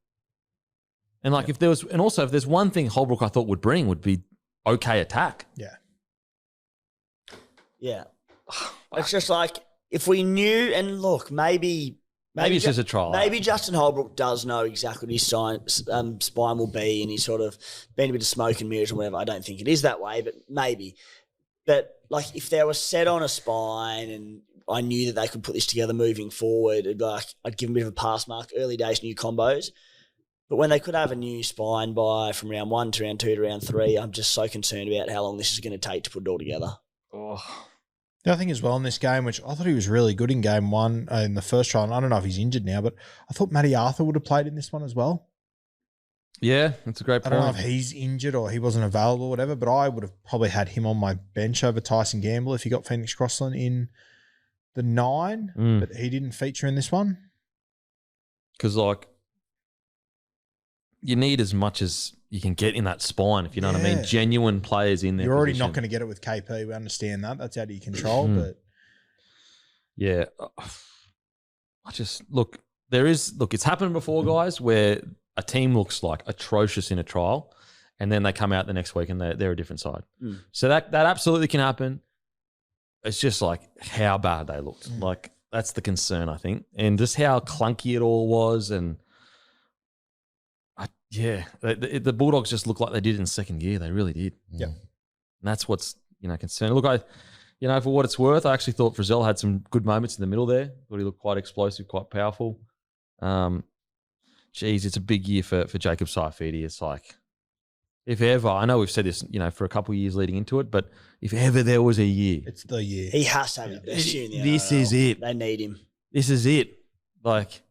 And like if there's one thing Holbrook I thought would bring would be okay attack. Yeah. Yeah. It's just like if we knew, and look, maybe it's just a trial. Maybe Justin Holbrook does know exactly what his spine will be, and he's sort of been a bit of smoke and mirrors or whatever. I don't think it is that way, but maybe. But like if they were set on a spine and I knew that they could put this together moving forward, it'd be like I'd give them a bit of a pass mark. Early days, new combos. But when they could have a new spine from round 1 to round 2 to round 3, I'm just so concerned about how long this is going to take to put it all together. Oh. The other thing as well in this game, which I thought he was really good in game 1 in the first trial, and I don't know if he's injured now, but I thought Matty Arthur would have played in this one as well. Yeah, that's a great point. I don't know if he's injured or he wasn't available or whatever, but I would have probably had him on my bench over Tyson Gamble if he got Phoenix Crossland in the 9, but he didn't feature in this one. Because like you need as much as you can get in that spine, if you know what I mean. Genuine players in there. You're already not going to get it with KP. We understand that. That's out of your control. But yeah, it's happened before, guys, where a team looks like atrocious in a trial, and then they come out the next week and they're a different side. So that absolutely can happen. It's just like how bad they looked. Like that's the concern, I think, and just how clunky it all was, and. Yeah, the Bulldogs just looked like they did in second gear. They really did. Yeah, and that's what's concerning. Look, for what it's worth, I actually thought Frizzell had some good moments in the middle there. Thought he looked quite explosive, quite powerful. It's a big year for Jacob Saifidi. It's like, if ever, I know we've said this, for a couple of years leading into it, but if ever there was a year, it's the year. He has to have the best year in the This NRL. is it. They need him. This is it. Like.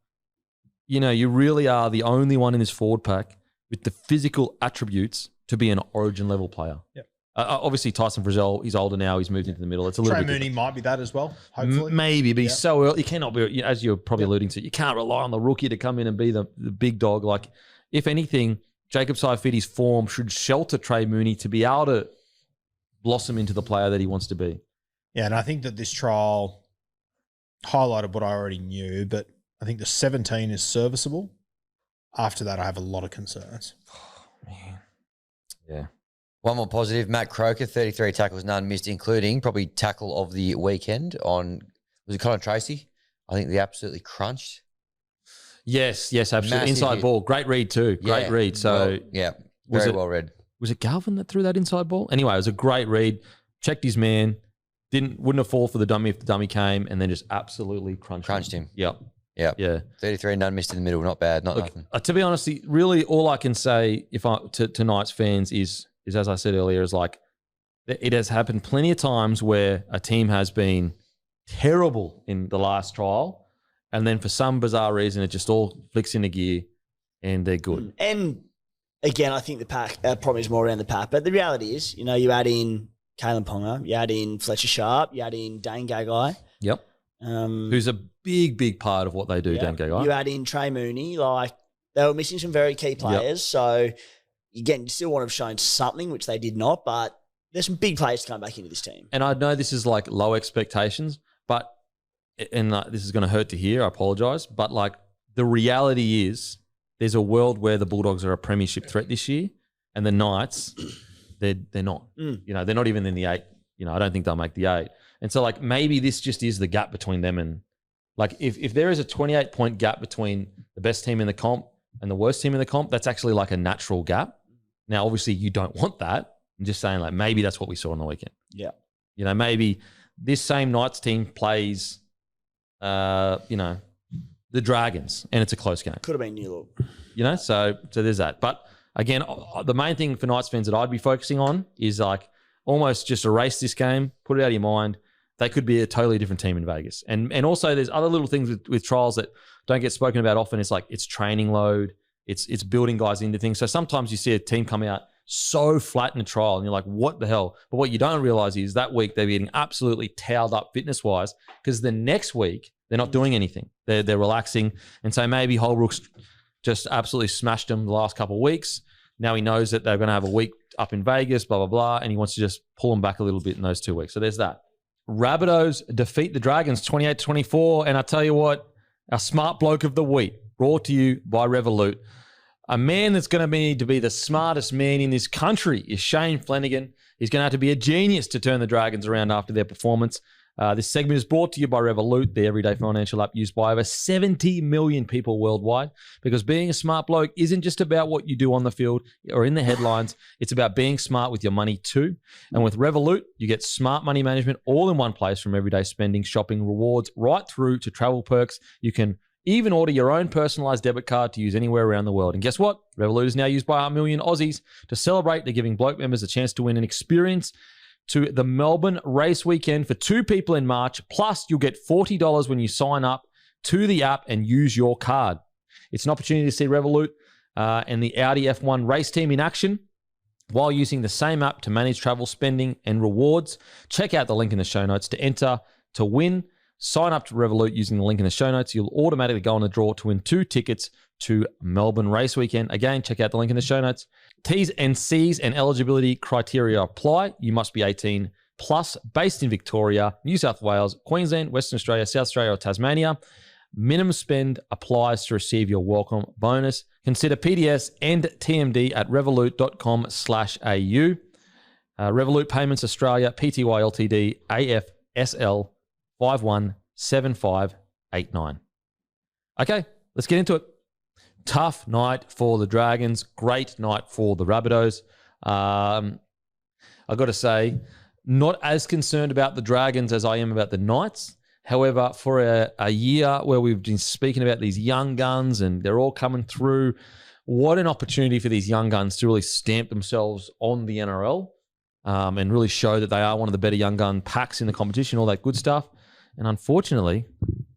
You really are the only one in this forward pack with the physical attributes to be an Origin level player. Yep. Obviously, Tyson Frizzell, he's older now. He's moved into the middle. It's a little Trey bit Mooney might be that as well, hopefully. Maybe, but he's so early. You cannot be, as you're probably alluding to, you can't rely on the rookie to come in and be the big dog. Like, if anything, Jacob Saifidi's form should shelter Trey Mooney to be able to blossom into the player that he wants to be. Yeah, and I think that this trial highlighted what I already knew, but I think the 17 is serviceable. After that, I have a lot of concerns. Oh, man. Yeah. One more positive, Matt Croker, 33 tackles, none missed, including probably tackle of the weekend on, was it Connor Tracy? I think they absolutely crunched. Yes, absolutely. Massive inside hit. ball. Great read too. Great read. So very well read. Was it Galvin that threw that inside ball? Anyway, it was a great read. Checked his man. Wouldn't have fallen for the dummy if the dummy came, and then just absolutely crunched him. Yep. Yeah. Yeah. 33, none missed in the middle. Not bad. Not nothing. To be honest, really all I can say to Knights fans is as I said earlier, is like it has happened plenty of times where a team has been terrible in the last trial, and then for some bizarre reason it just all flicks into gear and they're good. And again, I think the pack problem is more around the pack. But the reality is, you add in Kalen Ponga, you add in Fletcher Sharp, you add in Dane Gagai. Yep. Who's a big part of what they do, Dane Gagai. You add in Trey Mooney. Like, they were missing some very key players. Yep. So, again, you still want to have shown something, which they did not. But there's some big players to come back into this team. And I know this is like low expectations, but, and this is going to hurt to hear, I apologise, but like the reality is there's a world where the Bulldogs are a premiership threat this year, and the Knights, they're not. They're not even in the 8. I don't think they'll make the 8. And so, like, maybe this just is the gap between them and, like, if there is a 28-point gap between the best team in the comp and the worst team in the comp, that's actually like a natural gap. Now, obviously, you don't want that. I'm just saying, like, maybe that's what we saw on the weekend. Yeah. Maybe this same Knights team plays, the Dragons, and it's a close game. Could have been New Look. So there's that. But, again, the main thing for Knights fans that I'd be focusing on is, like, almost just erase this game, put it out of your mind. They could be a totally different team in Vegas. And also there's other little things with trials that don't get spoken about often. It's like it's training load. It's building guys into things. So sometimes you see a team come out so flat in a trial and you're like, what the hell? But what you don't realize is that week they're getting absolutely towed up fitness-wise because the next week they're not doing anything. They're relaxing. And so maybe Holbrook's just absolutely smashed them the last couple of weeks. Now he knows that they're going to have a week up in Vegas, blah, blah, blah, and he wants to just pull them back a little bit in those 2 weeks. So there's that. Rabbitohs defeat the Dragons 28-24. And I tell you what, our smart bloke of the week, brought to you by Revolut. A man that's going to need to be the smartest man in this country is Shane Flanagan. He's going to have to be a genius to turn the Dragons around after their performance. This segment is brought to you by Revolut, the everyday financial app used by over 70 million people worldwide, because being a smart bloke isn't just about what you do on the field or in the headlines. It's about being smart with your money too. And with Revolut, you get smart money management all in one place, from everyday spending, shopping, rewards, right through to travel perks. You can even order your own personalized debit card to use anywhere around the world. And guess what? Revolut is now used by 1 million Aussies. To celebrate, they're giving bloke members a chance to win an experience to the Melbourne race weekend for 2 people in March. Plus, you'll get $40 when you sign up to the app and use your card. It's an opportunity to see Revolut and the Audi F1 race team in action while using the same app to manage travel spending and rewards. Check out the link in the show notes to enter to win. Sign up to Revolut using the link in the show notes. You'll automatically go on the draw to win 2 tickets to Melbourne race weekend. Again, check out the link in the show notes. T's and C's and eligibility criteria apply. You must be 18 plus, based in Victoria, New South Wales, Queensland, Western Australia, South Australia, or Tasmania. Minimum spend applies to receive your welcome bonus. Consider PDS and TMD at revolut.com/au. Revolut Payments Australia, Pty Ltd, AFSL 517589. Okay, let's get into it. Tough night for the Dragons. Great night for the Rabbitohs. I've got to say, not as concerned about the Dragons as I am about the Knights. However, for a year where we've been speaking about these young guns and they're all coming through, what an opportunity for these young guns to really stamp themselves on the NRL and really show that they are one of the better young gun packs in the competition, all that good stuff. And unfortunately,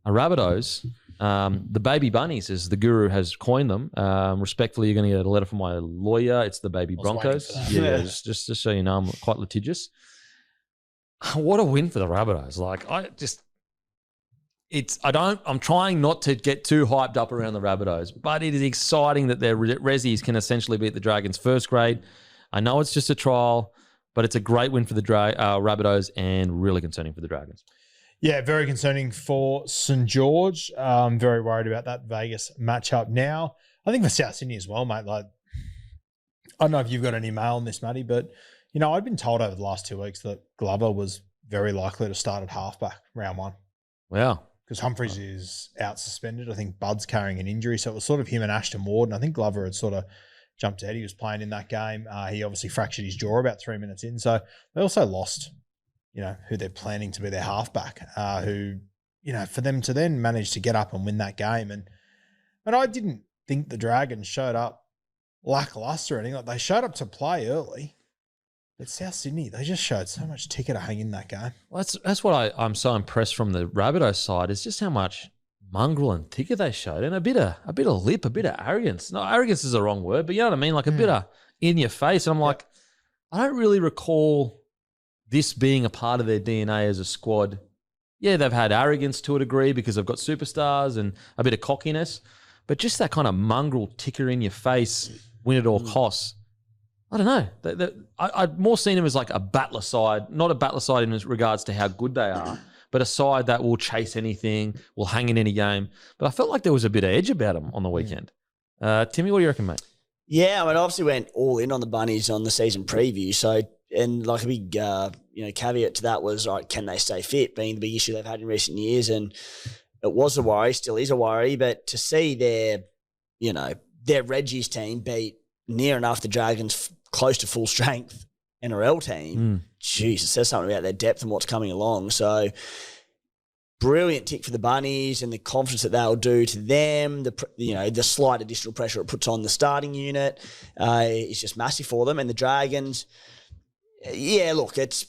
a Rabbitohs, the baby bunnies, as the guru has coined them. Respectfully, you're going to get a letter from my lawyer. It's the baby Broncos. Yeah, just so you know, I'm quite litigious. What a win for the Rabbitohs. Like, I'm trying not to get too hyped up around the Rabbitohs, but it is exciting that their Rezzies can essentially beat the Dragons first grade. I know it's just a trial, but it's a great win for the Rabbitohs and really concerning for the Dragons. Yeah, very concerning for St. George. I'm very worried about that Vegas matchup now. I think for South Sydney as well, mate. Like, I don't know if you've got any mail on this, Matty, but, I'd been told over the last 2 weeks that Glover was very likely to start at halfback round 1. Wow. Because Humphries is out suspended. I think Bud's carrying an injury. So it was sort of him and Ashton Ward. And I think Glover had sort of jumped out. He was playing in that game. He obviously fractured his jaw about 3 minutes in. So they also lost, who they're planning to be their halfback, who, for them to then manage to get up and win that game. And I didn't think the Dragons showed up lackluster or anything. Like, they showed up to play early. But South Sydney, they just showed so much ticker to hang in that game. Well, that's what I'm so impressed from the Rabbitohs side is just how much mongrel and ticker they showed, and a bit of lip, a bit of arrogance. No, arrogance is the wrong word, but you know what I mean? Like a bit of in your face. And I'm like, I don't really recall this being a part of their DNA as a squad. Yeah, they've had arrogance to a degree because they've got superstars and a bit of cockiness, but just that kind of mongrel ticker in your face, win at all costs. I don't know. I'd more seen them as like a battler side, not a battler side in regards to how good they are, but a side that will chase anything, will hang in any game. But I felt like there was a bit of edge about them on the weekend. Timmy, what do you reckon, mate? Yeah, I mean, obviously went all in on the Bunnies on the season preview. So, and like a big, caveat to that was, all right, can they stay fit, being the big issue they've had in recent years? And it was a worry, still is a worry. But to see their Reggie's team beat near enough the Dragons close to full strength NRL team, jeez, it says something about their depth and what's coming along. So brilliant tick for the Bunnies and the confidence that they'll do to them. The slight additional pressure it puts on the starting unit is just massive for them. And the Dragons, look, it's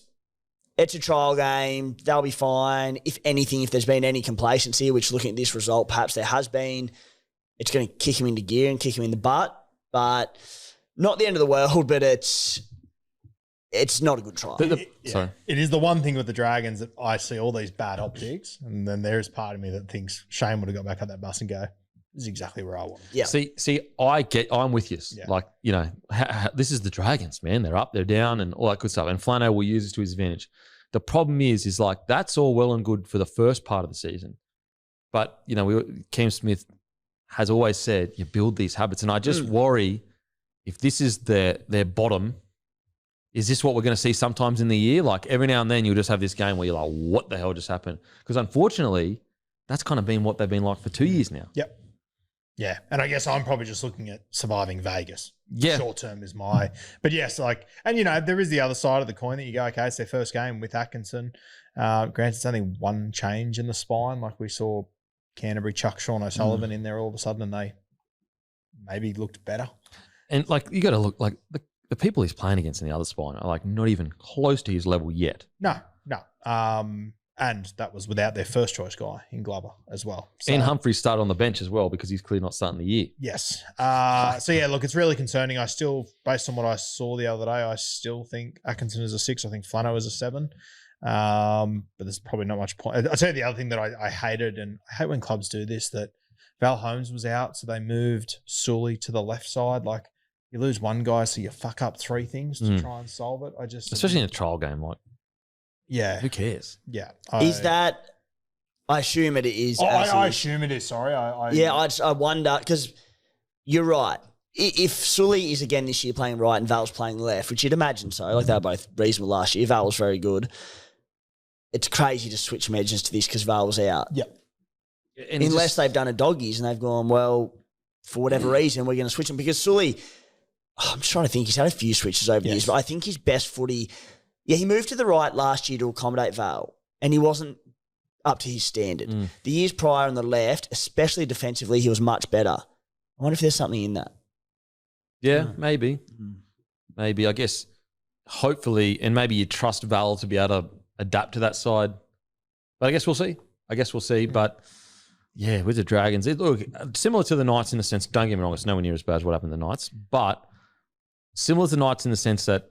a trial game. They'll be fine. If anything, if there's been any complacency, which looking at this result, perhaps there has been, it's going to kick him into gear and kick him in the butt. But not the end of the world, but it's not a good trial. Sorry. It is the one thing with the Dragons that I see all these bad optics, and then there's part of me that thinks Shane would have got back on that bus and go, this is exactly where I want. Yeah. See, I'm with you. Yeah. Like, this is the Dragons, man. They're up, they're down, and all that good stuff. And Flano will use this to his advantage. The problem is like, that's all well and good for the first part of the season. But, Keem Smith has always said, you build these habits. And I just worry if this is their bottom, is this what we're going to see sometimes in the year? Like every now and then you'll just have this game where you're like, what the hell just happened? Because unfortunately, that's kind of been what they've been like for 2 years now. Yep. Yeah. And I guess I'm probably just looking at surviving Vegas. Yeah. Short term is my, but yes, there is the other side of the coin that you go, okay, it's their first game with Atkinson. Granted, it's only one change in the spine. Like we saw Canterbury chuck Sean O'Sullivan in there all of a sudden and they maybe looked better. And like, you got to look like the people he's playing against in the other spine are like not even close to his level yet. No. And that was without their first choice guy in Glover as well. So, Ian Humphries started on the bench as well because he's clearly not starting the year. Yes. Look, it's really concerning. I still, based on what I saw the other day, I still think Atkinson is a 6. I think Flano is a 7. But there's probably not much point. I'll tell you the other thing that I hated, and I hate when clubs do this, that Val Holmes was out, so they moved Sully to the left side. Like, you lose one guy, so you fuck up 3 things to try and solve it. Especially in a trial game, like, yeah, who cares? Yeah, is that? I assume it is. I assume it is. Sorry, I wonder because you're right. If Sully is again this year playing right and Val's playing left, which you'd imagine so, like they were both reasonable last year. Val was very good. It's crazy to switch edges to this because Val was out. Yep. Unless they've done a doggies and they've gone, well, for whatever reason, we're going to switch him because Sully. I'm trying to think. He's had a few switches over the years, but I think his best footy. Yeah, he moved to the right last year to accommodate Val, and he wasn't up to his standard. The years prior on the left, especially defensively, he was much better. I wonder if there's something in that. Yeah, maybe. Maybe, I guess, hopefully, and maybe you trust Val to be able to adapt to that side. But I guess we'll see. But, yeah, with the Dragons, look, similar to the Knights in the sense, don't get me wrong, it's nowhere near as bad as what happened to the Knights, but similar to the Knights in the sense that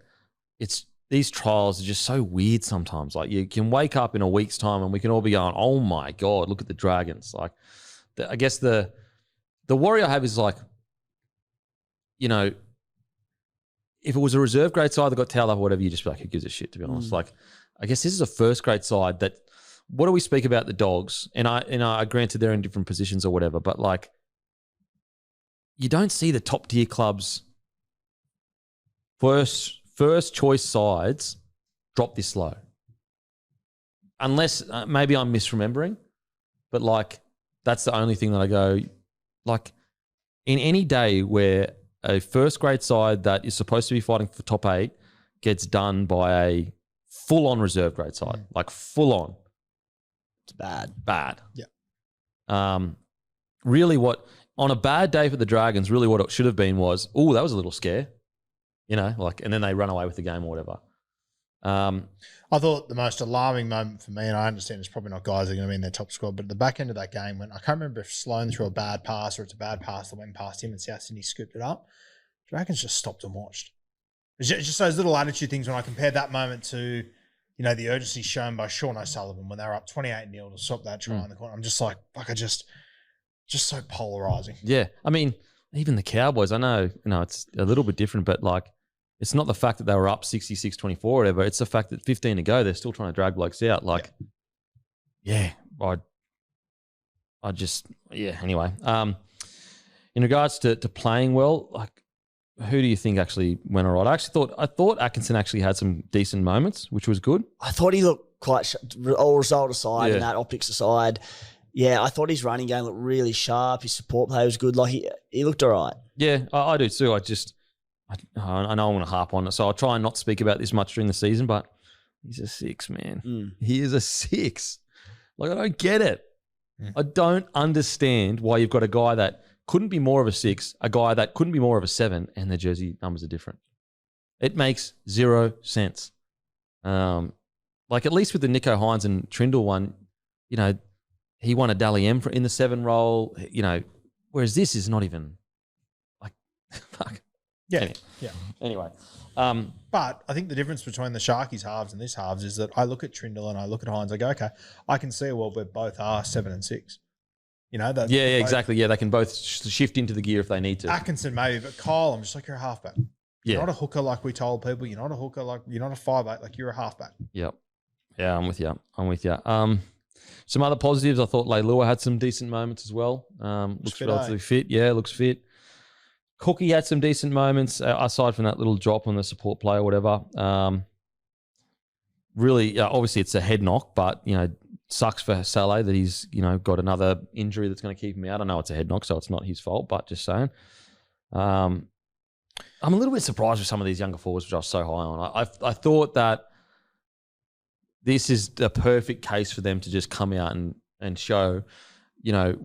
these trials are just so weird sometimes. Like, you can wake up in a week's time and we can all be going, oh, my God, look at the Dragons. Like, I guess the worry I have is like, if it was a reserve grade side that got towed up or whatever, you just be like, who gives a shit, to be honest. Like, I guess this is a first grade side that, what do we speak about the Dogs? And I granted they're in different positions or whatever, but like, you don't see the top tier clubs first choice sides drop this low. Unless, maybe I'm misremembering, but like, that's the only thing that I go, like, in any day where a first grade side that is supposed to be fighting for top 8 gets done by a full-on reserve grade side, like full-on, It's bad. Bad. Yeah. Really on a bad day for the Dragons, really what it should have been was, oh, that was a little scare. You know, like, and then they run away with the game or whatever. I thought the most alarming moment for me, and I understand it's probably not guys that are going to be in their top squad, but at the back end of that game, when I can't remember if Sloan threw a bad pass or it's a bad pass that went past him and South Sydney scooped it up. Dragons just stopped and watched. It's just those little attitude things when I compare that moment to, you know, the urgency shown by Sean O'Sullivan when they were up 28-0 to stop that try in the corner. I'm just like, fuck, just so polarizing. Yeah. I mean, even the Cowboys, I know, it's a little bit different, but like, it's not the fact that they were up 66-24 or whatever. It's the fact that 15 to go, they're still trying to drag blokes out. Like, I just, anyway. In regards to playing well, like, who do you think actually went all right? I thought Atkinson actually had some decent moments, which was good. I thought he looked quite, all result aside and that optics aside. Yeah, I thought his running game looked really sharp. His support play was good. Like, he looked all right. Yeah, I do too. I know I want to harp on it, so I'll try and not speak about this much during the season, but he's a 6, man. He is a 6. Like, I don't get it. I don't understand why you've got a guy that couldn't be more of a 6, a guy that couldn't be more of a 7, and their jersey numbers are different. It makes 0 sense. Like, at least with the Nico Hines and Trindle one, you know, he won a Dally M in the 7 role, you know, whereas this is not even, like, fuck. Yeah. Anyway. But I think the difference between the Sharkies halves and this halves is that I look at Trindle and I look at Hines. I go, okay, I can see a world where both are 7 and 6. You know, that. Yeah, exactly. Yeah, they can both shift into the gear if they need to. Atkinson maybe, but Kyle, I'm just like, you're a halfback. You're not a hooker like we told people. You're not a hooker like you're not a 5'8", like you're a halfback. Yep. Yeah, I'm with you. Some other positives. I thought Leilua had some decent moments as well. Looks relatively fit. Yeah, looks fit. Cookie had some decent moments aside from that little drop on the support play or whatever. Really, obviously it's a head knock, but, you know, sucks for Saleh that he's, you know, got another injury that's going to keep him out. I know it's a head knock, so it's not his fault, but just saying. I'm a little bit surprised with some of these younger forwards, which I was so high on. I thought that this is the perfect case for them to just come out and show, you know,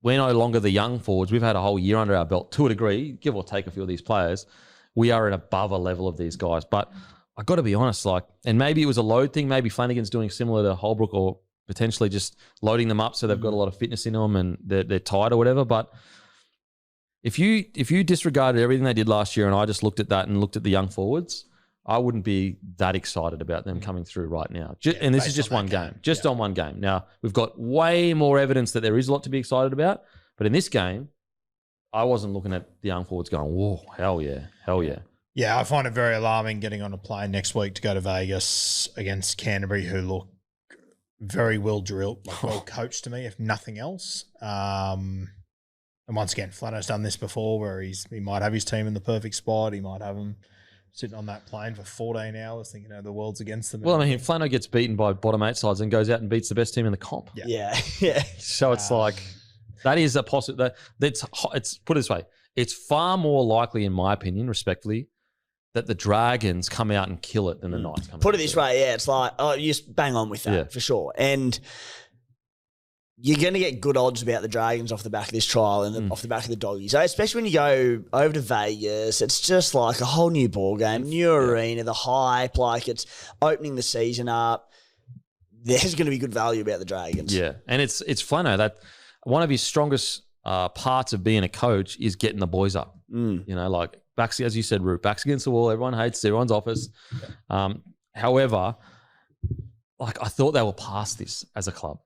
we're no longer the young forwards. We've had a whole year under our belt to a degree, give or take a few of these players. We are at above a level of these guys. But I got to be honest, like, and maybe it was a load thing. Maybe Flanagan's doing similar to Holbrook or potentially just loading them up so they've got a lot of fitness in them and they're tired or whatever. But if you disregarded everything they did last year and I just looked at that and looked at the young forwards, I wouldn't be that excited about them coming through right now. And this is just one game, on one game. Now, we've got way more evidence that there is a lot to be excited about. But in this game, I wasn't looking at the young forwards going, whoa, hell yeah. Yeah, I find it very alarming getting on a plane next week to go to Vegas against Canterbury, who look very well drilled, like well coached to me, if nothing else. And once again, Flano's done this before where he might have his team in the perfect spot. He might have them sitting on that plane for 14 hours thinking, the world's against them. Well, I mean, Flano gets beaten by bottom 8 sides and goes out and beats the best team in the comp. Yeah. So it's like, that is a possibility. It's put it this way. It's far more likely, in my opinion, respectfully, that the Dragons come out and kill it than the Knights come out. Put it this way, it's like, you just bang on with that for sure. And you're going to get good odds about the Dragons off the back of this trial and off the back of the Doggies. So especially when you go over to Vegas, it's just like a whole new ball game, new arena, the hype, like it's opening the season up. There's going to be good value about the Dragons. Yeah, and it's Flano that one of his strongest parts of being a coach is getting the boys up. You know, like backs, as you said, Root, backs against the wall. Everyone hates everyone's office. However, like I thought they were past this as a club.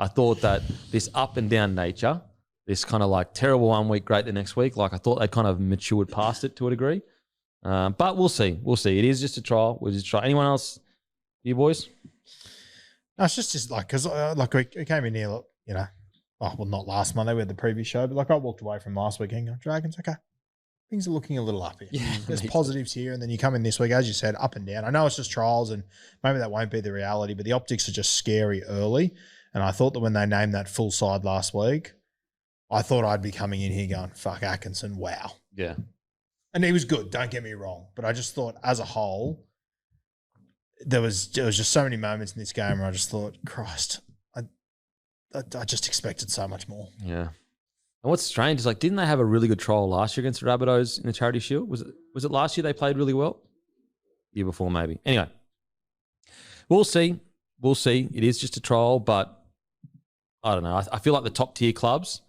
I thought that this up and down nature, this kind of like terrible one week, great the next week, like I thought they kind of matured past it to a degree. But we'll see. It is just a trial. We'll just try. Anyone else? You boys? No, it's just like, because like we came in here, you know, well, not last Monday, we had the previous show, but like I walked away from last weekend going, Dragons, okay, things are looking a little up here. Yeah, there's positives here, and then you come in this week, as you said, up and down. I know it's just trials, and maybe that won't be the reality, but the optics are just scary early. And I thought that when they named that full side last week, I thought I'd be coming in here going, fuck Atkinson, wow. Yeah. And he was good, don't get me wrong. But I just thought as a whole, there was just so many moments in this game where I just thought, Christ, I just expected so much more. Yeah. And what's strange is like, didn't they have a really good trial last year against the Rabbitohs in the Charity Shield? Was it last year they played really well? Year before, maybe. Anyway, we'll see. We'll see. It is just a trial, but I don't know. I feel like the top tier clubs,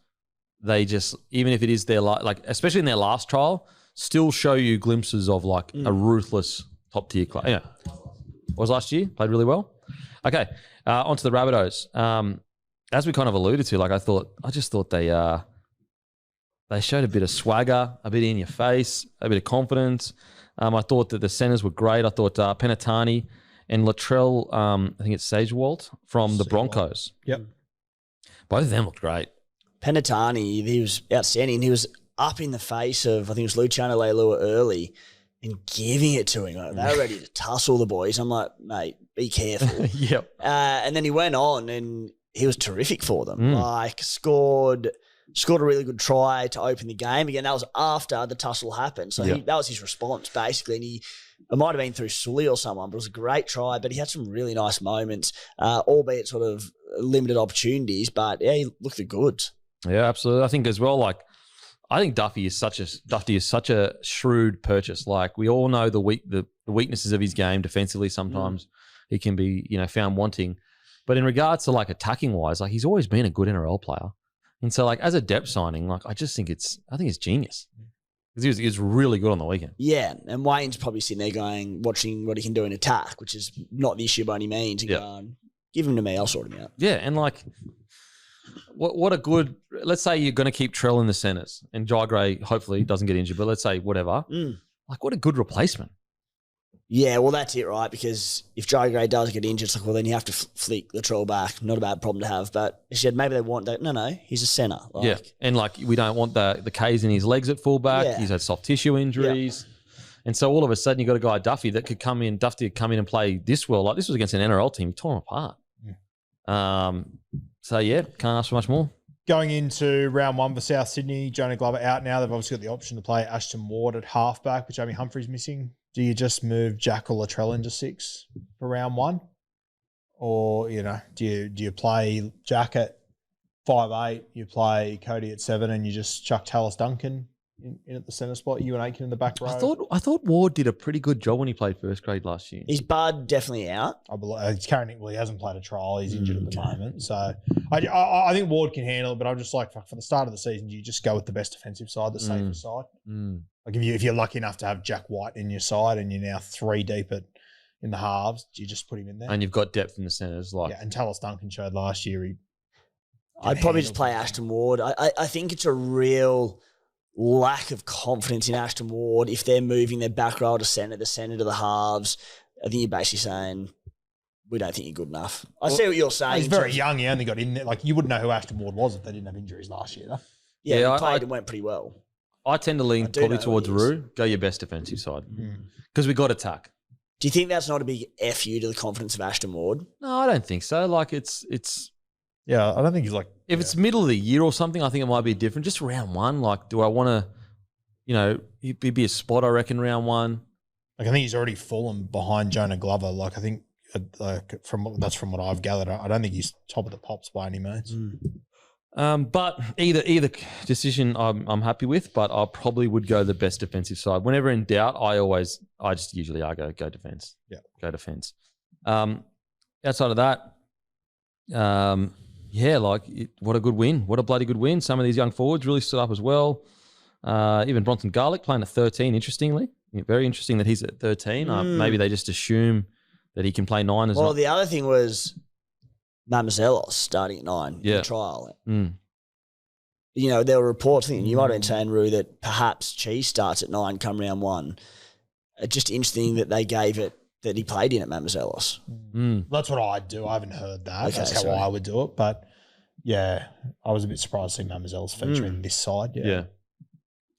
they just, even if it is their, like, especially in their last trial, still show you glimpses of like a ruthless top tier club. Yeah. Was last year? Played really well. Okay. On to the Rabbitohs. As we kind of alluded to, like I just thought they showed a bit of swagger, a bit in your face, a bit of confidence. I thought that the centers were great. I thought Penatani and Latrell, I think it's Sagewalt from the Broncos. Yep. Both of them looked great. Penatani, he was outstanding. He was up in the face of, I think it was Luciano Leilua early and giving it to him. Like, they were ready to tussle the boys. I'm like, mate, be careful. Yep. And then he went on and he was terrific for them. Like scored a really good try to open the game. Again, that was after the tussle happened. So that was his response, basically. And it might have been through Sully or someone, but it was a great try. But he had some really nice moments, albeit sort of limited opportunities. But yeah, he looked the goods. Yeah, absolutely. I think as well, like, I think Duffy is such a shrewd purchase. Like, we all know the weaknesses of his game defensively. Sometimes he can be, found wanting. But in regards to like attacking wise, like he's always been a good NRL player. And so like as a depth signing, like I think it's genius. Because he was really good on the weekend. Yeah, and Wayne's probably sitting there watching what he can do in attack, which is not the issue by any means. And going, give him to me, I'll sort him out. Yeah, and like what a good, let's say you're going to keep Trell in the centres and Jai Gray hopefully doesn't get injured, but let's say whatever. Like what a good replacement. Yeah, well, that's it, right? Because if Jai Gray does get injured, it's like, well, then you have to flick Latrell back. Not a bad problem to have. But she said maybe they want that. No, he's a centre. Yeah, and like we don't want the K's in his legs at fullback. Yeah. He's had soft tissue injuries. Yeah. And so all of a sudden you got a guy, Duffy, that could come in and play this well. Like this was against an NRL team. He tore him apart. Yeah. So, yeah, can't ask for much more. Going into round one for South Sydney, Jonah Glover out now. They've obviously got the option to play Ashton Ward at halfback, with Jamie Humphries missing. Do you just move Jack or Latrell into 6 for round one? Or, do you play Jack at 5'8", you play Cody at 7 and you just chuck Tallis Duncan in at the centre spot, you and Aiken in the back row? I thought Ward did a pretty good job when he played first grade last year. Is Bud definitely out? I believe he's carrying. Well, he hasn't played a trial. He's injured at the moment. So I think Ward can handle it, but I'm just like, for the start of the season, you just go with the best defensive side, the safest side. Like if you're lucky enough to have Jack White in your side and you're now 3 deep in the halves, you just put him in there. And you've got depth in the centres. And Tallis Duncan showed last year. I'd probably just play Ashton Ward. I think it's a real lack of confidence in Ashton Ward if they're moving their back row to centre, the centre to the halves. I think you're basically saying, we don't think you're good enough. See what you're saying. He's very young. He only got in there. Like, you wouldn't know who Ashton Ward was if they didn't have injuries last year, though. Yeah, he played and went pretty well. I tend to lean probably towards Roo. Go your best defensive side. Because we got attack. Do you think that's not a big FU to the confidence of Ashton Ward? No, I don't think so. Like, it's... Yeah, I don't think he's like... If it's middle of the year or something, I think it might be different. Just round one, like, do I want to, he'd be a spot, I reckon, round one. Like, I think he's already fallen behind Jonah Glover. Like, I think, from what I've gathered, I don't think he's top of the pops by any means. But either decision I'm happy with, but I probably would go the best defensive side. Whenever in doubt, I just usually go defense. Yeah. Go defense. Outside of that, what a good win. What a bloody good win. Some of these young forwards really stood up as well. Even Bronson Garlick playing at 13, interestingly. Very interesting that he's at 13. Maybe they just assume that he can play 9 as well. Well, the other thing was Mamazelos starting at 9 in the trial. There were reports, I think you might have been saying, Roo, that perhaps Cheese starts at 9 come round 1. Just interesting that they gave it that he played in at Mamazelos. That's what I'd do. I haven't heard that. Okay, that's how I would do it. But, yeah, I was a bit surprised to see Mamazelos featuring this side.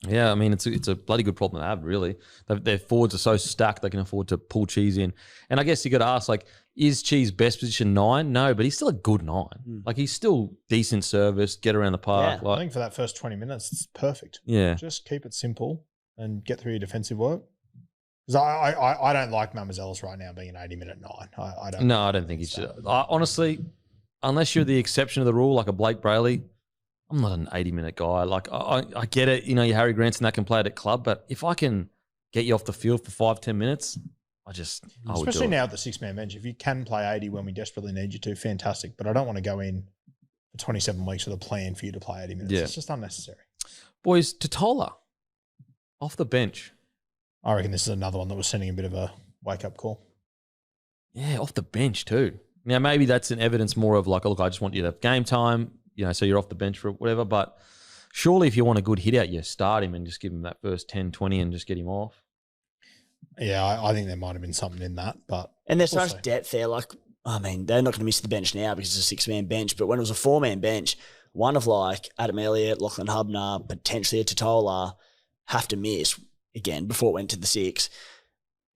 Yeah, I mean, it's a bloody good problem to have, really. Their forwards are so stacked they can afford to pull Cheese in. And I guess you got to ask, like, is Cheese best position 9? No, but he's still a good 9. Like, he's still decent service, get around the park. Yeah, I think for that first 20 minutes, it's perfect. Yeah. Just keep it simple and get through your defensive work. Because I don't like Mamazelos right now being an 80-minute 9. I don't. No, I don't think he should. Honestly, unless you're the exception of the rule, like a Blake Brayley, I'm not an 80-minute guy. Like, I get it, you know, your Harry Grants and that can play it at club, but if I can get you off the field for 5-10 minutes, I would Especially do it. now at the 6-man bench. If you can play 80 when we desperately need you to, fantastic. But I don't want to go in for 27 weeks with a plan for you to play 80 minutes. Yeah. It's just unnecessary. Boys, Totola, off the bench. I reckon this is another one that was sending a bit of a wake-up call. Yeah, off the bench too. Now, maybe that's an evidence more of like, look, I just want you to have game time, you know, so you're off the bench for whatever. But surely if you want a good hit out, you start him and just give him that first 10, 20 and just get him off. Yeah, I think there might have been something in that. And there's so much depth there. Like, I mean, they're not going to miss the bench now because it's a 6-man bench. But when it was a 4-man bench, one of like Adam Elliott, Lachlan Hubner, potentially a Totola have to miss again before it went to the 6.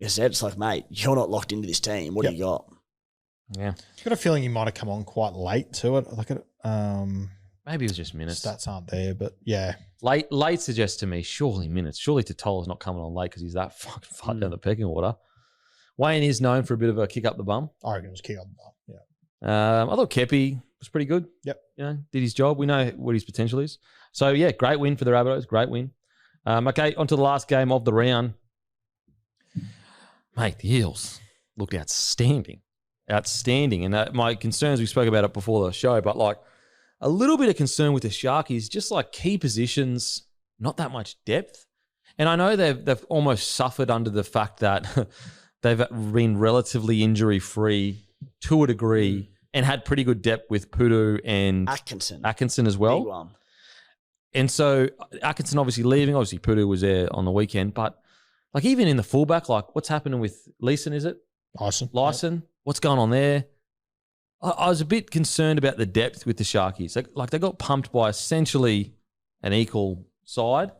As I said, it's like, mate, you're not locked into this team. What do you got? Yeah. I've got a feeling he might have come on quite late to it. Like, Maybe it was just minutes. Stats aren't there, but yeah. Late suggests to me, surely minutes. Surely Totola's not coming on late because he's that fucking far down the pecking order. Wayne is known for a bit of a kick up the bum. I reckon it was kick up the bum, yeah. I thought Kepi was pretty good. Yep. You know, did his job. We know what his potential is. So, yeah, great win for the Rabbitohs. Great win. Okay, on to the last game of the round. Mate, the Eels looked outstanding. Outstanding. And my concerns, we spoke about it before the show, but like a little bit of concern with the Sharkies, just like key positions, not that much depth. And I know they've almost suffered under the fact that they've been relatively injury-free to a degree and had pretty good depth with Pudu and Atkinson as well. Big one. And so Atkinson obviously leaving. Obviously, Pudu was there on the weekend. But like even in the fullback, like what's happening with Leeson, is it? Lyson. Yep. What's going on there? I was a bit concerned about the depth with the Sharkies. Like they got pumped by essentially an equal side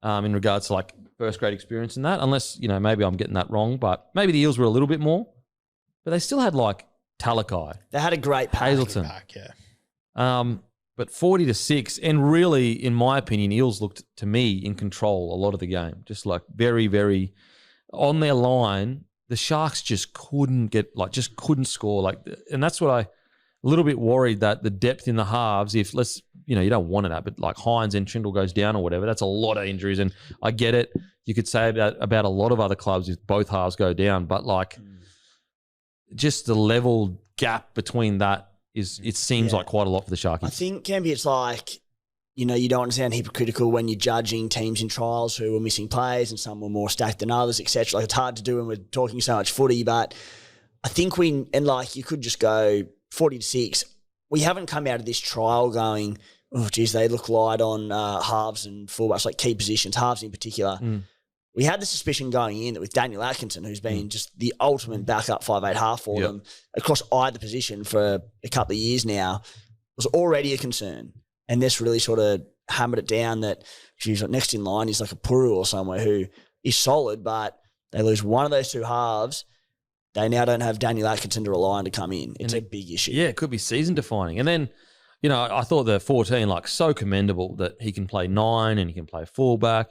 in regards to like first grade experience and that. Unless, you know, maybe I'm getting that wrong. But maybe the Eels were a little bit more. But they still had like Talakai. They had a great pack. Hazelton. Yeah. But 40-6, and really, in my opinion, Eels looked to me in control a lot of the game. Just like very, very on their line. The Sharks just couldn't score. And that's what a little bit worried that the depth in the halves, you don't want it, but like Hines and Trindle goes down or whatever, that's a lot of injuries. And I get it. You could say about a lot of other clubs if both halves go down, but like just the level gap between that it seems like quite a lot for the Sharkies. I think, Campy, it's like, you know, you don't want to sound hypocritical when you're judging teams in trials who were missing players and some were more stacked than others, etc. Like it's hard to do when we're talking so much footy, but I think you could just go 40-6. We haven't come out of this trial going, oh, geez, they look light on halves and fullbacks, like key positions, halves in particular. We had the suspicion going in that with Daniel Atkinson, who's been just the ultimate backup 5'8" half for them across either position for a couple of years now, was already a concern. And this really sort of hammered it down that, geez, next in line is like a Puru or somewhere who is solid, but they lose one of those two halves. They now don't have Daniel Atkinson to rely on to come in. It's a big issue. Yeah, it could be season defining. And then, you know, I thought the 14, like, so commendable that he can play 9 and he can play fullback.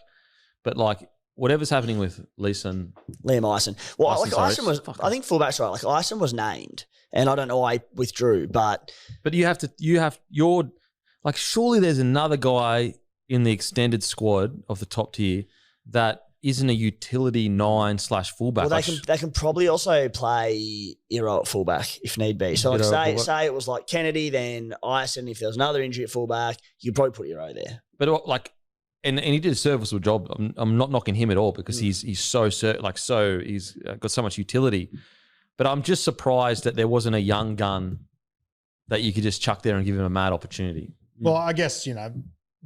But, like, whatever's happening with Liam Ison. Well, Ison was, I think fullback's right. Like, Ison was named, and I don't know why he withdrew, but like, surely there's another guy in the extended squad of the top tier that isn't a utility 9/fullback. Well, they can probably also play Iro at fullback if need be. So like say it was like Kennedy, then Ison. If there was another injury at fullback, you could probably put Iro there. But like, and he did a serviceable job. I'm not knocking him at all because he's he's got so much utility. But I'm just surprised that there wasn't a young gun that you could just chuck there and give him a mad opportunity. Well, I guess, you know,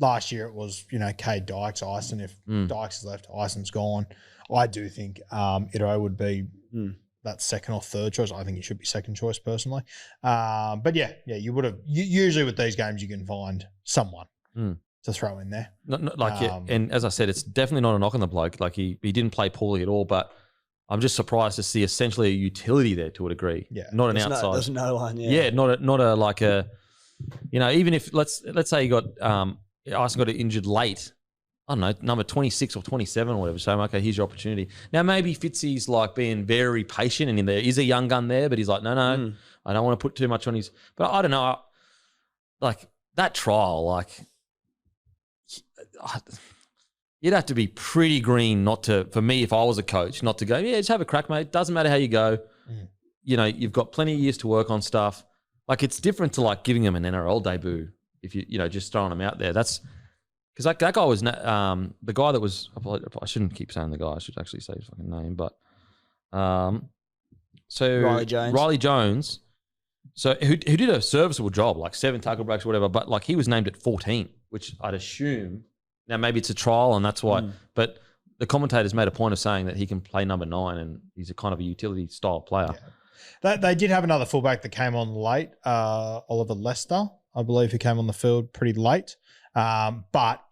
last year it was, you know, Cade Dykes, Ison. If Dykes is left, Ison's gone. I do think Iro would be that second or third choice. I think he should be second choice personally. But yeah, you would have. Usually with these games, you can find someone to throw in there. And as I said, it's definitely not a knock on the bloke. Like he didn't play poorly at all, but I'm just surprised to see essentially a utility there to a degree. Yeah, not an outside. There's no one. Yeah, not a like a. You know, even if let's say you got Ison got injured late, I don't know, number 26 or 27 or whatever. So okay, here's your opportunity. Now maybe Fitzy's like being very patient, and there is a young gun there, but he's like, no, I don't want to put too much on his, but I don't know. Like that trial, like you'd have to be pretty green not to, for me, if I was a coach, not to go, yeah, just have a crack, mate. Doesn't matter how you go. You know, you've got plenty of years to work on stuff. Like it's different to like giving him an NRL debut if you know, just throwing him out there. That's because like that guy was the guy that was. I shouldn't keep saying the guy. I should actually say his fucking name. But so Riley Jones. So who did a serviceable job, like 7 tackle breaks or whatever. But like he was named at 14, which I'd assume. Now maybe it's a trial and that's why. But the commentators made a point of saying that he can play number 9 and he's a kind of a utility style player. Yeah. They did have another fullback that came on late, Oliver Lester, I believe, who came on the field pretty late. But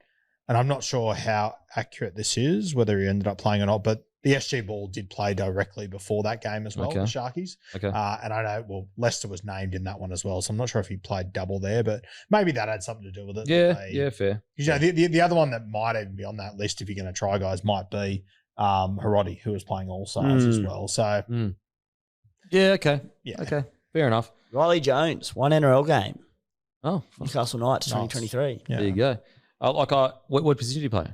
I'm not sure how accurate this is, whether he ended up playing or not, but the SG Ball did play directly before that game as well, the Sharkies. Okay. And I know, well, Lester was named in that one as well, so I'm not sure if he played double there, but maybe that had something to do with it. Yeah, fair. You know, the other one that might even be on that list, if you're going to try guys, might be Hiroti, who was playing all sides as well. So, yeah, okay. Yeah. Okay, fair enough. Riley Jones, 1 NRL game. Oh, Newcastle Knights, 2023. Yeah. there you go. What position did he play?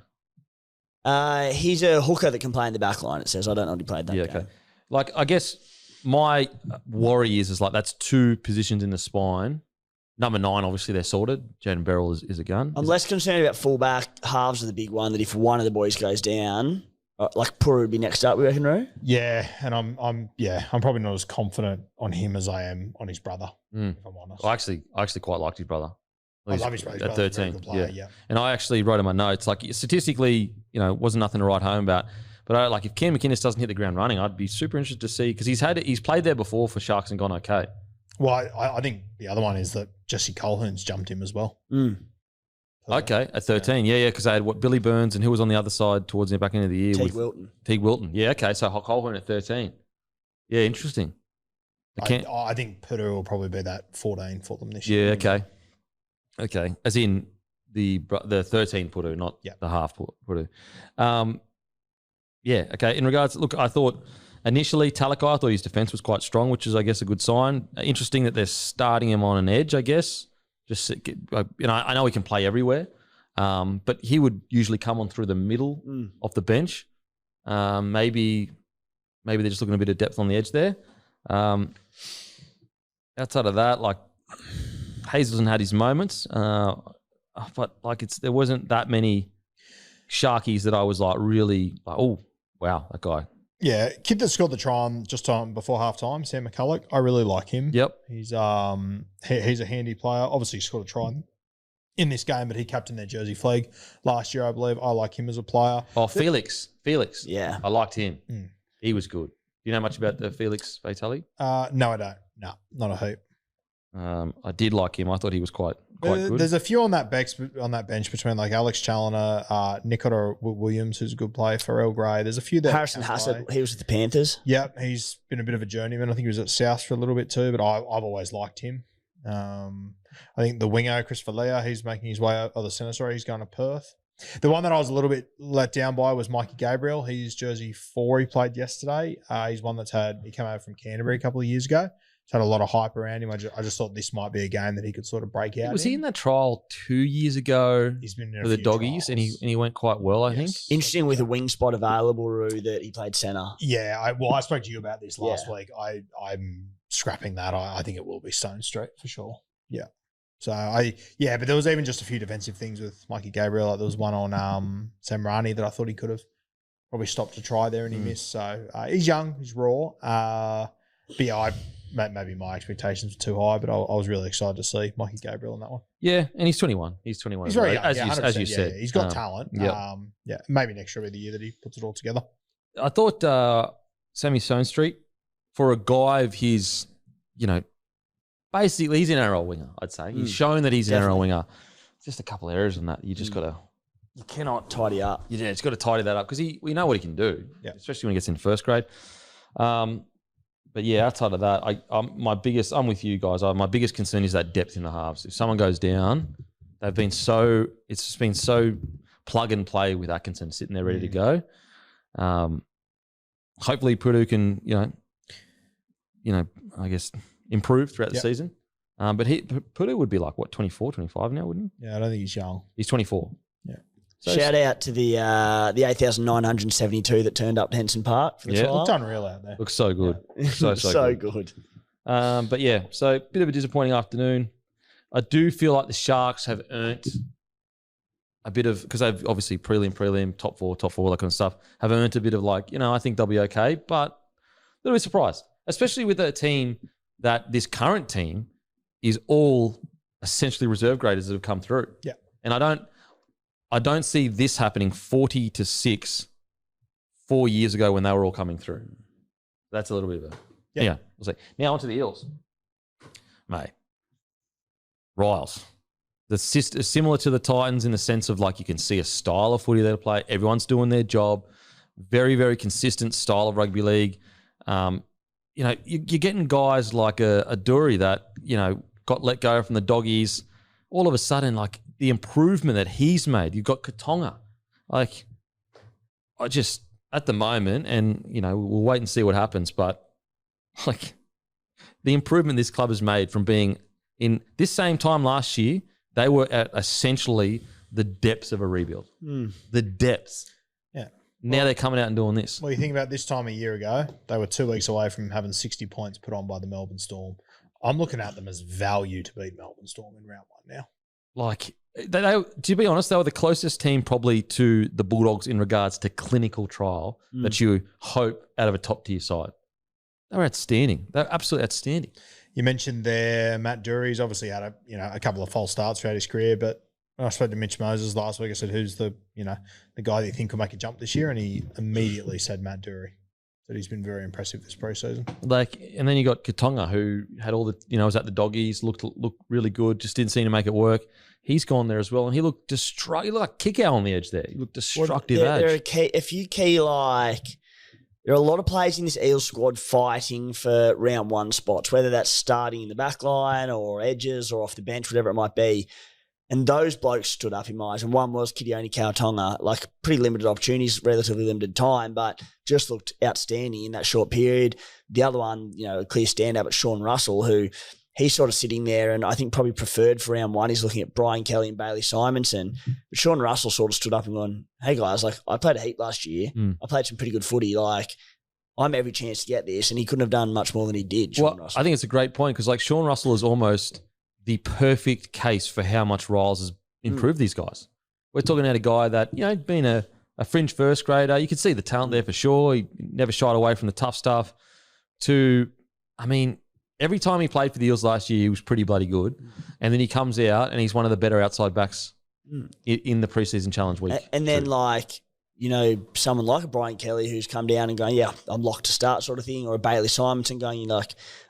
He's a hooker that can play in the back line, it says. I don't know if he played that game. Okay. Like, I guess my worry is like that's 2 positions in the spine. Number 9, obviously, they're sorted. Jaden Beryl is a gun. I'm less concerned about fullback. Halves are the big one, that if one of the boys goes down, like Puru would be next up, we reckon, Roo? Yeah, and I'm probably not as confident on him as I am on his brother, if I'm honest. I actually quite liked his brother. I love his brother. At 13, Player, yeah. And I actually wrote in my notes, like statistically, you know, wasn't nothing to write home about. But like if Cam McInnes doesn't hit the ground running, I'd be super interested to see, because he's played there before for Sharks and gone okay. Well, I think the other one is that Jesse Colquhoun's jumped him as well. Okay, at 13, yeah, because they had Billy Burns and who was on the other side towards the back end of the year? Teague Wilton. Yeah, okay, so Colquhoun at 13. Yeah, interesting. I think Purdue will probably be that 14 for them this year. Yeah, okay. Okay, as in the 13 Purdue, not the half Purdue. Yeah, okay. In regards, look, I thought initially Talakai, I thought his defence was quite strong, which is, I guess, a good sign. Interesting that they're starting him on an edge, I guess. Just, you know, I know he can play everywhere, but he would usually come on through the middle of the bench. Maybe they're just looking a bit of depth on the edge there. Outside of that, like Hazelton had his moments, but like there wasn't that many Sharkies that I was like really like, oh wow, that guy. Yeah, kid that scored the try before halftime, Sam McCulloch. I really like him. Yep, he's a handy player. Obviously, he scored a try in this game, but he captained their Jersey flag last year, I believe. I like him as a player. Oh, Felix, yeah, I liked him. He was good. Do you know much about the Felix Fatali? No, I don't. No, not a hoop. I did like him. I thought he was quite good. There's a few on that bench between like Alex Challoner, Nicola Williams, who's a good player, Pharrell Gray. There's a few there. Harrison Hassett, he was at the Panthers. Yep, he's been a bit of a journeyman. I think he was at South for a little bit too, but I've always liked him. I think the winger, Christopher Leah, he's making his way out of the centre. Sorry, he's going to Perth. The one that I was a little bit let down by was Mikey Gabriel. He's jersey 4. He played yesterday. He's one he came over from Canterbury a couple of years ago. He's had a lot of hype around him. I just thought this might be a game that he could sort of break out. Was he in that trial 2 years ago? He's been in for the Doggies, and he went quite well, I think. Interesting with a wing spot available, Roo, that he played centre. Yeah, I spoke to you about this last week. I'm scrapping that. I think it will be Stone Street for sure. Yeah. So but there was even just a few defensive things with Mikey Gabriel. Like there was one on Sam Rani that I thought he could have probably stopped a try there and he missed. So he's young, he's raw. But yeah, maybe my expectations were too high, but I was really excited to see Mikey Gabriel in that one. Yeah, and he's 21. He's 21. He's very young, as you said. Yeah, he's got talent. Yeah. Maybe next year will be the year that he puts it all together. I thought Sammy Stone Street, for a guy of his, you know, basically he's an NRL winger, I'd say. He's shown that he's an NRL winger. Just a couple of errors in that. You just got to... You cannot tidy up. Yeah, it's got to tidy that up because we know what he can do, especially when he gets in first grade. But yeah, outside of that, I'm with you guys. My biggest concern is that depth in the halves. If someone goes down, it's just been so plug and play with Atkinson sitting there ready to go. Hopefully Purdue can, you know, I guess improve throughout the Yep. season. But Pudu would be like, what, 24, 25 now, wouldn't he? Yeah, I don't think he's young. He's 24. Yeah. So Shout out to the 8,972 that turned up to Henson Park for the Yeah. trial. Looked unreal out there. looks so good. So good. But yeah, so bit of a disappointing afternoon. I do feel like the Sharks have earned a bit of, because they've obviously prelim, top four, all that kind of stuff, have earned a bit of like, I think they'll be okay, but a little bit surprised, especially with a team that this current team is all essentially reserve graders that have come through. Yeah. And I don't see this happening 40-6 4 years ago when they were all coming through. That's a little bit of a, yeah. We'll see. Now on to the Eels. Mate. Riles. Similar to the Titans in the sense of like you can see a style of footy they play. Everyone's doing their job. Very, very consistent style of rugby league. You're getting guys like a Dury that, got let go from the Doggies. All of a sudden, like the improvement that he's made. You've got Katonga. Like, at the moment, and, we'll wait and see what happens, but like the improvement this club has made from being in this same time last year, they were at essentially the depths of a rebuild. The depths. Yeah. Now they're coming out and doing this. Well, you think about this time a year ago, they were 2 weeks away from having 60 points put on by the Melbourne Storm. I'm looking at them as value to beat Melbourne Storm in round one now. Like, they, to be honest, they were the closest team probably to the Bulldogs in regards to clinical trial that you hope out of a top-tier side. They were outstanding. They were absolutely outstanding. You mentioned there Matt Dury's obviously had a couple of false starts throughout his career, but I spoke to Mitch Moses last week. I said, who's the guy that you think will make a jump this year? And he immediately said Matt Dury. Said he's been very impressive this preseason. Like, and then you got Katonga, who had all the, was at the Doggies, looked really good, just didn't seem to make it work. He's gone there as well, and he looked destructive. He looked like Kick-Out on the edge there. He looked destructive edge. There are a lot of players in this Eels squad fighting for round one spots, whether that's starting in the back line or edges or off the bench, whatever it might be. And those blokes stood up in my eyes. And one was Kidione Kautonga, like pretty limited opportunities, relatively limited time, but just looked outstanding in that short period. The other one, a clear standout, but Sean Russell, who he's sort of sitting there and I think probably preferred for round one. He's looking at Brian Kelly and Bailey Simonson. But Sean Russell sort of stood up and gone, hey guys, like I played a heap last year. I played some pretty good footy. Like I'm every chance to get this. And he couldn't have done much more than he did, Sean Russell. I think it's a great point because like Sean Russell is almost the perfect case for how much Riles has improved these guys. We're talking about a guy that, been a fringe first grader. You can see the talent there for sure. He never shied away from the tough stuff every time he played for the Eels last year, he was pretty bloody good. And then he comes out and he's one of the better outside backs in the preseason challenge week. And then someone like a Brian Kelly who's come down and going, yeah, I'm locked to start sort of thing, or a Bailey Simonson going,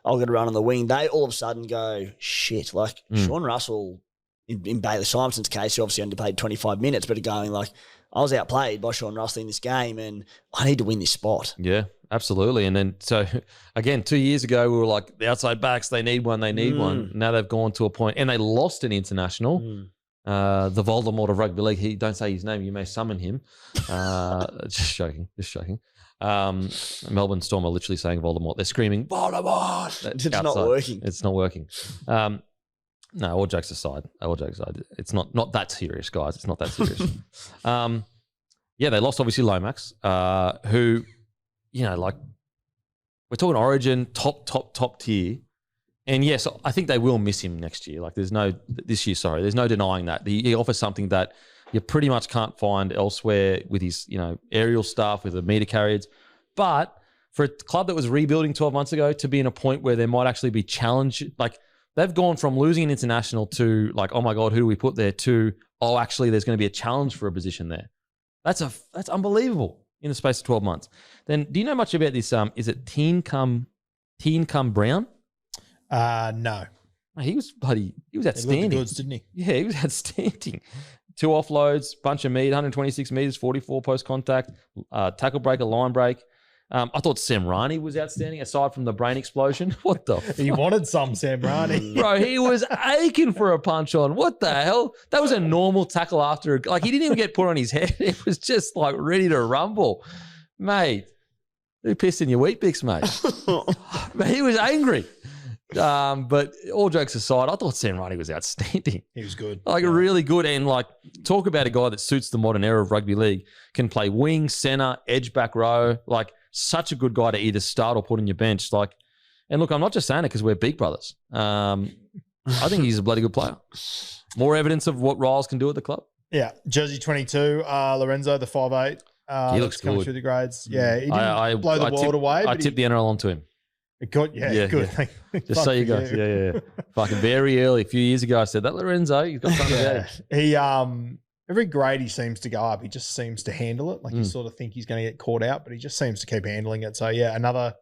I'll get a run on the wing. They all of a sudden go, shit, like Sean Russell, in Bailey Simonson's case, he obviously only played 25 minutes, but going like, I was outplayed by Sean Russell in this game and I need to win this spot. Yeah, absolutely. And then, so again, 2 years ago, we were like, the outside backs, they need one. Now they've gone to a point and they lost an international. The Voldemort of rugby league. Don't say his name, you may summon him. Just joking. Melbourne Storm are literally saying Voldemort. They're screaming, Voldemort! It's not working. It's not working. No, all jokes aside. It's not that serious, guys. It's not that serious. They lost obviously Lomax, who, we're talking Origin, top tier. And yes, I think they will miss him next year. Like there's no denying that. He offers something that you pretty much can't find elsewhere with his, aerial stuff, with the meter carriers. But for a club that was rebuilding 12 months ago to be in a point where there might actually be challenge, like they've gone from losing an international to like, oh my God, who do we put there, to, oh, actually there's going to be a challenge for a position there. That's unbelievable in the space of 12 months. Then do you know much about this? Is it Teen Cum Brown? No. He was outstanding. He looked the goods, didn't he? Yeah, he was outstanding. 2 offloads, bunch of meat, 126 metres, 44 post-contact, tackle break, a line break. I thought Sam Rani was outstanding, aside from the brain explosion. What the fuck? He wanted some Sam Rani. Bro, he was aching for a punch on. What the hell? That was a normal tackle after. Like, he didn't even get put on his head. It was just, like, ready to rumble. Mate, who pissed in your Weet Bix, mate? He was angry. But all jokes aside, I thought Sam Riley was outstanding. He was good. Like really good. And like talk about a guy that suits the modern era of rugby league. Can play wing, centre, edge, back row. Like such a good guy to either start or put on your bench. Like, and look, I'm not just saying it because we're big brothers. I think he's a bloody good player. More evidence of what Riles can do at the club. Yeah. Jersey 22, Lorenzo, the 5'8". He looks coming good. through the grades. Yeah. He didn't blow the world away. I tipped the NRL onto him. Good. Yeah, good. Yeah. Just so you guys. Yeah. Fucking very early. A few years ago, I said that Lorenzo, he's got something about him. He, every grade he seems to go up, he just seems to handle it. Like you sort of think he's going to get caught out, but he just seems to keep handling it. So yeah, another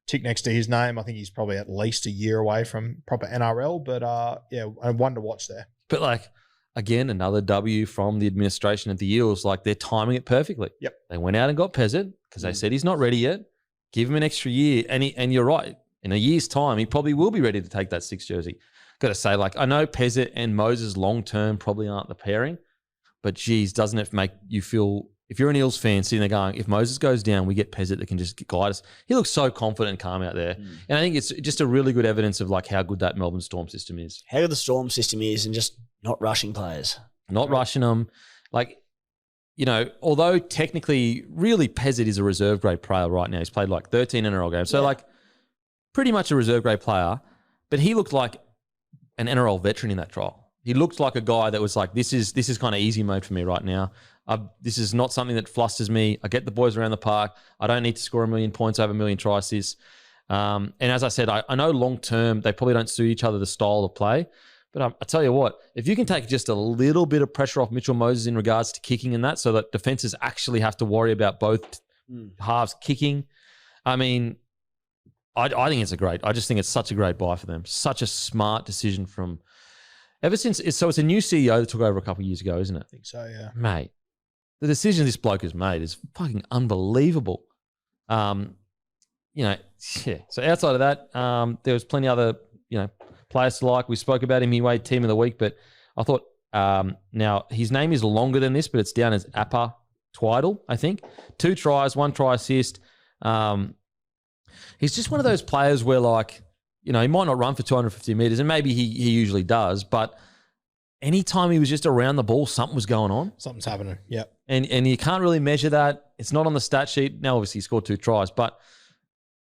tick next to his name. I think he's probably at least a year away from proper NRL, but one to watch there. But like, again, another W from the administration at the Eels. Like they're timing it perfectly. Yep. They went out and got Pezzett because they said he's not ready yet. Give him an extra year. And you're right. In a year's time, he probably will be ready to take that 6 jersey. Got to say, like, I know Pezzett and Moses long-term probably aren't the pairing, but geez, doesn't it make you feel, if you're an Eels fan sitting there going, if Moses goes down, we get Pezzett that can just guide us. He looks so confident and calm out there. And I think it's just a really good evidence of like how good that Melbourne Storm system is. How good the Storm system is and just not rushing players. Not rushing them. Like, you know, although technically, really Pezzett is a reserve grade player right now. He's played like 13 NRL games. So like pretty much a reserve grade player, but he looked like an NRL veteran in that trial. He looked like a guy that was like, this is kind of easy mode for me right now. This is not something that flusters me. I get the boys around the park. I don't need to score 1 million points over 1 million try assists. And as I said, I know long term they probably don't suit each other, the style of play. But I tell you what, if you can take just a little bit of pressure off Mitchell Moses in regards to kicking and that, so that defenses actually have to worry about both halves kicking, I mean, I think I just think it's such a great buy for them. Such a smart decision from ever since. It's a new CEO that took over a couple of years ago, isn't it? I think so, yeah. Mate, the decision this bloke has made is fucking unbelievable. You know, yeah. So outside of that, there was plenty other, players to like. We spoke about him. He weighed team of the week, but I thought now his name is longer than this, but it's down as Appa Twiddle, I think. 2 tries, 1 try assist. He's just one of those players where, like, he might not run for 250 meters, and maybe he usually does, but anytime he was just around the ball, something was going on. Something's happening, yeah. And you can't really measure that. It's not on the stat sheet. Now, obviously, he scored 2 tries, but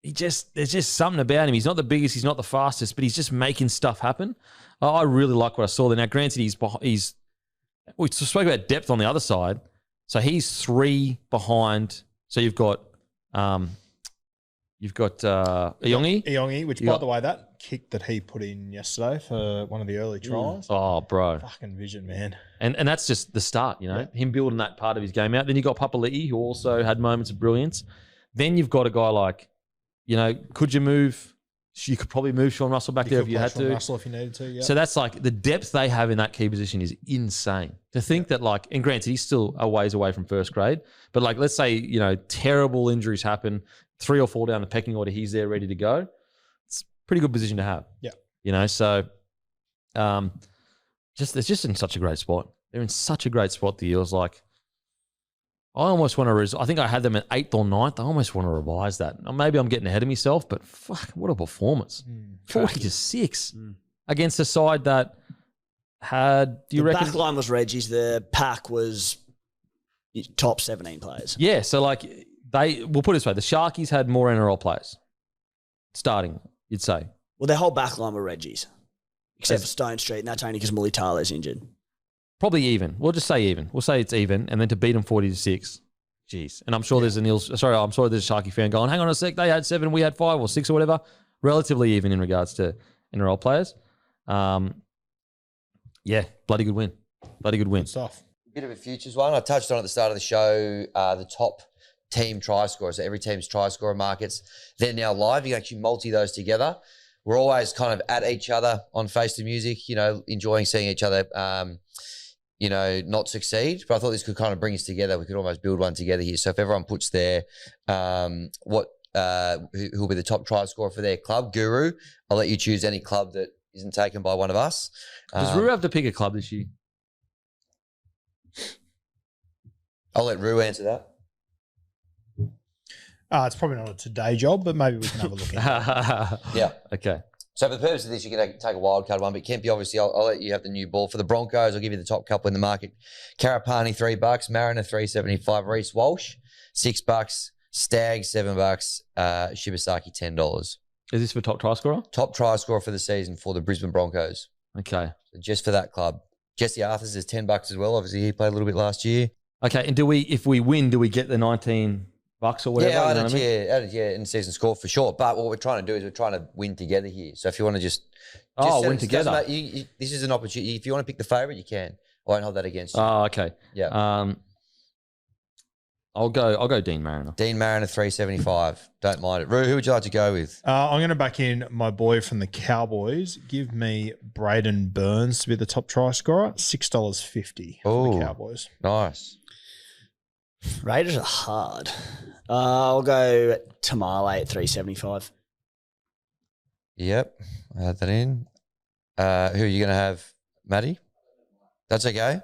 there's just something about him. He's not the biggest, he's not the fastest, but he's just making stuff happen. I really like what I saw there. Now, granted, we spoke about depth on the other side, so he's 3 behind. So you've got Iongi. Iongi, which, by the way, that kick that he put in yesterday for one of the early tries. Oh, bro. Fucking vision, man. And that's just the start, him building that part of his game out. Then you got Papali'i, who also had moments of brilliance. Then you've got a guy like, could you move? You could probably move Sean Russell back there if you had to. Russell if you needed to, yeah. So that's like the depth they have in that key position is insane. To think that, like, and granted, he's still a ways away from first grade, but like, let's say, terrible injuries happen, 3 or 4 down the pecking order, he's there ready to go. It's a pretty good position to have. Yeah. So it's just in such a great spot. They're in such a great spot, the Eels. Like, I almost want to, I think I had them at 8th or 9th. I almost want to revise that. Maybe I'm getting ahead of myself, but fuck, what a performance. 40-6 against a side that had, do you reckon? The back line was Reggie's. The pack was top 17 players. Yeah, so like we'll put it this way, the Sharkies had more NRL players starting, you'd say. Well, their whole back line were Reggie's, except for Stone Street, and that's only because Mully Taylor's injured. Probably even. We'll just say even. We'll say it's even, and then to beat them 40-6. Jeez. And I'm sure there's I'm sure there's a Sharky fan going, hang on a sec, they had 7, we had 5 or 6 or whatever. Relatively even in regards to NRL players. Yeah, bloody good win. Bloody good win. Good stuff. Bit of a futures one. I touched on at the start of the show, the top team try scorers. So every team's try scorer markets, they're now live. You can actually multi those together. We're always kind of at each other on Face the Music, enjoying seeing each other not succeed. But I thought this could kind of bring us together. We could almost build one together here. So if everyone puts their who'll be the top try scorer for their club, Guru, I'll let you choose any club that isn't taken by one of us. Does Roo have to pick a club this year? I'll let Roo answer that. It's probably not a today job, but maybe we can have a look at it. Yeah. Okay. So for the purpose of this, you can take a wild card one, but Kempy, obviously, I'll let you have the new ball. For the Broncos, I'll give you the top couple in the market. Karapani, $3. Mariner, $3.75. Reece Walsh, $6. Stag, $7. Shibasaki, $10. Is this for top try scorer? Top try scorer for the season for the Brisbane Broncos. Okay. So just for that club. Jesse Arthurs is $10 as well. Obviously, he played a little bit last year. Okay, and if we win, do we get the $19 or whatever? Yeah, you know what I mean? added in season score for sure. But what we're trying to do is we're trying to win together here. So if you want to just win together. This is an opportunity. If you want to pick the favourite, you can. I won't hold that against you. Oh, okay. Yeah. I'll go Dean Mariner. Dean Mariner, $3.75. Don't mind it. Roo, who would you like to go with? I'm going to back in my boy from the Cowboys. Give me Braden Burns to be the top try scorer. $6.50 for the Cowboys. Nice. Raiders are hard. I'll go Tamale at $3.75. Yep. I had that in. Who are you going to have, Matty? That's okay.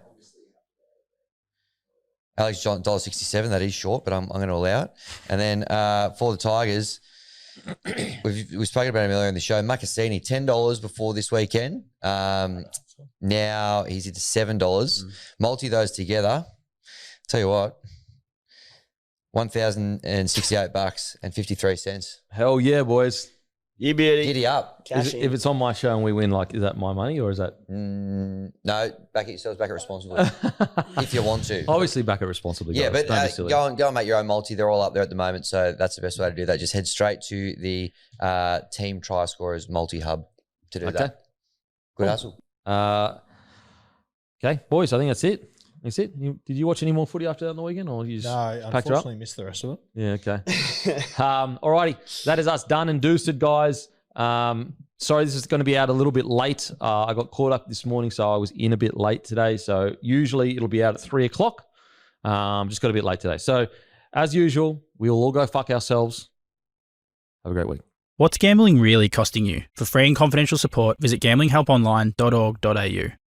Alex John, $1.67. That is short, but I'm going to allow it. And then for the Tigers, we've spoken about him earlier in the show. Makasini, $10 before this weekend. Now he's at $7. Multi those together. Tell you what, $1,068.53. Hell yeah, boys. You beauty. Giddy up. If it's on my show and we win, is that my money or is that? No, back it yourselves, back it responsibly. If you want to. Obviously, back it responsibly. Yeah, guys. but Don't be silly. go and make your own multi. They're all up there at the moment, so that's the best way to do that. Just head straight to the team try scorers multi hub to do that. Good hustle. Okay, boys, I think that's it. That's it. Did you watch any more footy after that on the weekend, or you just No, packed her up? unfortunately missed the rest of it. Yeah, okay. Alrighty, that is us done and doosted, guys. Sorry, this is going to be out a little bit late. I got caught up this morning, so I was in a bit late today. So usually it'll be out at 3 o'clock. Just got a bit late today. So as usual, we will all go fuck ourselves. Have a great week. What's gambling really costing you? For free and confidential support, visit gamblinghelponline.org.au.